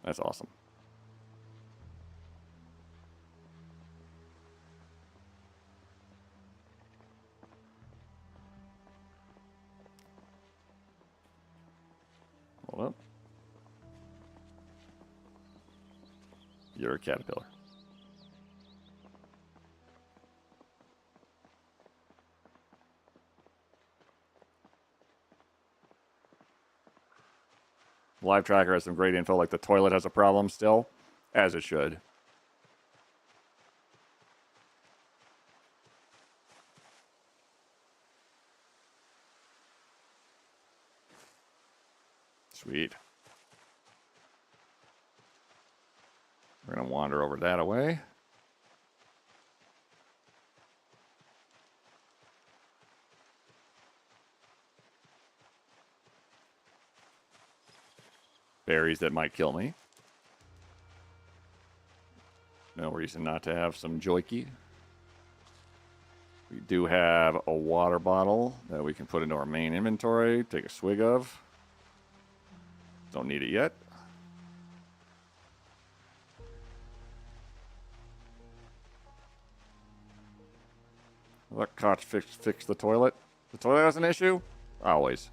That's awesome. Hold up. You're a caterpillar. Live tracker has some great info, like the toilet has a problem still, as it should. Sweet. We're going to wander over that way. Berries that might kill me. No reason not to have some joikey. We do have a water bottle that we can put into our main inventory, take a swig of. Don't need it yet. Let Koch fix the toilet. The toilet has an issue? Always.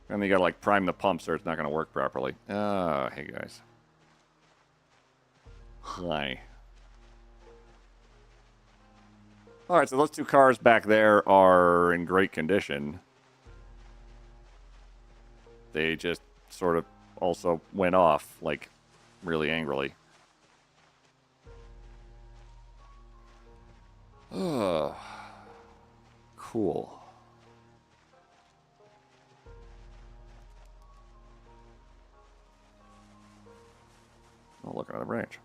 And you gotta like prime the pumps or it's not gonna work properly. Hey guys. Hi. Alright, so those two cars back there are in great condition. They just sort of also went off, like, really angrily. Cool. Oh, look at the branch.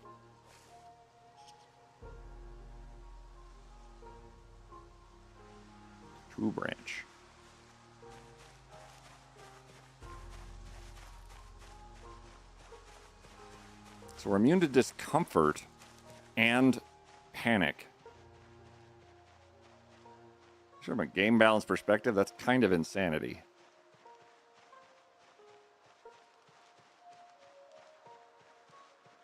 True branch. So we're immune to discomfort and panic. Sure, from a game balance perspective, that's kind of insanity.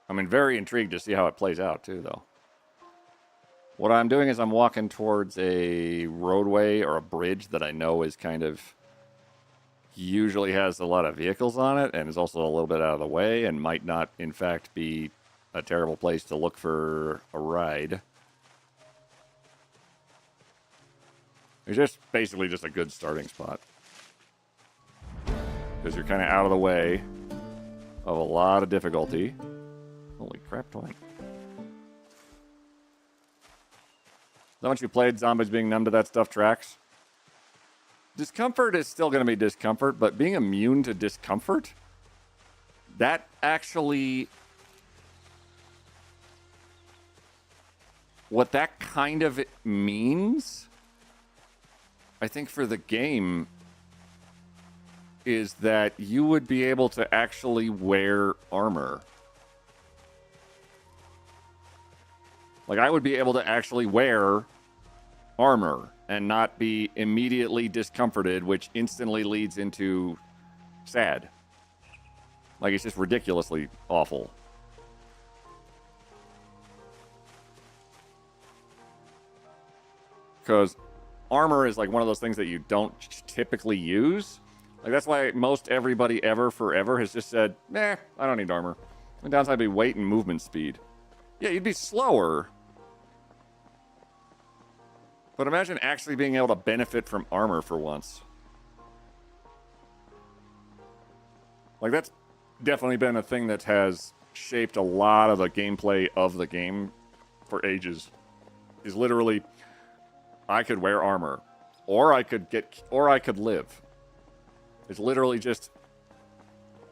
I'm very intrigued to see how it plays out, too, though. What I'm doing is I'm walking towards a roadway or a bridge that I know is kind of usually has a lot of vehicles on it and is also a little bit out of the way and might not, in fact, be a terrible place to look for a ride. It's just basically just a good starting spot. Because you're kind of out of the way of a lot of difficulty. Holy crap, Twine. How much you played Zombies being numb to that stuff tracks? Discomfort is still going to be discomfort, but being immune to discomfort, that actually... What that kind of means, I think for the game, is that you would be able to actually wear armor. Like, I would be able to actually wear armor and not be immediately discomforted, which instantly leads into sad. Like, it's just ridiculously awful. Because armor is like one of those things that you don't typically use. Like, that's why most everybody ever, forever, has just said, nah, I don't need armor. The downside would be weight and movement speed. Yeah, you'd be slower. But imagine actually being able to benefit from armor for once. Like, that's definitely been a thing that has shaped a lot of the gameplay of the game for ages. Is literally, I could wear armor. Or I could live. It's literally just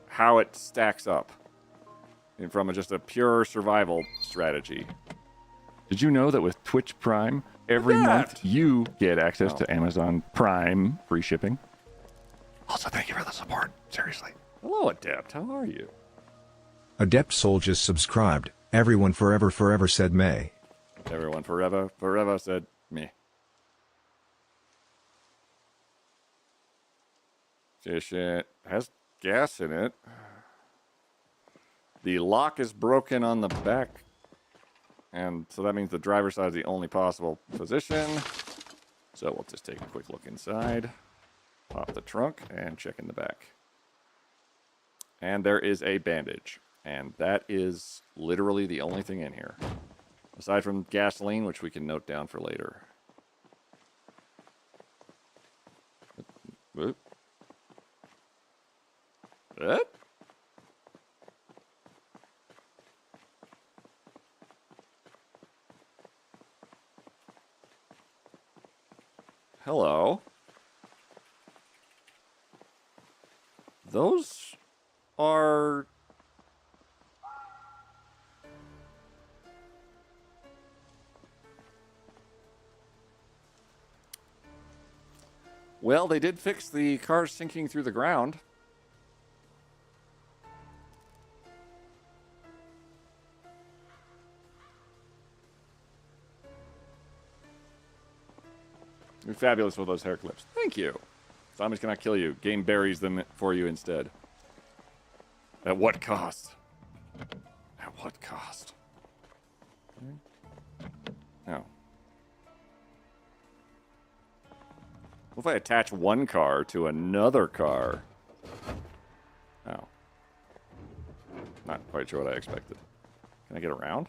how it stacks up. And from just a pure survival strategy. Did you know that with Twitch Prime, every month you get access to Amazon Prime free shipping? Also, thank you for the support. Seriously. Hello, Adept. How are you? Adept Soul just subscribed. Everyone forever said May. Everyone forever said me. Fish it has gas in it. The lock is broken on the back. And so that means the driver's side is the only possible position. So we'll just take a quick look inside. Pop the trunk and check in the back. And there is a bandage. And that is literally the only thing in here. Aside from gasoline, which we can note down for later. What? What? Hello. Those are Well, they did fix the car sinking through the ground. You're fabulous with those hair clips. Thank you. Zombies cannot kill you. Game buries them for you instead. At what cost? At what cost? No. What if I attach one car to another car? Oh. Not quite sure what I expected. Can I get around?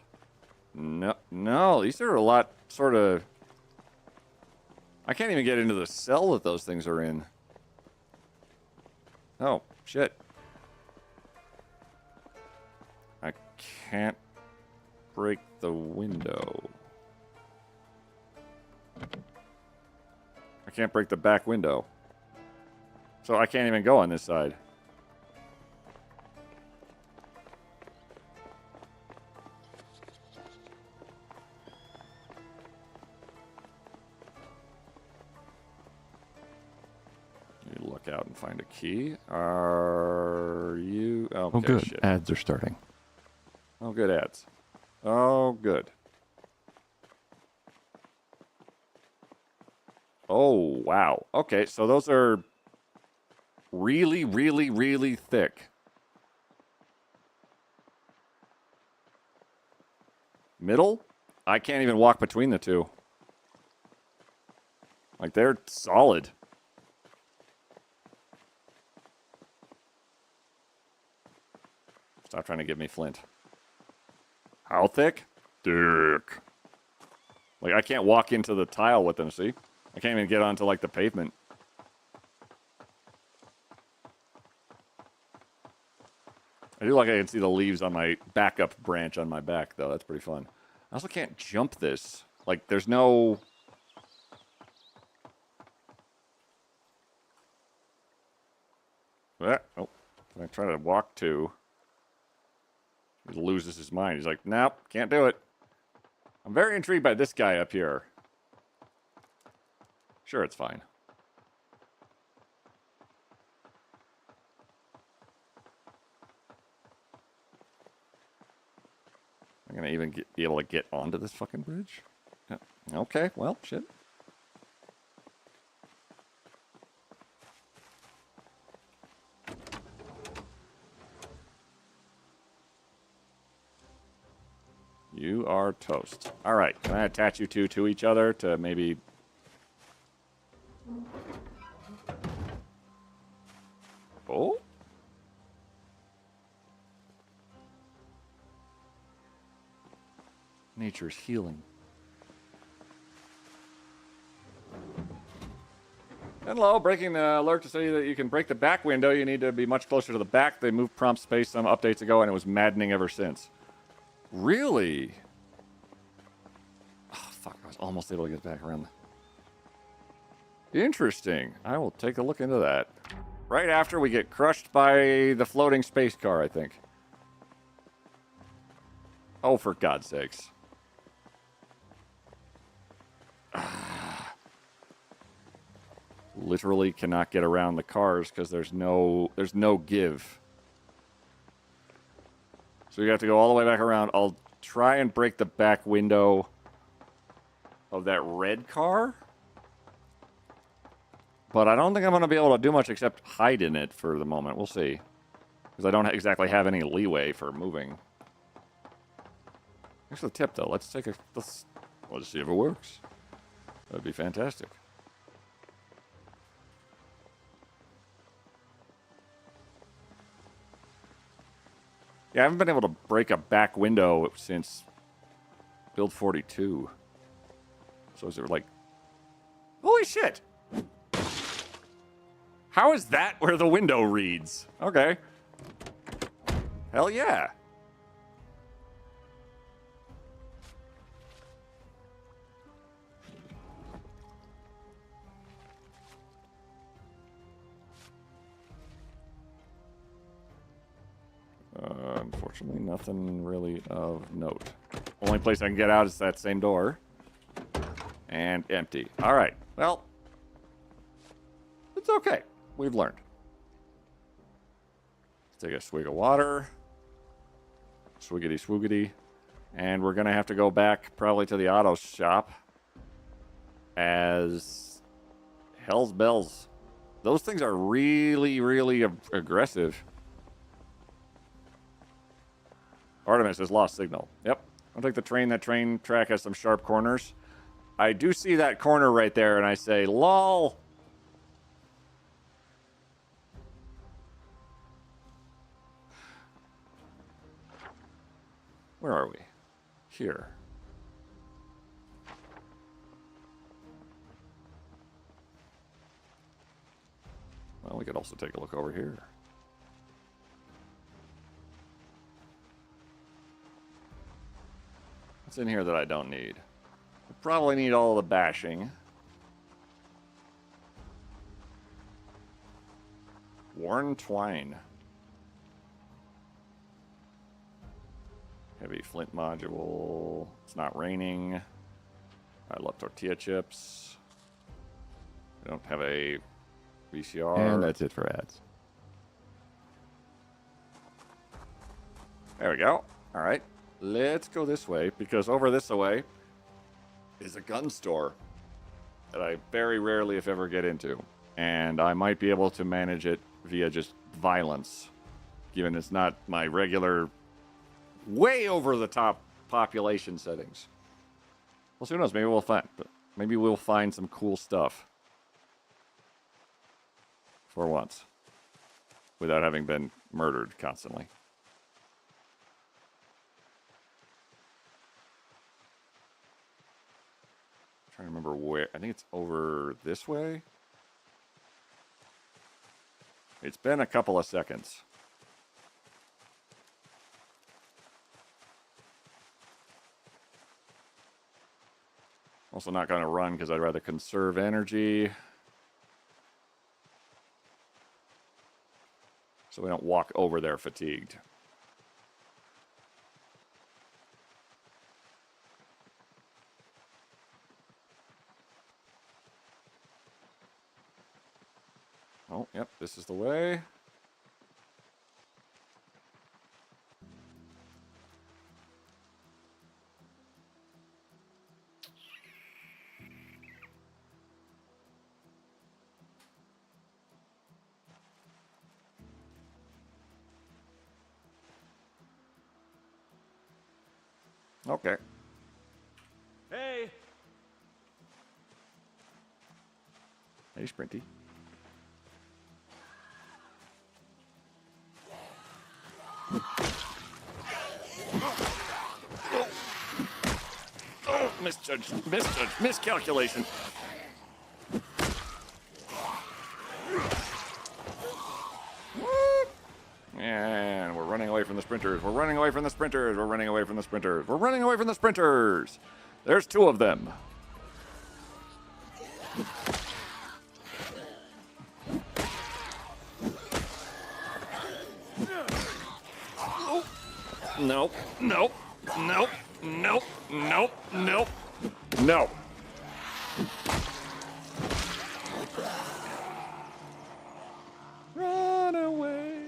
No. No, these are a lot sort of... I can't even get into the cell that those things are in. Oh, shit. I can't break the window. I can't break the back window. So I can't even go on this side. Look out and find a key. Are you... Okay, Oh, good. shit. Ads are starting. Oh, good ads. Oh, good. Oh, wow. Okay, so those are really, really, really thick. Middle? I can't even walk between the two. Like, they're solid. Stop trying to give me flint. How thick? Thick. Like, I can't walk into the tile with them, see? I can't even get onto, like, the pavement. I do like I can see the leaves on my backup branch on my back, though. That's pretty fun. I also can't jump this. Like, there's no... Oh, can I try to walk to... He loses his mind. He's like, nope, can't do it. I'm very intrigued by this guy up here. Sure, it's fine. I'm gonna even be able to get onto this fucking bridge? Yeah. Okay, well, shit. You are toast. All right, can I attach you two to each other to maybe... Oh? Nature's healing. Hello, breaking alert to say that you can break the back window. You need to be much closer to the back. They moved prompt space some updates ago, and it was maddening ever since. Really? Oh, fuck, I was almost able to get back around. Interesting. I will take a look into that. Right after we get crushed by the floating space car, I think. Oh, for God's sakes. Literally cannot get around the cars because there's no give. So you have to go all the way back around. I'll try and break the back window of that red car. But I don't think I'm going to be able to do much except hide in it for the moment. We'll see. Because I don't exactly have any leeway for moving. Here's the tip, though. Let's see if it works. That'd be fantastic. Yeah, I haven't been able to break a back window since build 42. So is it like... Holy shit! How is that where the window reads? Okay. Hell yeah. Unfortunately, nothing really of note. Only place I can get out is that same door. And empty. All right. Well, It's okay. We've learned. Let's take a swig of water. Swiggity swoogity. And we're going to have to go back probably to the auto shop. As hell's bells. Those things are really, really aggressive. Artemis has lost signal. Yep. I'll take the train. That train track has some sharp corners. I do see that corner right there, and I say, lol. Where are we? Here. Well, we could also take a look over here. What's in here that I don't need? I probably need all the bashing. Worn twine. Heavy flint module. It's not raining. I love tortilla chips. I don't have a VCR. And that's it for ads. There we go. All right. Let's go this way, because over this way is a gun store that I very rarely, if ever, get into. And I might be able to manage it via just violence, given it's not my regular, way over the top population settings. Well, who knows? Maybe we'll find some cool stuff for once, without having been murdered constantly. I'm trying to remember where. I think it's over this way. It's been a couple of seconds. Also not going to run because I'd rather conserve energy. So we don't walk over there fatigued. Oh, yep, this is the way. Okay. Hey! Hey, Sprinty. Oh, miscalculation. And we're running away from the sprinters. We're running away from the sprinters. We're running away from the sprinters. We're running away from the sprinters. There's two of them. Nope, nope, nope, nope, nope, nope, no. Run away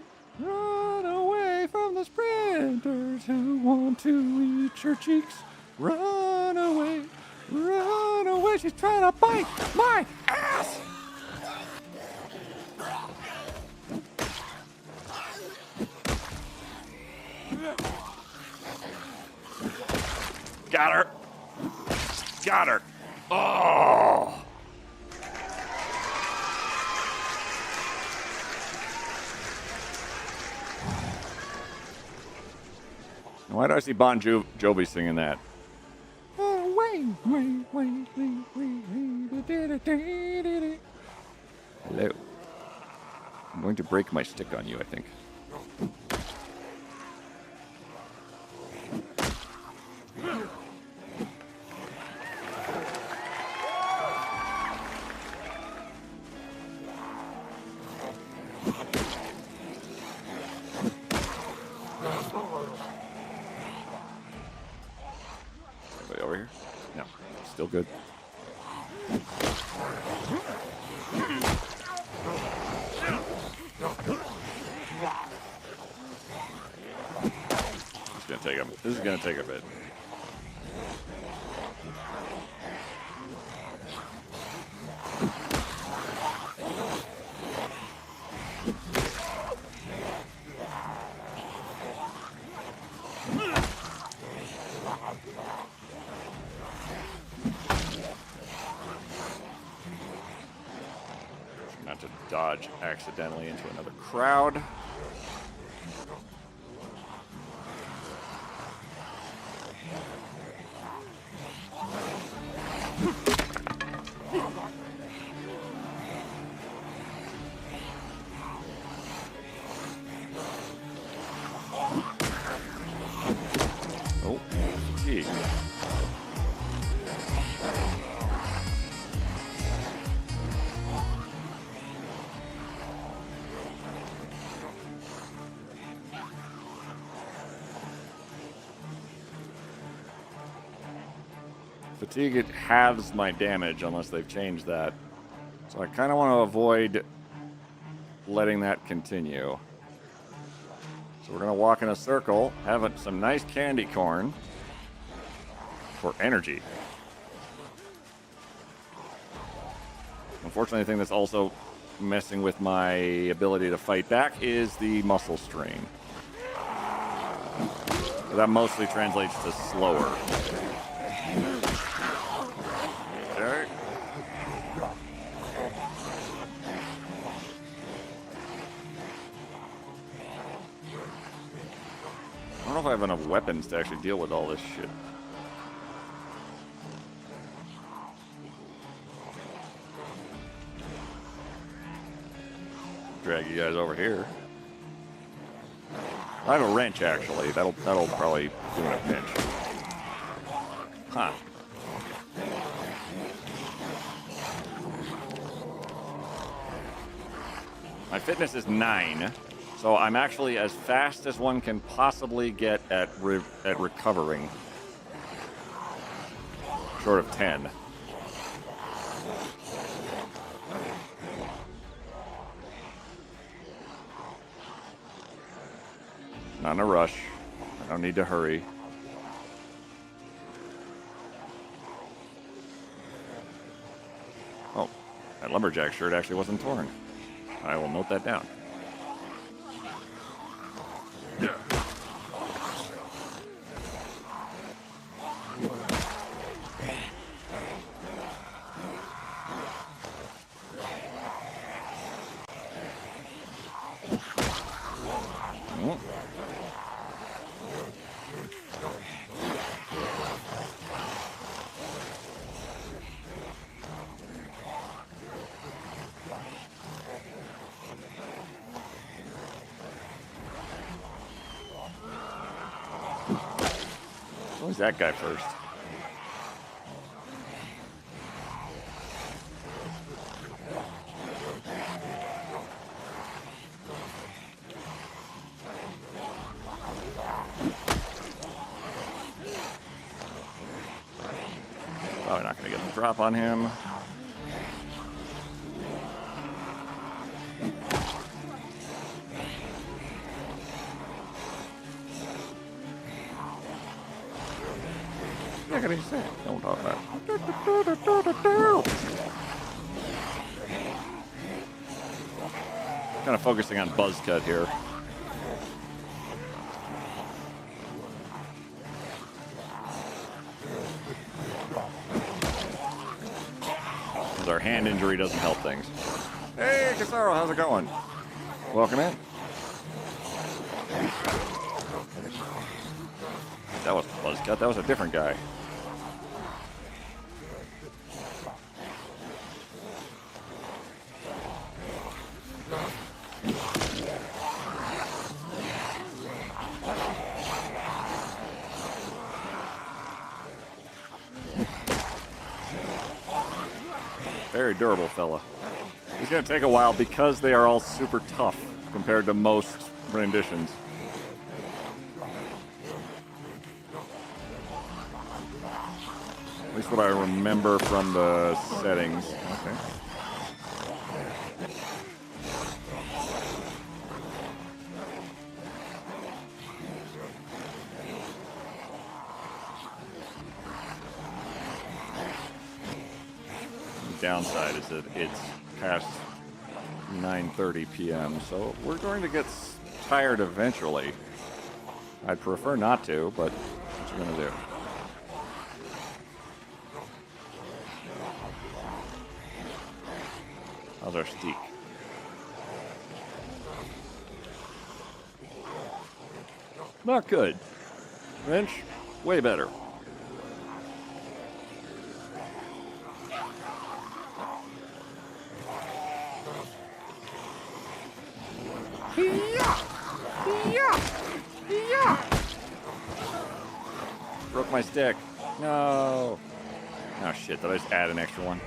from the sprinters who want to eat your cheeks. Run away, she's trying to bite my ass. Got her. Got her. Oh. Why do I see Bon Jovi singing that? Hello. I'm going to break my stick on you, I think. Anybody over here? No. Still good. take him. This is gonna take a bit. Not to dodge accidentally into another crowd. Oh, fatigue. Fatigue, it halves my damage unless they've changed that. So I kind of want to avoid letting that continue. So we're going to walk in a circle, have some nice candy corn for energy. Unfortunately, the thing that's also messing with my ability to fight back is the muscle strain. So that mostly translates to slower. Okay. I don't know if I have enough weapons to actually deal with all this shit. Drag you guys over here. I have a wrench actually. That'll probably do in a pinch. Huh. My fitness is 9, so I'm actually as fast as one can possibly get at recovering. Short of 10. Not in a rush. I don't need to hurry. Oh, that lumberjack shirt actually wasn't torn. I will note that down. Who's that guy first? Probably not going to get the drop on him. What did he say? Don't talk about it. Kind of focusing on buzz cut here. Because our hand injury doesn't help things. Hey, Casaro, how's it going? Welcome in. That wasn't buzz cut, that was a different guy. Very durable fella. He's going to take a while because they are all super tough compared to most renditions. At least what I remember from the settings. Okay. downside is that it's past 9:30 p.m., so we're going to get tired eventually. I'd prefer not to, but what you gonna do? How's our steak? Not good. Wrench, way better. Broke my stick. No. Oh shit, did I just add an extra one?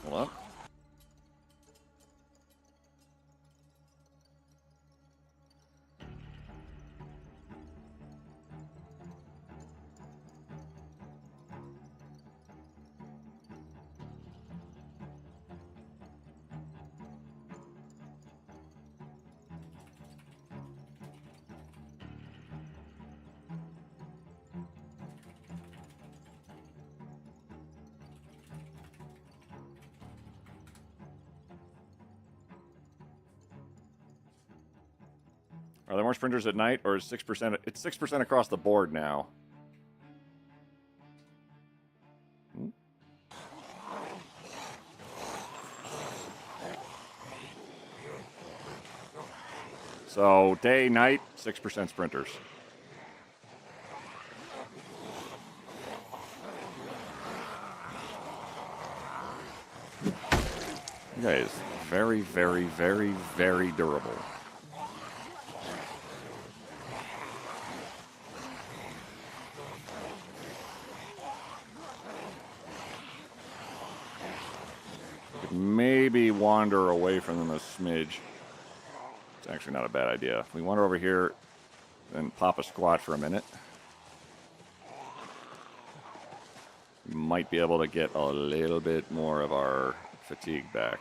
Hold up. Are there more sprinters at night, or is 6%? It's 6% across the board now. So day, night, 6% sprinters. You guys, very, very, very, very durable. Maybe wander away from them a smidge. It's actually not a bad idea. If we wander over here and pop a squat for a minute, we might be able to get a little bit more of our fatigue back.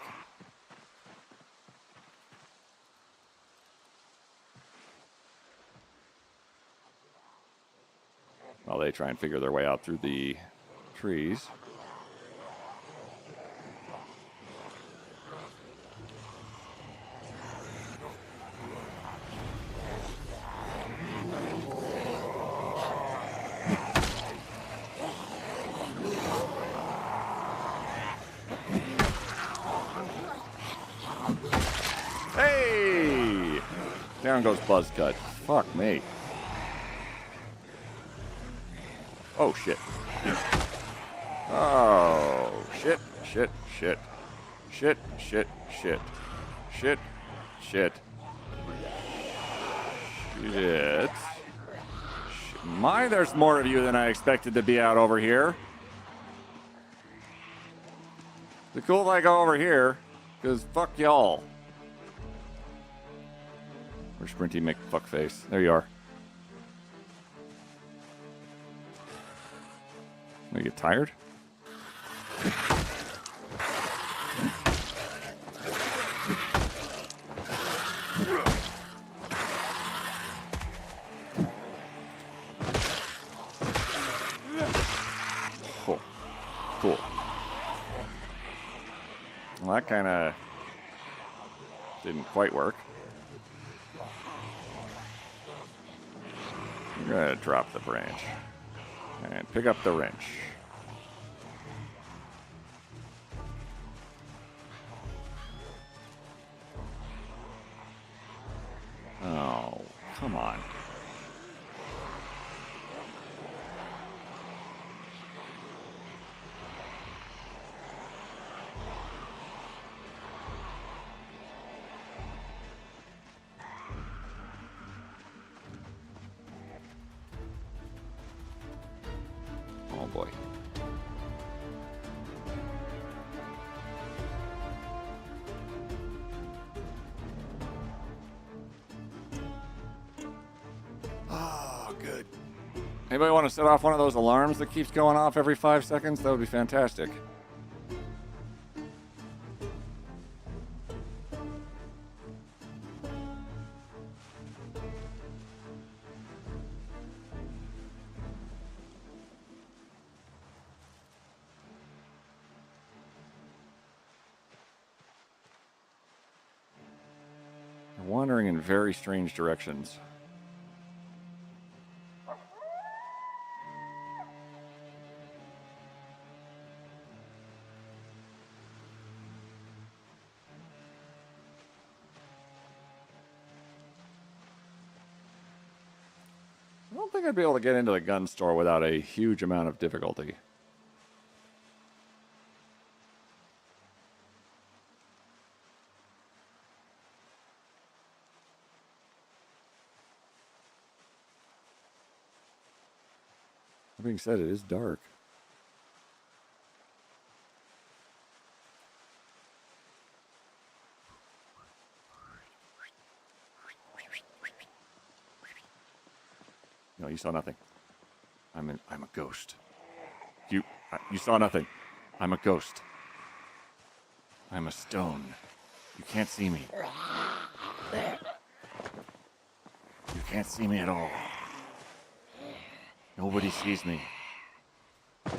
While they try and figure their way out through the trees. Hey! Down goes Buzzcut. Fuck me. Oh, shit. Oh, shit, shit, shit. Shit, shit, shit. Shit, shit. Shit. My, there's more of you than I expected to be out over here. It's cool if I go over here, because fuck y'all. Where's Sprinty McFuckface? There you are. You get tired? Cool. Cool. Well, that kind of didn't quite work. I'm going to drop the branch and pick up the wrench. Oh, come on. Oh boy. Oh, good. Anybody want to set off one of those alarms that keeps going off every 5 seconds? That would be fantastic. wandering in very strange directions. I don't think I'd be able to get into the gun store without a huge amount of difficulty. That being said, it is dark. No, you saw nothing. I'm a ghost. You saw nothing. I'm a ghost. I'm a stone. You can't see me. You can't see me at all. Nobody sees me. I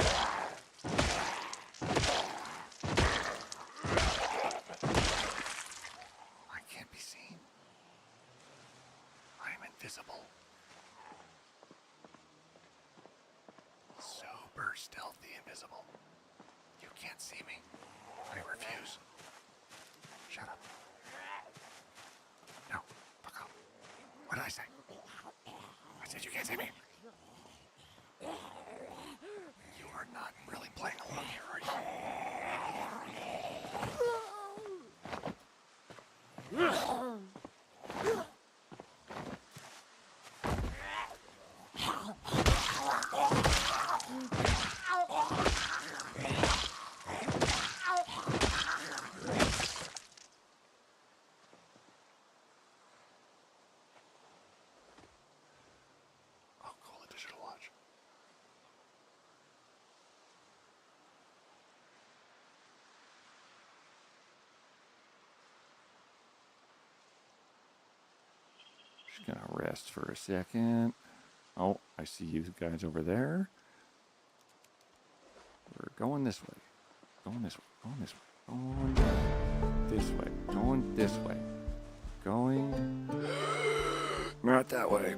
can't be seen. I am invisible. Super stealthy invisible. You can't see me. I refuse. Shut up. No, fuck off. What did I say? I said you can't see me. You are not really playing along here, are you? Oh, cool, a digital watch. Just gonna rest for a second. Oh, I see you guys over there. We're going this way. Going this way. Going this way. Going this way. Going this way. Going. Not that way.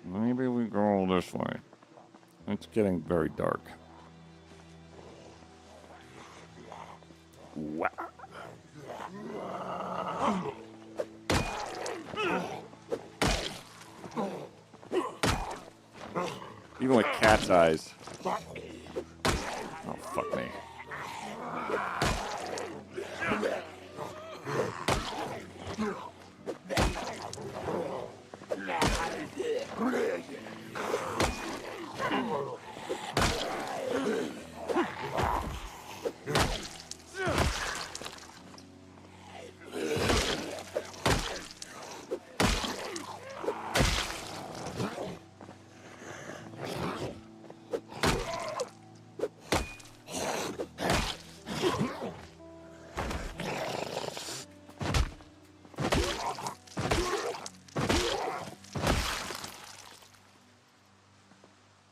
Maybe we go this way. It's getting very dark. Wow. Even with cat's eyes. Oh, fuck me.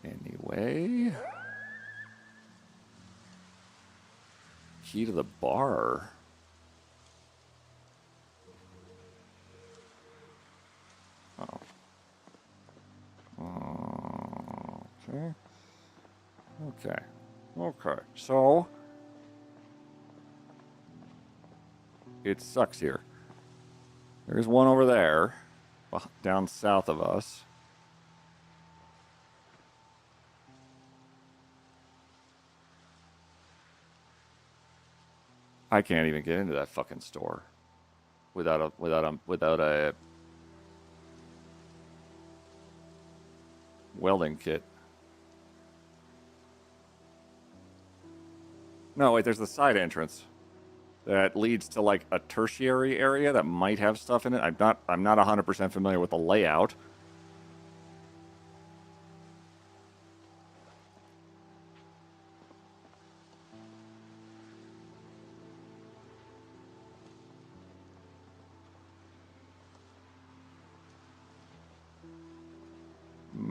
Anyway. Key to the bar. Oh. Okay. Okay. Okay. So it sucks here. There's one over there, down south of us. I can't even get into that fucking store without a welding kit. No, wait, there's the side entrance that leads to like a tertiary area that might have stuff in it. I'm not 100% familiar with the layout.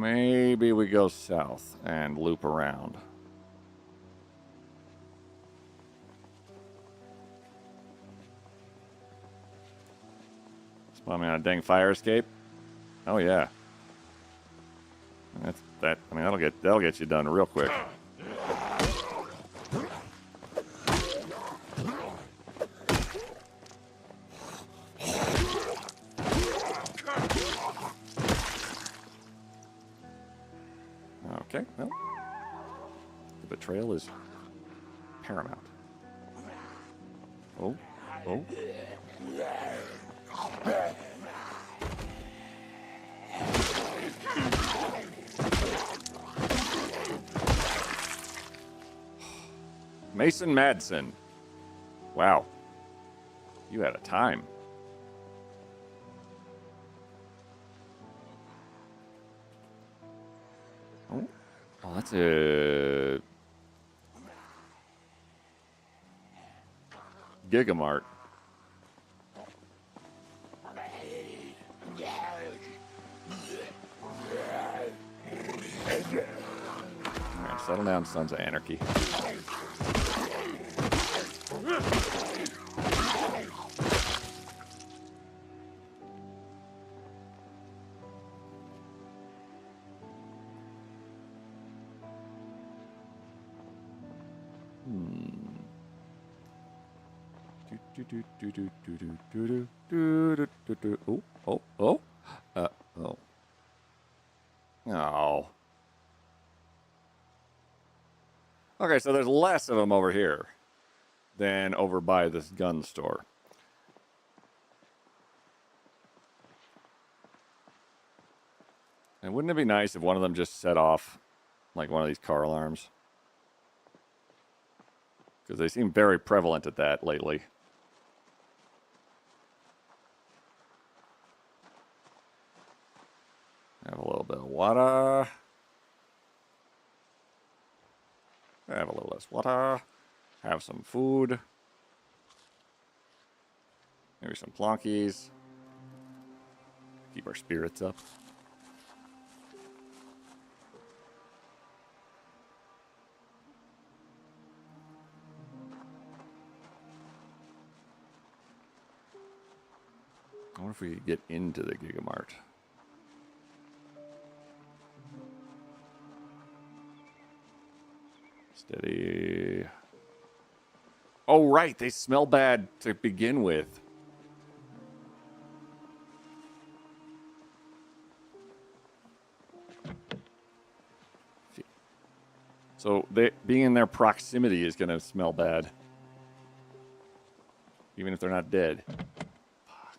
Maybe we go south and loop around. Spawn me on a dang fire escape. Oh yeah. That's that. I mean, that'll get you done real quick. Okay, well, the betrayal is paramount. Oh, oh. Mason Madsen. Wow. You had a time. Oh, that's a Gigamart. Alright, settle down, Sons of Anarchy. Oh, oh, oh. Oh. Oh. Okay, so there's less of them over here than over by this gun store. And wouldn't it be nice if one of them just set off like one of these car alarms? Because they seem very prevalent at that lately. Have a little bit of water. Have a little less water. Have some food. Maybe some plonkies. Keep our spirits up. I wonder if we could get into the Gigamart. Steady. Oh, right. They smell bad to begin with. So being in their proximity is going to smell bad. Even if they're not dead. Fuck.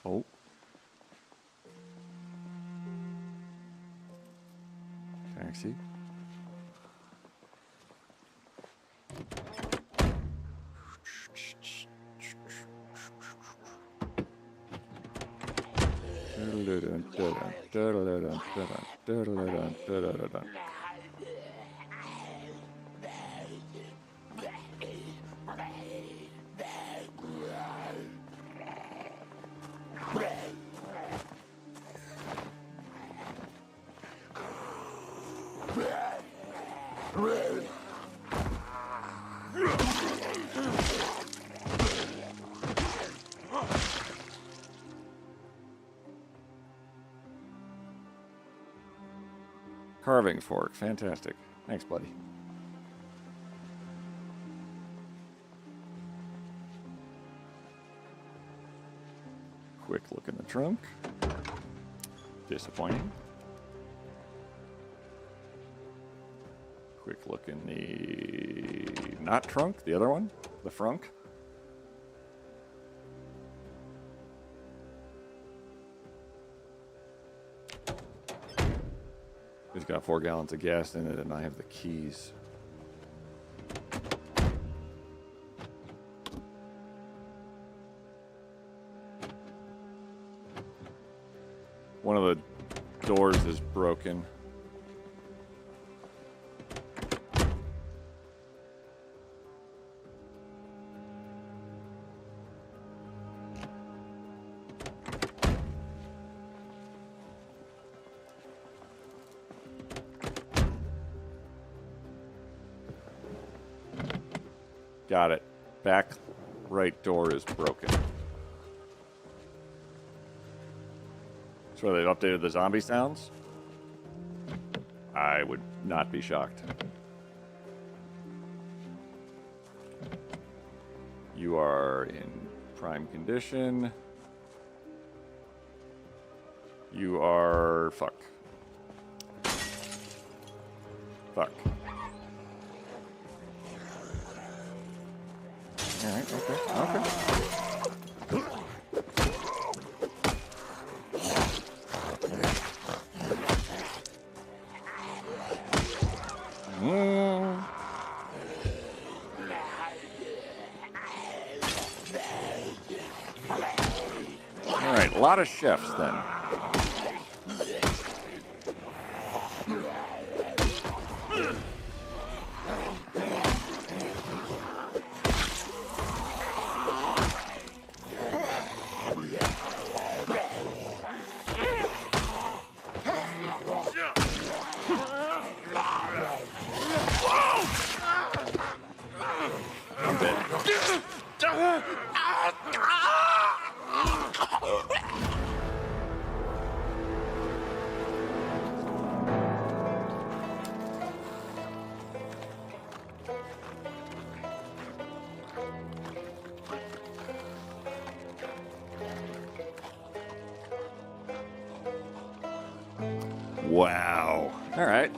Oh. Taxi. Carving fork. Fantastic. Thanks, buddy. Quick look in the trunk. Disappointing. Quick look in the... not trunk, the other one. The frunk. It's got 4 gallons of gas in it, and I have the keys. One of the doors is broken. Got it. Back right door is broken. So they've updated the zombie sounds? I would not be shocked. You are in prime condition. You are... Fuck. Fuck. Alright, okay. Alright, a lot of chefs then. Wow. All right.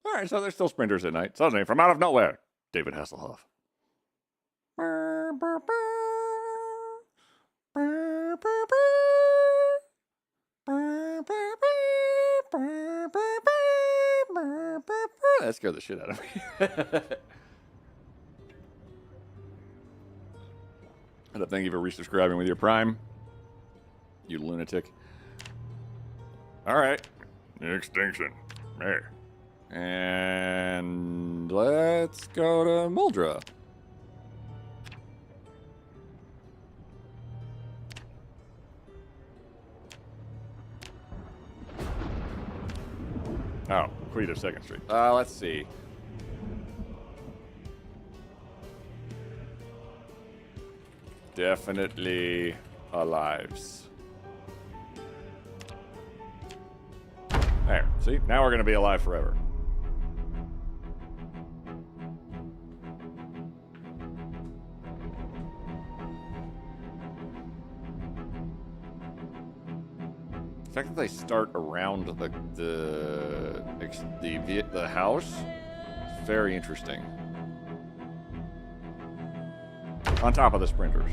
All right, so there's still sprinters at night. Suddenly, from out of nowhere, David Hasselhoff. That scared the shit out of me. And thank you for resubscribing with your Prime. You lunatic. Alright. Extinction. There. And let's go to Muldra. Oh, Queen of 2nd Street. Let's see. Definitely alives. There. See? Now we're going to be alive forever. The fact that they start around the house is very interesting. On top of the sprinters.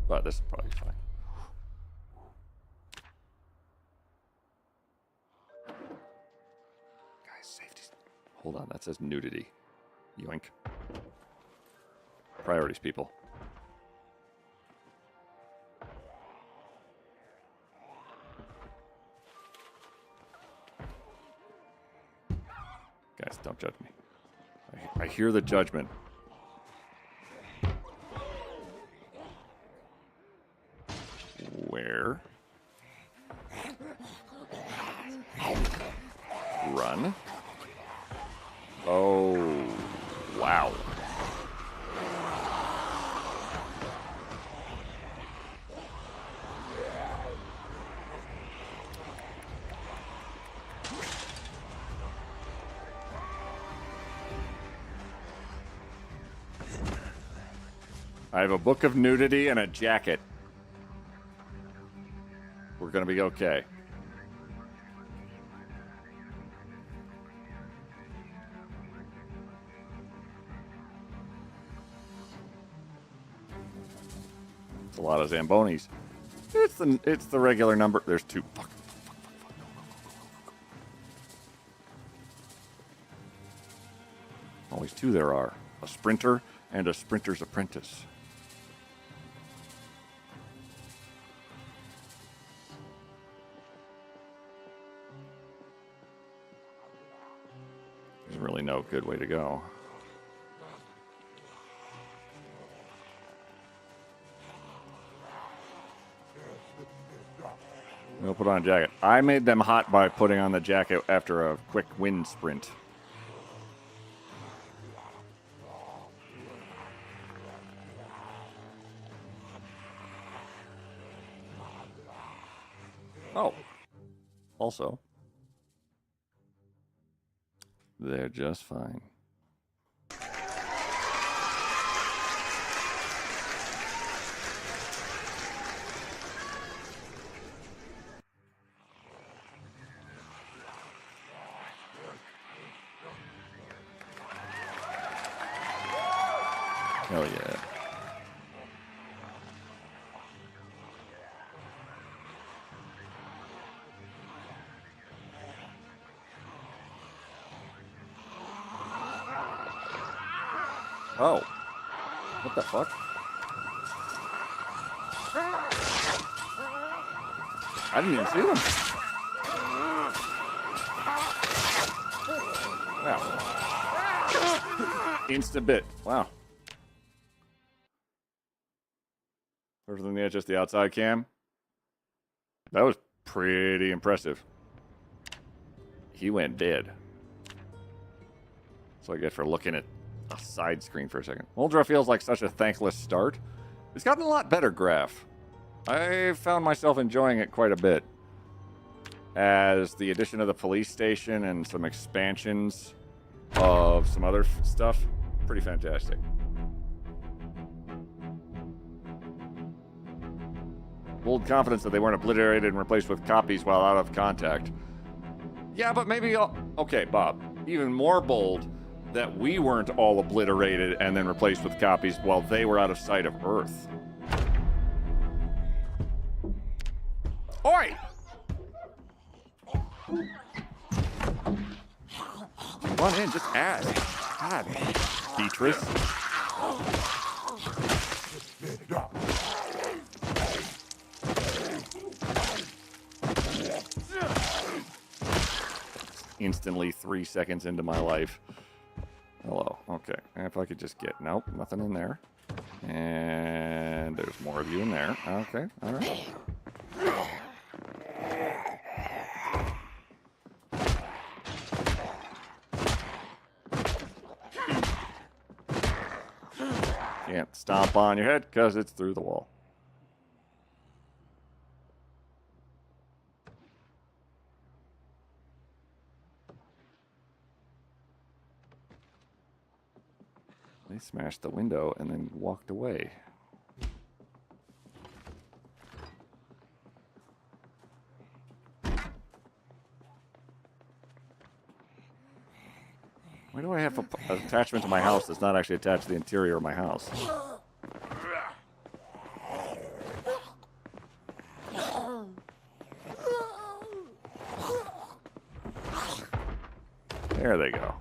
But this is probably fine. Guys, safety. Hold on, that says nudity. Yoink. Priorities, people. Guys, don't judge me. I hear the judgment. Where? Run. Oh, wow. I have a book of nudity and a jacket. We're gonna be okay. It's a lot of Zambonis. It's the regular number. There's two. Fuck. Always two there are. A sprinter and a sprinter's apprentice. There's really no good way to go. We'll put on a jacket. I made them hot by putting on the jacket after a quick wind sprint. Oh. Also, they're just fine. Hell yeah. Oh. What the fuck? I didn't even see them. Wow. Insta bit. Wow. Further than the just the outside cam. That was pretty impressive. He went dead. So I get for looking at a side screen for a second. Uldra feels like such a thankless start. It's gotten a lot better, Graph. I found myself enjoying it quite a bit. As the addition of the police station and some expansions of some other stuff, pretty fantastic. Bold confidence that they weren't obliterated and replaced with copies while out of contact. Yeah, but maybe... Okay, Bob. Even more bold that we weren't all obliterated and then replaced with copies while they were out of sight of Earth. Oi! Run in, just ask. God, Beatrice. Instantly 3 seconds into my life. Hello. Okay. If I could just get... Nope, nothing in there. And there's more of you in there. Okay. All right. Can't stomp on your head because it's through the wall. They smashed the window and then walked away. Why do I have an attachment to my house that's not actually attached to the interior of my house? There they go.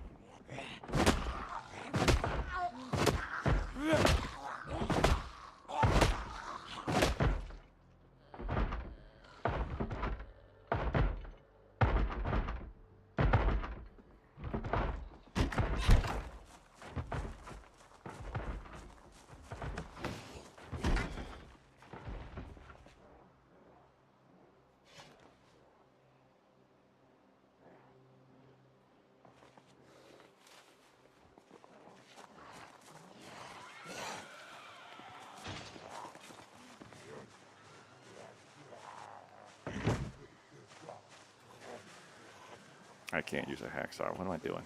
I can't use a hacksaw. What am I doing?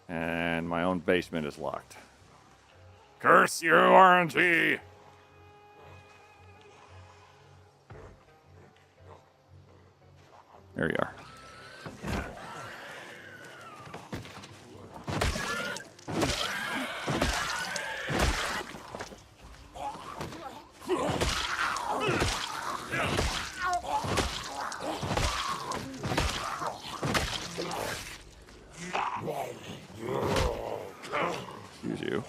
And my own basement is locked. Curse you, RNG! There you are. Excuse you.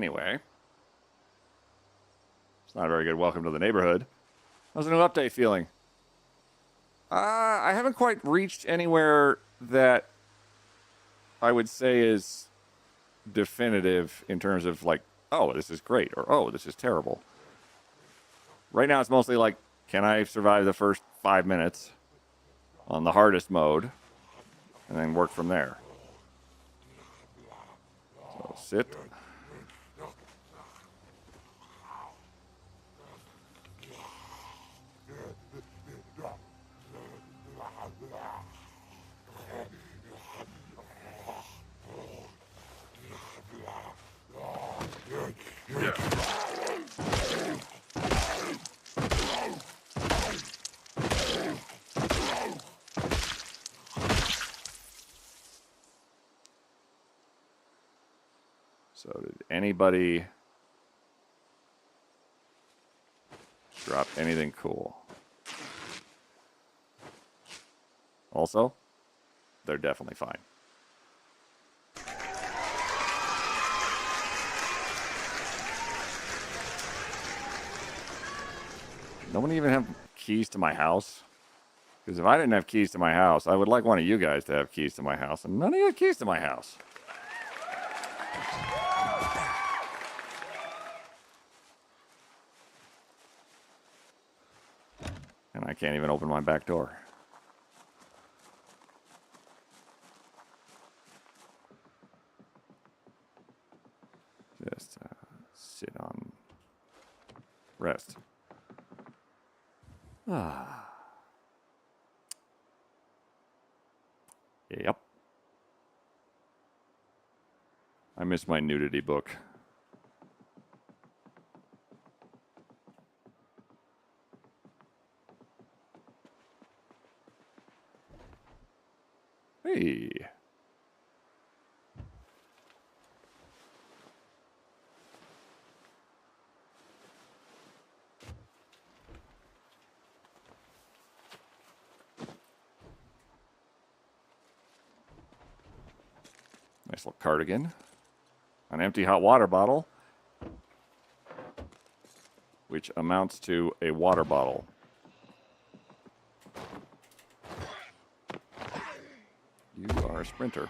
Anyway. It's not a very good welcome to the neighborhood. How's the new update feeling? I haven't quite reached anywhere that I would say is definitive in terms of like, oh, this is great, or oh, this is terrible. Right now it's mostly like, can I survive the first 5 minutes on the hardest mode, and then work from there. So sit. So did anybody drop anything cool? Also, they're definitely fine. Nobody even have keys to my house? Because if I didn't have keys to my house, I would like one of you guys to have keys to my house, and none of you have keys to my house. And I can't even open my back door. Just sit on rest. Ah. Yep. I miss my nudity book. Hey. Nice little cardigan. An empty hot water bottle, which amounts to a water bottle. You are a sprinter.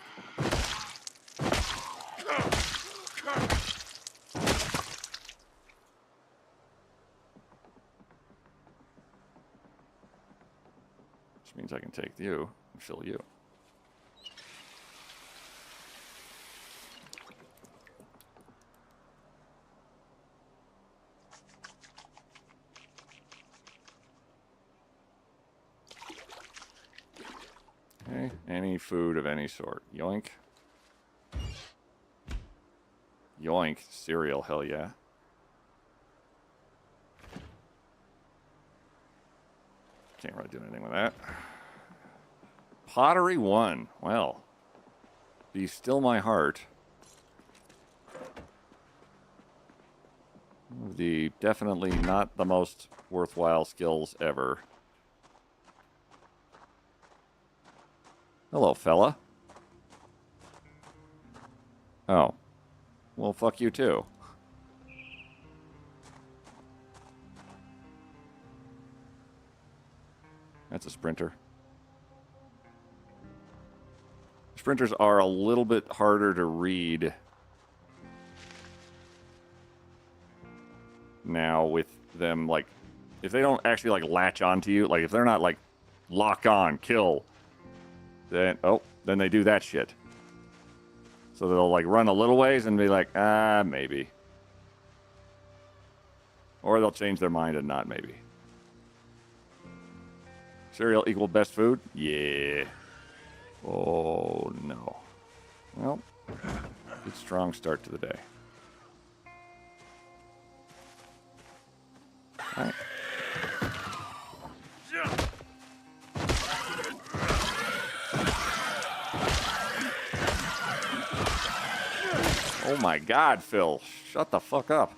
Which means I can take you and fill you. Okay, any food of any sort. Yoink. Yoink. Cereal, hell yeah. Can't really do anything with that. Pottery 1. Well, be still my heart. The definitely not the most worthwhile skills ever. Hello, fella. Oh. Well, fuck you too. That's a sprinter. Sprinters are a little bit harder to read now with them, like, if they don't actually, like, latch onto you, like, if they're not, like, lock on, kill, then, oh, then they do that shit. So they'll, like, run a little ways and be like, maybe. Or they'll change their mind and not maybe. Cereal equal best food? Yeah. Oh, no. Well, good strong start to the day. All right. Oh my God, Phil. Shut the fuck up.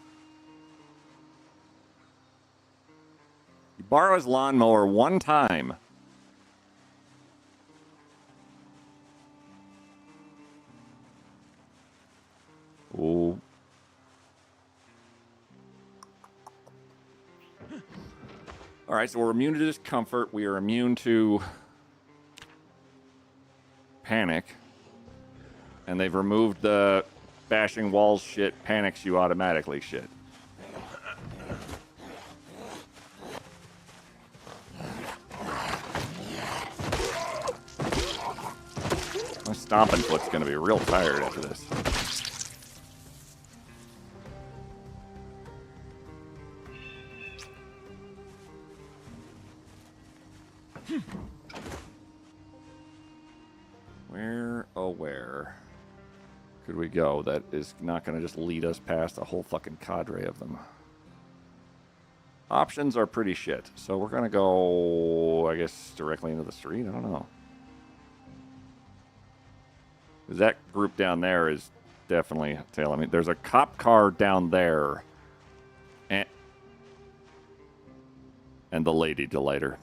You borrow his lawnmower one time. Oh. All right, so we're immune to discomfort. We are immune to panic. And they've removed the bashing walls shit panics you automatically shit. My stomping foot's gonna be real tired after this. Where, oh where could we go that is not going to just lead us past a whole fucking cadre of them? Options are pretty shit, so we're going to go, I guess, directly into the street? I don't know. That group down there is definitely tailing me. There's a cop car down there. And the Lady Delighter.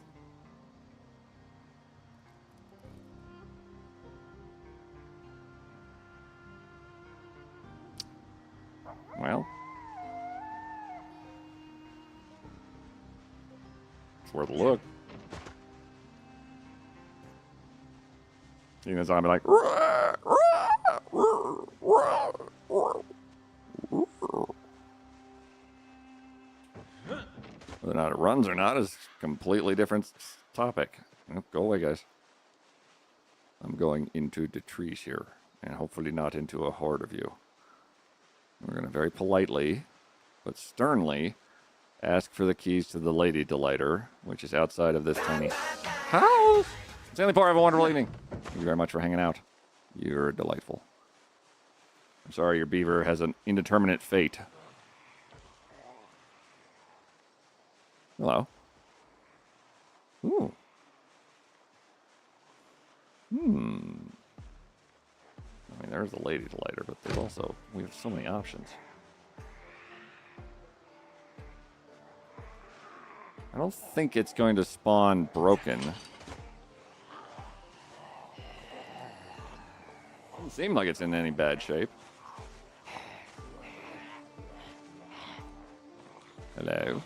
Well, it's worth a look. You know, zombie like. Whether or not it runs or not is a completely different topic. Oh, go away, guys. I'm going into the trees here, and hopefully not into a horde of you. We're going to very politely, but sternly, ask for the keys to the Lady Delighter, which is outside of this tiny house. Stanley Parr, have a wonderful evening. Thank you very much for hanging out. You're delightful. I'm sorry your beaver has an indeterminate fate. Hello. Ooh. I mean, there's the Lady Delighter, but there's also, we have so many options. I don't think it's going to spawn broken. Doesn't seem like it's in any bad shape. Hello.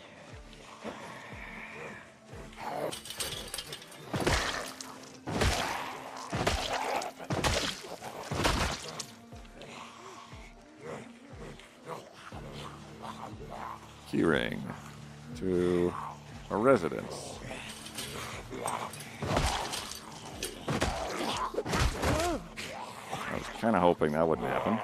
Keyring to a residence. I was kind of hoping that wouldn't happen.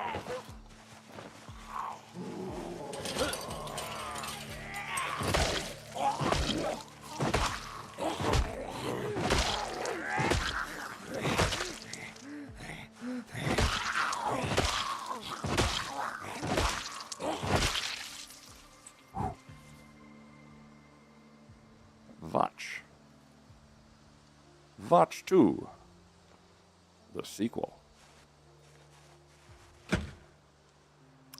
Watch 2, the sequel.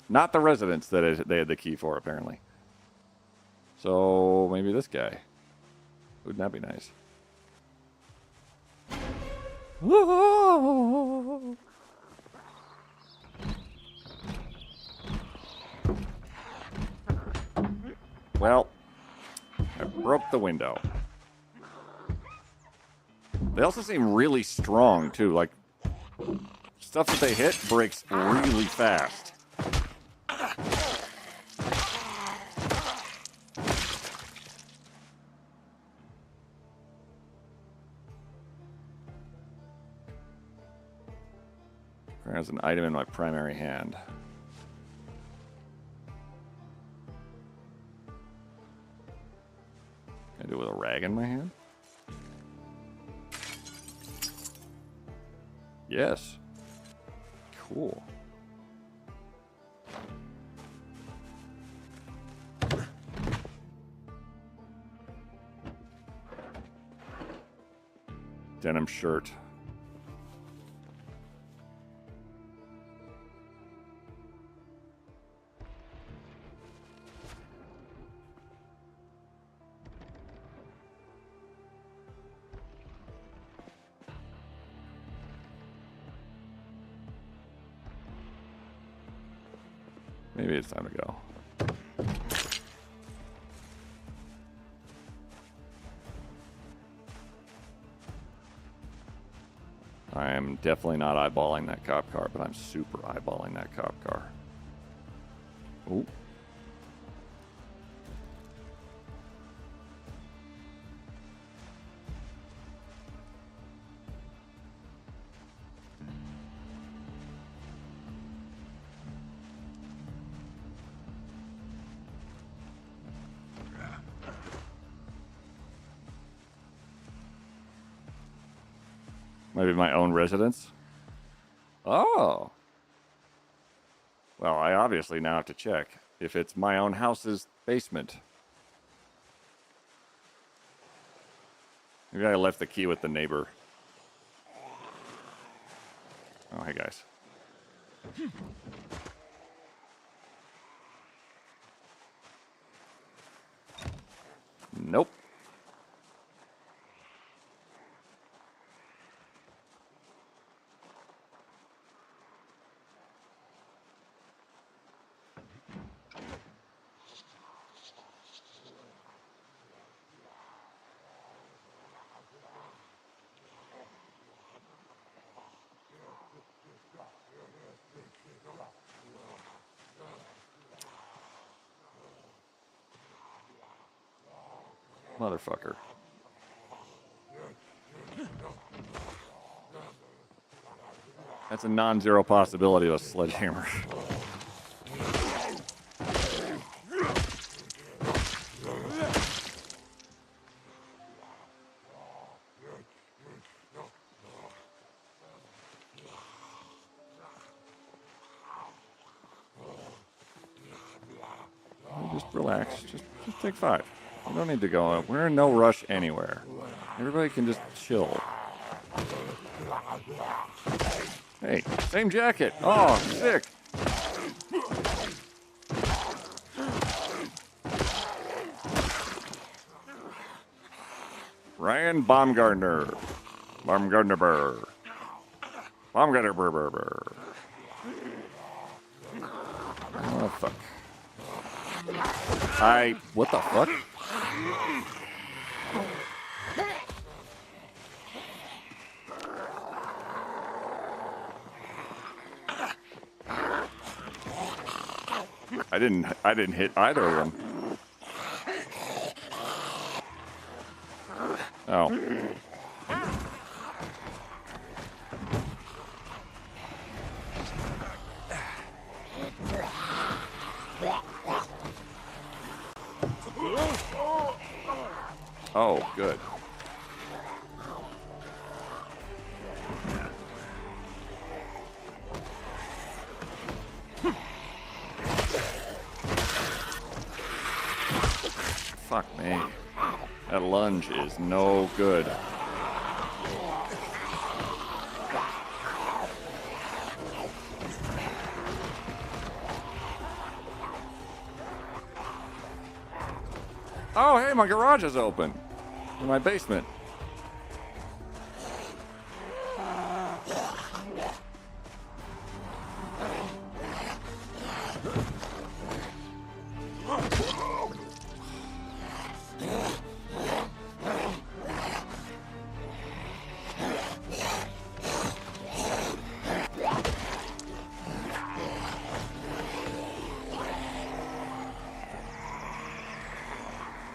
Not the residence that they had the key for, apparently. So maybe this guy. Wouldn't that be nice? Well, I broke the window. They also seem really strong, too. Like, stuff that they hit breaks really fast. There's an item in my primary hand. Can I do it with a rag in my hand? Yes. Cool. Denim shirt. Maybe it's time to go. am definitely not eyeballing that cop car, but I'm super eyeballing that cop car. Ooh. Maybe my own residence? Oh. Well, I obviously now have to check if it's my own house's basement. Maybe I left the key with the neighbor. Oh, hey guys. Nope. Motherfucker. That's a non-zero possibility of a sledgehammer. Just relax. Just take 5. You don't need to go. We're in no rush anywhere. Everybody can just chill. Hey, same jacket. Oh, sick. Ryan Baumgartner. Baumgartner Burr. Baumgartner Burr. Oh, fuck. What the fuck? I didn't hit either of them. Oh. Oh, good. Fuck me. That lunge is no good. Oh, hey, my garage is open. In my basement.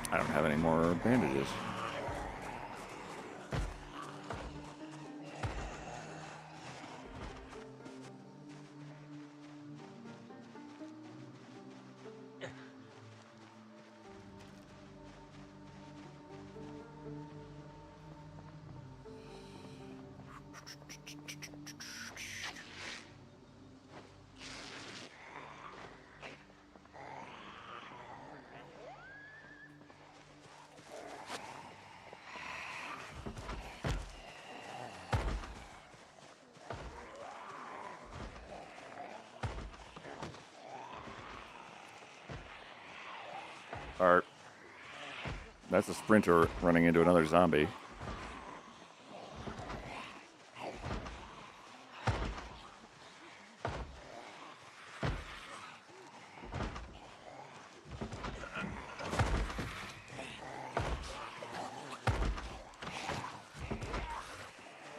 I don't have any more bandages. Art. That's a sprinter running into another zombie.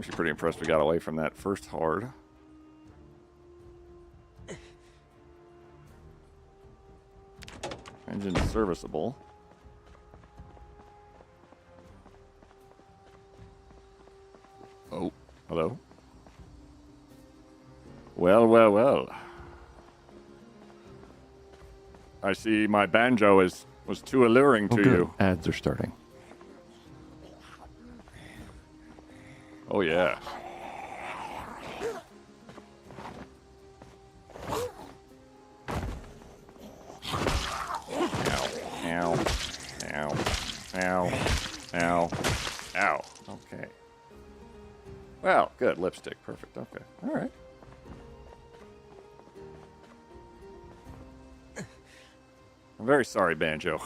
Actually pretty impressed we got away from that first horde. Engine serviceable. Oh, hello. Well, well, well. I see my banjo was too alluring to you. Ads are starting. Oh, yeah. Ow. Ow. Ow. Ow. Ow. Okay. Well, good. Lipstick. Perfect. Okay. All right. I'm very sorry, Banjo.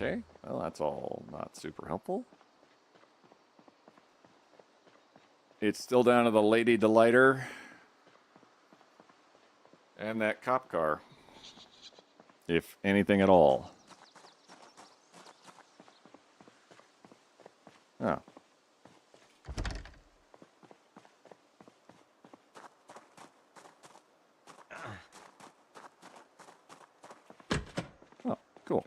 Okay, well, that's all not super helpful. It's still down to the Lady Delighter and that cop car, if anything at all. Oh. Oh, cool.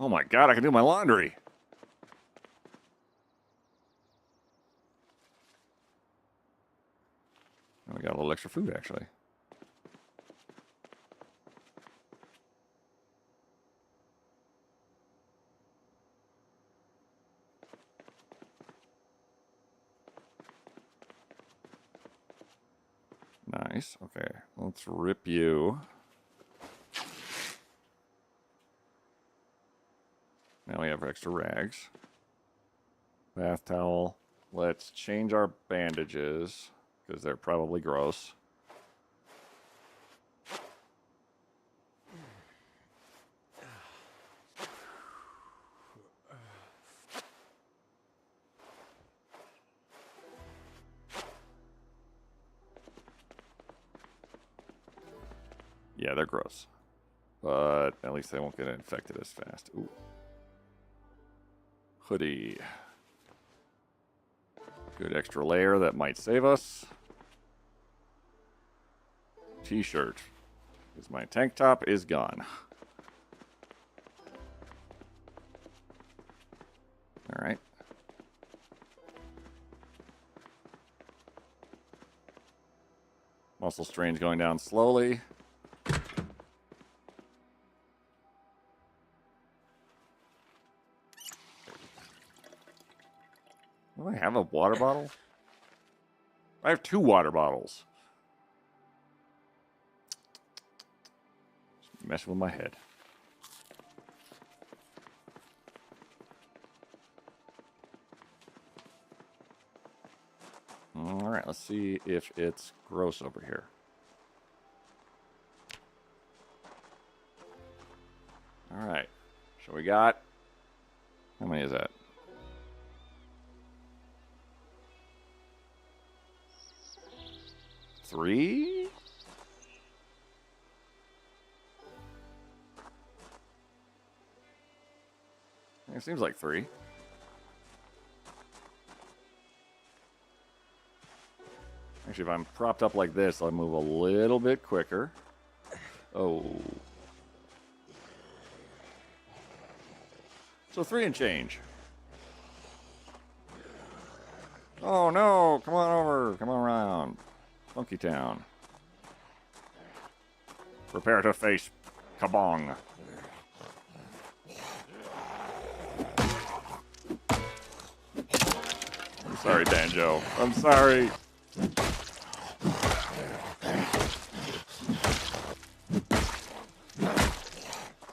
Oh my god, I can do my laundry. Oh, we got a little extra food, actually. Nice. Okay, let's rip you. Now we have extra rags. Bath towel. Let's change our bandages, because they're probably gross. Yeah, they're gross. But at least they won't get infected as fast. Ooh. Hoodie. Good extra layer that might save us. T-shirt. Because my tank top is gone. Alright. Muscle strain's going down slowly. Do I have a water bottle? I have 2 water bottles. Just messing with my head. Alright, let's see if it's gross over here. Alright. So we got... How many is that? Three? It seems like 3. Actually, if I'm propped up like this, I'll move a little bit quicker. Oh. So 3 and change. Oh no, come on over, come on around. Funky Town. Prepare to face Kabong. I'm sorry, Banjo. I'm sorry.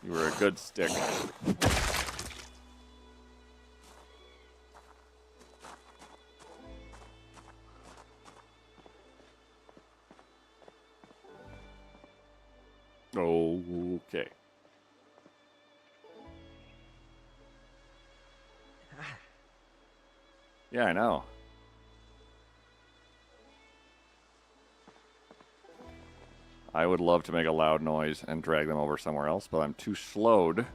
You were a good stick. Okay. Yeah, I know. I would love to make a loud noise and drag them over somewhere else, but I'm too slowed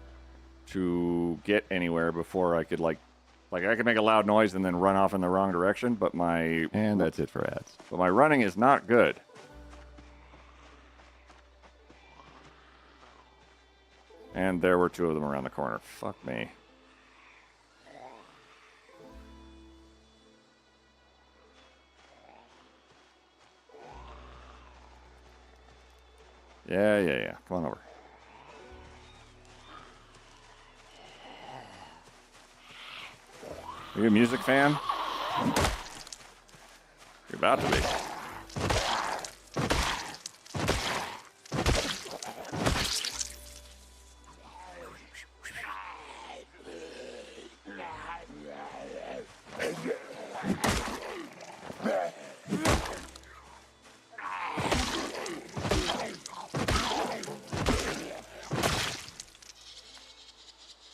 to get anywhere before I could, like I could make a loud noise and then run off in the wrong direction, but And that's it for ads. But my running is not good. And there were two of them around the corner. Fuck me. Yeah. Come on over. Are you a music fan? You're about to be.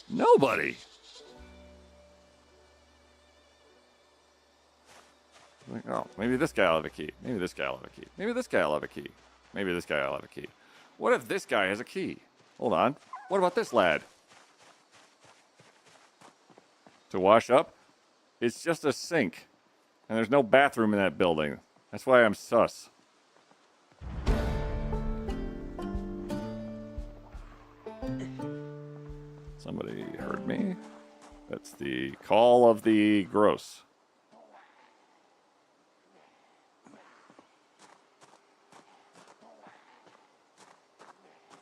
Nobody. Like, oh, maybe this guy will have a key. Maybe this guy will have a key. Maybe this guy will have a key. Maybe this guy will have a key. What if this guy has a key? Hold on. What about this lad? To wash up? It's just a sink. And there's no bathroom in that building. That's why I'm sus. Somebody heard me. That's the call of the gross.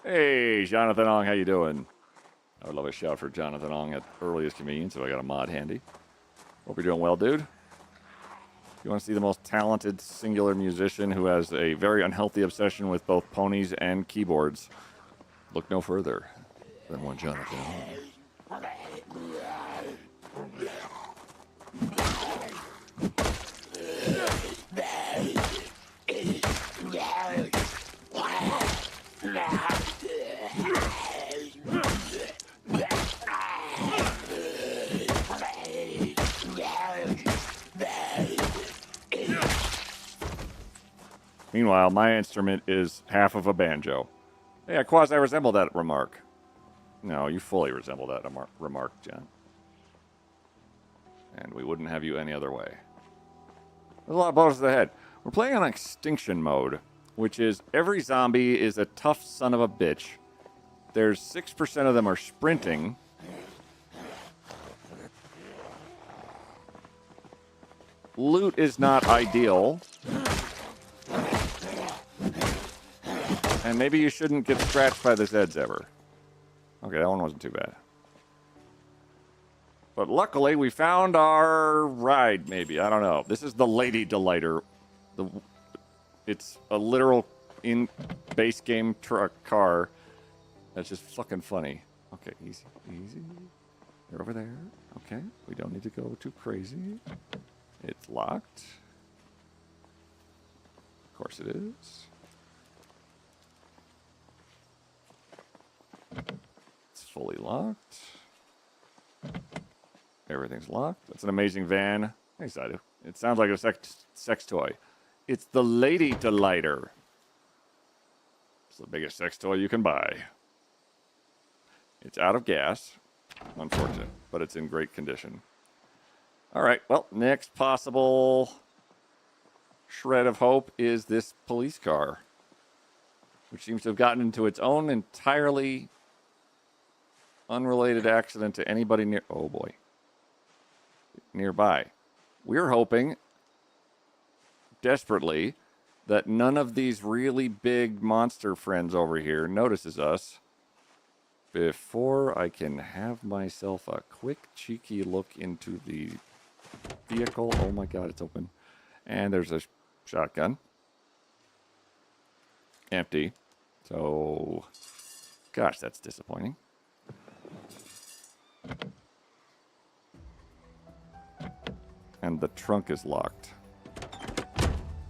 Hey, Jonathan Ong, how you doing? I would love a shout for Jonathan Ong at earliest convenience if I got a mod handy. Hope you're doing well, dude. You want to see the most talented singular musician who has a very unhealthy obsession with both ponies and keyboards? Look no further than one Jonathan Ong. Meanwhile, my instrument is half of a banjo. Hey, I quasi-resemble that remark. No, you fully resemble that remark, John. And we wouldn't have you any other way. There's a lot of bonuses ahead. We're playing on extinction mode, which is every zombie is a tough son of a bitch. There's 6% of them are sprinting. Loot is not ideal. And maybe you shouldn't get scratched by the Zeds ever. Okay, that one wasn't too bad. But luckily, we found our ride, maybe. I don't know. This is the Lady Delighter. It's a literal in-base game truck car. That's just fucking funny. Okay, easy. They're over there. Okay, we don't need to go too crazy. It's locked. Of course it is. It's fully locked. Everything's locked. That's an amazing van. Hey, Saidu. It sounds like a sex toy. It's the Lady Delighter. It's the biggest sex toy you can buy. It's out of gas. Unfortunate, but it's in great condition. All right, well, next possible shred of hope is this police car, which seems to have gotten into its own entirely unrelated accident to anybody near... Oh, boy. Nearby. We're hoping, desperately, that none of these really big monster friends over here notices us before I can have myself a quick, cheeky look into the vehicle. Oh, my God, it's open. And there's a shotgun. Empty. So, gosh, that's disappointing. And the trunk is locked.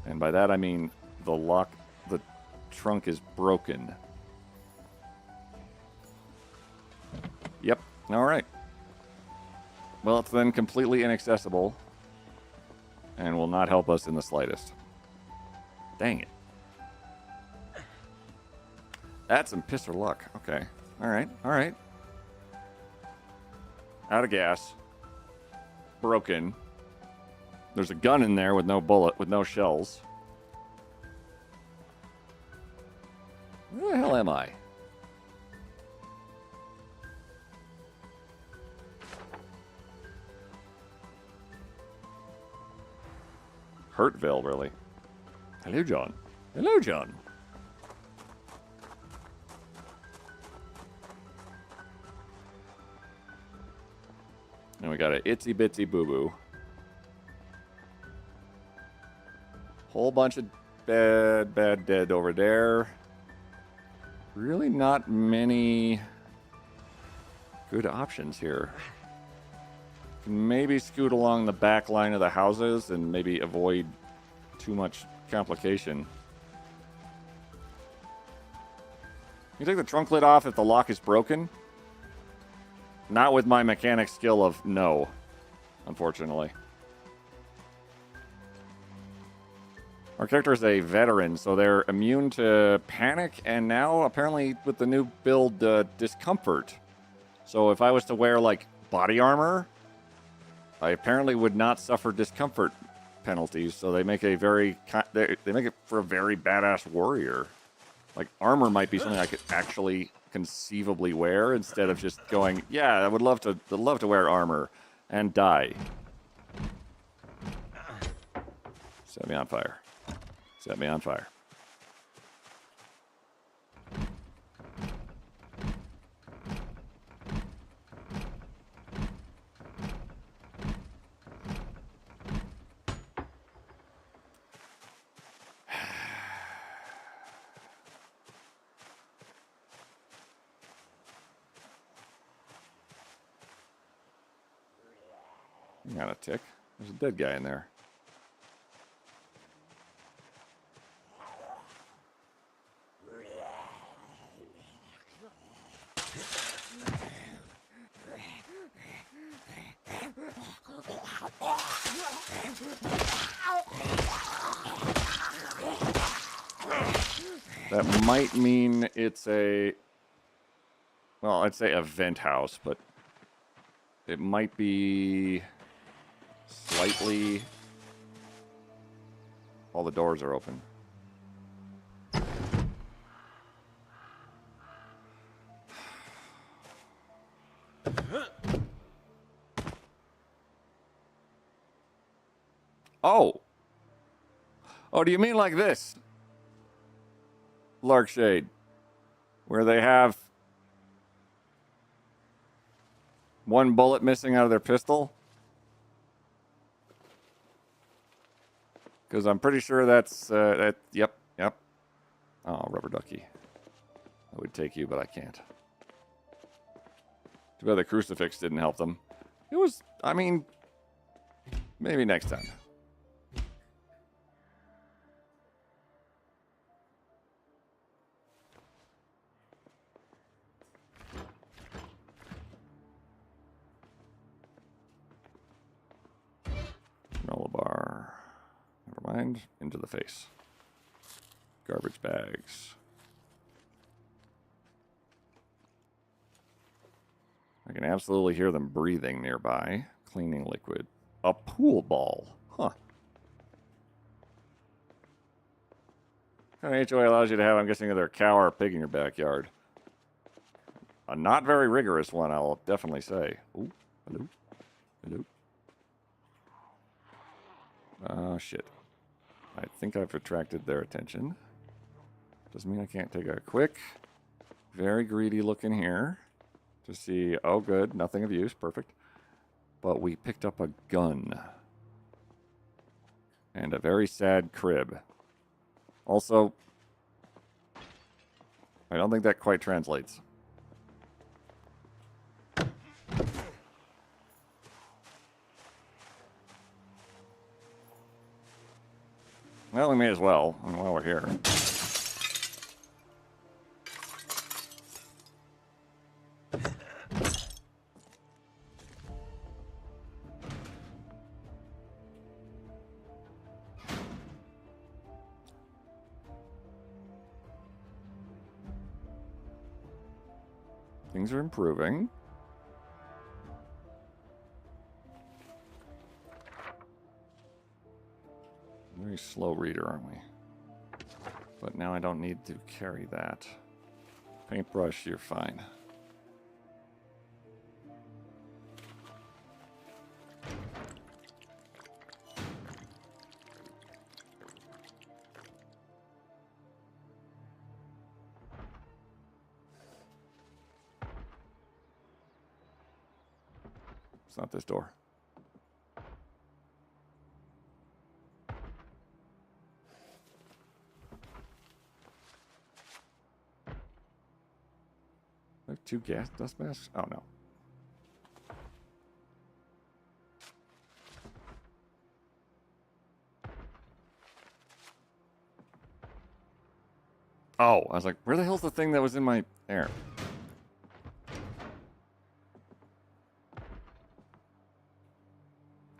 And by that I mean the trunk is broken. Yep, all right. Well, it's then completely inaccessible and will not help us in the slightest. Dang it. That's some pisser luck. Okay. All right. All right. Out of gas. Broken. There's a gun in there with no bullet, with no shells. Where the hell am I? Hurtville, really. Hello, John. Hello, John. And we got an itsy bitsy boo boo. Whole bunch of bad dead over there. Really not many good options here. Can maybe scoot along the back line of the houses and maybe avoid too much complication. You take the trunk lid off if the lock is broken? Not with my mechanic skill of no, unfortunately. Our character is a veteran, so they're immune to panic, and now, apparently, with the new build, discomfort. So if I was to wear, like, body armor, I apparently would not suffer discomfort penalties, so they make a very... They make it for a very badass warrior. Like, armor might be something I could actually conceivably wear, instead of just going, yeah, I would love to wear armor, and die. Set me on fire. Set me on fire. You got a tick. There's a dead guy in there. That might mean it's a... Well, I'd say a vent house, but it might be slightly... All the doors are open. Oh! Oh, do you mean like this? Larkshade. Where they have one bullet missing out of their pistol? Because I'm pretty sure that's, yep. Oh, rubber ducky. I would take you, but I can't. Too bad the crucifix didn't help them. It was, I mean, maybe next time. Granola bar. Never mind. Into the face. Garbage bags. I can absolutely hear them breathing nearby. Cleaning liquid. A pool ball. Huh. What kind of HOA allows you to have, I'm guessing, either a cow or a pig in your backyard? A not very rigorous one, I'll definitely say. Ooh, hello. Hello. Oh, shit. I think I've attracted their attention. Doesn't mean I can't take a quick, very greedy look in here to see, oh good, nothing of use, perfect. But we picked up a gun. And a very sad crib. Also, I don't think that quite translates. Well, we may as well, while we're here. Things are improving. Very slow reader, aren't we? But now I don't need to carry that. Paintbrush, you're fine. It's not this door. I have 2 gas dust masks? Oh, no. Oh, I was like, where the hell's the thing that was in my air?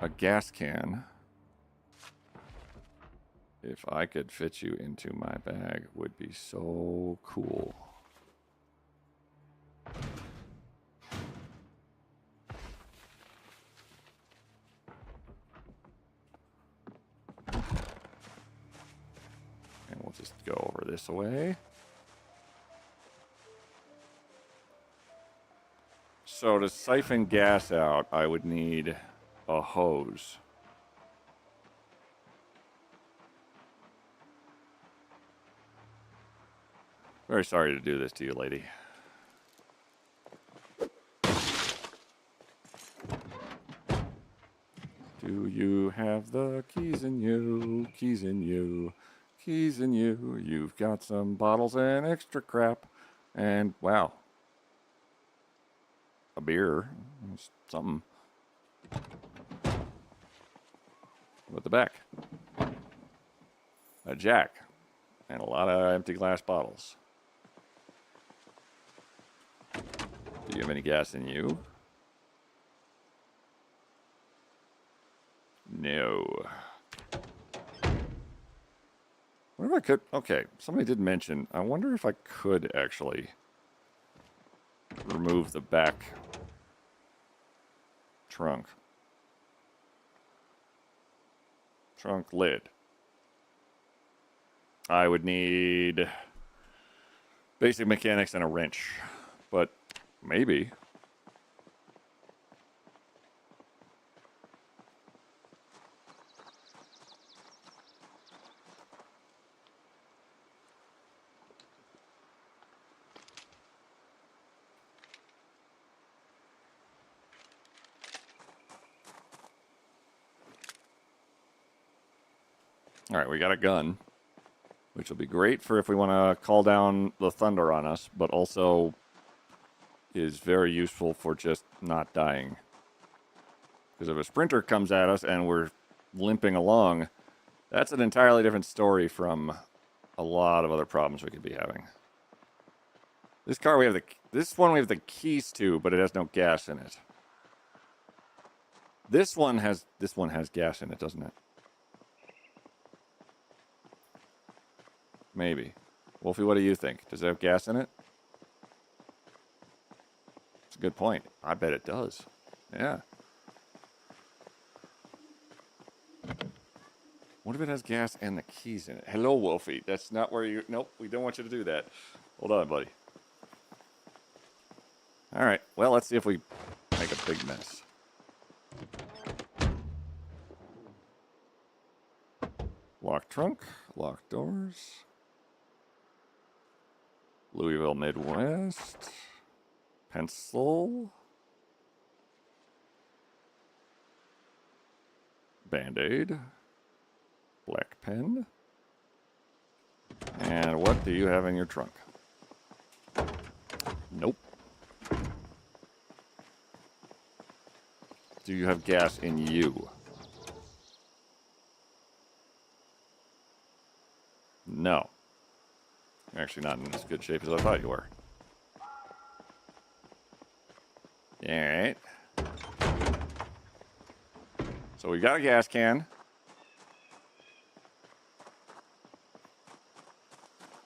A gas can. If I could fit you into my bag, would be so cool. And we'll just go over this way. So to siphon gas out, I would need a hose. Very sorry to do this to you, lady. Do you have the keys in you? Keys in you? Keys in you? You've got some bottles and extra crap. And wow. A beer. Something. With the back. A jack. And a lot of empty glass bottles. Do you have any gas in you? No. What if I could... Okay, somebody did mention... I wonder if I could actually remove the back trunk. Trunk lid. I would need basic mechanics and a wrench. But maybe. All right, we got a gun, which will be great for if we want to call down the thunder on us, but also is very useful for just not dying. Because if a sprinter comes at us and we're limping along, that's an entirely different story from a lot of other problems we could be having. This car we have this one we have the keys to, but it has no gas in it. This one has gas in it, doesn't it? Maybe. Wolfie, what do you think? Does it have gas in it? It's a good point. I bet it does. Yeah. What if it has gas and the keys in it? Hello, Wolfie. That's not where you... Nope, we don't want you to do that. Hold on, buddy. All right. Well, let's see if we make a big mess. Locked trunk. Locked doors. Louisville Midwest. Pencil. Band-Aid. Black pen. And what do you have in your trunk? Nope. Do you have gas in you? No. You're actually not in as good shape as I thought you were. Alright. So we got a gas can.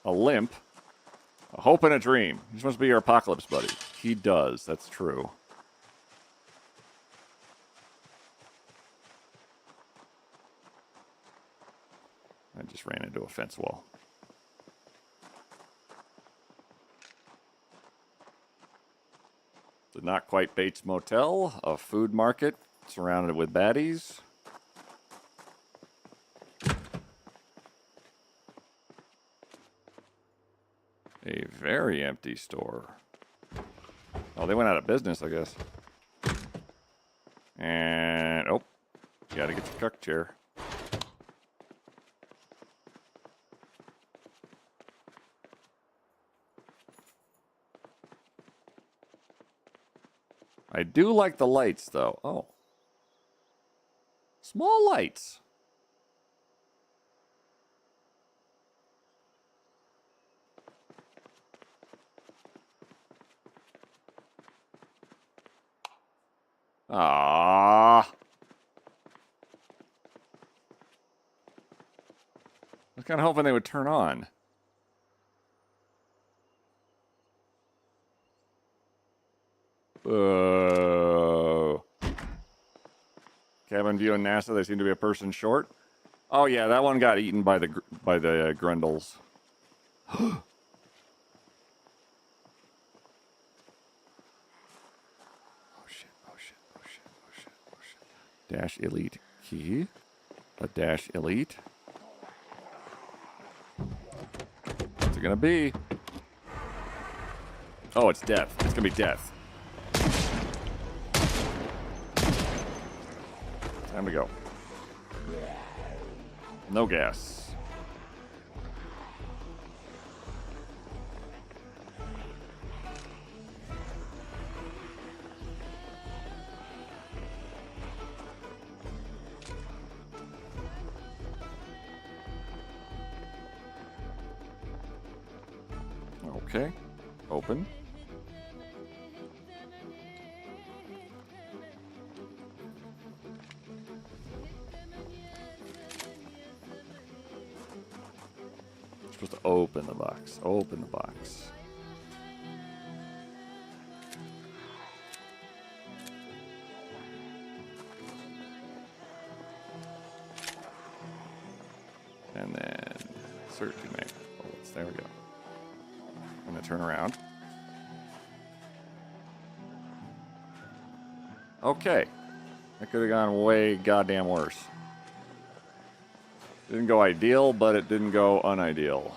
A limp. A hope and a dream. You're supposed to be your apocalypse buddy. He does. That's true. I just ran into a fence wall. The Not Quite Bates Motel, a food market surrounded with baddies. A very empty store. Oh, they went out of business, I guess. And, oh, you gotta get your cook chair. I do like the lights, though. Oh. Small lights. Ah. I was kind of hoping they would turn on. Cabin view and NASA, they seem to be a person short. Oh yeah, that one got eaten by the Grundles. Oh shit, oh shit, oh shit, oh shit, oh shit. Dash elite key. A dash elite. What's it gonna be? Oh, it's death. It's gonna be death. Time to go. No gas. Okay. Open. Supposed to open the box. Open the box. And then insert to make. Oh, there we go. I'm gonna turn around. Okay. That could have gone way goddamn worse. Didn't go ideal, but it didn't go unideal.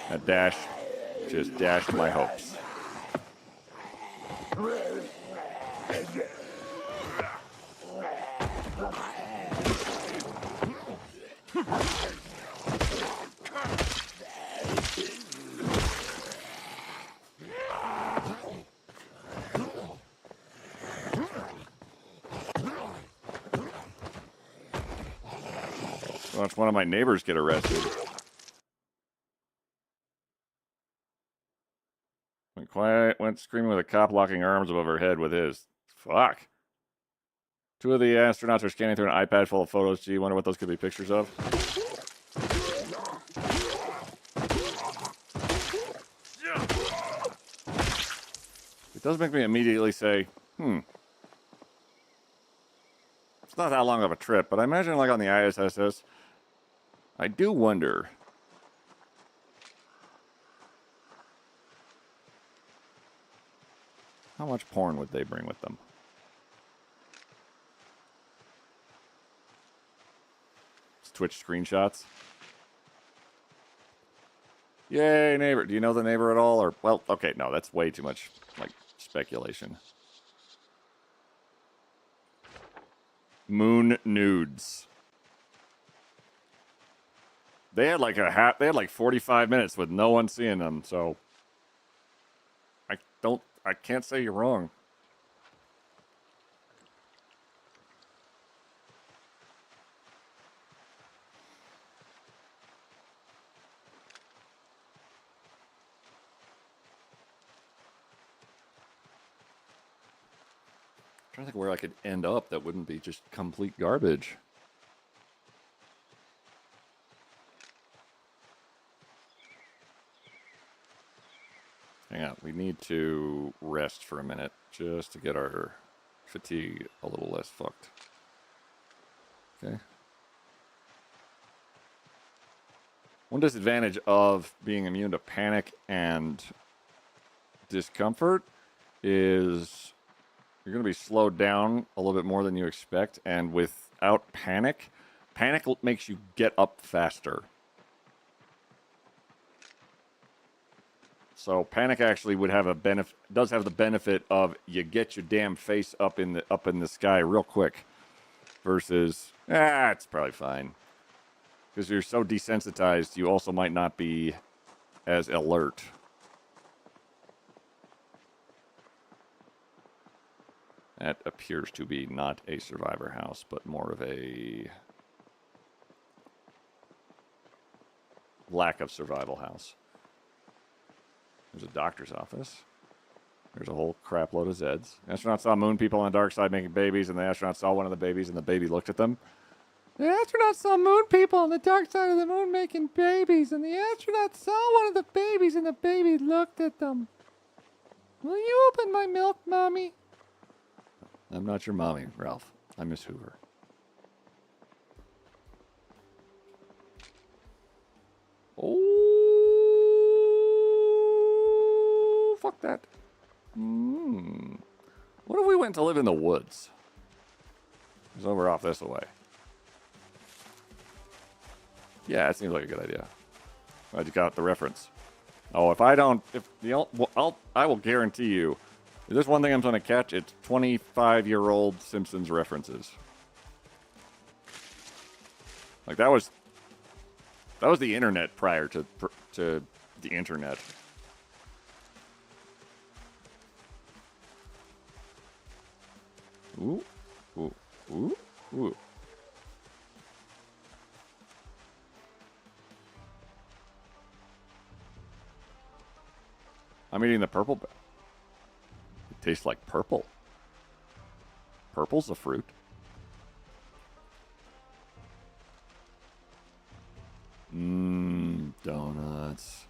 That dash just dashed my hopes. Watch one of my neighbors get arrested. Went quiet, went screaming with a cop locking arms above her head with his. Fuck. Two of the astronauts are scanning through an iPad full of photos. Gee, wonder what those could be pictures of. It does make me immediately say, it's not that long of a trip, but I imagine like on the ISS, I do wonder. How much porn would they bring with them? It's Twitch screenshots. Yay, neighbor. Do you know the neighbor at all? Or, well, okay, no, that's way too much, like, speculation. Moon nudes. They had like they had like 45 minutes with no one seeing them, so I can't say you're wrong. I'm trying to think where I could end up that wouldn't be just complete garbage. Hang on, we need to rest for a minute just to get our fatigue a little less fucked. Okay. One disadvantage of being immune to panic and discomfort is you're going to be slowed down a little bit more than you expect, and without panic makes you get up faster. So panic actually would have a benefit, does have the benefit of you get your damn face up in the sky real quick, versus it's probably fine because you're so desensitized. You also might not be as alert. That appears to be not a survivor house, but more of a lack of survival house. There's a doctor's office. There's a whole crap load of Zeds. Astronauts saw moon people on the dark side making babies, and the astronaut saw one of the babies, and the baby looked at them. The astronaut saw moon people on the dark side of the moon making babies, and the astronaut saw one of the babies, and the baby looked at them. Will you open my milk, Mommy? I'm not your mommy, Ralph. I'm Miss Hoover. Oh, fuck that. What if we went to live in the woods? It's over off this way. Yeah, it seems like a good idea. I just got the reference. Oh, if I don't, I will guarantee you, if there's one thing I'm going to catch, it's 25-year-old Simpsons references. Like that was the internet prior to the internet. Ooh, ooh, ooh, ooh. I'm eating the purple. It tastes like purple. Purple's a fruit. Donuts.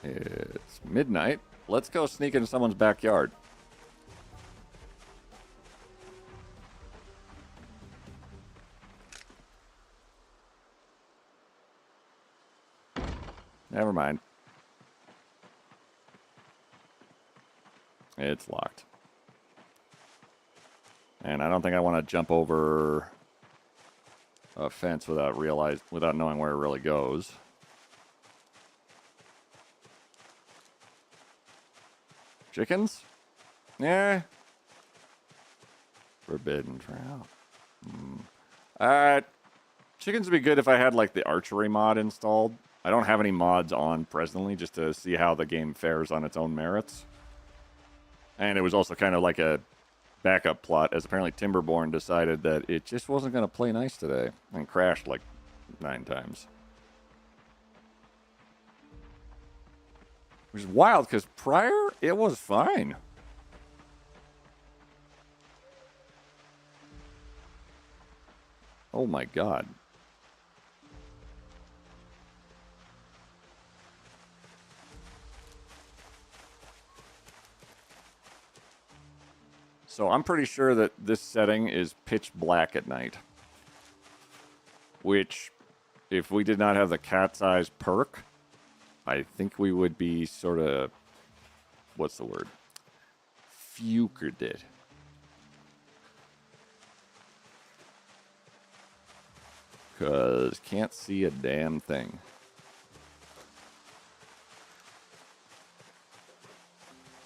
It's midnight. Let's go sneak into someone's backyard. Never mind. It's locked. And I don't think I want to jump over a fence without knowing where it really goes. Chickens? Yeah. Forbidden trout. Chickens would be good if I had like the archery mod installed. I don't have any mods on presently just to see how the game fares on its own merits. And it was also kind of like a backup plot, as apparently Timberborn decided that it just wasn't going to play nice today and crashed like 9 times. Which is wild, because prior, it was fine. Oh my god. So I'm pretty sure that this setting is pitch black at night. Which, if we did not have the cat's eyes perk, I think we would be sort of, what's the word? Fukered it. Because can't see a damn thing.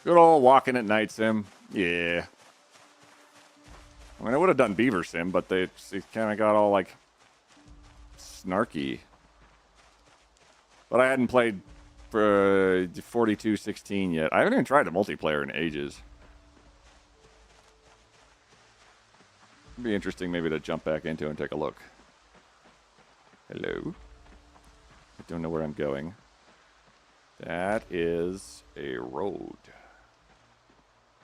Good old walking at night sim. Yeah. I mean, I would have done Beaver Sim, but it kind of got all, like, snarky. But I hadn't played for 4216 yet. I haven't even tried the multiplayer in ages. It'd be interesting maybe to jump back into and take a look. Hello? I don't know where I'm going. That is a road.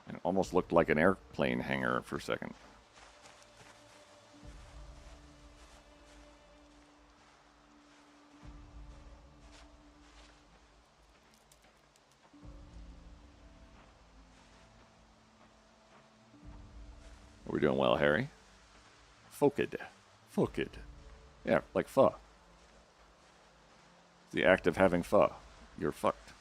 And it almost looked like an airplane hangar for a second. We're doing well, Harry. Fokid. Fokid. Yeah, like pho. The act of having pho. You're fucked.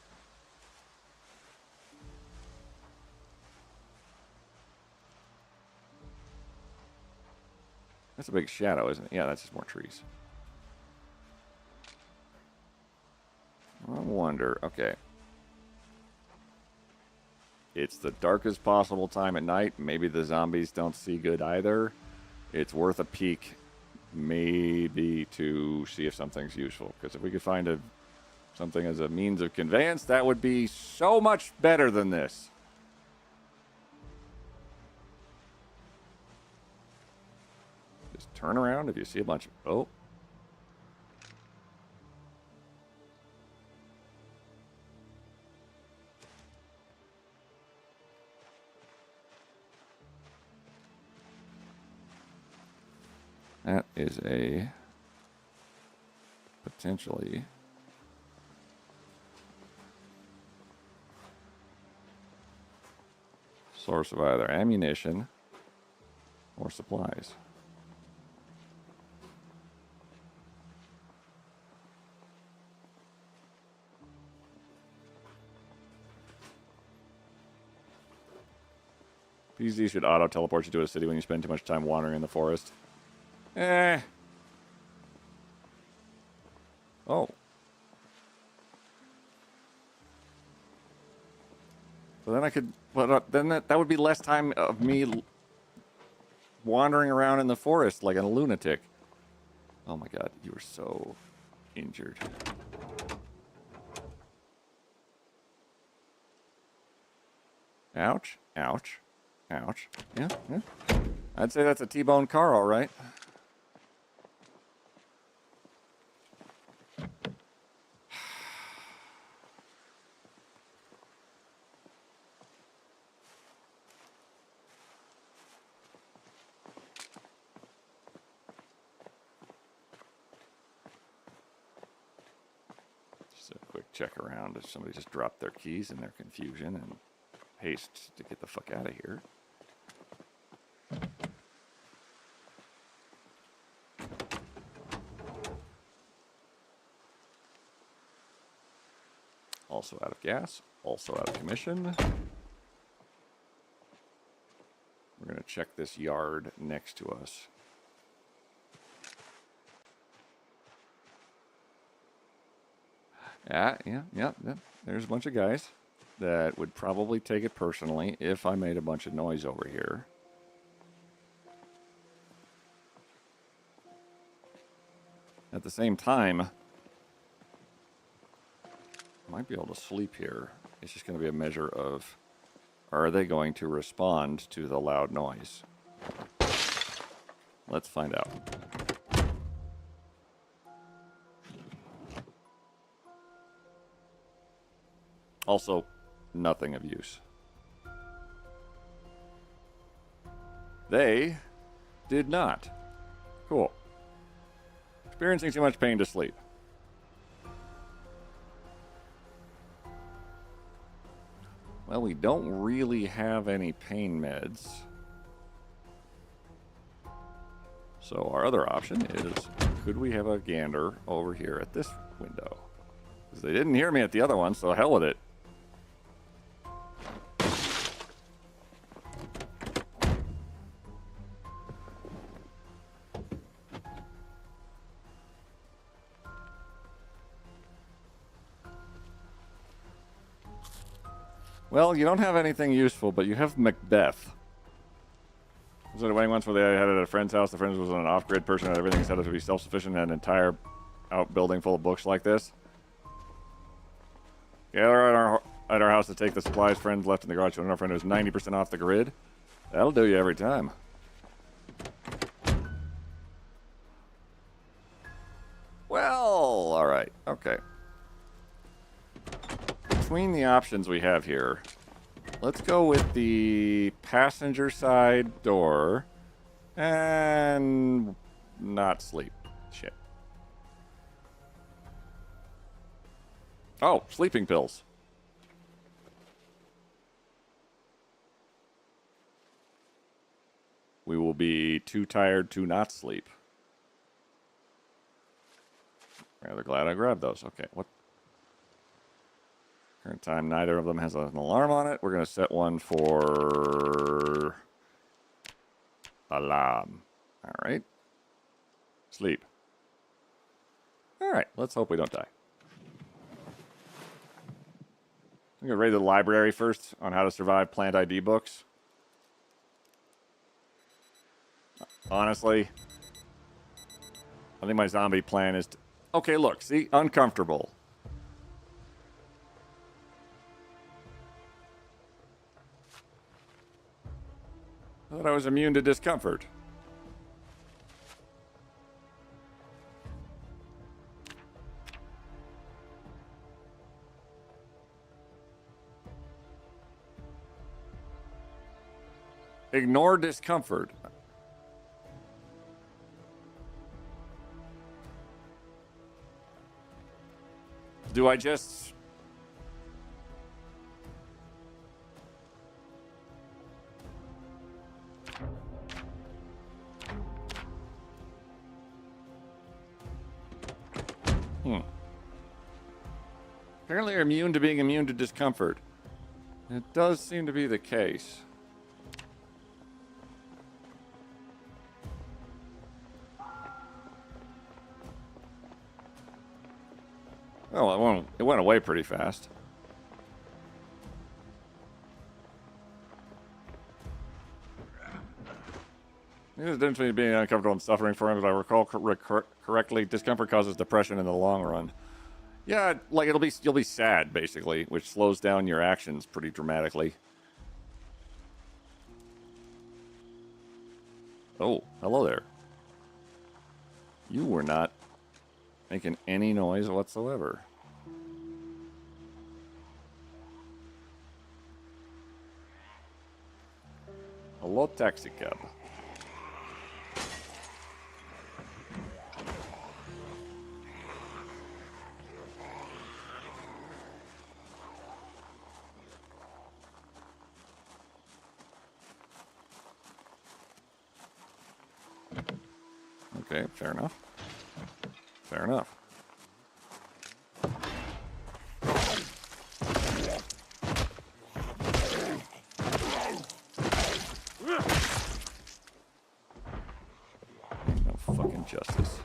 That's a big shadow, isn't it? Yeah, that's just more trees. I wonder, okay. It's the darkest possible time at night. Maybe the zombies don't see good either. It's worth a peek, maybe, to see if something's useful. Because if we could find something as a means of conveyance, that would be so much better than this. Just turn around if you see a bunch of... Oh. That is a potentially source of either ammunition or supplies. PZ should auto-teleport you to a city when you spend too much time wandering in the forest. Oh. But then I could... But then that would be less time of me wandering around in the forest like a lunatic. Oh my god, you were so injured. Ouch. Ouch. Ouch. Yeah, yeah. I'd say that's a T-bone car, all right. Just a quick check around if somebody just dropped their keys in their confusion and haste to get the fuck out of here. Also out of gas, also out of commission. We're going to check this yard next to us. Yeah. There's a bunch of guys that would probably take it personally if I made a bunch of noise over here. At the same time, I might be able to sleep here. It's just going to be a measure of, are they going to respond to the loud noise? Let's find out. Also, nothing of use. They did not. Cool. Experiencing too much pain to sleep. Well, we don't really have any pain meds. So our other option is, could we have a gander over here at this window? Because they didn't hear me at the other one, so hell with it. Well, you don't have anything useful, but you have Macbeth. Was it a wedding once where they had it at a friend's house? The friend was an off-grid person, had everything set up to be self-sufficient, had an entire outbuilding full of books like this. Gather at our house to take the supplies friends left in the garage to another friend who's 90% off the grid. That'll do you every time. all right. Okay. Between the options we have here, let's go with the passenger side door and not sleep. Shit. Oh, sleeping pills. We will be too tired to not sleep. Rather glad I grabbed those. Okay, what? Current time, neither of them has an alarm on it. We're going to set one for alarm. All right. Sleep. All right, let's hope we don't die. I'm going to raid the library first on how to survive plant ID books. Honestly, I think my zombie plan is... Okay, look, see? Uncomfortable. I thought I was immune to discomfort. Ignore discomfort. Do I just... Apparently you're immune to being immune to discomfort. It does seem to be the case. Oh, it went away pretty fast. There's a difference between being uncomfortable and suffering for him. If I recall correctly, discomfort causes depression in the long run. Yeah, like you'll be sad basically, which slows down your actions pretty dramatically. Oh, hello there. You were not making any noise whatsoever. Hello, taxi cab. Okay, fair enough. Fair enough. No fucking justice.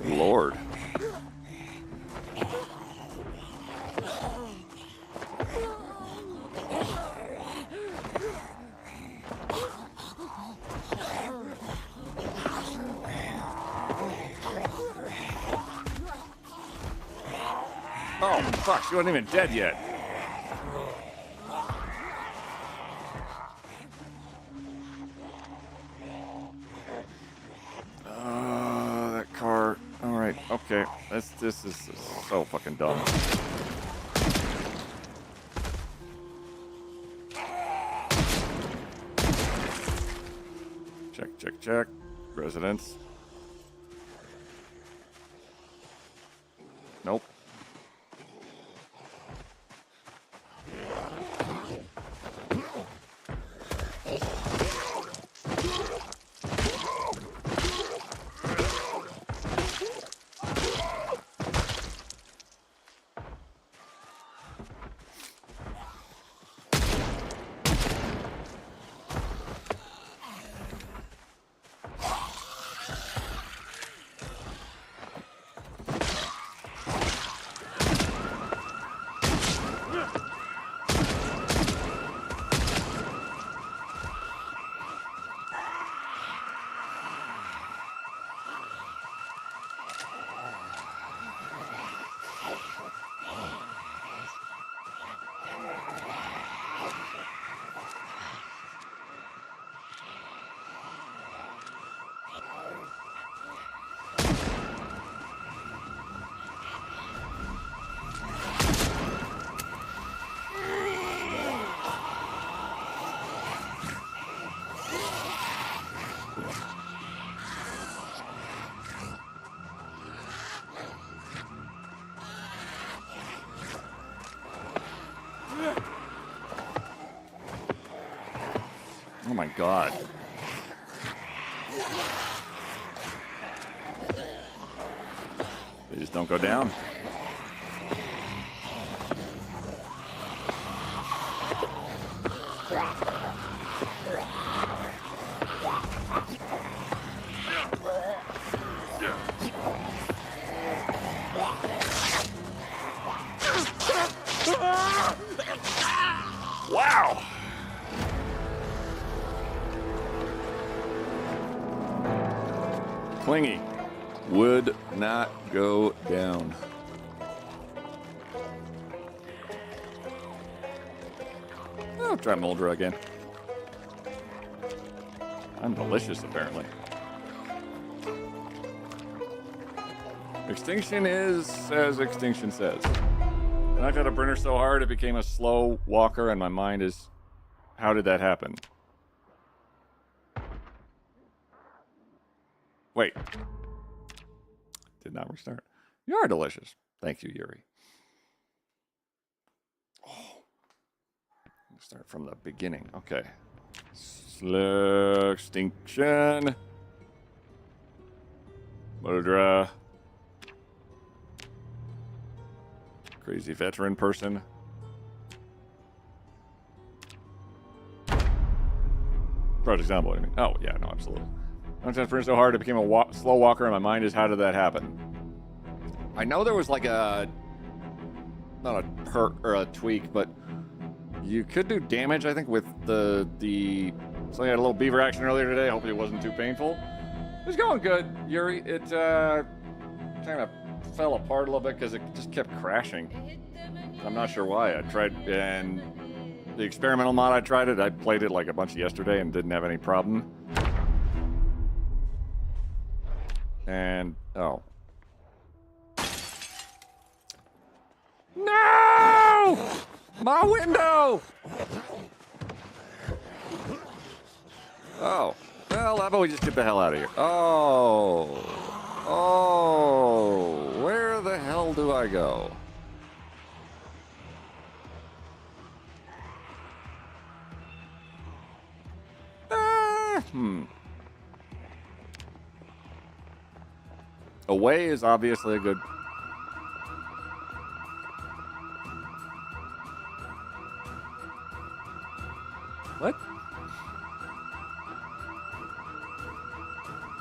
Lord. Oh, fuck, she wasn't even dead yet. That car. Alright, okay. This is so fucking dumb. Check. Residence. Nope. Oh my god. They just don't go down. Wow! Clingy. Would not go down. I'll try Moldra again. I'm delicious, apparently. Extinction is as extinction says. And I've got a burner so hard it became a slow walker, and my mind is, how did that happen? Wait. Did not restart. You are delicious. Thank you, Yuri. Oh. Start from the beginning. Okay. Slow extinction. Moldra. Crazy veteran person. Project Zomboid, I mean. Oh, yeah, no, absolutely. Sometimes burning so hard it became a slow walker, and my mind is, how did that happen? I know there was like a, not a perk or a tweak, but you could do damage, I think, with the so I had a little beaver action earlier today. Hopefully it wasn't too painful. It was going good, Yuri. It kind of fell apart a little bit because it just kept crashing. I'm not sure why. I tried, and the experimental mod I tried it, I played it like a bunch yesterday and didn't have any problem. And, oh. No! My window! Oh. Well, how about we just get the hell out of here? Oh. Oh. Where the hell do I go? Away is obviously a good... What?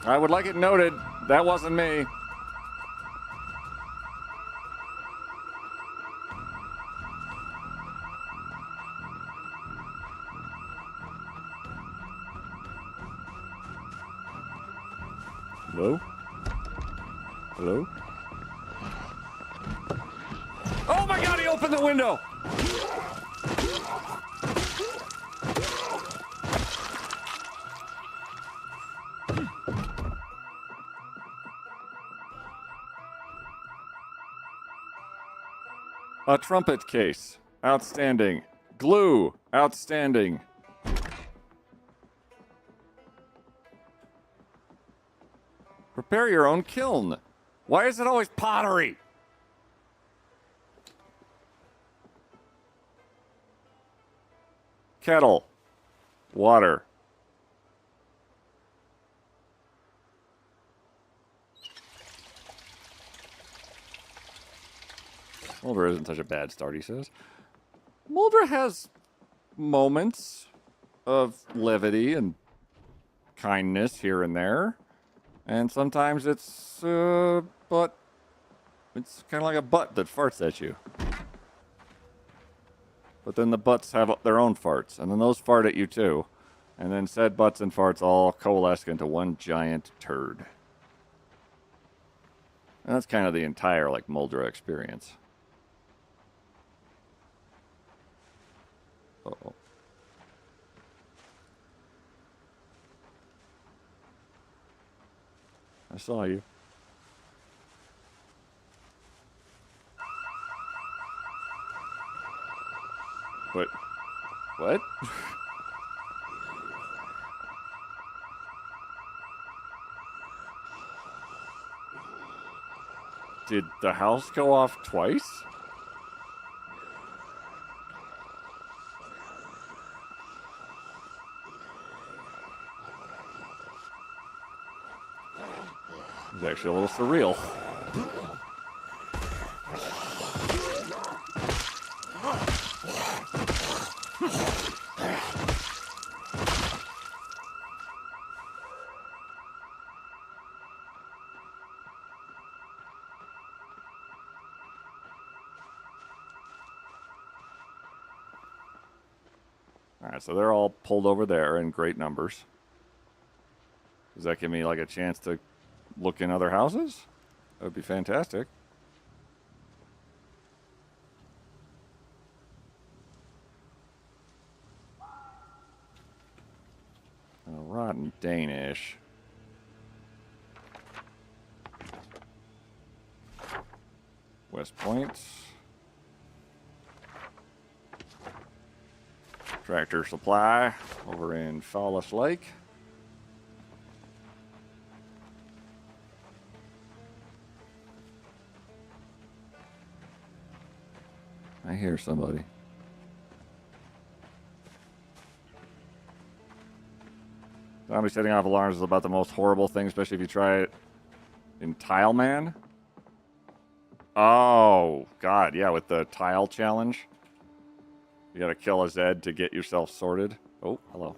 I would like it noted, that wasn't me. Hello? Hello? Oh my god, he opened the window! A trumpet case. Outstanding. Glue. Outstanding. Prepare your own kiln. Why is it always pottery? Kettle. Water. Moldra isn't such a bad start, he says. Moldra has moments of levity and kindness here and there. And sometimes it's, but it's kind of like a butt that farts at you. But then the butts have their own farts, and then those fart at you too. And then said butts and farts all coalesce into one giant turd. And that's kind of the entire, like, Moldra experience. Uh-oh. I saw you. What? What? Did the house go off twice? It's actually a little surreal. Alright, so they're all pulled over there in great numbers. Does that give me like a chance to look in other houses? That would be fantastic. Rotten Danish. West Point. Tractor Supply over in Fallis Lake. I hear somebody. Zombie setting off alarms is about the most horrible thing, especially if you try it in Tile Man. Oh, God, yeah, with the tile challenge. You gotta kill a Zed to get yourself sorted. Oh, hello.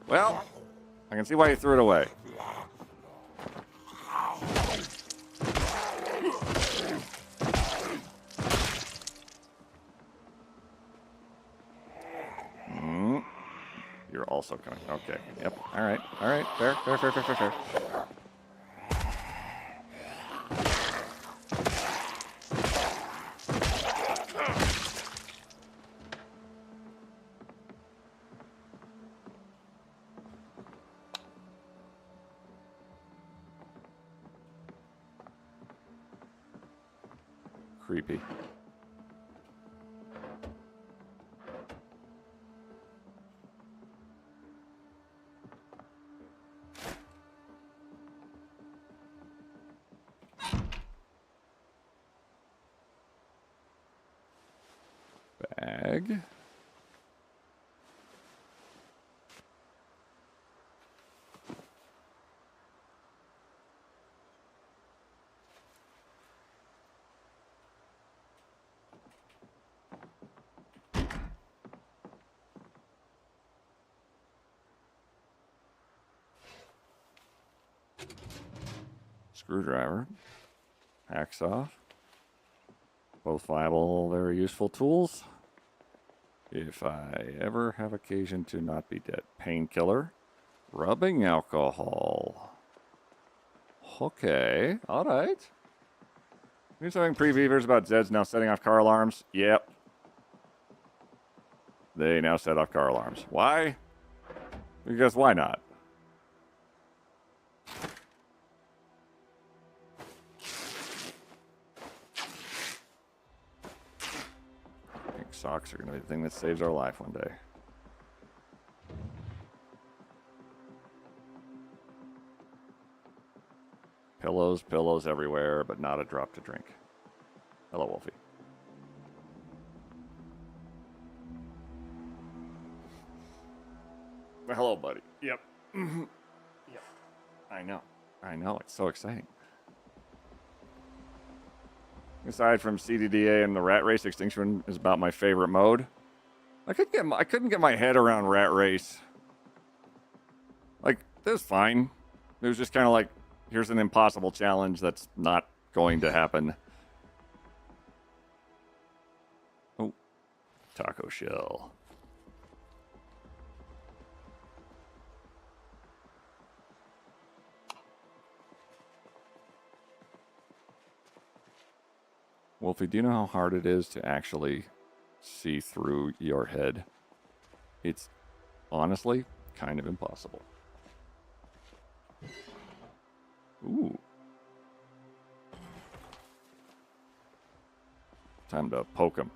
Well, I can see why you threw it away. You're also coming. Okay. Yep. All right. All right. Fair, fair, fair, fair, fair, fair. Creepy. Bag. Screwdriver. Hacksaw. Both viable, very useful tools. If I ever have occasion to not be dead. Painkiller. Rubbing alcohol. Okay, alright. Here's something pre-beavers about Zeds now setting off car alarms. Yep. They now set off car alarms. Why? Because why not? Pink socks are going to be the thing that saves our life one day. Pillows, pillows everywhere, but not a drop to drink. Hello, Wolfie. Well, hello, buddy. Yep. Yep. I know. I know. It's so exciting. Aside from CDDA and the Rat Race, Extinction is about my favorite mode. I couldn't get my head around Rat Race. Like, it was fine. It was just kind of like, here's an impossible challenge that's not going to happen. Oh, taco shell. Wolfie, do you know how hard it is to actually see through your head? It's honestly kind of impossible. Ooh. Time to poke him.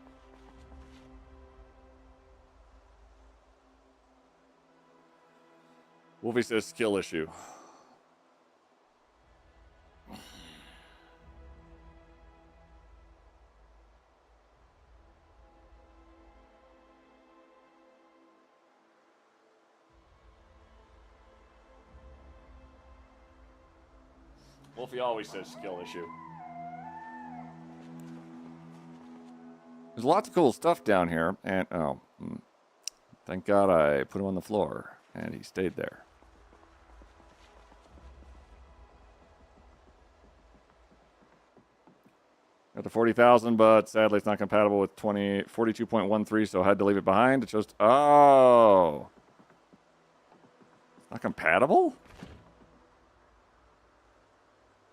Wolfie says skill issue. Wolfie always says skill issue. There's lots of cool stuff down here, and thank God I put him on the floor, and he stayed there. Got the 40,000, but sadly it's not compatible with 42.13, so I had to leave it behind. It just not compatible?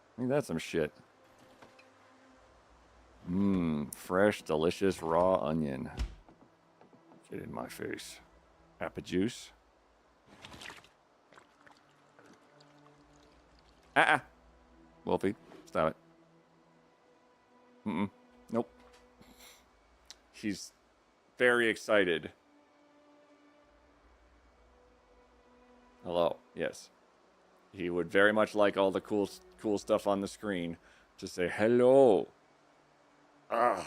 I think that's some shit. Fresh, delicious, raw onion. Get in my face. Apple juice. Wolfie, stop it. Nope. She's very excited. Hello. Yes. He would very much like all the cool stuff on the screen. Just say hello. Hi.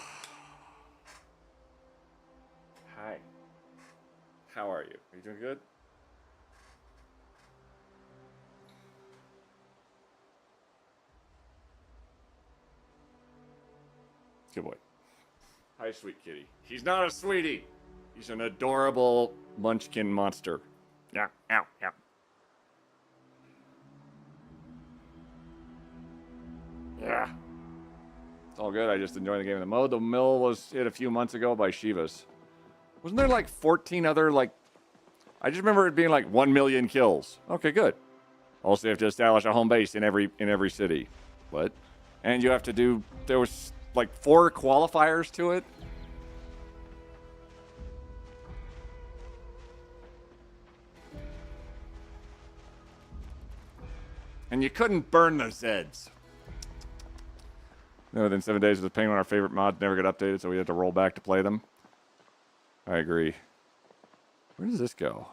How are you? Are you doing good? Good boy. Hi, sweet kitty. He's not a sweetie. He's an adorable munchkin monster. Yeah, ow, ow. Yeah. It's all good. I just enjoy the game of the mode. The mill was hit a few months ago by Shivas. Wasn't there like 14 other, like... I just remember it being like 1 million kills. Okay, good. Also, you have to establish a home base in every city. What? And you have to do... There was like 4 qualifiers to it. And you couldn't burn the Zeds. No, within 7 days of the pain when our favorite mods never get updated, so we had to roll back to play them. I agree. Where does this go?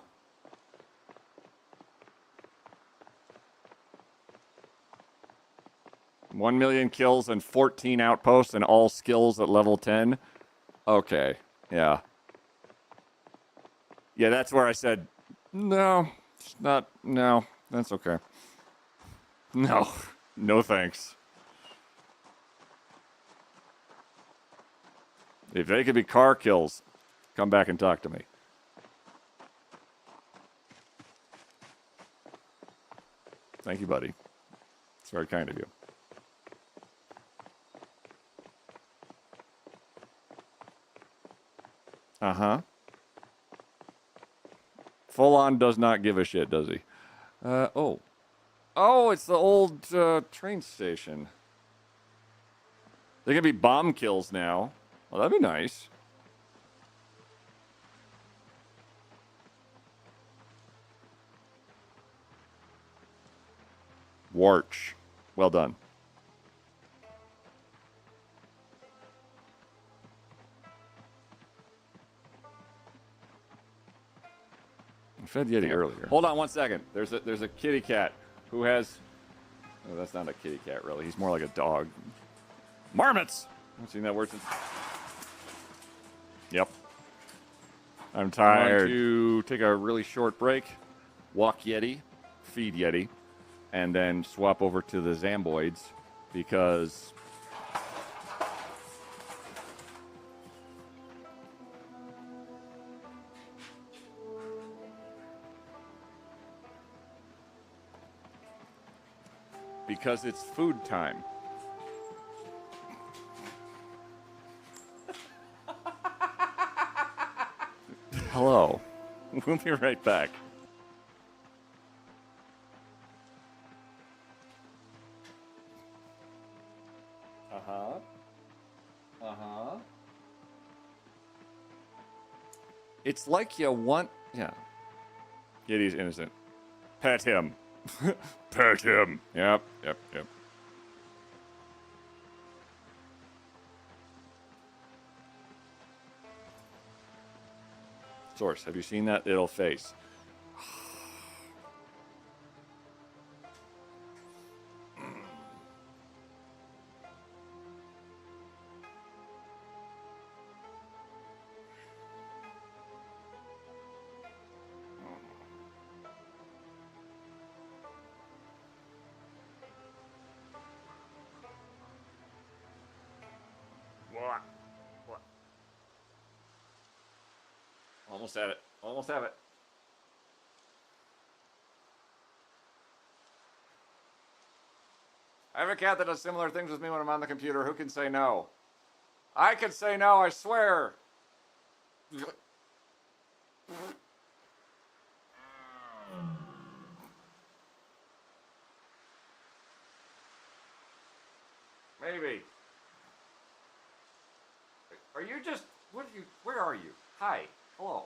$1 million kills and 14 outposts and all skills at level 10. Okay, yeah. Yeah, that's where I said, no, it's not, no, that's okay. No, no thanks. If they could be car kills, come back and talk to me. Thank you, buddy. It's very kind of you. Uh-huh. Full on does not give a shit, does he? Oh. Oh, it's the old train station. They can be bomb kills now. Well, that'd be nice. Warch. Well done. I fed Yeti earlier. Hold on one second. There's a kitty cat who has... Oh, that's not a kitty cat, really. He's more like a dog. Marmots! I've seen that word since... Yep. I'm tired. I'm going to take a really short break, walk Yeti, feed Yeti, and then swap over to the Zomboids because... Because it's food time. Hello. We'll be right back. Uh-huh. Uh-huh. It's like you want... Yeah. Yeti's innocent. Pet him. Pet him. Yep. Source, have you seen that little face? Almost had it. Almost have it. I have a cat that does similar things with me when I'm on the computer. Who can say no? I can say no, I swear. Maybe. Are you just... Where are you? Hi. Hello.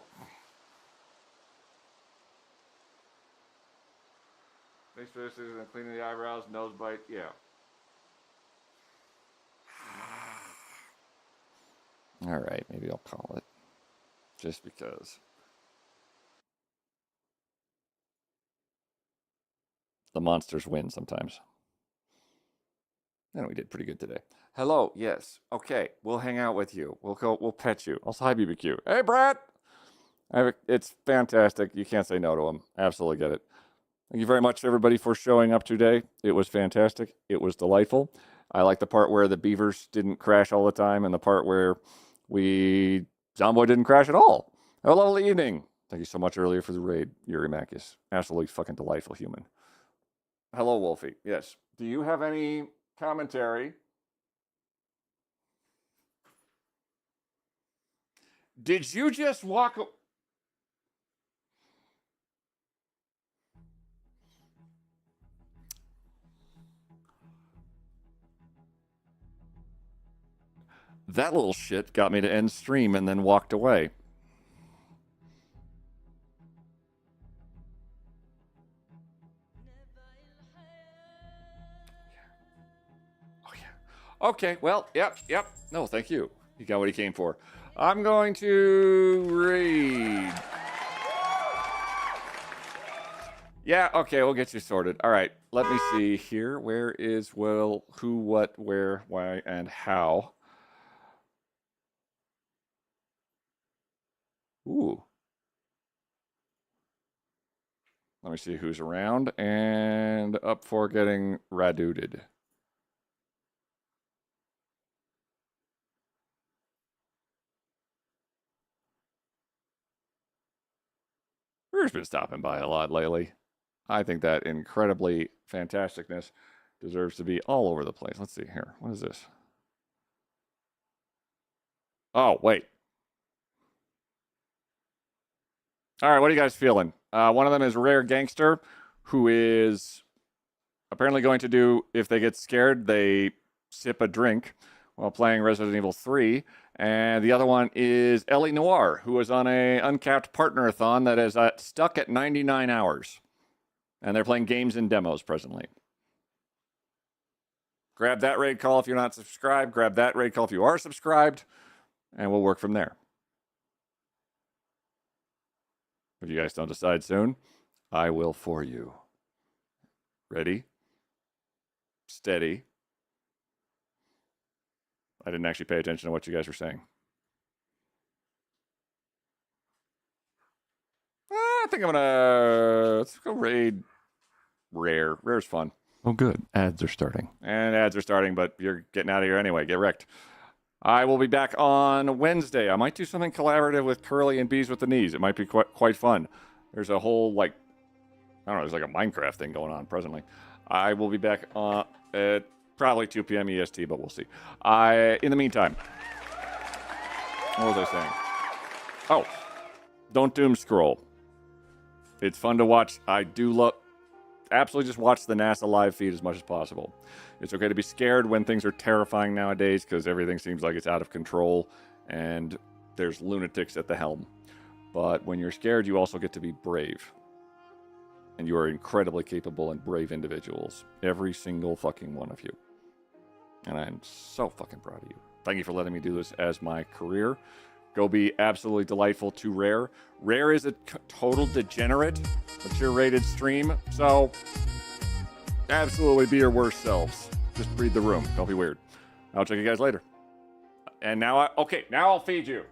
Face faces and cleaning the eyebrows, nose bite, yeah. All right, maybe I'll call it. Just because. The monsters win sometimes. And we did pretty good today. Hello, yes. Okay, we'll hang out with you. We'll pet you. Also, hi, BBQ. Hey, Brad! It's fantastic. You can't say no to him. Absolutely get it. Thank you very much, everybody, for showing up today. It was fantastic. It was delightful. I like the part where the beavers didn't crash all the time and the part where Zomboid didn't crash at all. Have a lovely evening. Thank you so much earlier for the raid, Yuri Makis. Absolutely fucking delightful human. Hello, Wolfie. Yes. Do you have any commentary? Did you just walk... That little shit got me to end stream and then walked away. Oh, yeah. Okay, well, yep. No, thank you. He got what he came for. I'm going to read. Yeah, okay, we'll get you sorted. All right, let me see here. Where is, well, who, what, where, why, and how? Ooh. Let me see who's around and up for getting radooted. We've been stopping by a lot lately. I think that incredibly fantasticness deserves to be all over the place. Let's see here. What is this? Oh, wait. All right, what are you guys feeling? One of them is Rare Gangster, who is apparently going to do, if they get scared, they sip a drink while playing Resident Evil 3. And the other one is Ellie Noir, who is on a uncapped partner-a-thon that is stuck at 99 hours. And they're playing games and demos presently. Grab that raid call if you're not subscribed. Grab that raid call if you are subscribed. And we'll work from there. If you guys don't decide soon, I will for you. Ready? Steady. I didn't actually pay attention to what you guys were saying. I think I'm gonna... Let's go raid Rare. Rare's fun. Oh, good. Ads are starting. And ads are starting, but you're getting out of here anyway. Get wrecked. I will be back on Wednesday. I might do something collaborative with Curly and Bees with the Knees. It might be quite fun. There's a whole, like, I don't know, there's like a Minecraft thing going on presently. I will be back at probably 2 p.m. EST, but we'll see. In the meantime, what was I saying? Oh, don't doom scroll. It's fun to watch. I do love... Absolutely just watch the NASA live feed as much as possible. It's okay to be scared when things are terrifying nowadays because everything seems like it's out of control and there's lunatics at the helm. But when you're scared, you also get to be brave. And you are incredibly capable and brave individuals. Every single fucking one of you. And I'm so fucking proud of you. Thank you for letting me do this as my career. Go be absolutely delightful to Rare. Rare is a total degenerate, mature-rated stream, so absolutely be your worst selves. Just read the room. Don't be weird. I'll check you guys later. And now now I'll feed you.